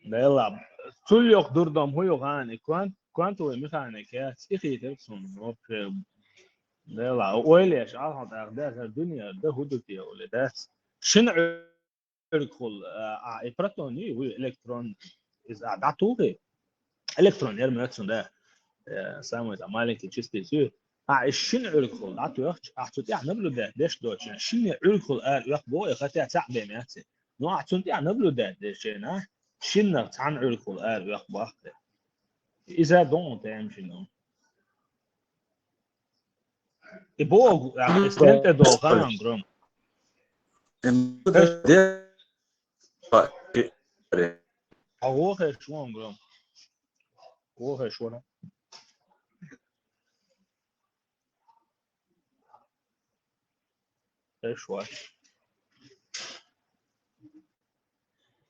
[SPEAKER 9] ده يلا Sul yok durdum hu yok hani kuantu mekanikiyat iki tersun yok لا öyle yaş al da dünyada hudut ya öyle de şunu يدخل البروتون والالكترون اذا عطوه الكترون يرمي الكترون ده سامويت مالك تشستي الشنع يدخل عطوه احطت يعني نبلو ده ليش دوتش الشنع يدخل يقبو يخطي تعب مياتي نو احطت يعني نبلو ده شينا شنع تعن يدخل يقبو اذا دون تمشي نو يبو استنت دوغان جروم هو شلون جروم هو شلون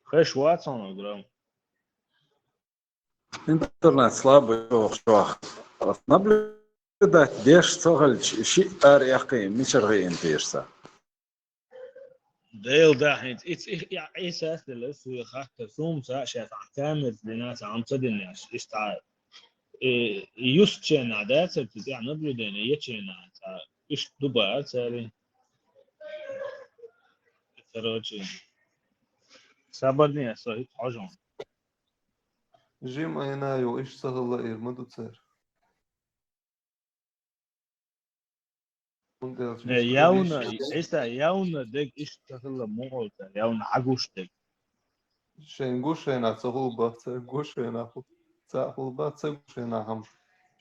[SPEAKER 9] خشوات صنع جروم
[SPEAKER 8] Интернет слабый, швах. Наблюдать, дешь, цогаль, щи, аряхи, мичарги, интирса.
[SPEAKER 9] ديل ده it's يعني اساس للسو خاطر ثوم سا شاف كامل لناس عم صدني اشتعال يوستشن عادات بتاع نبلو دنا يتشن ايش دبا سالي فروجي سابرني صحيح عجون
[SPEAKER 6] جيم ينايو إيش سهل إير تصير
[SPEAKER 9] ياونا إيسا ياونا دك إيش تخلى مغلطة ياونا عجوش دك
[SPEAKER 6] شين جوشينا تسهل باتسر جوشينا خو تسهل باتسر جوشينا هم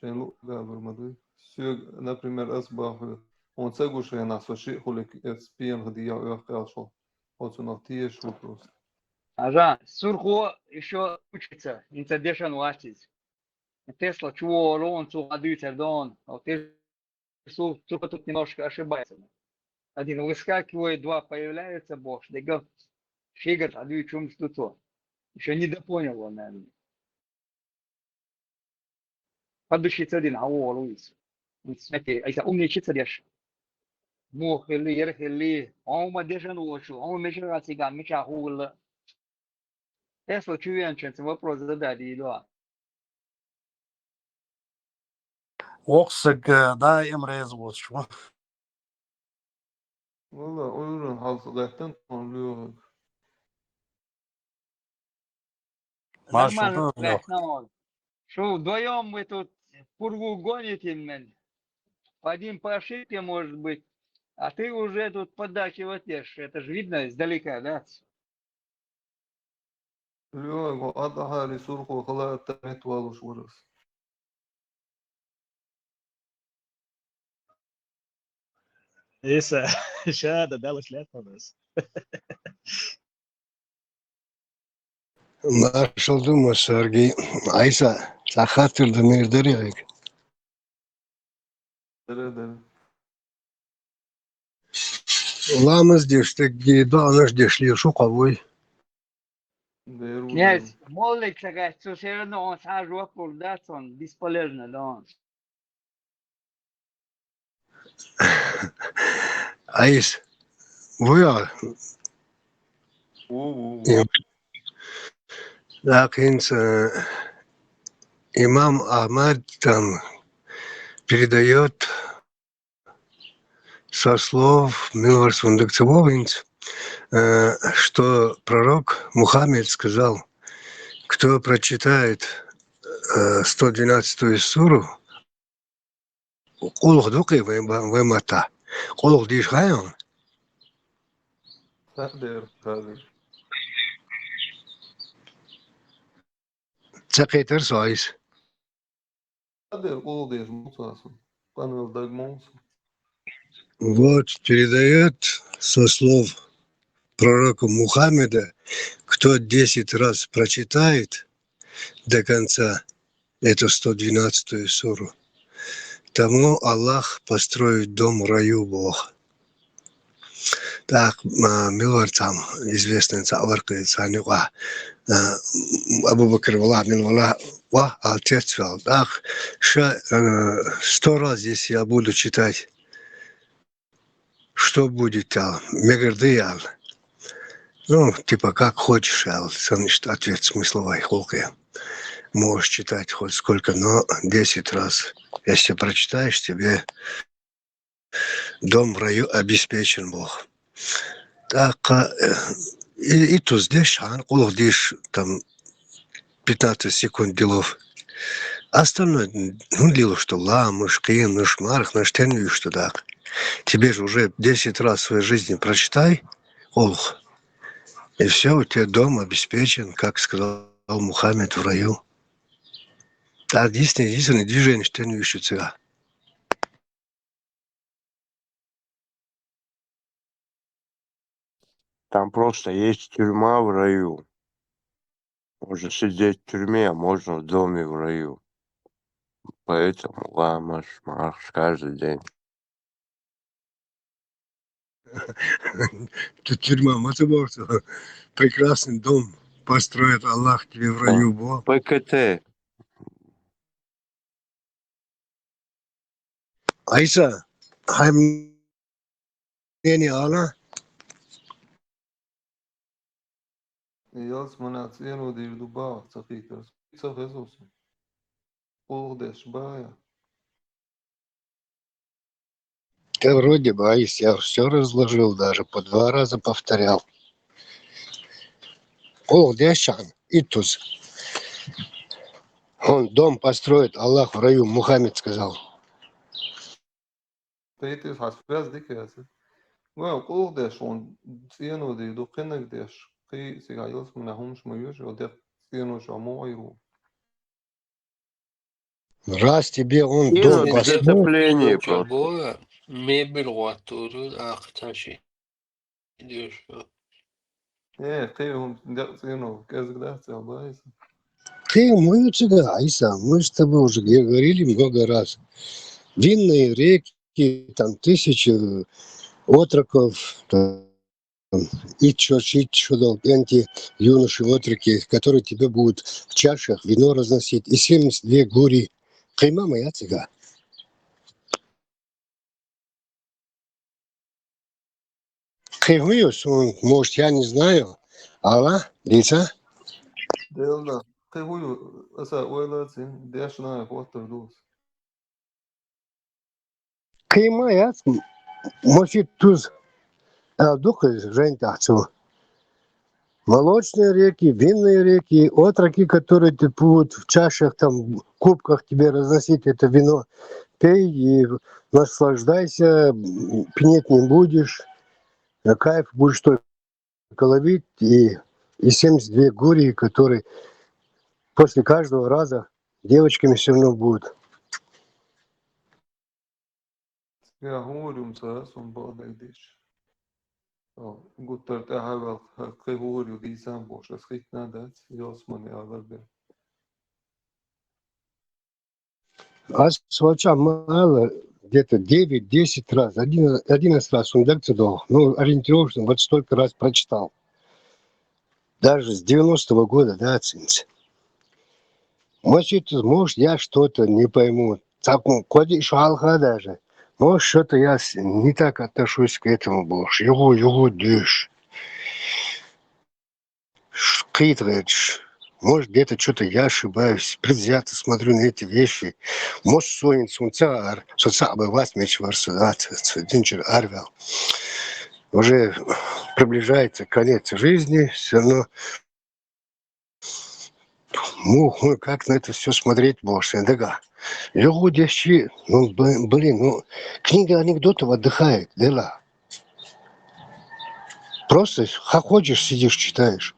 [SPEAKER 6] شين لو قابل مدري سير например أصبح он تسجوشينا سوشي خلك سبين هدية ويقاشو вот тиеш вопрос.
[SPEAKER 7] Ага, сурху еще учится, инцидешн вастис. Тесла чего рон цу адюцер дон, а ты сука тут немножко ошибается. Один выскакивает, два появляется, бог, дега фигат, адю чем что-то. Еще не допонял он, наверное. Подущий один, а о, Луис. Смотри, а если умничаться дешь. مو خلي يرخلي أو ما دشن وشو أو مش راسي قام مش أقول تسلا شو يعني شو вопрос задали да
[SPEAKER 3] Оқсыг да эмрез болчу.
[SPEAKER 6] والله أولن حالصدقتن تنليو
[SPEAKER 7] нормально ну что вдвоем мы тут пургу гоните мен один по ошибке может быть а ты уже тут поддакиваешь это же видно издалека да
[SPEAKER 6] ليو أضحى لسرخو خلا تمت والوش ورس
[SPEAKER 9] إيسا شهادة دالش لا بس
[SPEAKER 11] Marshall Dumas, Sergey. Aysa, sahatırdı mirderi yek.
[SPEAKER 6] دل
[SPEAKER 11] Ulamız deştek giydi, anış deşliyor şu kavuy.
[SPEAKER 6] ديرو
[SPEAKER 7] князь молик сказать что все равно он сразу оправдаться он бесполезно да он
[SPEAKER 11] Ayız, bu ya. Lakin имам Ахмад там передает со слов Милвар Сундакцевовинц, что пророк Мухаммед сказал, кто прочитает 112-ю суру, قل دقي ومتى قل ديش غايون
[SPEAKER 6] قادر
[SPEAKER 11] تقيتر سويس
[SPEAKER 6] قادر قول ديش مصاصم قانون дагмонс
[SPEAKER 11] вот передает со слов пророка Мухаммеда, кто 10 раз прочитает до конца эту 112-ю суру, тому Аллах построит дом в раю Бог. Так, Милвар там, известный цаварка, цанюга, Абу Бакр Вала, Милвала, отец вел. Так, 100 раз, если я буду читать, что будет там, мегардыял. Ну, типа, как хочешь, значит, ответ смысловой холкой. можешь читать хоть сколько, но 10 раз. Если прочитаешь, тебе дом в раю обеспечен Бог. Так, и тут здесь, здесь там 15 секунд делов. Остальное, ну, дело, что ламыш, киныш, марх, наш тенвиш, что так. Тебе же уже 10 раз в своей жизни прочитай, Олх, и все, у тебя дом обеспечен, как сказал Мухаммед в раю. А единственное движение, что не ищут себя.
[SPEAKER 8] Там просто есть тюрьма в раю. Можно сидеть в тюрьме, а можно в доме в раю. Поэтому ламаш, марш каждый день.
[SPEAKER 11] Тут тюрьма, мотоборца, прекрасный дом построит Аллах тебе в
[SPEAKER 8] Да.
[SPEAKER 11] раю, Бог.
[SPEAKER 8] ПКТ.
[SPEAKER 11] Айса, хайм не ала,
[SPEAKER 6] Jels manā cienodību bāva cahītās. Cah esos. Полдеш бая.
[SPEAKER 11] да вроде бы, Аис, я все разложил, даже по 2 раза повторял. О, Дешан, Итус. Он дом построит, Аллах в раю, Мухаммед сказал.
[SPEAKER 6] Teities hasfēs dikēs. Vai полдеш он cienodību kenegdeš. Kai сега jels manā humš majuši, o def cienošā moiru.
[SPEAKER 11] Раз тебе он
[SPEAKER 8] И
[SPEAKER 11] дом
[SPEAKER 8] ну,
[SPEAKER 5] Sence
[SPEAKER 11] построит,
[SPEAKER 8] зацепление
[SPEAKER 5] Filmča
[SPEAKER 8] просто.
[SPEAKER 5] boja mebelroaturu aqtashi diyorsun.
[SPEAKER 6] Kai hum def cieno, kes gdēs jau bājas.
[SPEAKER 11] ты мой цыга, Айса, мы с тобой уже говорили много раз. Винные реки, там тысячи отроков, там, и чудо, эти юноши отроки, которые тебе будут в чашах вино разносить, и 72 гури. Кайма моя цыга. Каймуюсь, может, я не знаю. Алла, лица.
[SPEAKER 6] Dēldā. Kai huju, esā oilācin, dēšanā hotar dūs.
[SPEAKER 11] Кайма я, может, туз, духа жень тахцу. Молочные реки, винные реки, отроки, которые ты будут в чашах, там, кубках тебе разносить это вино. Пей и наслаждайся, пьянеть не будешь, кайф будешь только ловить. И 72 гурии, которые после каждого раза девочками все равно будут.
[SPEAKER 6] Jā, hūrjums un bādēdīši. Gutar tā vēl, kai hūrju dīsām būšu, es hit nādēc, jos man jāvarbe.
[SPEAKER 11] А свача мало, где-то 9-10 раз, 11 раз он дал, ну, ориентировочно, вот столько раз прочитал. Даже с 90-го года, да, оценится. Может, я что-то не пойму. Коди шалха даже. Может, что-то я не так отношусь к этому больше. Его дышь. Хитрый. Может, где-то что-то я ошибаюсь. Предвзято смотрю на эти вещи. Может, сонен сунца, бы вас меч варсудат, динчер арвел. Уже приближается конец жизни, все равно как на это все смотреть больше? Дага. Люди, ну, блин, ну, книга анекдотов отдыхает, дела. Просто ходишь, сидишь, читаешь.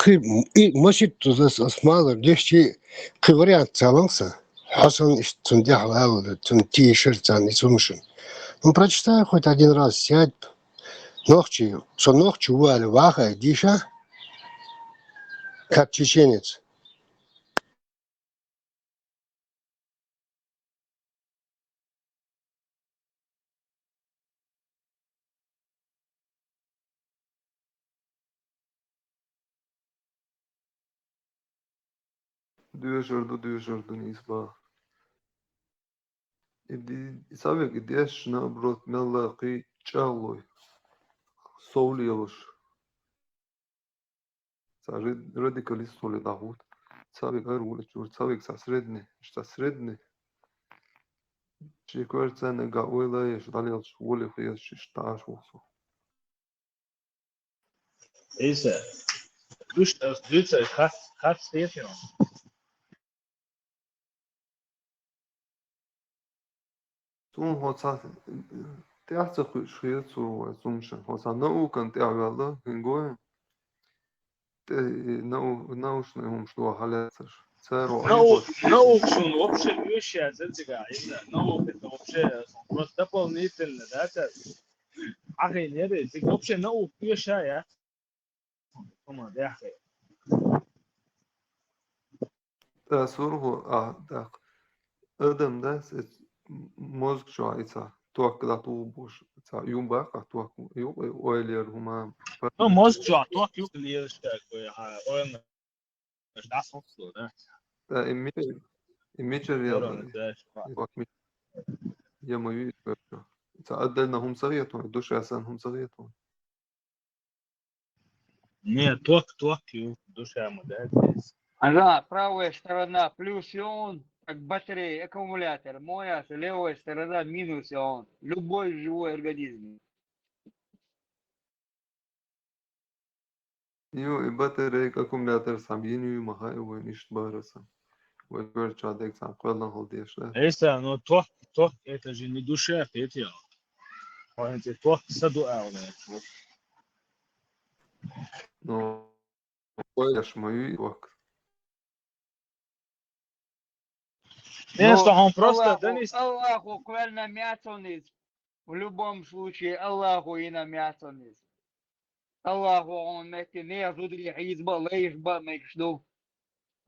[SPEAKER 11] И, может, мало, деши, вариант целался. Хасан тун ти-ширт, не сумшин. Ну, прочитай хоть один раз, сядь. Ночью, ували ваха, диша, как чеченец.
[SPEAKER 6] Dūžardu nīsbā. Savīgi dēšanā, brot, melā, kai čāloj. Saulieluši. радикалист воли дahut. Цавик аруле чур, цавик са средни, šta средни. Či kvarcene ga uilējuši, daļiet šūli, fieši štāšūsu.
[SPEAKER 9] Isa, duce, kas stietje.
[SPEAKER 6] Toen hoca teatse schiet zo zumschen. Hoca nou kan teagala hingoe. Te nou snehum sto haletser. Церо
[SPEAKER 9] Наукшун вообще вещи зельдига, наук это вообще просто дополнительно, да, это ахинере, ты вообще наук вещи, я. Да.
[SPEAKER 6] Да сургу да adam da mozg şaitsa tuak da tu boş sa yumba ka tuak yok oylar huma.
[SPEAKER 9] Ну, мозг что, то клеишь такой, он да собственно, да.
[SPEAKER 6] Da image ya يموي تعدلنا هم صغيرتهم دوش عسان هم صغيرتهم
[SPEAKER 9] Не, ток, душа модель.
[SPEAKER 7] Ага, правая сторона плюс ион, как батарея, аккумулятор. Моя левая сторона минус ион. Любой живой организм.
[SPEAKER 6] يو البطارية аккумулятор сам ينوي مهاي وينيش بارسا ويقول شادك سام قلنا هالديش لا
[SPEAKER 9] Эйса, но ток, это же не душа, это. Он эти ток саду аулет.
[SPEAKER 6] но ويش мои вак.
[SPEAKER 9] Не, что он просто, да не...
[SPEAKER 7] Аллаху квельна мясониц. В любом случае, Аллаху и на мясониц. Аллаху он мети не зудри хизба лейш ба мекшду.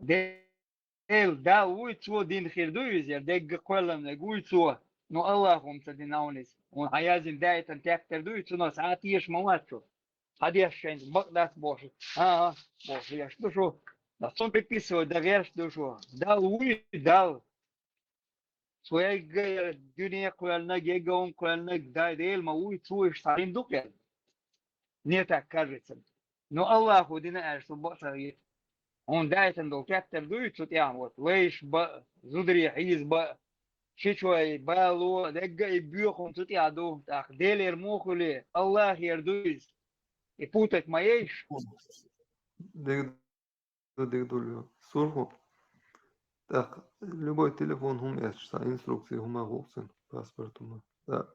[SPEAKER 7] Дел да уйцу дин хирдуюзер, дег квелам не уйцу. Но Аллаху мсадинаунис. Он хаязин дайтан тектердуюцу, но саатиш мамачу. Hadеш шенс, бакдас боши. Боши, я что шо? Да сон приписывает, да верш душу. Дал уй, дал. Своя dünya koyalına, gegaon koyalına değil ma uy çuş tarin dukel. Не так кажется. Но Аллаху дина эрсу башари. Он дайтен дол каттер дуй чут ян вот. Лейш ба зудри хиз ба шичвай балу дегга и бюхом чут яду. Так делер мохули Аллах ердуис. И путать маейш.
[SPEAKER 6] Дег долю. Сурху. Так, любой телефон хум эшса инструкции хума голсен паспортума. Да.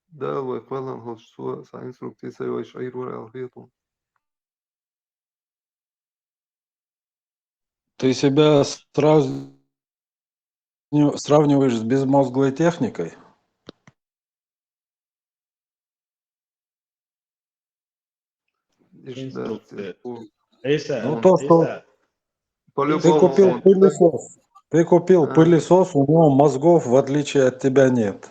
[SPEAKER 6] Да, вы квелан голсу са инструкции сай шайр вора алфету.
[SPEAKER 12] Ты себя сравниваешь с безмозглой техникой?
[SPEAKER 9] Инструкция. Эйса,
[SPEAKER 12] Ну, то, что
[SPEAKER 6] По-любому
[SPEAKER 12] ты купил пылесос. Ты купил пылесос, у него мозгов, в отличие от тебя, нет.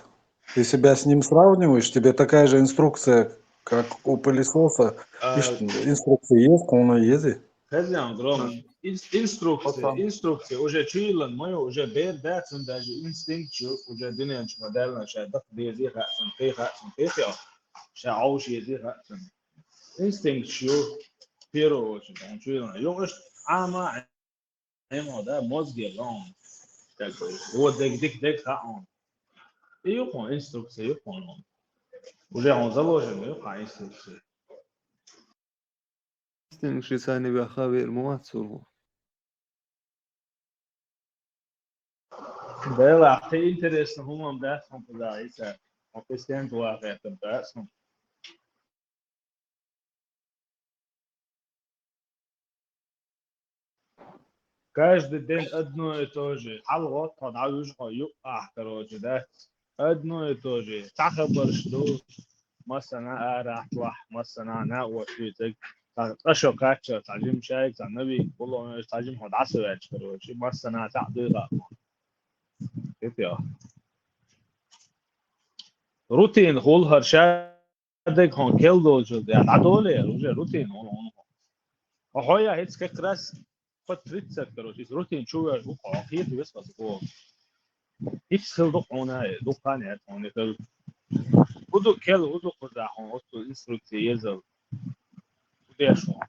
[SPEAKER 12] Ты себя с ним сравниваешь, тебе такая же инструкция, как у пылесоса. Инструкция есть, он и ездит.
[SPEAKER 9] Хозяин, Громыш, инструкция, уже чуйлан, мы уже бедацин, даже инстинкт, уже диненч модельно, шадак бези хатсан, пехо, шауш ези хатсан. Инстинкт, в первую очередь, он чуйлан. Ёгаш, ама, да, мозги, он, как бы, вот дик, он. И ёхон инструкция, ёхон он. Уже он заложен, ёхон инструкция.
[SPEAKER 6] Шисани бахавер муат сургу.
[SPEAKER 9] Да, это интересно, хумам да, он туда, это, он постоянно туда, это да, каждый день одно и то же. Алло, подаюсь, короче, да, одно и то же. تخبر شدو مثلا راح مثلا أنا وشيتك أشوف كاتشر تعلم شيء تنبي والله تعلم هذا عسل كروشي مثلا تعديها كده روتين هول هرشادك هون كل دول جد يعني عدولة روتين هون هويا هيك كراس فترة كروشي روتين شو هو أخير بس هو يفصل دقونه دقانه هون كل بدو كل بدو كذا هون أصل إنستروكتي يزل وديشون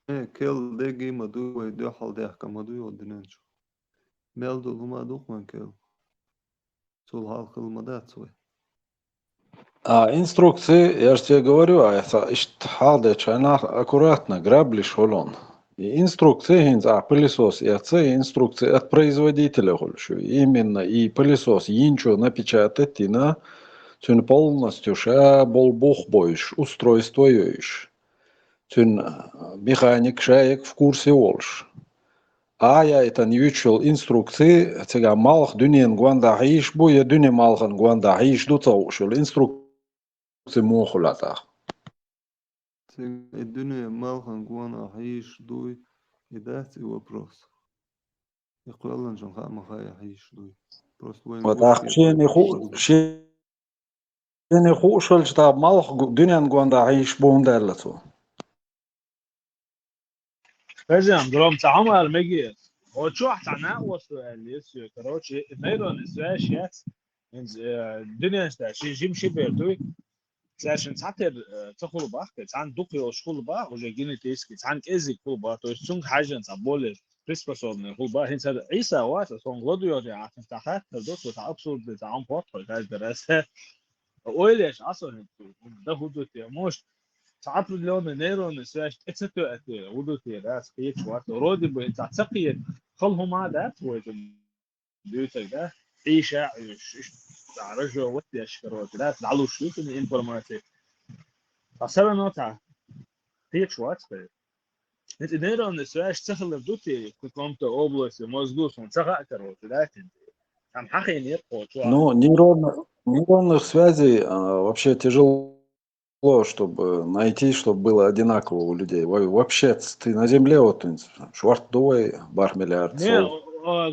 [SPEAKER 6] كل دقي مدو ويدو حال دهك مدو يودننش ميلدو لما دوق من كل سول هالك المدات سوي
[SPEAKER 12] А инструкции, я же тебе говорю, это халдеч, она аккуратно, грабли шолон. И инструкции, пылесос, и инструкции от производителя больше. Именно и пылесос, инчо напечатать, и на тюн полностью ша бол бог боишь, устройство yoish. Тюн механик шаек в курсе волш. А я это не учил инструкции, тега малх дюнен гуанда хиш, буя дюне малхан гуанда хиш, дуца ушил инструкции мохулата.
[SPEAKER 6] الدنيا مالخن قوانا حيش دوي يداتي وبروس يقول الله نجم خام خايا حيش دوي بروس وين
[SPEAKER 12] Вот
[SPEAKER 6] قوش كي
[SPEAKER 12] شيني خوشل شتاب مالخ دنيان гуанда хиш бундерлацу.
[SPEAKER 9] فاهم جرام تعامل المجي هو شو احنا وسؤال يسوي كروتشي نيرون ازاش ياس الدنيا شي جيم شي بيرتوي عشان تعتر تخلو باخ عن دوقي وشخل باخ وجايين تيسكي عن كازي كل باخ تو سون حاجه تبول بريسبسون هو باخ انت عيسى واس سون غدو يودي عشان تحت دوت بتاع ابسولوت بتاع بوت بتاع دراسه اويلش اصلا ده هدوء مش تعرف لون نيرون سواش اتسكو ودو تيراس كيت وات رودي بو انت تسقي خلهم هذا بيوتك ده عيشة رجع وقت اشكروت ده تعالوا شو من انفورماتيف فسبب نوتها كيت وات انت نيرون سواش تخلف دوتي كنت اوبلس مزغوس ونتسقى كروت ده там حقي يبقى
[SPEAKER 12] Ну, нейронных связей вообще тяжело, чтобы найти, чтобы было одинаково у людей. Вообще, ты на Земле, вот, швартовый бар миллиард
[SPEAKER 9] не
[SPEAKER 12] сол.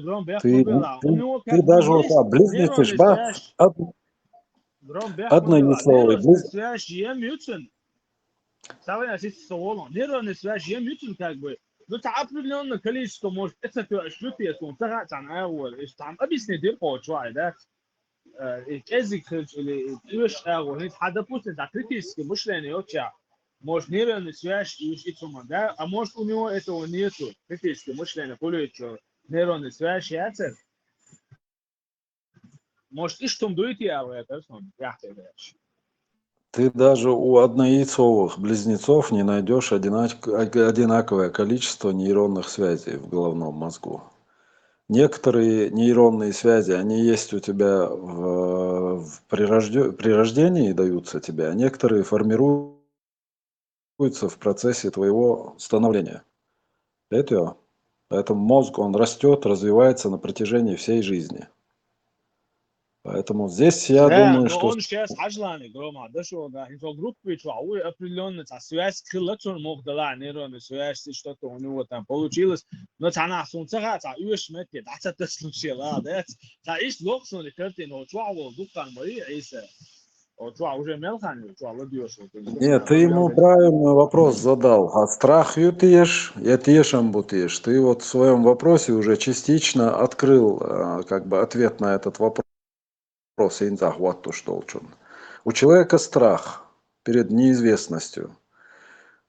[SPEAKER 9] гром бях
[SPEAKER 12] Ты
[SPEAKER 9] побела у него как бы
[SPEAKER 12] даже вот
[SPEAKER 9] есть
[SPEAKER 12] близнецы,
[SPEAKER 9] нейронный
[SPEAKER 12] бах,
[SPEAKER 9] связь гром бях побела
[SPEAKER 12] однояйцовый,
[SPEAKER 9] нейронный связь يميوتن ثواني اسيت صولون نيرون связь يميوتن как бы ну تعرف لون количество может это اشلوتي تنتهى عن اول ايش تعم ابيسني دي قوه شويه ده الكازيك اللي ايش اول هيك حدا بوست انت критически мышление очень может нейронный связь и это да а может у него этого нету критически мышление более что нейронный связь яцер может и что дует я в это
[SPEAKER 12] ты даже у однояйцовых близнецов не найдешь одинаковое количество нейронных связей в головном мозгу. Некоторые нейронные связи, они есть у тебя при рождении даются тебе, а некоторые формируются в процессе твоего становления. Это, поэтому мозг, он растет, развивается на протяжении всей жизни. Поэтому здесь я думаю,
[SPEAKER 9] но
[SPEAKER 12] что...
[SPEAKER 9] он сейчас حجلاني грома да что да инфо группы что у определенно связь крылатон мог дала нейронная связь что-то у него там получилось но она сунцага та юш мети да это случилось да та иш локсон картин но что дукан мои иса что уже мелхан что ладьёш
[SPEAKER 12] Нет, ты ему правильный вопрос задал. А страх ютешь, я тешам бутешь. Ты вот в своем вопросе уже частично открыл как бы ответ на этот вопрос. У человека страх перед неизвестностью.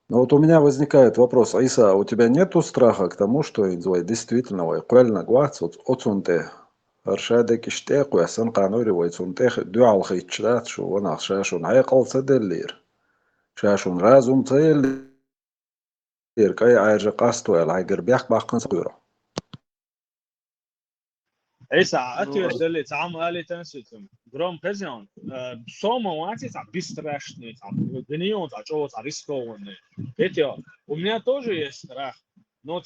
[SPEAKER 12] Но вот у меня возникает вопрос, Айса, а у тебя нету страха к тому, что действительно, أرشادك اشتاق ويحسن قانوري ويتونتاخ دعا الخيتشات شو وانا شاشون عيقل تدلير شاشون رازم تيلير كاي عايجا قاستو العايقر بيحق باقن صغيرة
[SPEAKER 9] Esa atveres dēļ cām ēlītēnsītam. Grom pēzion, сома ватит, бесстрашный, гнион, чего-то рискованный. Это, у меня тоже есть страх. Но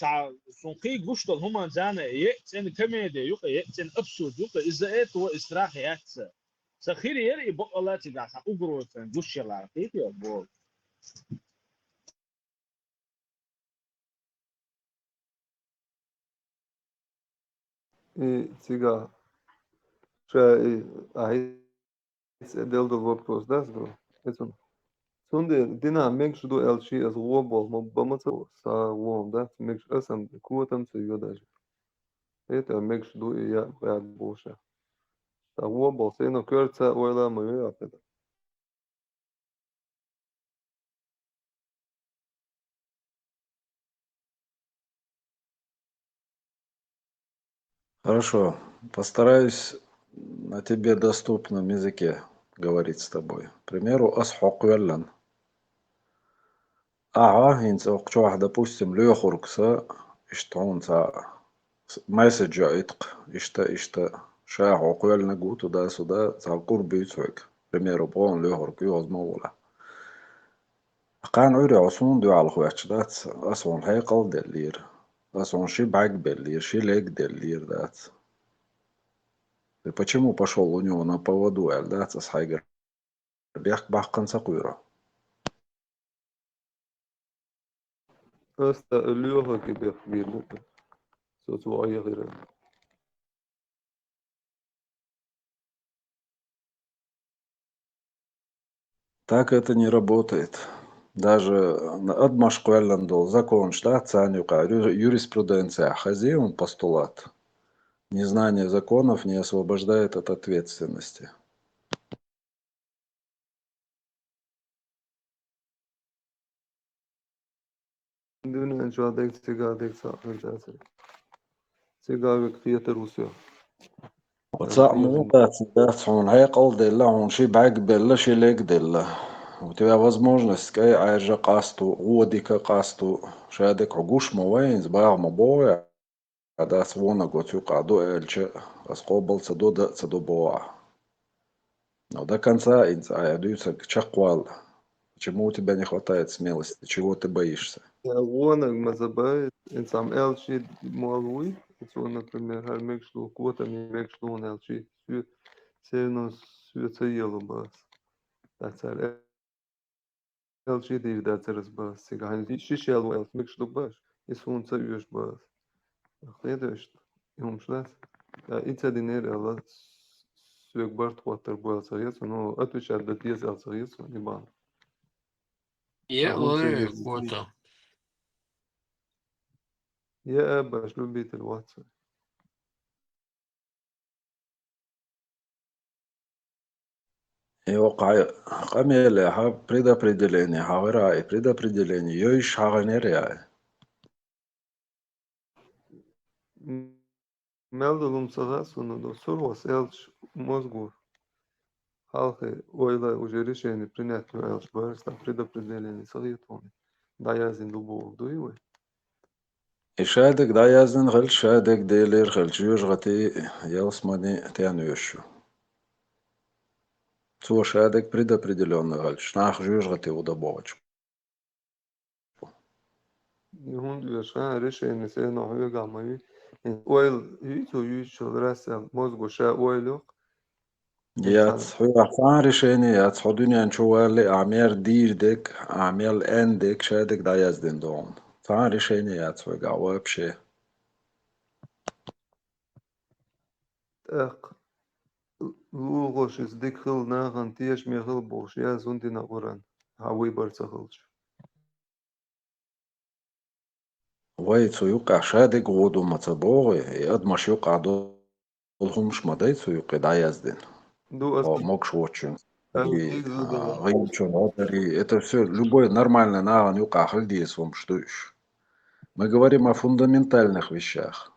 [SPEAKER 9] сунки гуштол хума зана, есть комедия, есть абсурд, из-за этого страх яйца. Сахири ери бокала тебя, угроза, гущела. Это бол.
[SPEAKER 6] Цыга. Ahis deel de woordproos, dat is bro. Zonder dina mengs do elchi as woordbal, maar bamato sa woord dat mengs asam kuatam te yodaji. Het mengs do ja bij bosha. Sa woordbal se no kurtsa oila moyo apeda.
[SPEAKER 12] Хорошо. Постараюсь на тебе доступном языке говорить с тобой. К примеру, асхук веллан. инц окчуах, допустим, лёхуркса, иштон за месседж итк, ишта шахук велна гу туда-сюда, за курбицуик. К примеру, бон лёхурк юзмаула. Кан ури осун дуал хуячдат, асон хайкал делир. Асон ши баг белир, ши лег делир дат. И почему пошел у него на поводу Эльдаца с Хайгер? Бях бахкан сакуира.
[SPEAKER 6] Östa ölüyor gibi bir söz var ya.
[SPEAKER 12] Так это не работает. Даже адмашку Эллендол закон штат цанюка, юриспруденция хазеун постулат. Незнание законов не освобождает от ответственности.
[SPEAKER 6] Dünün şu anda sigaret saklayacağız. Sigaret fiyatı Rusya.
[SPEAKER 12] وتصعمو он هيقل ديلا он شي بعق بيلا شي ليك ديلا у тебя возможность кай айжа касту водика касту шадек огуш мовайн сбар мобоя когда свона готюка до эльче раскобался до боа. Но до конца идутся к чаквал. Почему у тебя не хватает смелости? Чего ты боишься?
[SPEAKER 6] Вона мазабай, инсам элчи малуй, so, например, har mekšlu kvotam je mekšlu elči, sevno svecajelo bas. Dacar elči div dacaras bas. Sega hani şişelo elç mekšlu bas. Isun sayuş bas. Xledeşt. Yumşlas. Ya itsa diner ala sök bart quatar bu elçayes, no atüş adda dies elçayes, ni ban.
[SPEAKER 5] Я
[SPEAKER 6] Ahum
[SPEAKER 5] говорю,
[SPEAKER 6] sayes.
[SPEAKER 5] фото.
[SPEAKER 6] يا أبا شلون بيت الواتساب
[SPEAKER 12] يوقع قميل предопределение, хавырай, предопределение, йоиш хаганеряй.
[SPEAKER 6] Meldulum sonu do survos elč mozgu halke oyla уже решение принять элч барс там предопределение советование. Да я зин дубов дуй.
[SPEAKER 12] إشادك دا يازن غل شادك ديلير غل جيوش غتي يلسماني تيانيوشو. Цо шадек предопределенно غل шнах جيوش غتي удобовач.
[SPEAKER 6] Hun diyor решение се no huga mai. Oil yuto yuto rasel mozgu sha oil yok.
[SPEAKER 12] يات حفان رشيني يات حدوني انشوالي أعمير دير ديك أعمير ان ديك شادك دا يازدين دون. فان رشيني يات حوغا وابشي.
[SPEAKER 6] Aq Lugos is dik khil nagan tiesh me khil bosh ya zundi na oran. Hawi bar tsakhilch.
[SPEAKER 12] ويتو يوقع شادك غودو متبوغي ياد مش يوقع دولهم مش مدايتو يوقع دا يازدين.
[SPEAKER 6] Do
[SPEAKER 12] О,
[SPEAKER 6] as
[SPEAKER 12] мокш очень. И
[SPEAKER 6] big zuda.
[SPEAKER 12] гайчон, это все, любой нормальный наган юка хальдиесвом, что еще. Мы говорим о фундаментальных вещах.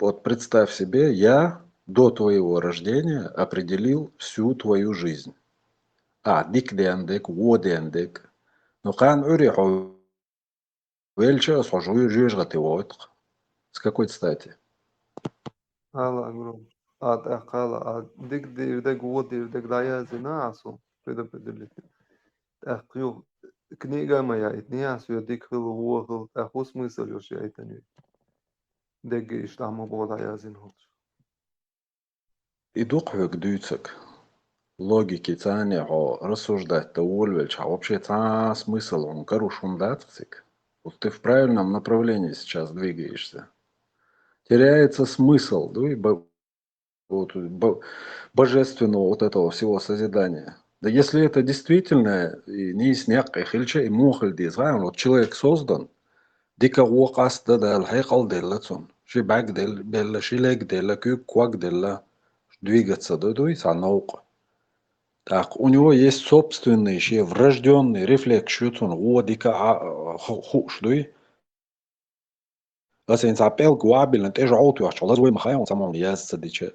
[SPEAKER 12] Вот представь себе, я до твоего рождения определил всю твою жизнь. Дик дендек, во дендек. Но кан уриху вельча схожу жижгати войтх. С какой стати?
[SPEAKER 6] Hala grom. Ad aqala dik dirde go dirde daya zina aso. Peda pedelit. Aqyo kniga maya itnias yo dik khil wo khil aqo смысл yo şey etani. Deg ishtamo bodaya zin holch.
[SPEAKER 12] Идук дюйцек. Логики цани рассуждать то вольвельч, вообще смысл он корушун датцик. Вот ты в правильном направлении сейчас двигаешься. Теряется смысл, да, божественного вот этого всего созидания. Да если это действительно не снег, хильча и мухаль дизайн, вот человек создан, дика уокас да алхайкал деллацун, ши баг делла, ши лег делла, квак делла, двигаться, да, и наука. Так, у него есть собственный, еще врожденный рефлекс, что он, дика хуш, да, Assim, apel guabil, não tem jogo, eu acho, elas vão morrer, então não ia se dizer.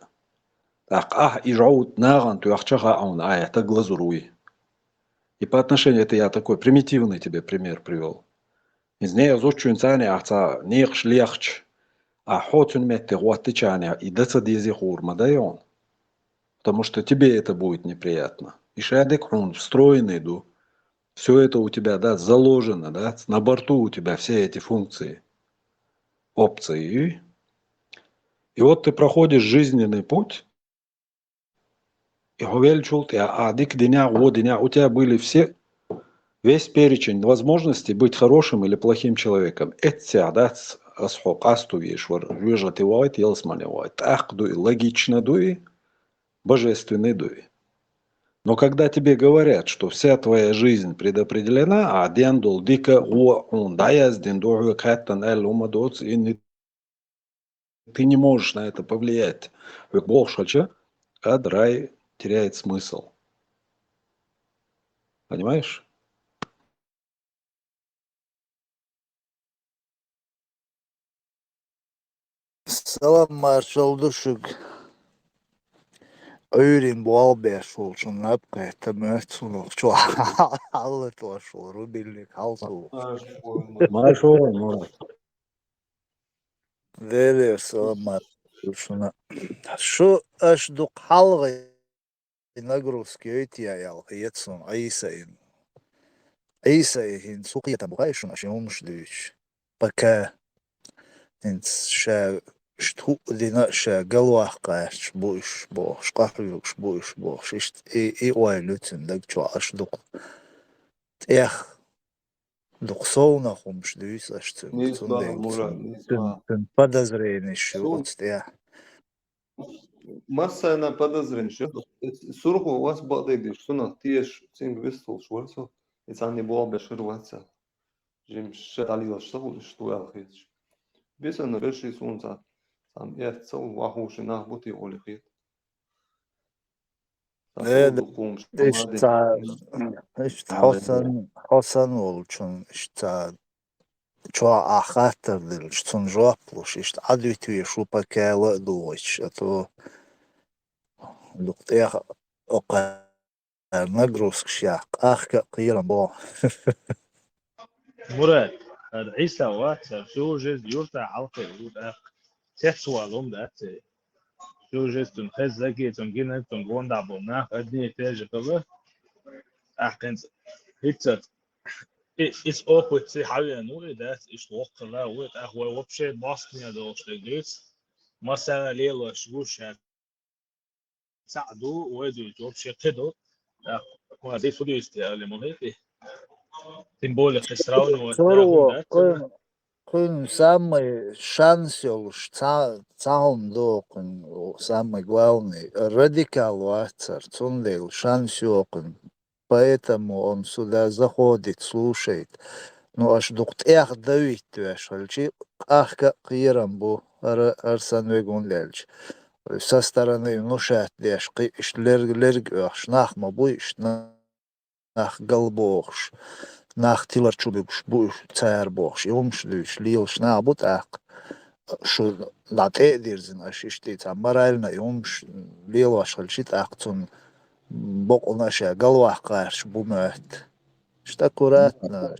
[SPEAKER 12] И jogo наган, tu achas он, это глазуруй. И по отношению это я такой примитивный тебе пример привел. Из нее зучу инсани ахца нихш легч, а хотун метте гуаттичаня, и деца дизи хурма дайон. Потому что тебе это будет неприятно. И шадек он встроенный, ду. Все это у тебя, да, заложено, да, на борту у тебя все эти функции, опции. И вот ты проходишь жизненный путь, и увеличил ты, дик дня, у тебя были все, весь перечень возможностей быть хорошим или плохим человеком. Это, да, асхок, астувишь, вижу ты вайт, елсмани вайт, дуй, логично дуй, божественный дуй. Но когда тебе говорят, что вся твоя жизнь предопределена, дендул дика даяз дендур каттан эль умадоц, и ты не можешь на это повлиять. Больше, рай теряет смысл. Понимаешь?
[SPEAKER 13] Salam marshal düşük. Öğren bu albeş olsun napkayta mötsun şu hallet var şu rubillik halsu.
[SPEAKER 12] Маршал,
[SPEAKER 13] Veriyor salam marshal şuna. Şu aşduk halgı nagruski ötüya yalgı yetsun Aysa'yın. Aysa'yın suqiyata buqayşun aşın olmuş düğüş. Baka انت شتو دينا شا قلوه قاش بوش بوش قهريوش بوش اشت اي وايلوتن دك شو اشدق اخ دقصونا خمش دويس اشتن
[SPEAKER 6] Nisma, Murat, nisma.
[SPEAKER 13] تن подозрение شو اتستيح
[SPEAKER 6] Masana подозрен что сурху вас бадыдиш суна тиеш цинг вистол шварцо и цани бол беширваца жим шаталила что алхич бесан реши сунца сам ецел вахуш нахбути олихит
[SPEAKER 13] اشت حسن ولچون اشت شو اخاتر دل شتون جوابلوش اشت عدويتوي شو بكالا دوش اتو دقتيخ اوقع نقروس شاق اخك قيرا بو
[SPEAKER 9] مراد عيسى واتساب شو جز يورتا حلقة يقول اخ تحسوا لهم ده شو جز تنخز زكي تنجينا تنجون دعبونا ادني تاج قبل احكن هيتسات it's awkward to how you know that is وقت لا وقت اخوي وبشي باسنيا دوش لجيس مثلا ليلة شوش ساعدو ويدو وبشي قدو وهذه فلوس استيالي مهيتي تنبولي خسران
[SPEAKER 13] ثروة كن самый шансёлш цаун докун самый главный радикал вацар цундел шансёкун поэтому он сюда заходит слушает ну аж дукт эх давит твеш хальчи ахка кирам бу арсан вегун лельч со стороны ну шат деш лерг шнах мабу шнах галбохш nach Tiller Chubix Bush Tsar Bosch Jumschlüch Lil Schnabut ach شو لاتي ديرزن اشتي تمرالنا يومش ليل واشلشيت اقتون بقنا شا قلوه قارش بومات اشتكوراتنا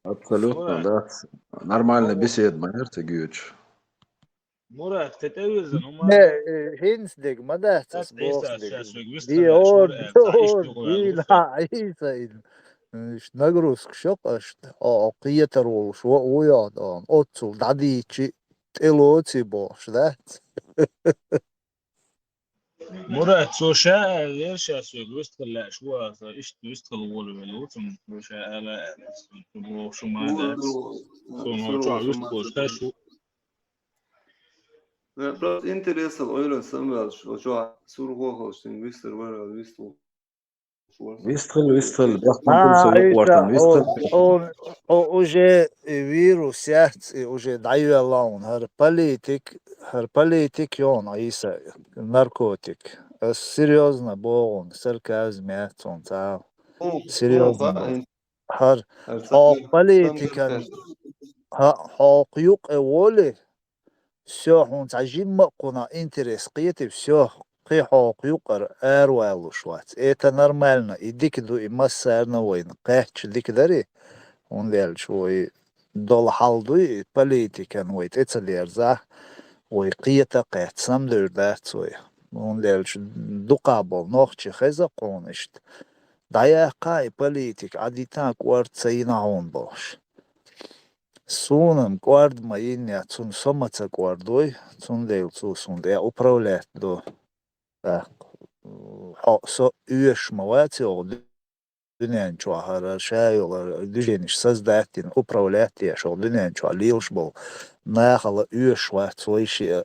[SPEAKER 12] Абсолютно, да. Нормальная беседа, наверное, Гюч.
[SPEAKER 9] مراد تتوزن هما
[SPEAKER 13] هينسدق ما دهتس
[SPEAKER 9] إيسا
[SPEAKER 13] دي اور دي لا عيسى نقروس شقشت قيتر وشو ويادان اوتسل داديتشي تلوتي باش ذات
[SPEAKER 9] مراد شو شاء ليش اسوق ويستقل شو ايش ويستقل ولا شو شاء لا شو ما ذات شو ويستقل شو
[SPEAKER 6] Просто интересно, öyle sanmıyor. Şu an Surgo için Wister var, Wister.
[SPEAKER 12] Вистрел,
[SPEAKER 13] уже вирус уже даю лаун هر политик он Иса наркотик серьезно богон сарказм он та серьезно هر политика حقوق أولي все он зажим куна интерес قيتي все قي حقوق أروالو شوات это нормально иди киду и массарна войн قيتش ديك داري он ليل شوي دول حالدوي политикан ويت اتسليرزا وي قيتا قيت سمدر دات وي он ليل دقابل نوخشي خزا قونشت دايا قاي политик عديتان كوارد سينا هون باش Сунам квард маиня цун сомаца квардой цун дейл цун де управлять до так со уеш маватио дунен чуахара шайола дужениш создатель управлять я шо дунен чуалилш бол нахала уеш ва цойши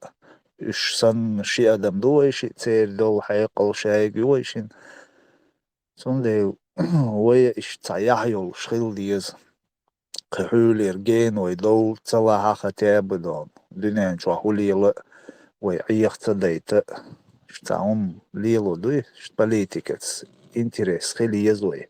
[SPEAKER 13] уш сан ши адам дуэши цер дол хайқал шайгуэшин цун дейл وي إيش تايحيول شخيل ديز قحولي رجين ويدول تصلاحا ختابدون دنيان شوحولي لا ويعيخ تديت شتاهم ليلو دوي شت بوليتيكتس انتريس خيلي يزوي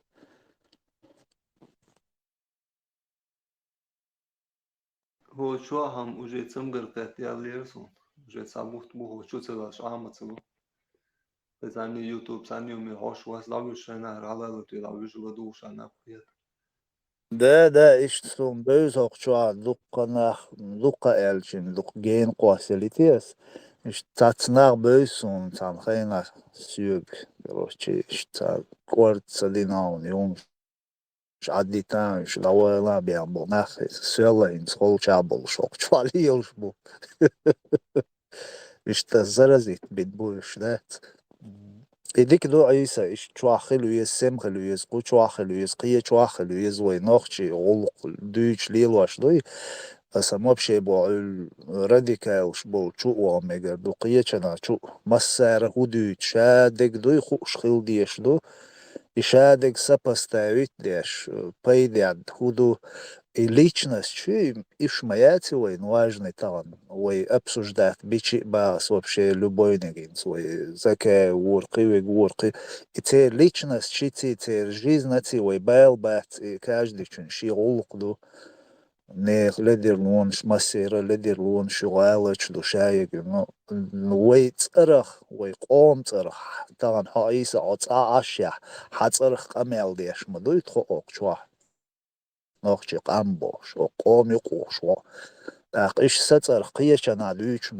[SPEAKER 6] هو شو هم وجه تمغر قتيا ليرسون وجه ساموت مو هو شو تلاش عامتسو بزاني يوتيوب سانيو مي هوش واس لاوش انا على لو تي لاوش لدوش انا بيت
[SPEAKER 13] ده إيش تسوم بيز أقشوا لقا إلشين لق جين قواسيليتيس إيش تاتناغ بيسون تانخينا سيوب يروشي إيش تا قورد سليناون يوم إيش عديتان إيش لاولا بيعمل ناخي سيلا إن سخول شابل شوق شوالي يلشبو إيش تزرزيت بيدبو إيش دات إديك دو عيسى إيش تواخلو يسم خلو يسقو تواخلو يسقية تواخلو يزوي نوخشي غلق دوش ليلواش دوي أسمو بشي بو راديكال شبو تشو واميغر دو قية چنا تشو مسار هدو شادك دوي خوش خيل ديش دو إشادك سپستاويت ديش пейдяд هدو и личность, иш маяти, важный талант, обсуждать, бичи бас вообще любой негин, заке ворки, и те личность, те жизнь, байл бат, и каждый чин, улкду, не лидер лун, массира, лидер лун, шугалач, душаек, царах, قوم царах, талант хаиса, ашя, царах камел деш, мадует хоок, чуах. نوخشي قامبوش وقومي قوشو إيش ستر قيشنا ليش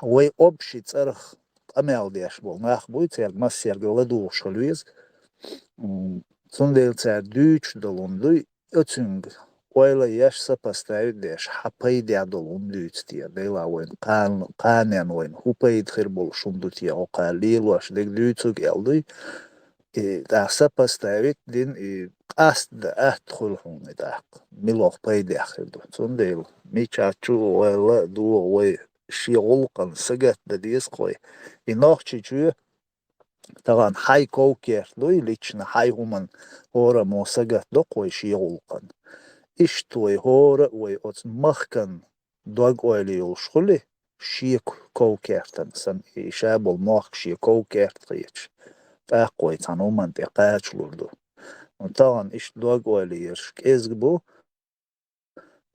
[SPEAKER 13] وي أبشي ترخ أمال ديش بو ناخ بوي تير مسير قلدوش لويز تندل تير دوش دلون دوي أتنج ويلا يش سبستايد ديش حبي دي دلون دوش تير ديلا وين قانن وين هو بيد خير بولشون دو تير وقاليل واش ديك دوتوك يلدوي دا سبستايد دين قصد أدخل هون داق ملوخ بيد آخر دو تندل ميشاتشو ولا دو وي شي غلقن سجت دديس قوي إناخشي جو طبعا حي كوكير دوي ليشنا حي همان هورا مو سجت دو قوي شي غلقن إشتوي هورا وي أت مخكن دوغ ويلي يوشخلي شي كوكير تنسن إشابل مخ شي كوكير تغيش فاقوي تنو منطقات لردو طبعا إيش دوغ ويلي يرشك إزغبو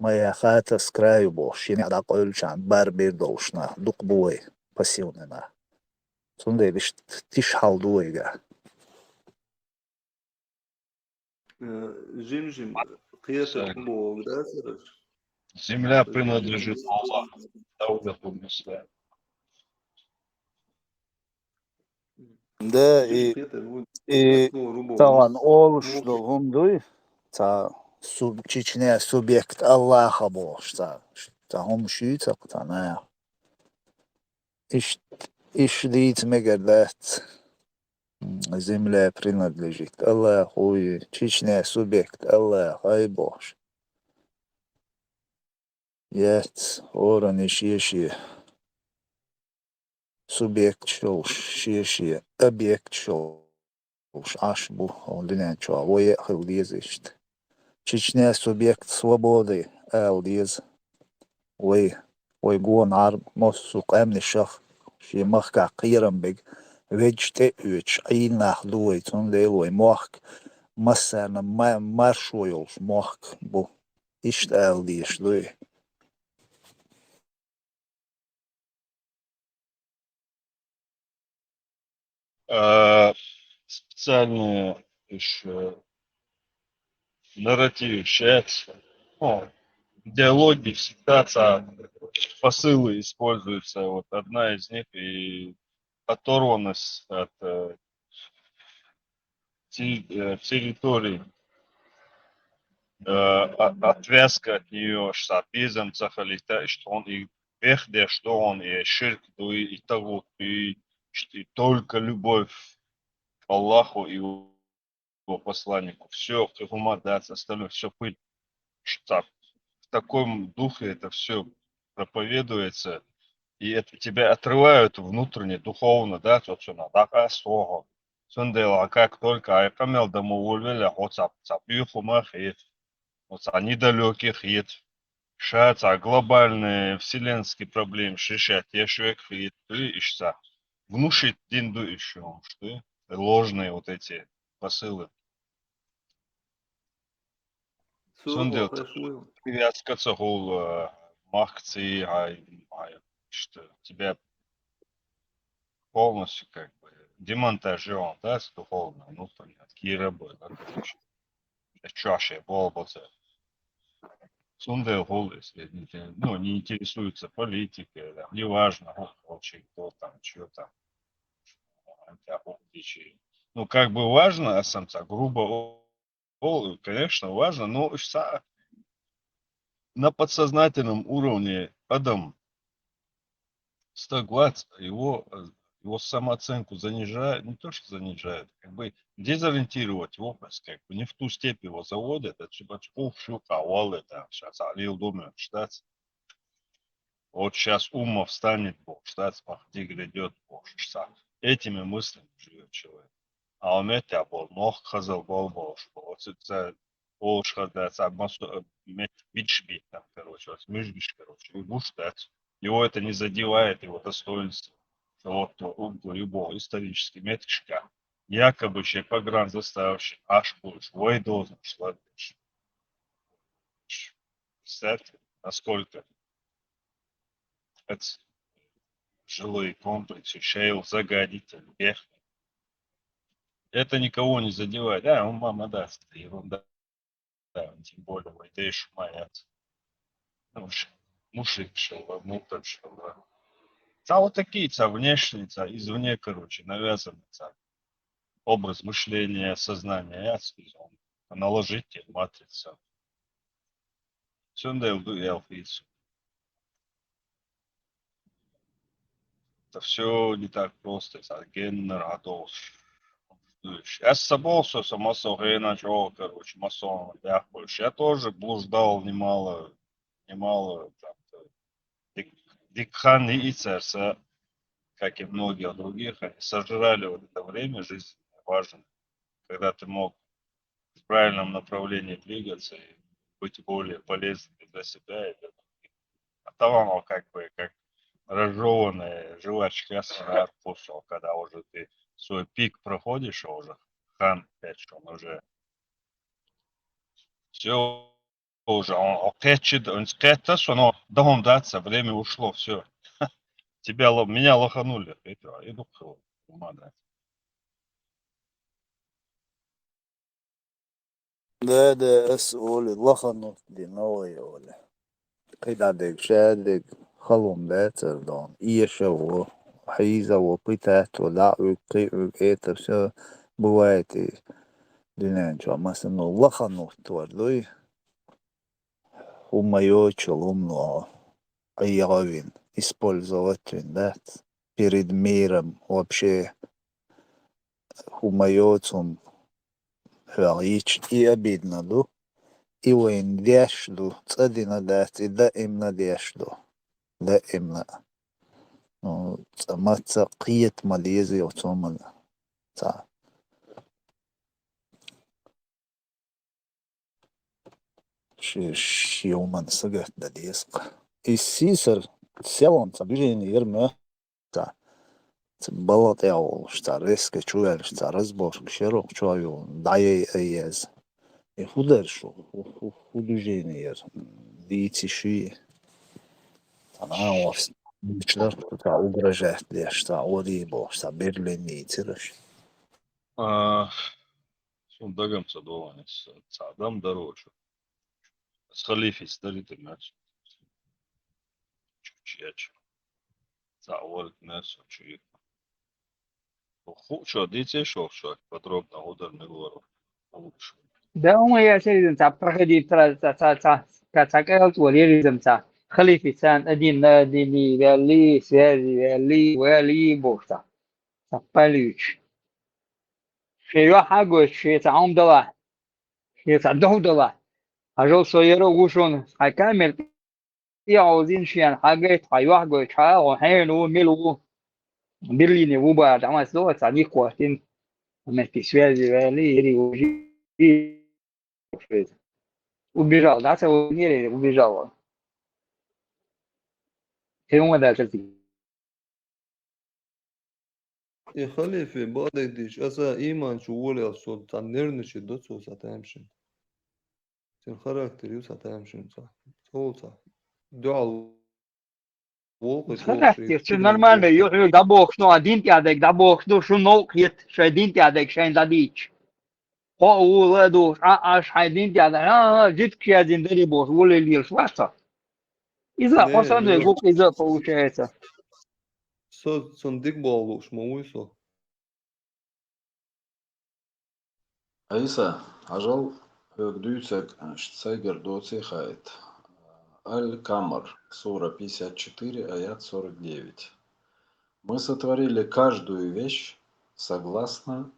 [SPEAKER 13] ما يخاطر سكرايو بوش يعني على قول شان باربير دوشنا دوق بوي باسيوننا سونده ليش تشحال دويغا
[SPEAKER 6] جيم قيادة بو грасераш
[SPEAKER 14] Земля принадлежит Аллаху. Дауда помнится.
[SPEAKER 13] ده и طبعا أولش دلهم دوي تا чечня субъект Аллаха бош та هم شي تقتنع إيش ديت مجردات земля принадлежит Аллаху и чечня субъект Аллах ай бош Ят оран иши субъект ши объект ашбу он чё выехал лезет Чечня субъект свободы лез ой гон ар мосук амни шах شي مخك قيرم بيج ويجتي ويش أي نخلوي تون ليلوي مخك مثلا ما شويلش مخك بو اشتغل ديش دوي
[SPEAKER 14] Специальные еще нарративы, чат, ну, диалоги всегда посылы используются. Вот одна из них и оторванность от территории, отвязка от нее, что безом цахалита, что он и вехде, что он и ширк, и того, и только любовь к Аллаху и его посланнику. Все, хумадаться, остальное, все пыль. Что в таком духе это все проповедуется, и это тебя отрывают внутренне, духовно, да, то, что надо, свого. Сундела, как только Айкамел домовольвеля, вот цапюхумах, и вот недалеких, и шаца глобальные вселенские проблемы, шишат, ешвек, и ищца. Внушить динду еще, что ложные вот эти посылы. Сундел, привязка цахол махцы, что тебя полностью как бы демонтажирован, да, с духовно, ну, понятно, Кира был, да, короче, чаще, болбоце. Сундел гол, если ну, не интересуется политикой, да, неважно, вообще кто там, что там, ну, как бы важно, а самца, грубо, конечно, важно, но на подсознательном уровне Адам Стагвац его самооценку занижает, не то что занижает, как бы дезориентировать образ, как бы не в ту степь его заводят, это типа это сейчас Алил думает, штат, вот сейчас ума встанет Бог, штат, махди грядет Бог, штат. Этими мыслями живет человек. А он это был, ног хазал бол, вот это олшхадается, бичбит там, короче, вот межбиш, короче, и буштать. Его это не задевает, его достоинство. Вот любого исторически меточка. Якобы человек погран заставший, аж больше, войдозно шла дальше. Представьте, насколько это жилой комплекс, шейл, загадитель, бех. Это никого не задевает. Да, он мама даст, ерунда. Да, тем более, войдешь, маят. Мужик шел, мутор шел. Вот такие, внешние, извне, короче, навязаны, образ мышления, сознания, я сказал, наложите матрица. Сюндел ду и алфицу. Это все не так просто, это генер готов. Я с собой все массово начал, короче, массово, я больше. Я тоже блуждал немало, Дикхан и Ицерса, как и многие других, они сожрали вот это время жизненное, важно, когда ты мог в правильном направлении двигаться и быть более полезным для себя и для других. А там оно как бы как разжеванная жвачка сахар кушал, когда уже ты свой пик проходишь, а уже хан, опять же, он уже все уже, он кэчит, он скэттас, оно дом даться, время ушло, все. Меня лоханули, иду к ума, да.
[SPEAKER 13] ده أسئلة لخنوت دي نوعي ولا كده ديك شادك خلوم باتر دون إيشا وحيزة وقيتات ولا وقي إيتر شو بواتي دينان شو مثلا لخنوت ولوي هما يوچل умно أيغوين использовать виндат перед миром вообще хумайоцум хвалич и обидно ду и вين дяшду цадина дат и да имна дяшду да имна ну цамаца қиет малези оцоман ца шиуман сагат да деск и сисер селон цабижин ерме ца балат яол шта реске чуэл шта разбор шеро чуаю дае ез худершу, художение, видите, ши, танауас, ничего, та угрожает, что орибо, что Берлине, тираж.
[SPEAKER 14] Сундагам садованец, цадам дорожу. С халифис дарит мяч. Чучач. Цаворит мяч, чуик. Что, дите шо, подробно ударный город. Лучше.
[SPEAKER 7] Да, я сидим, проходить, какая туризм, халифисан, один, вели, связи, вели, бухта. Полюч. Шею хагу, шею $1, шею $2. Ажал соеро гушон, حكامل يعوزين شيء حاجات حيوحجوا يتحققوا حلو ملو برلين وبعد عمل سلوة صديق وقتين ما تسوازي بالي وجي وبيجاو ده سوى نيري وبيجاو هم ده تلتي
[SPEAKER 6] يا خليفة بعدك ديش أسا إيمان شوولي أصول تنرنش الدوتسو ساتامشن تنخرجتريو ساتامشن صح صح دعا وقت
[SPEAKER 7] خلاص شو نورمال يو ده بوخنو دين تاعك ده بوخنو شو نوقيت شو دين تاعك شين داديش هو ولدو اش حيدين تاعك جيت كي دين دري بوخ ولا اللي شواصه إذا
[SPEAKER 6] نه
[SPEAKER 7] حصل
[SPEAKER 6] لو
[SPEAKER 7] يقول إذا فوشيته
[SPEAKER 6] صنديق بالوش مويسو
[SPEAKER 10] Айса, ажал дүйцек штсайгер доци хайт. Аль-Камар, сура 54, аят 49. Мы сотворили каждую вещь согласно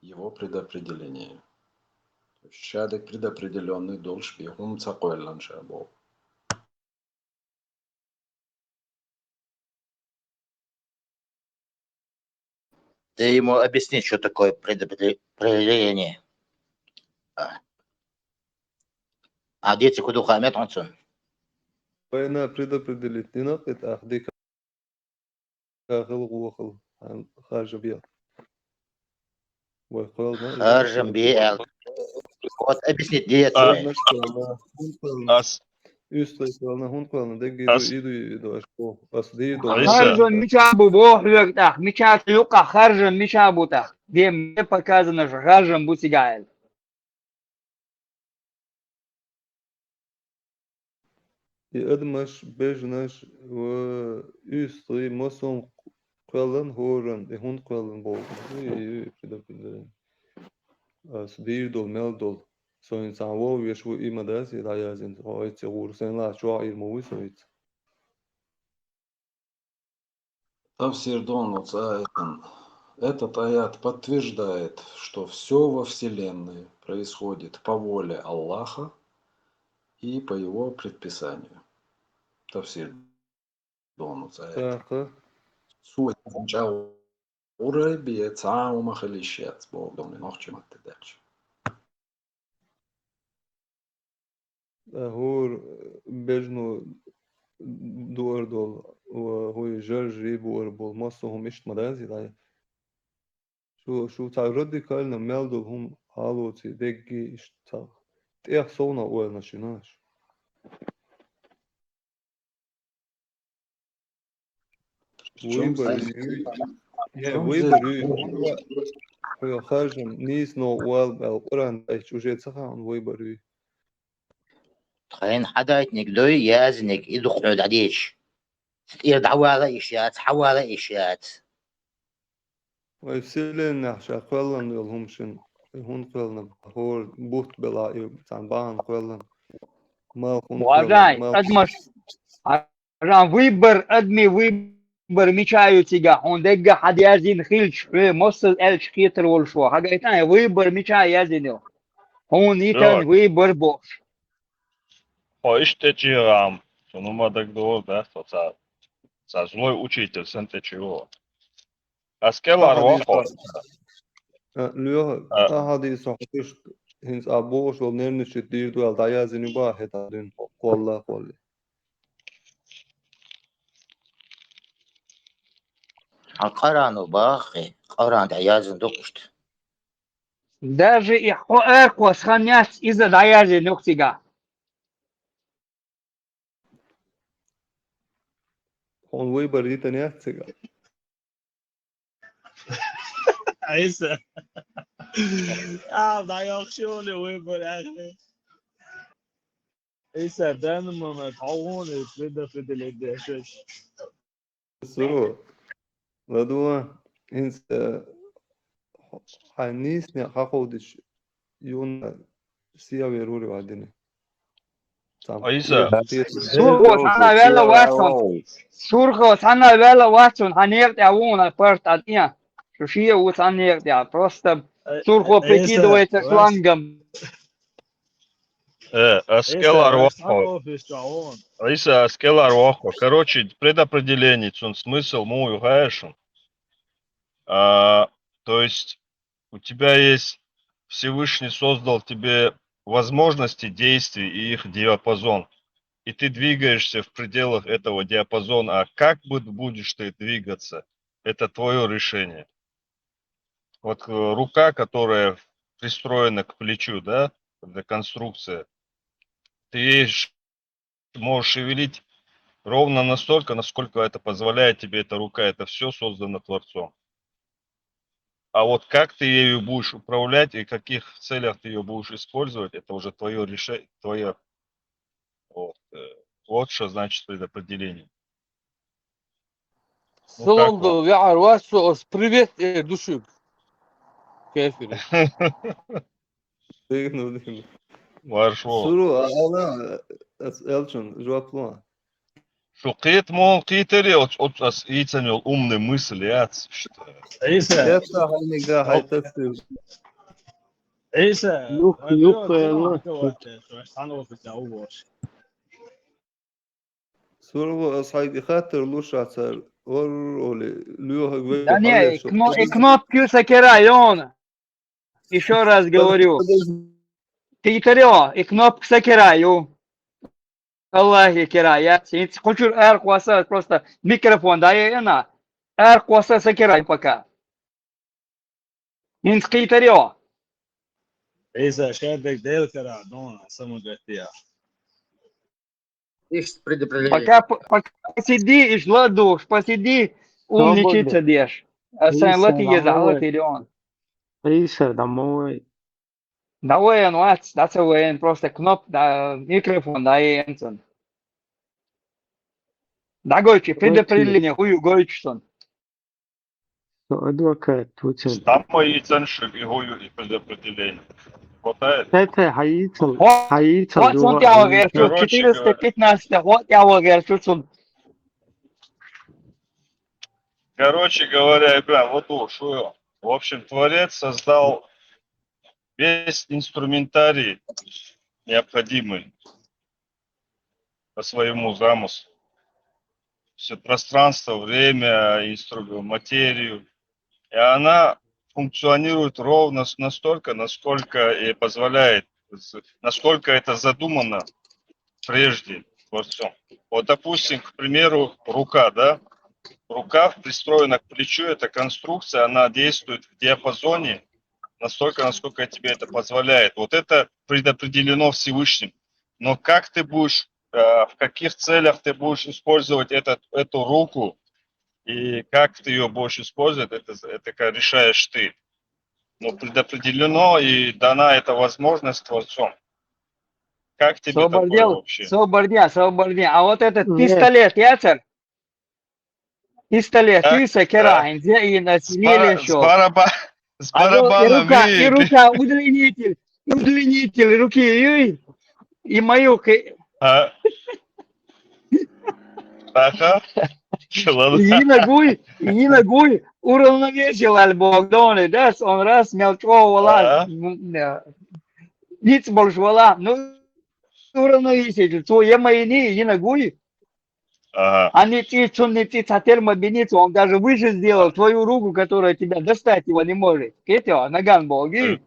[SPEAKER 10] его предопределению. Шадек предопределенный долж бихум цакойлан шабол.
[SPEAKER 15] Ты ему объясни, что такое предопределение. А дети куда хамят, он сон.
[SPEAKER 6] بين предопределить نقط أخديك أخل وخل خارج بيا ويقول ما إذا
[SPEAKER 15] Харжем биэл. Вот объясни, дети.
[SPEAKER 14] Ас,
[SPEAKER 6] Üstleiklarına hun klanı da
[SPEAKER 14] As-
[SPEAKER 6] gidiyor aşko asli
[SPEAKER 7] خرج مشابو بوح يقطع مشا يقع خرج مشابو تا ديم показано что خرج بوسيجايل
[SPEAKER 6] Admaş bejnaş ve üstü mason klan horan hun klan bol. Predopredelen. Asli dol mel dol. So insan wo yaşu imadas ya yazın. O etse ursen la şu ayır mu soyt.
[SPEAKER 10] Тавсир Донуц, этот аят подтверждает, что все во Вселенной происходит по воле Аллаха и по его предписанию. Тавсир Донуц, аят. Суть сначала урайби, цау махалищец, Бог домни нохчем от дальше.
[SPEAKER 6] Hor bejno دور دول وهو جرجي بور بول مصر هم إيش مدازي لا شو تعرضي كلنا مالدو هم حالوتي دقي إيش تا تيح صونا أول نشيناش ويبري هو خارج نيس نو وال بالقرآن إيش وجد سخان ويبري
[SPEAKER 15] تخين حدا يتنقدوي يازنك يدخلوا دعديش تير على إشيات حوالي إشيات
[SPEAKER 6] ويفسلين نحشا قلن يلهم شن هون قلن هور بوت بلا تان بان قلن ما هون
[SPEAKER 7] وراي
[SPEAKER 6] قلن
[SPEAKER 7] أدمش ران ويبر أدمي ويبر مشايو تيجا هون دقة حد يازين خيلش مصل إلش كيتر والشوا حاجة تانية ويبر مشاي يازينه هون يتن ويبر بوش
[SPEAKER 14] Hoiš tečirām, što numa tak dobro, sa zloj učitelj sam tečiro. A skelar voho.
[SPEAKER 6] Lyo ahadi sohtish hins abosh ol nernish dir dual dayazini ba hetadin qolla qolli.
[SPEAKER 15] القرآن باخي قرآن عيازن دقشت
[SPEAKER 7] Даже и эрко сохранять из-за даязи нюхтига.
[SPEAKER 6] Он выбор это не отцега.
[SPEAKER 9] عيسى ضيع شغلي ويبر اخي عيسى دايما مطعون في الدهشش
[SPEAKER 6] سرو لدوا انس حنيسني حاخدش يون سيا ويروري بعدين تمام
[SPEAKER 14] عيسى
[SPEAKER 7] سورغوس أنا بلا واتسون سورغوس أنا بلا واتسون هنيرتي أونا فرت أديا شو شيء وتانيرتي просто سورغو прикидывается шлангом.
[SPEAKER 14] Аскел Арвахо. Иса Аскел Арвахо. Короче, предопределение, он смысл мою гаешен. То есть у тебя есть Всевышний создал тебе возможности действий и их диапазон. И ты двигаешься в пределах этого диапазона. А как будешь ты двигаться, это твое решение. Вот рука, которая пристроена к плечу, да, это конструкция, ты ей можешь шевелить ровно настолько, насколько это позволяет тебе эта рука. Это все создано Творцом. А вот как ты ею будешь управлять и в каких целях ты ее будешь использовать, это уже твое решение, твое. Вот что значит предопределение.
[SPEAKER 7] Солонду вяар васос привет души. كافر
[SPEAKER 14] Маршо.
[SPEAKER 6] سرو أنا ألشن جواب لون
[SPEAKER 14] Что قيت مون قيتري от яйцами умные мысли,
[SPEAKER 9] عيسى
[SPEAKER 6] يفتح عينك ده هيتسر
[SPEAKER 9] عيسى
[SPEAKER 16] يوك الله
[SPEAKER 6] سرو أصحابي خاطر لوش عسر ورولي ليوه جوي
[SPEAKER 7] Да не,
[SPEAKER 6] حلش
[SPEAKER 7] кнопку сакерайон. Еще раз говорю. Китарио, и кнопку сакераю. Аллахи кирая. Хочу эркваса просто микрофон, да и она. Эркваса сакерай пока. Инс китарио.
[SPEAKER 9] عيسى شادك ديل كرا دون سمو قتيا
[SPEAKER 7] Пока посиди и жла душ, посиди умничаться дешь. А сам лати езала тирион.
[SPEAKER 16] عيسى домой.
[SPEAKER 7] Да уэн, вац, да уэн, просто кноп, да микрофон, да и энсон. Да гойчи, предопределение, хую гойчсон.
[SPEAKER 16] Адвокат, Тутин.
[SPEAKER 14] Там мои ценши и гою и предопределение. Хватает?
[SPEAKER 16] Это Хаитл.
[SPEAKER 7] Вот он тебя верчу, 415, вот я верчу.
[SPEAKER 14] Короче говоря, прям вот что. В общем, Творец создал весь инструментарий необходимый по своему замыслу. Все пространство, время, материю. И она функционирует ровно настолько, насколько и позволяет, насколько это задумано прежде Творцом. Вот, допустим, к примеру, рука, да? Рука пристроена к плечу, эта конструкция, она действует в диапазоне настолько, насколько тебе это позволяет. Вот это предопределено Всевышним. Но как ты будешь, в каких целях ты будешь использовать эту руку, и как ты ее будешь использовать, это решаешь ты. Но предопределено и дана эта возможность Творцом. Как тебе такое вообще?
[SPEAKER 7] Собордя. А вот этот пистолет, яцер? Пистолет, ты сакерайн, где и насилие еще.
[SPEAKER 14] С барабанами.
[SPEAKER 7] И рука, удлинитель руки, и мою...
[SPEAKER 14] Ага.
[SPEAKER 7] И ногой уравновесил альбогдоны, да, он раз мелкого ниц больше вала, ну, уравновеситель, твои майни, и ногой. А не ты, термобиницу, он даже выше сделал твою руку, которая тебя достать его не может. Кетео, наган боги.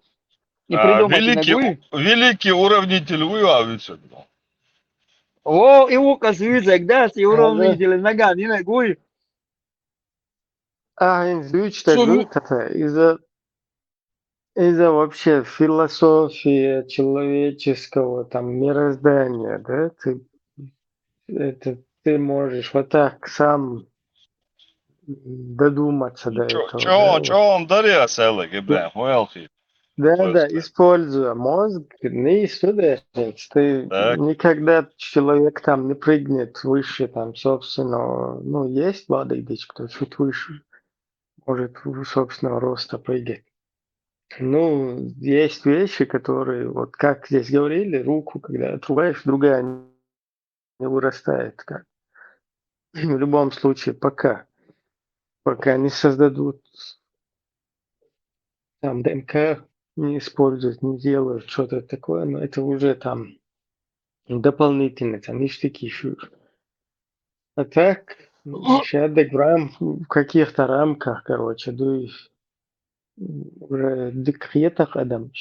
[SPEAKER 7] Не придумать ногой.
[SPEAKER 14] Великий уравнитель выявится.
[SPEAKER 7] О, и указ визак, да, и уравнитель наган, и ногой.
[SPEAKER 16] Ein Südstück, из-за вообще философии человеческого там мироздания, да, ты можешь вот так сам додуматься до этого, да,
[SPEAKER 14] Чё он darījās, Elīgi, bēm, Uelhi?
[SPEAKER 16] Да, используя мозг, не студент, ты
[SPEAKER 14] Так.
[SPEAKER 16] никогда человек там не прыгнет выше там собственного, ну, есть молодые кто чуть выше, может собственного роста прыгать. Ну, есть вещи, которые, вот как здесь говорили, руку, когда отрубаешь, другая не вырастает. Как. В любом случае, пока не создадут там ДНК, не используют, не делают что-то такое, но это уже там дополнительно, там ништяки еще. А так, сейчас в каких-то рамках, короче, уже декретах Адам.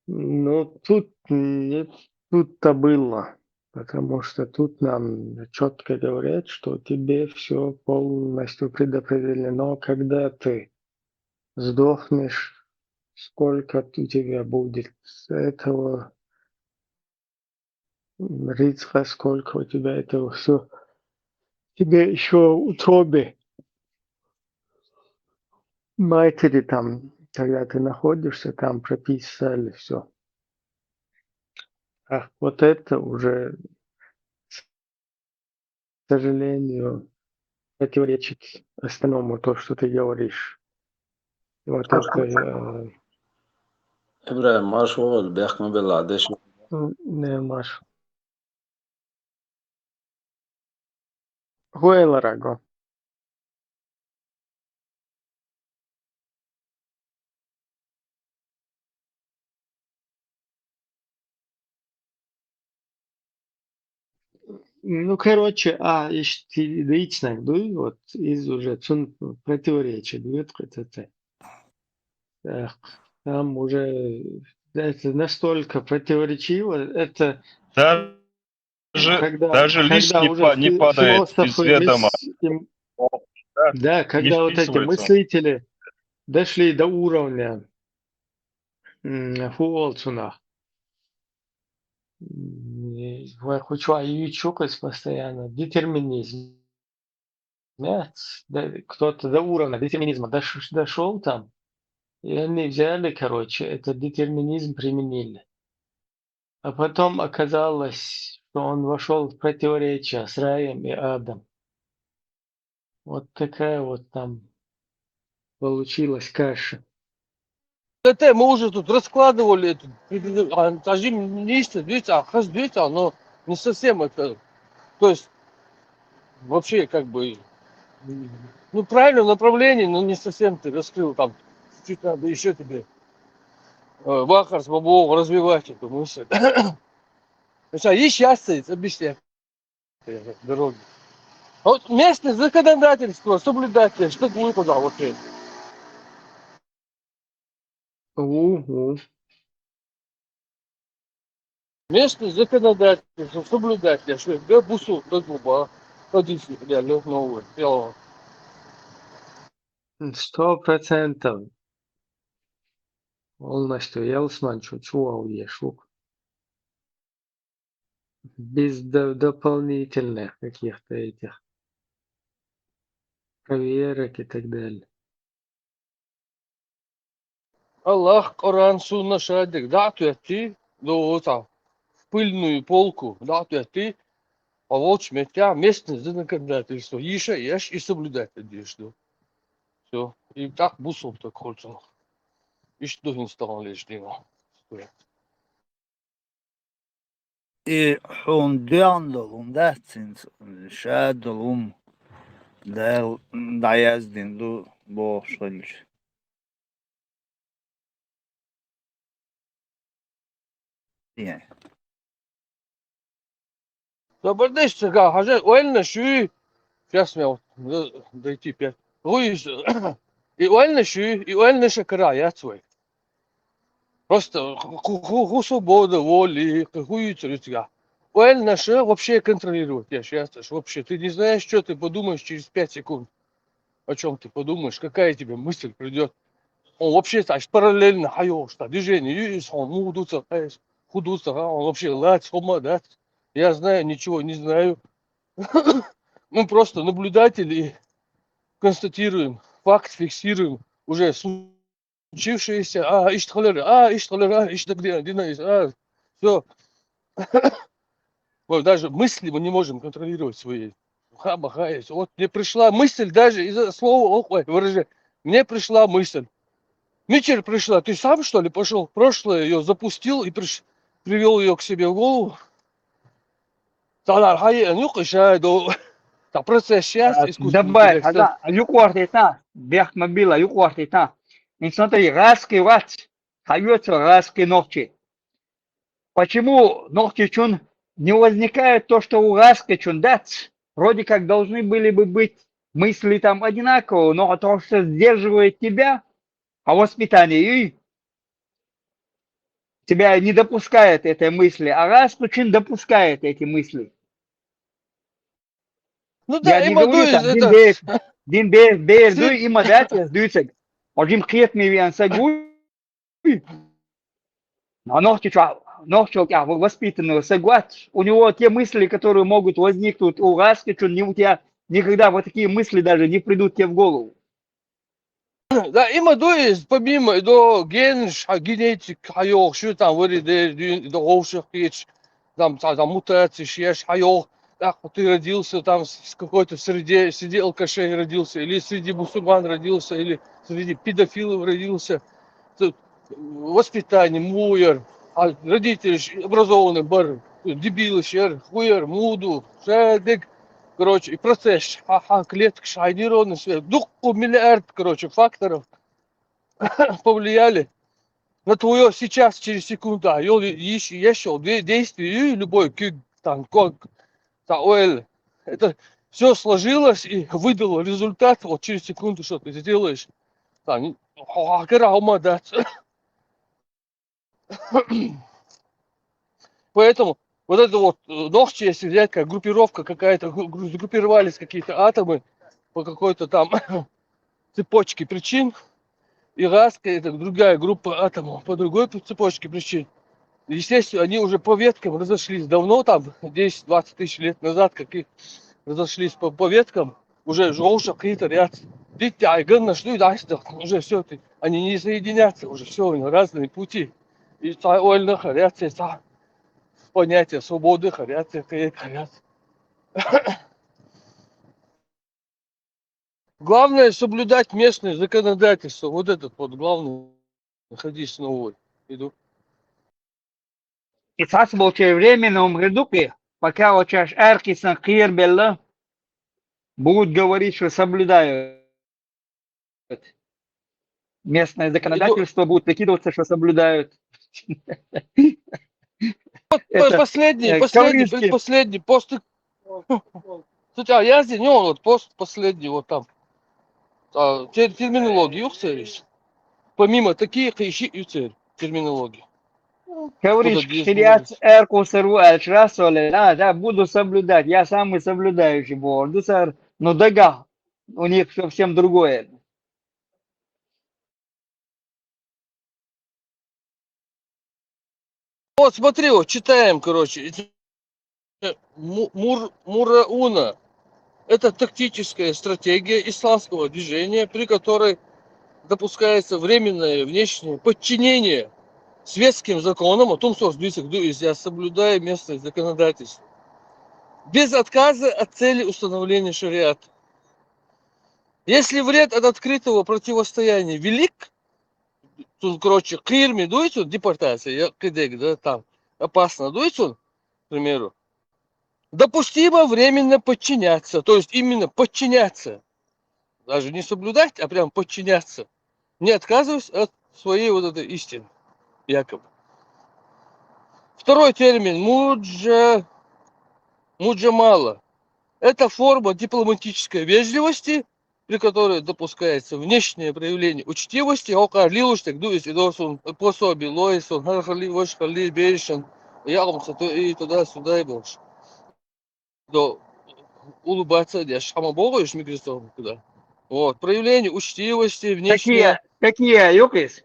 [SPEAKER 16] Ну, тут не тут-то было, потому что тут нам четко говорят, что тебе все полностью предопределено, когда ты сдохнешь, сколько у тебя будет этого риска, сколько у тебя этого все. Тебе еще в утробе матери там, когда ты находишься, там прописали все. А вот это уже, к сожалению, противоречит остальному то, что ты говоришь. Вот это
[SPEAKER 10] إبراهيم مشغول بيحكم بالعدش.
[SPEAKER 16] не маш. Гуэлараго. Ну, короче, лично, да, вот из уже противоречия, дует это. Там уже это настолько противоречиво, это
[SPEAKER 14] Даже лист
[SPEAKER 16] когда уже
[SPEAKER 14] не падает без
[SPEAKER 16] философы,
[SPEAKER 14] ведома.
[SPEAKER 16] да,
[SPEAKER 14] Не
[SPEAKER 16] когда вот эти
[SPEAKER 14] вписывается.
[SPEAKER 16] мыслители дошли до уровня Фуолцуна, хочу чукать постоянно, детерминизм. Кто-то до уровня детерминизма дошел там, и они взяли, короче, этот детерминизм применили. А потом оказалось, что он вошел в противоречие с раем и адом. Вот такая вот там получилась каша.
[SPEAKER 17] Это мы уже тут раскладывали эту тажим двигаться, но не совсем это. То есть вообще как бы ну правильном направлении, но не совсем ты раскрыл там. Чуть надо еще тебе вахар с бабовым развивать эту мысль. И счастье, объясняю дороги. А вот местное законодательство, соблюдатель, что ты выпадал вот это? Местное законодательство, соблюдатель, что я бусу, тот буба, традиции, я лёг новый, делал.
[SPEAKER 16] 100% полностью Елсман чувствовал Ешук. Без дополнительных каких-то этих проверок и так далее.
[SPEAKER 17] Аллах, Коран, Сунна, Шадик, да, ты, до там, в пыльную полку, да, ты, а вот шметя, местное законодательство, ешь и соблюдать одежду. Все. И так бусов так хочется. И что не стало лишнего.
[SPEAKER 13] И он дяндал, да, цинц, шадал, да яздин, ду, бо шольч. Yeah.
[SPEAKER 17] Да бардеш сега, хаже, уэльна шуй. Сейчас мне вот дойти 5. Руис. И уэльна шуй, и уэльна шакара, я свой. Просто свобода воли, хуй тебя. Уэльна ше вообще контролировать, я сейчас вообще. Ты не знаешь, что ты подумаешь через 5 секунд. О чем ты подумаешь, какая тебе мысль придет. Он вообще, значит, параллельно хайо, что движение, и он мудутся, худутся, он вообще лать, хома, да. Я знаю, ничего не знаю. Мы просто наблюдатели и констатируем, факт фиксируем, уже случившееся, все. Вот даже мысли мы не можем контролировать свои. Вот мне пришла мысль даже из-за слова выражения. Мне пришла мысль. Вечер пришла, ты сам что ли пошел в прошлое, ее запустил и привел ее к себе в голову? Процесс сейчас искусственный
[SPEAKER 7] Добавь,
[SPEAKER 17] интеллект.
[SPEAKER 7] да, юквартита, бех мобила, юквартита. И смотри, раски вать, хайется раски ногти. Почему ногти чун не возникает то, что у раски чун дать? Вроде как должны были бы быть мысли там одинаковые, но то, что сдерживает тебя, а воспитание тебя не допускает этой мысли, а раску чин допускает эти мысли.
[SPEAKER 17] Ну
[SPEAKER 7] Я
[SPEAKER 17] да,
[SPEAKER 7] не говорю
[SPEAKER 17] Имадуис,
[SPEAKER 7] там,
[SPEAKER 17] это...
[SPEAKER 7] дин беер дуй, има датя сдуйцег. Оджим хет ми виан сагуй. Но ногчо воспитанного сагуат, у него те мысли, которые могут возникнуть у раски, что у тебя никогда вот такие мысли даже не придут тебе в голову.
[SPEAKER 17] Да, Имадуис, помимо до генетик, хайо, что там выряды, до овших печь, там мутации, шьешь, хайо, так вот ты родился там с какой-то среди алкашей родился, или среди мусульман родился, или среди педофилов родился. Тут воспитание, муер, а родители образованные, бар, дебилы, шер, хуер, муду, шадик, короче, и процесс, клетка, шайнированный свет, миллиард, короче, факторов повлияли на твое сейчас, через секунду, еще действие, любой, там, это все сложилось и выдало результат, вот через секунду, что ты сделаешь. Там, поэтому вот это вот ногти, если взять, как группировка какая-то, сгруппировались какие-то атомы по какой-то там цепочке причин, и раска это другая группа атомов по другой цепочке причин. Естественно, они уже по веткам разошлись давно, там 10-20 тысяч лет назад, как их разошлись по веткам, уже желша какие-то ряд. Уже все, они не соединятся, уже все, разные пути. И понятие свободы, Главное соблюдать местное законодательство. Вот этот вот главный, находись новый. Иду.
[SPEAKER 7] И цацболче временно умредуки, пока очаш эркисан кирбелла, будут говорить, что соблюдают местное законодательство, будут прикидываться, что соблюдают.
[SPEAKER 17] Последний, предпоследний пост. Слушай, а я здесь, вот пост последний, вот там. Терминологию есть. Помимо таких, ищи терминологию.
[SPEAKER 7] Говоришь, шириат эркусеру эльшрасоле, да, буду соблюдать, я самый соблюдающий бог. Но дага, у них совсем другое.
[SPEAKER 17] Вот смотри, вот читаем, короче. Мурауна. Это тактическая стратегия исламского движения, при которой допускается временное внешнее подчинение светским законам, о том, что я соблюдаю местное законодательство, без отказа от цели установления шариата. Если вред от открытого противостояния велик, то, короче, кирми дуется, депортация, да, там опасно дуется, к примеру, допустимо временно подчиняться, то есть именно подчиняться, даже не соблюдать, а прям подчиняться, не отказываясь от своей вот этой истины, якобы. Второй термин муджамала. Это форма дипломатической вежливости, при которой допускается внешнее проявление учтивости, пособие, лоисон, берешен, и туда-сюда и больше. До улыбаться, я шама Богу, мигрировал туда. Вот, проявление учтивости внешнее.
[SPEAKER 7] Какие, Юкис?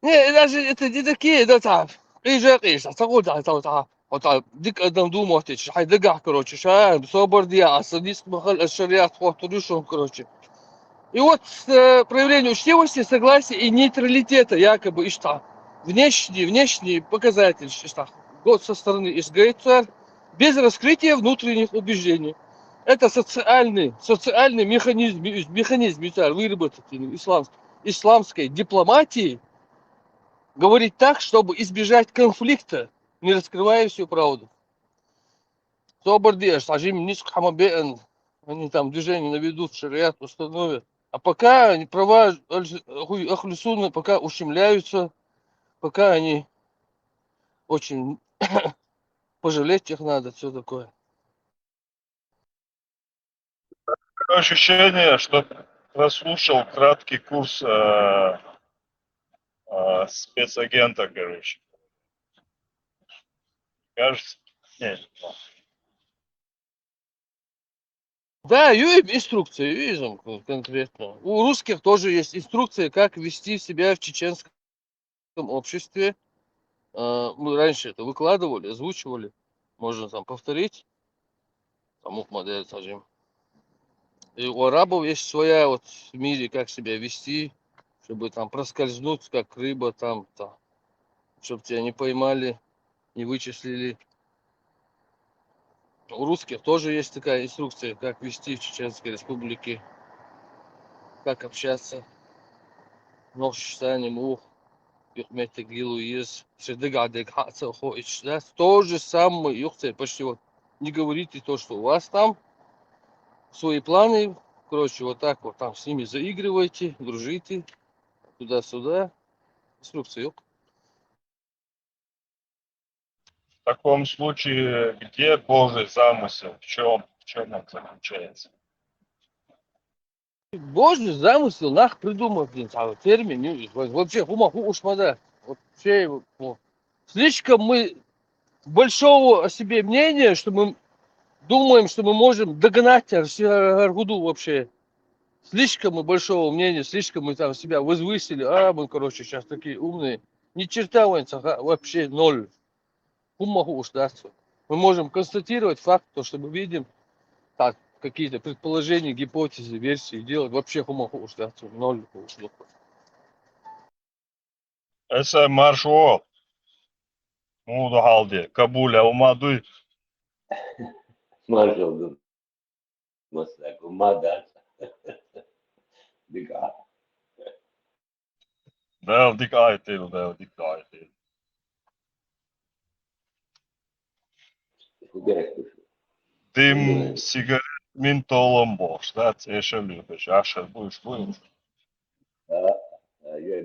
[SPEAKER 17] Не, даже это не такие, да, там. قيس تقول تعال ديك قدام دوموتش حيدقع короче шаем собордия садись махал шариат хватуришон короче. И вот проявление учтивости, согласия и нейтралитета якобы и что внешний показатель что год со стороны изгоится без раскрытия внутренних убеждений. Это социальный механизм выработанный исламской дипломатией, говорить так, чтобы избежать конфликта, не раскрывая всю правду. Собордия, сажим низко хамабеен, они там движение наведут, шариат установят. А пока они права Ахлюсунна пока ущемляются, пока они очень пожалеть их надо, все такое.
[SPEAKER 14] Такое ощущение, что прослушал краткий курс спецагента, короче. Кажется? Нет.
[SPEAKER 17] Да, инструкция, вижу конкретно. У русских тоже есть инструкция, как вести себя в чеченском обществе. Мы раньше это выкладывали, озвучивали. Можно там повторить. Там модель, скажем. И у арабов есть своя вот в мире, как себя вести, чтобы там проскользнуть, как рыба там, чтобы тебя не поймали, не вычислили. У русских тоже есть такая инструкция, как вести в Чеченской Республике, как общаться. Нож станем ух, юхмете гилу из, шедыгадык хаца хоич. Да, то же самое, юхте, почти вот. Не говорите то, что у вас там, свои планы, короче, вот так вот там с ними заигрывайте, дружите, туда-сюда. Инструкция, ёп.
[SPEAKER 14] В таком случае, где Божий замысел? В чем он заключается?
[SPEAKER 17] Божий замысел нах придумал, блин, термин, вообще хумаху ушмада. Вообще, слишком мы большого о себе мнения, что мы думаем, что мы можем догнать Аргуду вообще. Слишком мы большого мнения, слишком мы там себя возвысили. Мы, короче, сейчас такие умные. Ни черта вообще ноль. Хумаху ушдаться. Мы можем констатировать факт, то, что мы видим, так, какие-то предположения, гипотезы, версии делать. Вообще хумаху ушдаться. Ноль.
[SPEAKER 14] Это маршрут. Ну, да, халде. Кабуля, умадуй.
[SPEAKER 18] Marshall مساك وما دار دقعة
[SPEAKER 14] Да, dik aitil. Dym sigaret mentolom boş. Da, yaşamıyormuş. Aşağı buyur.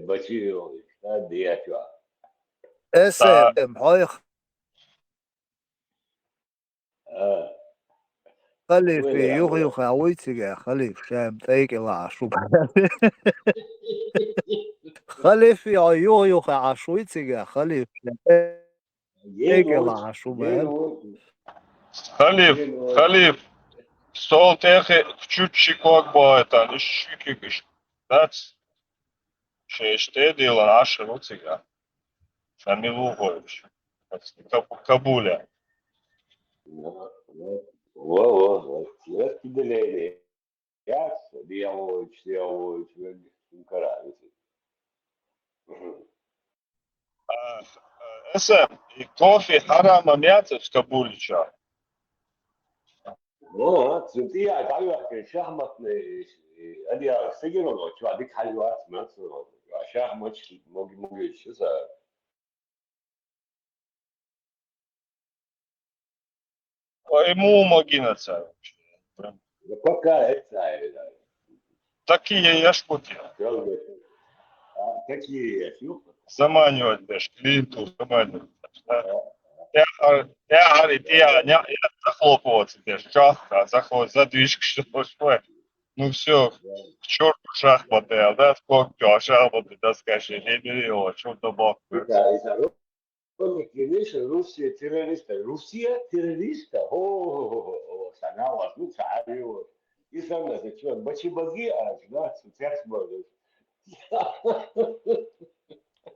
[SPEAKER 18] بشير دياتوا
[SPEAKER 13] اسم هاي خليفي يغيو خاويتيغا خليف شام تيك العشوب خليفي يغيو خاويتيغا خليف تيك العشوب
[SPEAKER 14] Halif. Sol tehe küçük şikok boyutan. İşçi kış. That's işte diyorlar aşağı uçuyor. Şamilu koymuş. Kabule.
[SPEAKER 18] вот кидали яс делают каравицы
[SPEAKER 14] Esem, kofi haram mjatët Kabulića.
[SPEAKER 18] تسنتي تعرف شахматный أدي سجن ولا شو هذيك حلوات ما تصير شахмат موجي شو صار
[SPEAKER 14] Ему могинаться.
[SPEAKER 18] пока это
[SPEAKER 14] Такие яшкуки.
[SPEAKER 18] какие
[SPEAKER 14] Заманивать даже клиенту, заманивать. Я захлопываться даже часто, заход, задвижка, что ну все, к черту шахматы, да, сколько шахматы, да, скажи, не бери его, что-то бог.
[SPEAKER 18] Rusya terörist. Rusya terörist. Sana var bu çağırıyor. يسمى شو بشي بقي да, секс будет.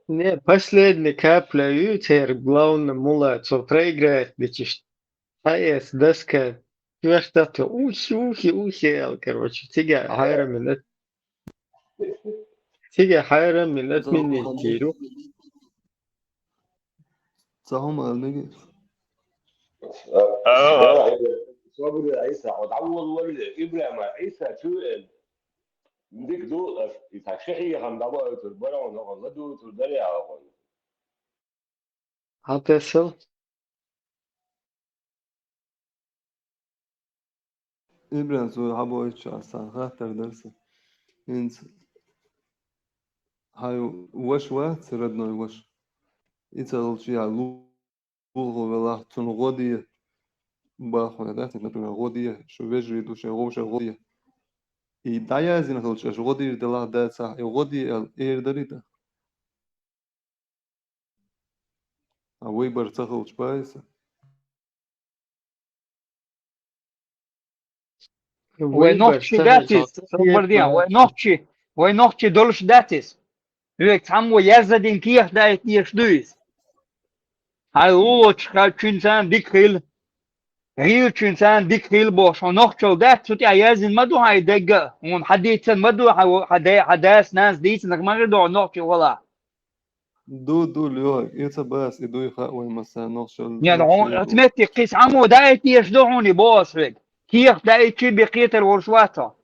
[SPEAKER 16] Не, последний капля ютер, главное мула, что проиграет, бичиш. Хайс, доска. Квартата, ухи, короче. Тига хайра миллет минни тиру.
[SPEAKER 6] صهم المجد
[SPEAKER 18] صابر عيسى وتعوض ولد ابراهيم عيسى شو ديك دول يتحشي هم دابا تربنا ونغلدوا تربنا يا اخوان
[SPEAKER 16] هتصل.
[SPEAKER 6] إبراهيم زور حبايش أصلا خاطر درسه إنت هاي وش وقت ردنا وش يتغلش يا لولغو ولا تنغودي باخونا ده например غودي شو بيجري دوش غوش غودي и дая зин хылча غودي дела даца и غودي эрдерита а выбор цахылч байса
[SPEAKER 16] ويبر
[SPEAKER 19] ونوختشي
[SPEAKER 16] سهل
[SPEAKER 19] داتيس
[SPEAKER 16] صوتية
[SPEAKER 19] صبر دي
[SPEAKER 16] باش.
[SPEAKER 19] ونوختشي دولش داتيس هيك تعمو يزدين كيح دايت يشدويس هاي روش كنسان ديكيل هي كنسان ديكيل بوش ونوختشو دات سوتي عيازين مدو هاي دقة ونحديتسن مدو حداس ناس ديس انك ما غير دو نوختشي ولا
[SPEAKER 6] دو ليوك إيتا باس إدو يخاوي مثلا نوخشل
[SPEAKER 19] يعني
[SPEAKER 6] نوخشل دو
[SPEAKER 19] تمتي قيس عمو دايت يشدوني بوس هيك كيح دايت شي بقيت الورشواتا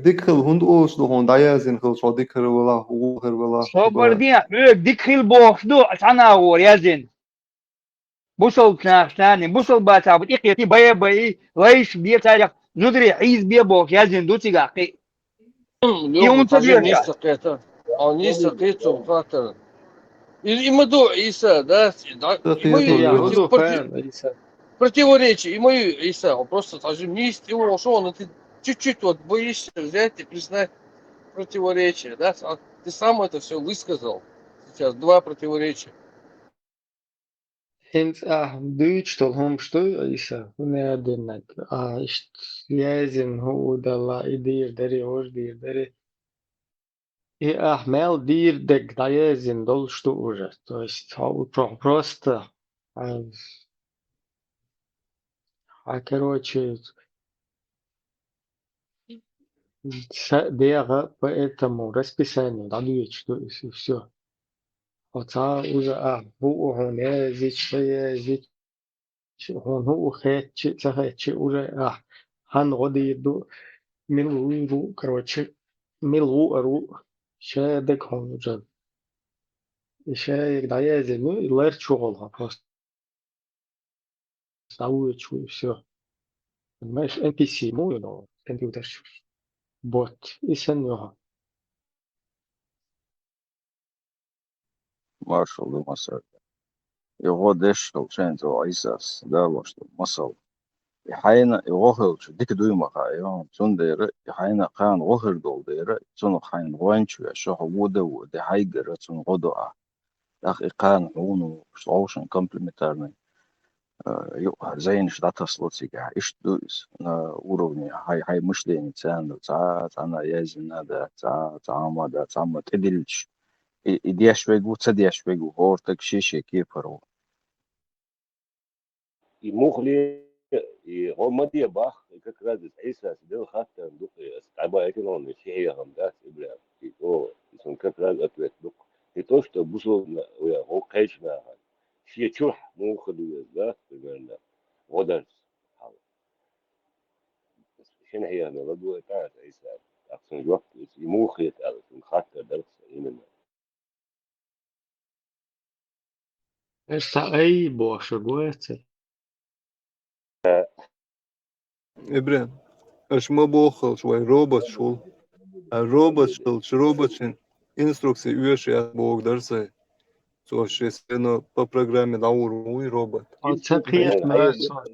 [SPEAKER 6] ديك خل هند أوش دو هون دايا زين خل شو ديك ولا هو ولا
[SPEAKER 19] صبر
[SPEAKER 6] باس
[SPEAKER 19] دي هيك ديكيل بوش دو انا ور يازين بوصل ثاني بوصل باتا بتيقي باي باي ليش بيتا ندري عيز بيبوك يازين دوتي قاقي
[SPEAKER 17] اليوم
[SPEAKER 19] يوم
[SPEAKER 17] تاجر
[SPEAKER 19] تبيع
[SPEAKER 17] نيسا قيتا أو نيسا قيتو خاطر има до Иса, да,
[SPEAKER 6] تقيتو
[SPEAKER 19] имaju
[SPEAKER 6] ليوك
[SPEAKER 16] Яхуду хан, Иса.
[SPEAKER 19] противоречия, имaju Иса, он просто скажем, не ушел, но ты чуть-чуть вот боишься взять и признать противоречия, да, ты сам это все высказал, сейчас два противоречия.
[SPEAKER 16] Hins Deutschland هم شتو Иса. Не одинак. Язин هو дала идир дари ош дир дари. И мел дир дек даязин дол что уже. То есть просто короче бега по этому расписанию дадут что и все. Вот уже هو هون языч هون هو خيتش уже هن غدي يدو ملو короче ملو شادك هون уже شايك دايزي ну и лер شغلها просто سويت شو все понимаешь NPC مو you компьютер بوت يسنوها
[SPEAKER 8] Marshall مثلا يغودش الشينزو عيساس ده واشتو مصل يحينا يغوهلش ديك دوي مقايون تون دير يحينا قان غوهر دول دير تون حين وانشو يشو حبوده ودي حيقر تون غدوة داخ إقان عونو شوشن كومبلمنتارني زين شدات слотига иш дуис на уровне хай мышления цен цана язина да цама да цама тедилч и диашвегу цадиашвегу хортак шише кипару
[SPEAKER 18] и мухли и гомадия бах как раз عيسى سيدنا خاطر دوك استعبا يكون مسيحي هم ده ابراهيم и то он как раз ответ دوك и то что бусло я هو кайшна все чур мухли да примерно غدر شنو هي الموضوع بتاعت عيسى أحسن الوقت يموخي من خاطر درس إيمان
[SPEAKER 16] Esta أي بوش جواتي
[SPEAKER 6] إبراهيم إيش ما بوخل شوي روبوت شول الروبوت شول روبوت инструкции уеши бог درسه so естественно по программе науру и робот
[SPEAKER 16] تقيت مرسول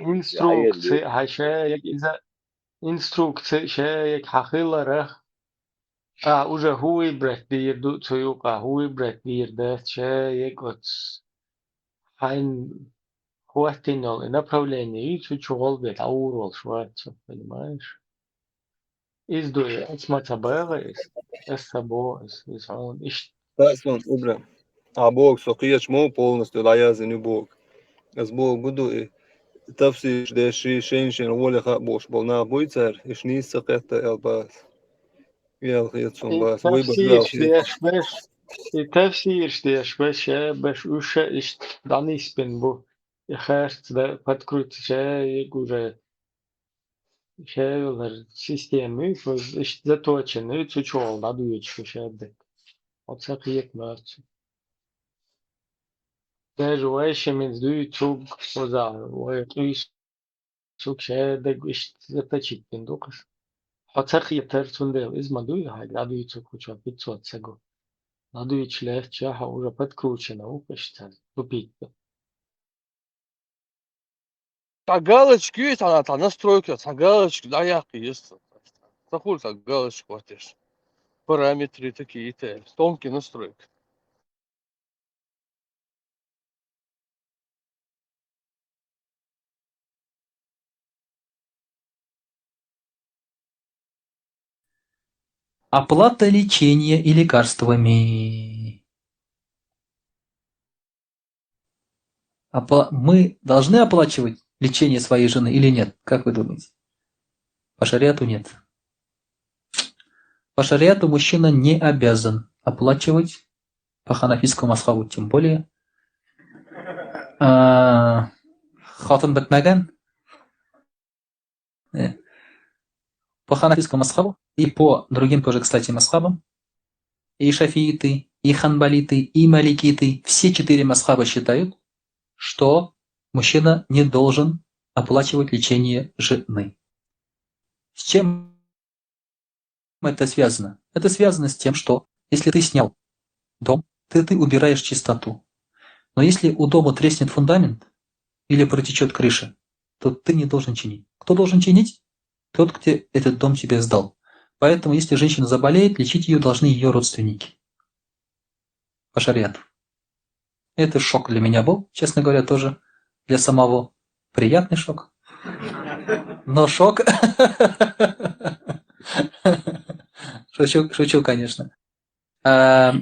[SPEAKER 16] инструкции شايك إذا инструкции شايك حقيقة уже هو بريك دير دو تيوقع هو بريك دير ده شايك هين хватино направление и чуть голбет аурол шварцу, понимаешь? Издуй, эсматабелес, эсабо, эсон, иш.
[SPEAKER 6] Тасон, Ибра. А Бог сокиеш мо полностью лаязен Бог. Аз Бог буду تفسير ده شيء شين ولا خابوش بولنا بويتر إيش نيس سقطت الباس يا خيتهم باس ويبقى
[SPEAKER 16] تفسير
[SPEAKER 6] في
[SPEAKER 16] شديش باش تفسير شديش باش وش إش دانيس بن بو يخارت ده подкрут يقول şeyler sistemi işte заточены чучол да дуючу шебде отсак yetmez. Даже вайше мен дуючу поза вай туйсuk şede işte заточить бен докас. Отсак yetер тундел изма дуй хай да дуючу куча пиццу отсаго. Да дуючлер чаха уже подкручено упештен тупик.
[SPEAKER 17] А галочки есть, она там настройки, а галочки, да яки есть. Захуй так галочку хватишь. Параметры такие-то, тонкие настройки.
[SPEAKER 20] Оплата лечения и лекарствами. Мы должны оплачивать лечение своей жены или нет? Как вы думаете? По шариату нет. По шариату мужчина не обязан оплачивать, по ханафийскому мазхабу тем более. Хатын бетмаган. По ханафийскому мазхабу и по другим тоже, кстати, мазхабам, и шафииты, и ханбалиты, и маликиты, все 4 мазхаба считают, что мужчина не должен оплачивать лечение жены. С чем это связано? Это связано с тем, что если ты снял дом, ты убираешь чистоту. Но если у дома треснет фундамент или протечет крыша, то ты не должен чинить. Кто должен чинить? Тот, кто этот дом тебе сдал. Поэтому, если женщина заболеет, лечить ее должны ее родственники. По шариату. Это шок для меня был, честно говоря, тоже для самого. Приятный шок. Но шок. Шучу, конечно. Дело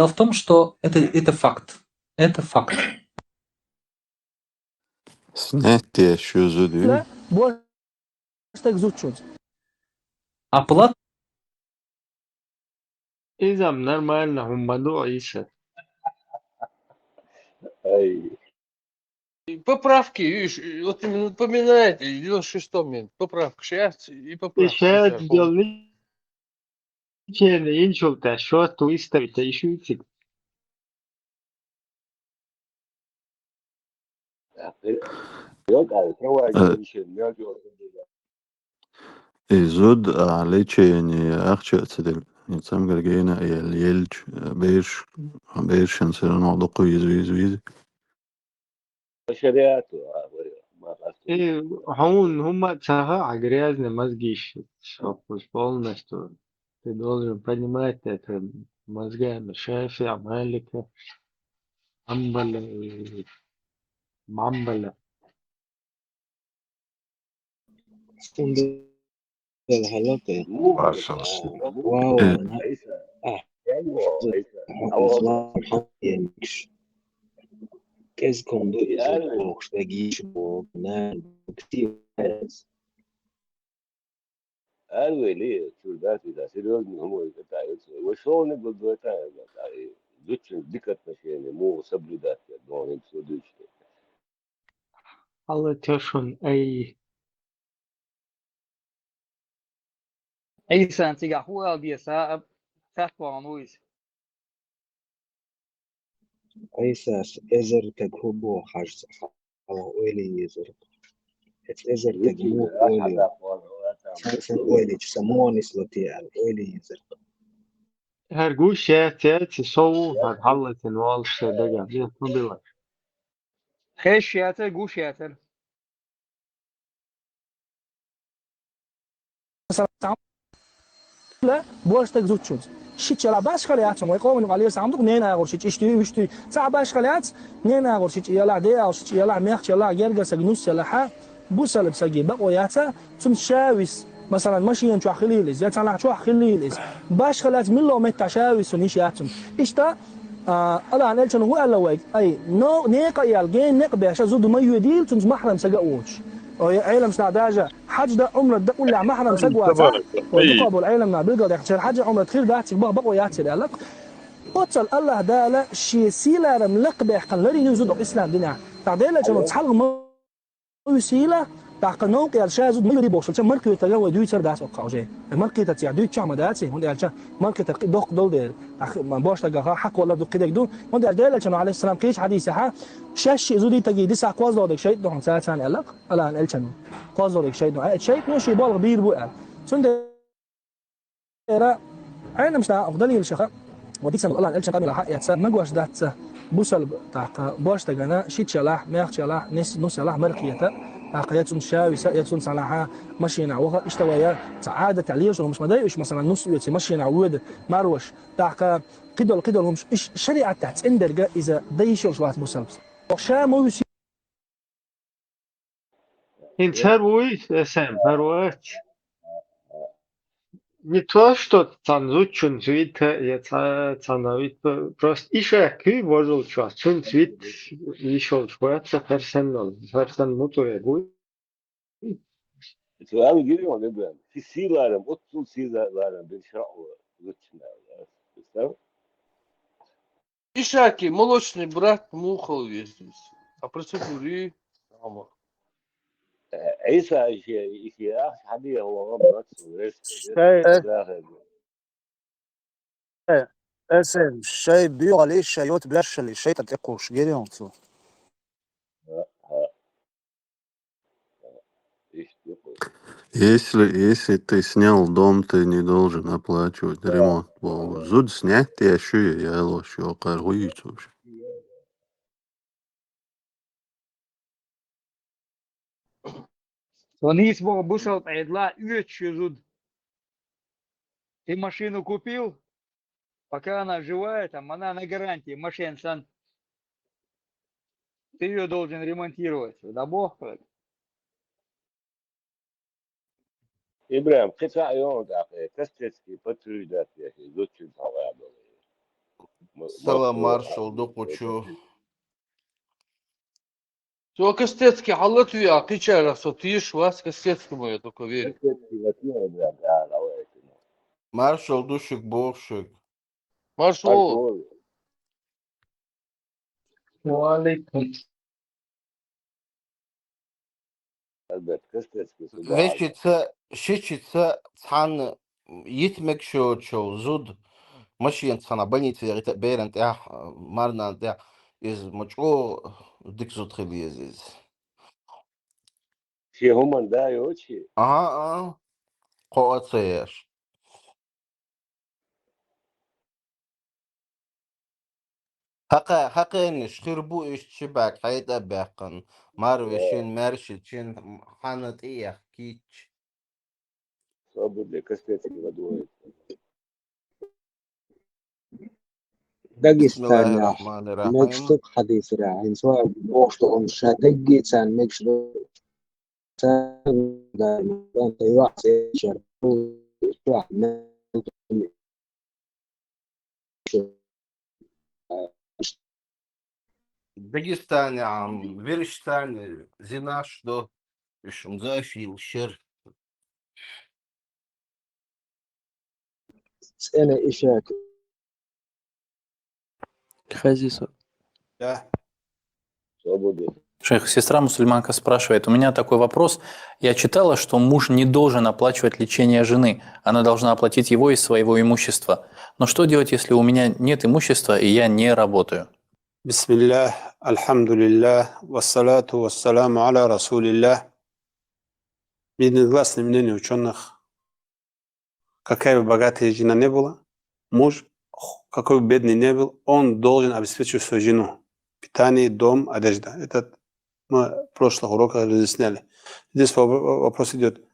[SPEAKER 20] в том, что это факт. Это факт.
[SPEAKER 21] Снятие шузуду.
[SPEAKER 20] Оплата.
[SPEAKER 16] إذا нормально هم عيسى.
[SPEAKER 17] Поправки, видишь, вот именно напоминает, 96-й момент, поправка, сейчас и поправка.
[SPEAKER 16] إشهاد جل كان ينشل تشوت ويستوي تيشوتك.
[SPEAKER 21] Изуд лечение ахчатсдил. Инсам гаргейна елч бейршен сирано доку извиз.
[SPEAKER 16] إيه هم تساها عجريزنا мозгищи. Шопус полностью. Ты должен понимать это мозгами Шафия, Малика, Амбаля и Мамбаля.
[SPEAKER 22] الحلقة واو كيس كوندو إزوكوش تاجيش بوغنان كتير
[SPEAKER 18] Elveli şuradaki da seriyozno homo detaylısı. Ve şu ne bu detaylı da lütfen dikkat şeyine mu sablidat ya doğru söylüyorsun.
[SPEAKER 16] الله تشون أي
[SPEAKER 19] سانتيجا هو دي ساعة تحوانويس
[SPEAKER 22] أيساس إزر تجهبو حاج على أولي يزر إزر تجمو أولي سان أولي تسموني سلطي على أولي يزر
[SPEAKER 16] هرجوش شاتات سو هالحلة الوالش دجا دي مبلا
[SPEAKER 19] خيش ياتر جوش ياتر
[SPEAKER 23] لا بوش تك زوتشوز
[SPEAKER 2] شيء باش خليات سمو يقوم عليه صامدق نينا غورشيت اشتي وشتي صعب باش خليات نينا غورشيت يلا دي او شيء يلا ميخ يلا يرجع سجنوس يلا ح بوسل بسجي بقوياتا ثم شاويس مثلا ماشي ينشو خليلز يا تاع شو خليلز باش خلات من لو مت شاويس ونيشاتم اشتا الا ان الشنو هو الا ويك اي نو نيق يالجين نيق باش زود ما يديل ثم محرم سجاوش او عيلم سناداجا حج ده عمره ده ولا محرم سجوا ودقبوا العيلم ما بيلقى ده حج عمره خير ده تبقى بقويات لك وصل الله ده شي سيلا رملق بيحقن لري يزود الاسلام دنيا تعديل جنو تحل وسيله تاقنوق يا شازود ميري بوش تم مركي تجاو دوي تر داس اوقاجي مركي تاع دوي تشام داتي هون يالجا مركي دوق دول ما بوش تجا حق ولا دوق كده دون هون دال جنو عليه السلام كيش حديث ها شاش زودي تجي دسا كواز دودك شيء دون ساعتان يلق الان الجنو كواز دودك شيء دون شيء ماشي بالغ بير بو سند era انا مش افضل الشخا وديك سنه الله الجنو كامل حق يتسا مغواش دات بوسل تاع بوش تجانا شيت شلاح ميخ شلاح نص شلاح مركيته قياتهم شاوي ياتون صلاحها مشينا وها اشتويا سعاده تعليش ومش مضايقش مثلا نص يتي مشينا عود مروش تاع قدر هم الشريعه تاعت اندرجا اذا ديشوا شوات مسلبس وشامو
[SPEAKER 16] Inte här var sen, här var не то, что танцуют цвет, я танцуют просто еще какой вожил час, цвет еще шваться персонал моторы будет.
[SPEAKER 18] Abi geliyor ne ben? Silarım, 30 silarım bir şey geçmiyor. Представь?
[SPEAKER 17] Ишаки, молочный брат мухол есть здесь. А процедуры ама.
[SPEAKER 18] عيسى شيء حدي هو غمرت
[SPEAKER 13] اسم شيء بيو عليه شيوت برش اللي شيء تقوش جيري انتو
[SPEAKER 21] Если ты снял дом, ты не должен оплачивать ремонт. Зуд снять ты еще я лошью каргуить вообще.
[SPEAKER 19] Звонить мог бушал айдла зуд. Ты машину купил, пока она живая, там она на гарантии, машин сан. Ты ее должен ремонтировать. Да бог.
[SPEAKER 18] İbrahim kısa yol da kasteski patruldat ya zoçun havaya dolayı.
[SPEAKER 4] Сала маршал до кучу.
[SPEAKER 17] То кастецки халат вия кичара сотиш вас кастецки моя только верю.
[SPEAKER 4] Маршал душик бошик.
[SPEAKER 17] Маршал.
[SPEAKER 16] Валейкум.
[SPEAKER 4] Вещица цан يتمك شو زود ماشي انت بنيت في بيرنت مارنا انت از مچو ديك زود خلي عزيز
[SPEAKER 18] شي هم دا يوشي
[SPEAKER 4] قوات سير حقا نش خربو ايش شباك حيدا باقن ماروشين مارشين حانت ايه كيتش
[SPEAKER 18] صابر كاستيتي بدوي
[SPEAKER 22] داغستان مكتوب حديث راعين سواء بوشتهم شاتجي سان مكشدو سان دارمان تيوح سيشر
[SPEAKER 4] داغستان عم فيرشتان زيناش دو ايش مزافي والشر
[SPEAKER 22] أنا إشاك
[SPEAKER 23] Хазису.
[SPEAKER 4] Да.
[SPEAKER 23] Шейх, сестра мусульманка спрашивает, у меня такой вопрос. Я читала, что муж не должен оплачивать лечение жены. Она должна оплатить его из своего имущества. Но что делать, если у меня нет имущества и я не работаю?
[SPEAKER 24] Бисмиллах, альхамдулиллах, вассалату вассаламу аля расулиллах. Единогласное мнение ученых. Какая бы богатая жена не была, муж, какой бы бедный не был, он должен обеспечивать свою жену. Питание, дом, одежда. Это мы в прошлых уроках разъясняли. Здесь вопрос идет.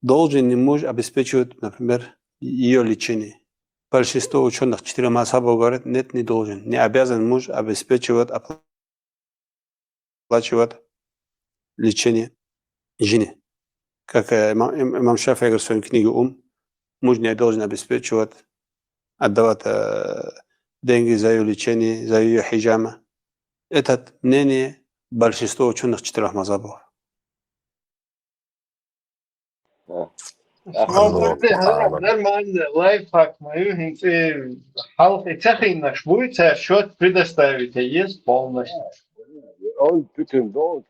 [SPEAKER 24] Должен ли муж обеспечивать, например, ее лечение? большинство ученых 4 мазхаба говорят, нет, не должен. Не обязан муж обеспечивать, оплачивать лечение жены. Как имам Шафи говорит в своей книге муж не должен обеспечивать, отдавать деньги за ее лечение, за ее хиджама. Это мнение большинства ученых 4 мазхабов.
[SPEAKER 16] Нормально, лайфхак мою, халки цехина швуйца, счет предоставить, а есть полностью.
[SPEAKER 18] Он bütün doğru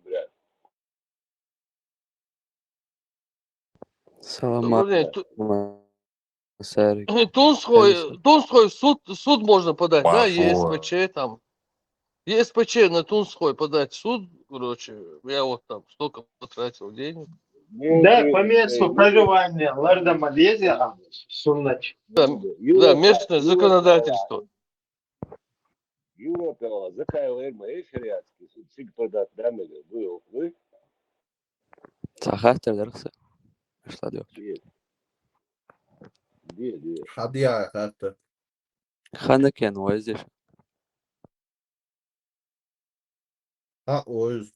[SPEAKER 18] брат.
[SPEAKER 1] Салам
[SPEAKER 17] Блин,
[SPEAKER 1] Сарик.
[SPEAKER 17] Тунской суд можно подать, да,
[SPEAKER 1] Пошел.
[SPEAKER 17] ЕСПЧ там. ЕСПЧ на Тунской подать в суд, короче, я вот там столько потратил денег.
[SPEAKER 16] Да, по месту проживания Ларда Малезия, Суннач.
[SPEAKER 17] Да, местное законодательство.
[SPEAKER 18] Европа закаиваем шариатский суд. Сиг подат дамели был вы.
[SPEAKER 1] Сахатер дерхсе. Шла дёк.
[SPEAKER 18] Где.
[SPEAKER 4] Хадья как-то.
[SPEAKER 1] Ханакен воздишь.
[SPEAKER 4] Ой.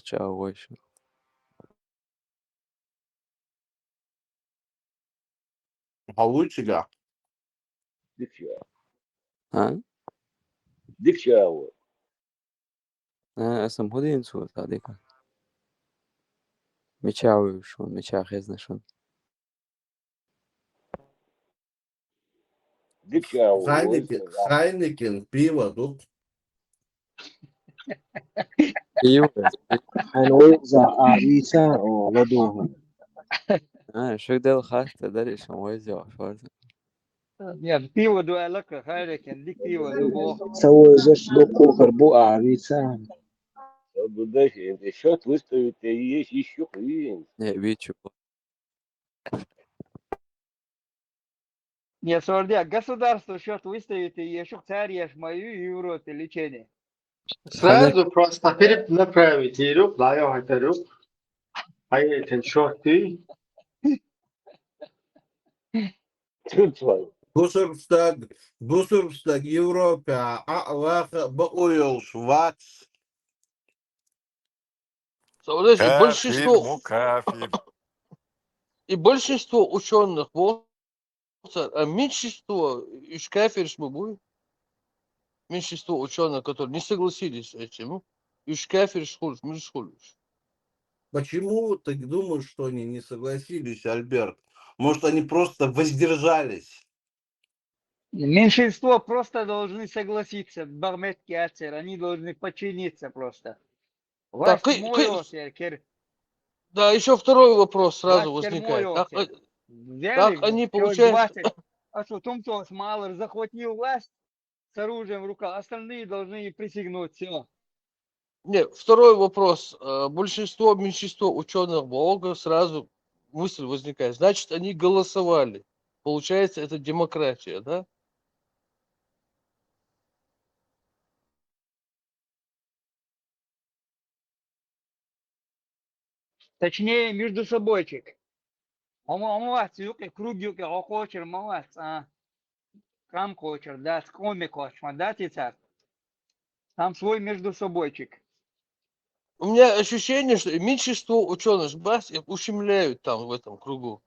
[SPEAKER 1] Чао вообще.
[SPEAKER 4] Получится.
[SPEAKER 1] А?
[SPEAKER 18] Дикчао.
[SPEAKER 1] Сам ходин суд, адика. Мечау шон, мечах я знаю.
[SPEAKER 18] Дикчао.
[SPEAKER 4] Хайнекен, пиво, тут.
[SPEAKER 22] Ханойза Ависа о Ладуха.
[SPEAKER 1] شو ده الخاصة ده اللي شمويزي وفرز.
[SPEAKER 19] Нет, пиво дуэлака, хайрекен, дик пиво дубо.
[SPEAKER 22] Сауэзэш доку харбу Ависа.
[SPEAKER 18] Дальше счет выставить, и есть еще хрень.
[SPEAKER 1] Не, вичу.
[SPEAKER 19] Нет, сордя, государство счет выставит, и еще царь мою евро лечение.
[SPEAKER 16] Сразу просто направить Ирюк, Лайо Хатарюк, а это счет ты.
[SPEAKER 4] Бусурстаг Европа, Бауил, Швац.
[SPEAKER 17] И большинство ученых, а меньшинство, из кафирш мы будем, меньшинство ученых, которые не согласились с этим, из кафирш хулиш.
[SPEAKER 4] Почему ты думаешь, что они не согласились, Альберт? Может, они просто воздержались?
[SPEAKER 19] Меньшинство просто должны согласиться, барметки ацер, они должны подчиниться просто. Власть
[SPEAKER 17] Да, еще второй вопрос сразу возникает. Как они получают...
[SPEAKER 19] А что, Тумтон Малер захватил власть с оружием в руках, остальные должны присягнуть, все.
[SPEAKER 17] Нет, второй вопрос. Большинство, меньшинство ученых Бога сразу мысль возникает. Значит, они голосовали. Получается, это демократия, да?
[SPEAKER 19] Точнее, между собойчик. Омовать, круг юки, окочер, мовать, кам кочер, да, скоми кочма, да, тицар? Там свой между собойчик.
[SPEAKER 17] У меня ощущение, что меньшинство ученых бас ущемляют там в этом кругу.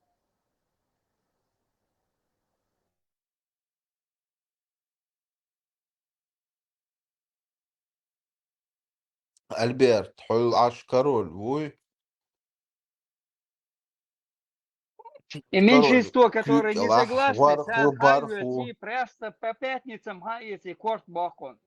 [SPEAKER 4] Альберт, аш король, вы?
[SPEAKER 19] И меньшинство, которое не согласны, и просто по пятницам хаете корт бокон.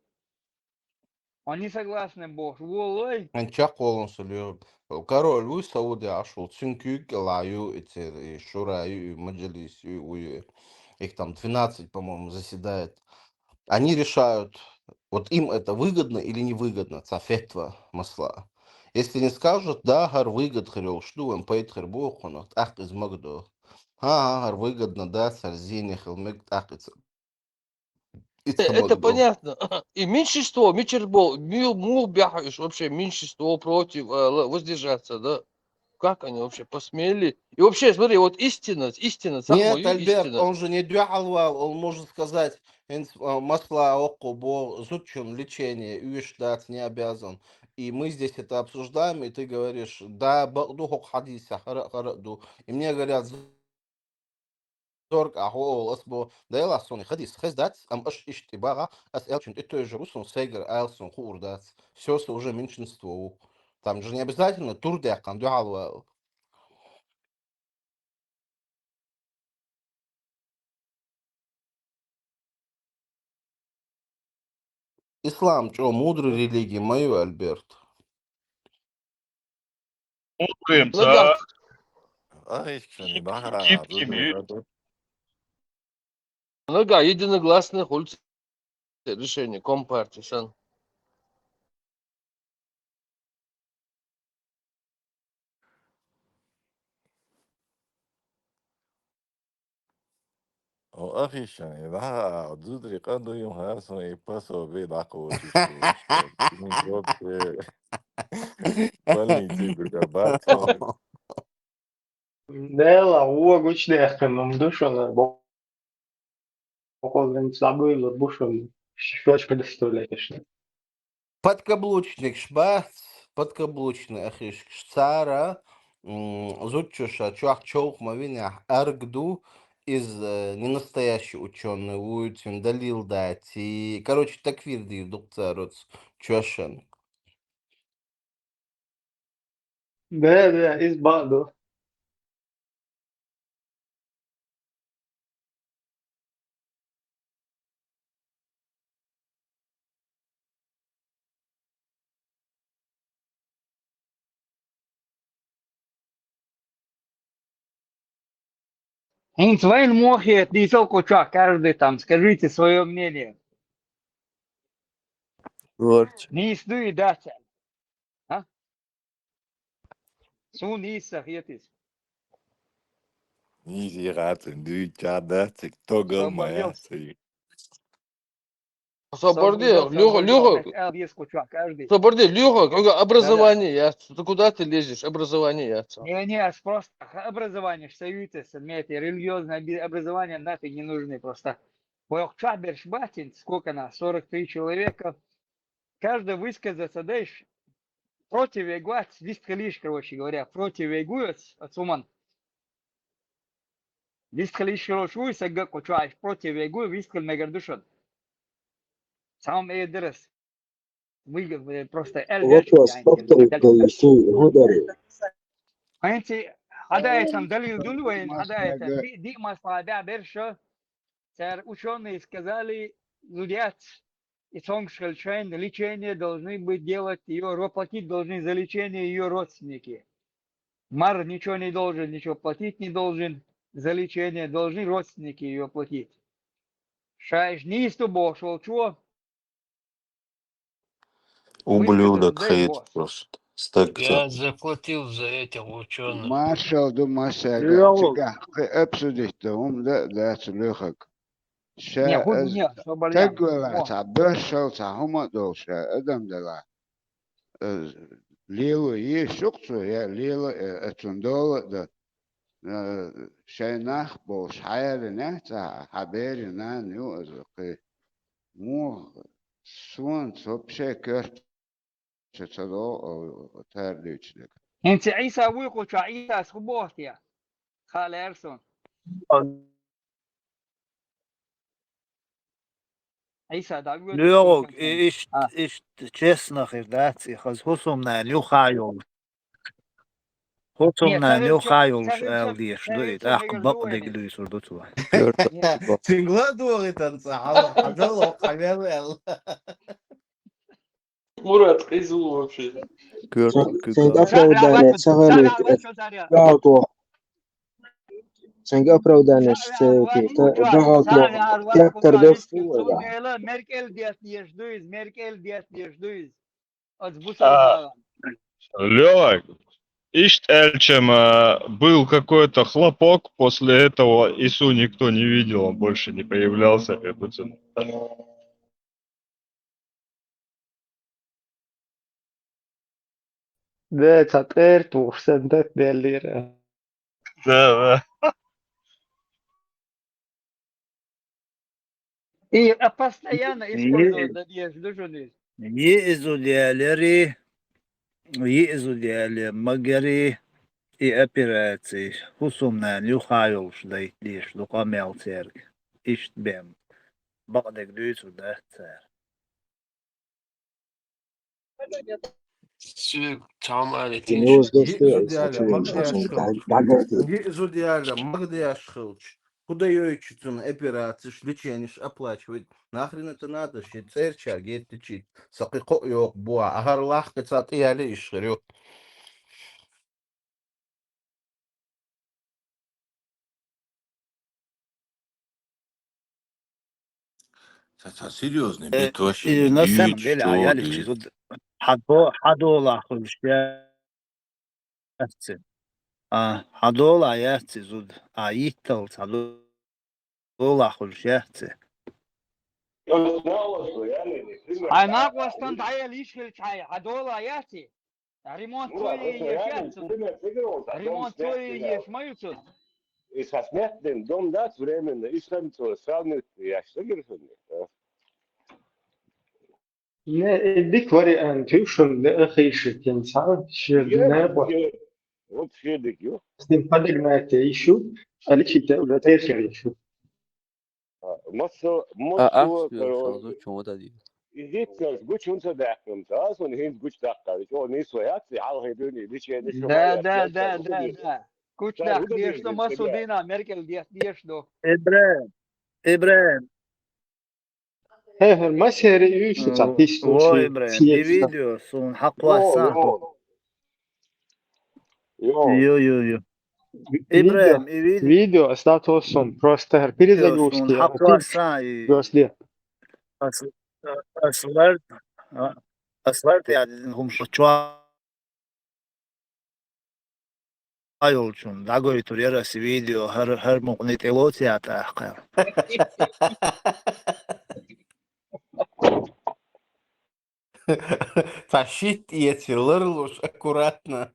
[SPEAKER 19] Они согласны, бог. Волой.
[SPEAKER 4] Анчаколон солю. Король, вы Саудия ашул. Цинкюк, лаю, эти шураю, маджалис, их там 12, по-моему, заседает. Они решают, вот им это выгодно или невыгодно, цафетва масла. Если не скажут, да, гар выгод хрел, что им поет хербуху, ах, из Магду. Гар выгодно, да, сарзине, хелмек, ах,
[SPEAKER 17] это понятно. И меньшинство, мул бяхаешь, вообще меньшинство против, воздержаться, да? Как они вообще посмели? И вообще, смотри, вот истина,
[SPEAKER 4] Нет,
[SPEAKER 17] самую
[SPEAKER 4] Альберт,
[SPEAKER 17] истина.
[SPEAKER 4] он же не дуалвал, он может сказать, масла окобо, зучун, лечение, уиштат не обязан. И мы здесь это обсуждаем, и ты говоришь, да, бахду хадиса, хараду. И мне говорят, зорг ахол асбо, да я ласони хадис, хаздат, аш иштибага, ас элчин, и то же русун сейгер, элсон хурдат. Все уже меньшинство. Там же не обязательно турдякан, дуалвал. Ислам, что, мудрой религии, мою, Альберт.
[SPEAKER 14] Мукрымца,
[SPEAKER 3] Ага,
[SPEAKER 14] кипкими.
[SPEAKER 17] Нога, единогласное хульц решение Компартии, сан.
[SPEAKER 3] أخي الشني ده دودري قدو يوم هاسو يباسو بيد عقو تشتو من جوك بالني تيجو جاباتو
[SPEAKER 16] Dela, o gutnäken om duschen буквально забыл бушем. Щёчка доставляешь.
[SPEAKER 4] Подкаблучник шбац, подкаблучный ахиш шцара, зутчуша, чуах чоух мавиня аргду из ненастоящий ученый, уютин, далил дать, и, короче, таквир ди дукцароц, чуашен.
[SPEAKER 16] Да, из Баду.
[SPEAKER 19] Инц, вайн мохи, не только чак, каждый там, скажите свое мнение.
[SPEAKER 1] Горч.
[SPEAKER 19] Не истуй дача. А? Сун исах етис.
[SPEAKER 3] Низи рацин дуча дацик тогал
[SPEAKER 19] Освободился.
[SPEAKER 3] маяцик.
[SPEAKER 17] Освободи, Люха, какое образование ясно. Ты куда ты лезешь? Образование ясно.
[SPEAKER 19] Не, просто образование, союзы, имеете религиозное образование, нафиг не нужны просто. Чаберш батин, сколько нас, 43 человека, каждый высказаться, дальше против ягуат, висткалиш, короче говоря, против ягуат, отсуман. Висткалиш, короче, уйсага, кучуаш, против ягу, висткал мегардушан. Сам эдрес. Вы просто
[SPEAKER 22] Вопрос, повтори, ты ударил.
[SPEAKER 19] Анти, هذا يتم دليل دلوين هذا يتم دي مصابع برشة царь ученые сказали людят и сонгшельчайн лечение должны быть делать ее платить должны за лечение ее родственники. Мар ничего не должен, ничего платить не должен, за лечение должны родственники ее платить. Шайш не из того, шел чего?
[SPEAKER 21] Ублюдок хейт просто.
[SPEAKER 5] Я заплатил за этих ученых.
[SPEAKER 11] Маршал думаса
[SPEAKER 22] Диалог.
[SPEAKER 11] чига обсудить ум да слухак.
[SPEAKER 19] Не,
[SPEAKER 11] Ша
[SPEAKER 19] хуй
[SPEAKER 11] از
[SPEAKER 19] не, что
[SPEAKER 11] تقوى تعبرشل تعهم دوش ادم دلا ليلو يشقصو يا ليلو اتندول ده شيناخ بوش حيال نهتا حبيرنا نيو ازقي مو سون صبشي كرت تشتدو ترديش لك
[SPEAKER 19] انت عيسى ويقول عيسى سبوتيا خال ارسون عيسى دعوة
[SPEAKER 13] Лёг, иш честно хирдats, хаз хусум на нюхаю. Хусум
[SPEAKER 19] Нет,
[SPEAKER 13] на нюхаю
[SPEAKER 19] царицу
[SPEAKER 13] элдиш, дует, ах бак дегду сурдуту.
[SPEAKER 4] Сингладури танцахал, хагалок, хагалел.
[SPEAKER 17] Мурат, Хайзул вообще.
[SPEAKER 22] Sen opravdane, цагалит, sen opravdane, дагатло, тяктардов фуэда.
[SPEAKER 19] Меркель диас еждуиз, Меркель диас еждуиз. От
[SPEAKER 14] А,
[SPEAKER 19] сбусал
[SPEAKER 14] Лёг, Ишт Эльчем был какой-то хлопок, после этого Ису никто не видел, он больше не появлялся.
[SPEAKER 16] Да, это турсенdet делира.
[SPEAKER 14] Да.
[SPEAKER 19] И постоянно использовать надежду жены.
[SPEAKER 13] يأذوا مجري операции. Хусумна люхайол шдай лишь лукамел церк. Ишт бем. Багдек дюйцу да цер.
[SPEAKER 5] Tamam Ali
[SPEAKER 22] Genoz
[SPEAKER 5] tinch.
[SPEAKER 22] dostu
[SPEAKER 4] Diğerle,
[SPEAKER 22] saçıyor
[SPEAKER 4] mag diğer
[SPEAKER 22] saçıyor.
[SPEAKER 4] şılç. Yezu diğerle, mag diğer şılç. Куда ее ищут операции, лечение оплачивать. Нахрен это надо? Щит церча, гет течит. Сакико yok буа. Агар лах кацат и али ишрю.
[SPEAKER 3] Серьезный бит вообще не
[SPEAKER 13] На самом
[SPEAKER 3] дюет,
[SPEAKER 13] деле,
[SPEAKER 3] что
[SPEAKER 13] аяли
[SPEAKER 3] дюет.
[SPEAKER 13] тут хадола хулшяцы. Хадола аяцы зуд. Аитал хадола хулшяцы.
[SPEAKER 19] Она квастан дая лишь чай. Адола яти. Ремонт твои ешьются. Ремонт твои ешмаются.
[SPEAKER 18] И со смертным дом даст временно, и сам то сравнивать, я что говорю?
[SPEAKER 16] Ne, dik var en tüyşün de akışı kentsel şirdine var.
[SPEAKER 18] Вот Федик, ё.
[SPEAKER 16] Stim padig na teishu, aliki te ula teishu.
[SPEAKER 18] Мосо,
[SPEAKER 1] أحسن شازو چون دادی
[SPEAKER 18] Hitler, gut unter der das und hin gut da. Ich auch nicht so herzlich, auch hier nicht schon mal
[SPEAKER 19] Да. Кучна, где что Масудина, Меркель, где что.
[SPEAKER 13] إبراهيم
[SPEAKER 16] He maseri yüşü çatıştı
[SPEAKER 13] Во,
[SPEAKER 16] şey
[SPEAKER 13] Ибраһим, и
[SPEAKER 16] siyasi.
[SPEAKER 13] видео сон хаквасан. Йо. Ибраһим, и
[SPEAKER 16] Video статусон просто her biri de
[SPEAKER 13] видео сон
[SPEAKER 16] gösterdi.
[SPEAKER 13] хаквасан.
[SPEAKER 16] Gösterdi.
[SPEAKER 13] أصلرت يعني هم شوية يولشون دعوة توريرا سي فيديو هر مقنيت إلوتي أتأخر.
[SPEAKER 4] Тащить эти лырлуш аккуратно.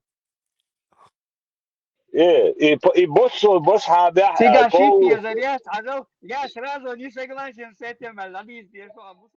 [SPEAKER 18] И босс хабя.
[SPEAKER 19] Сега шит я заряд, а я сразу не согласен с этим, Ладис,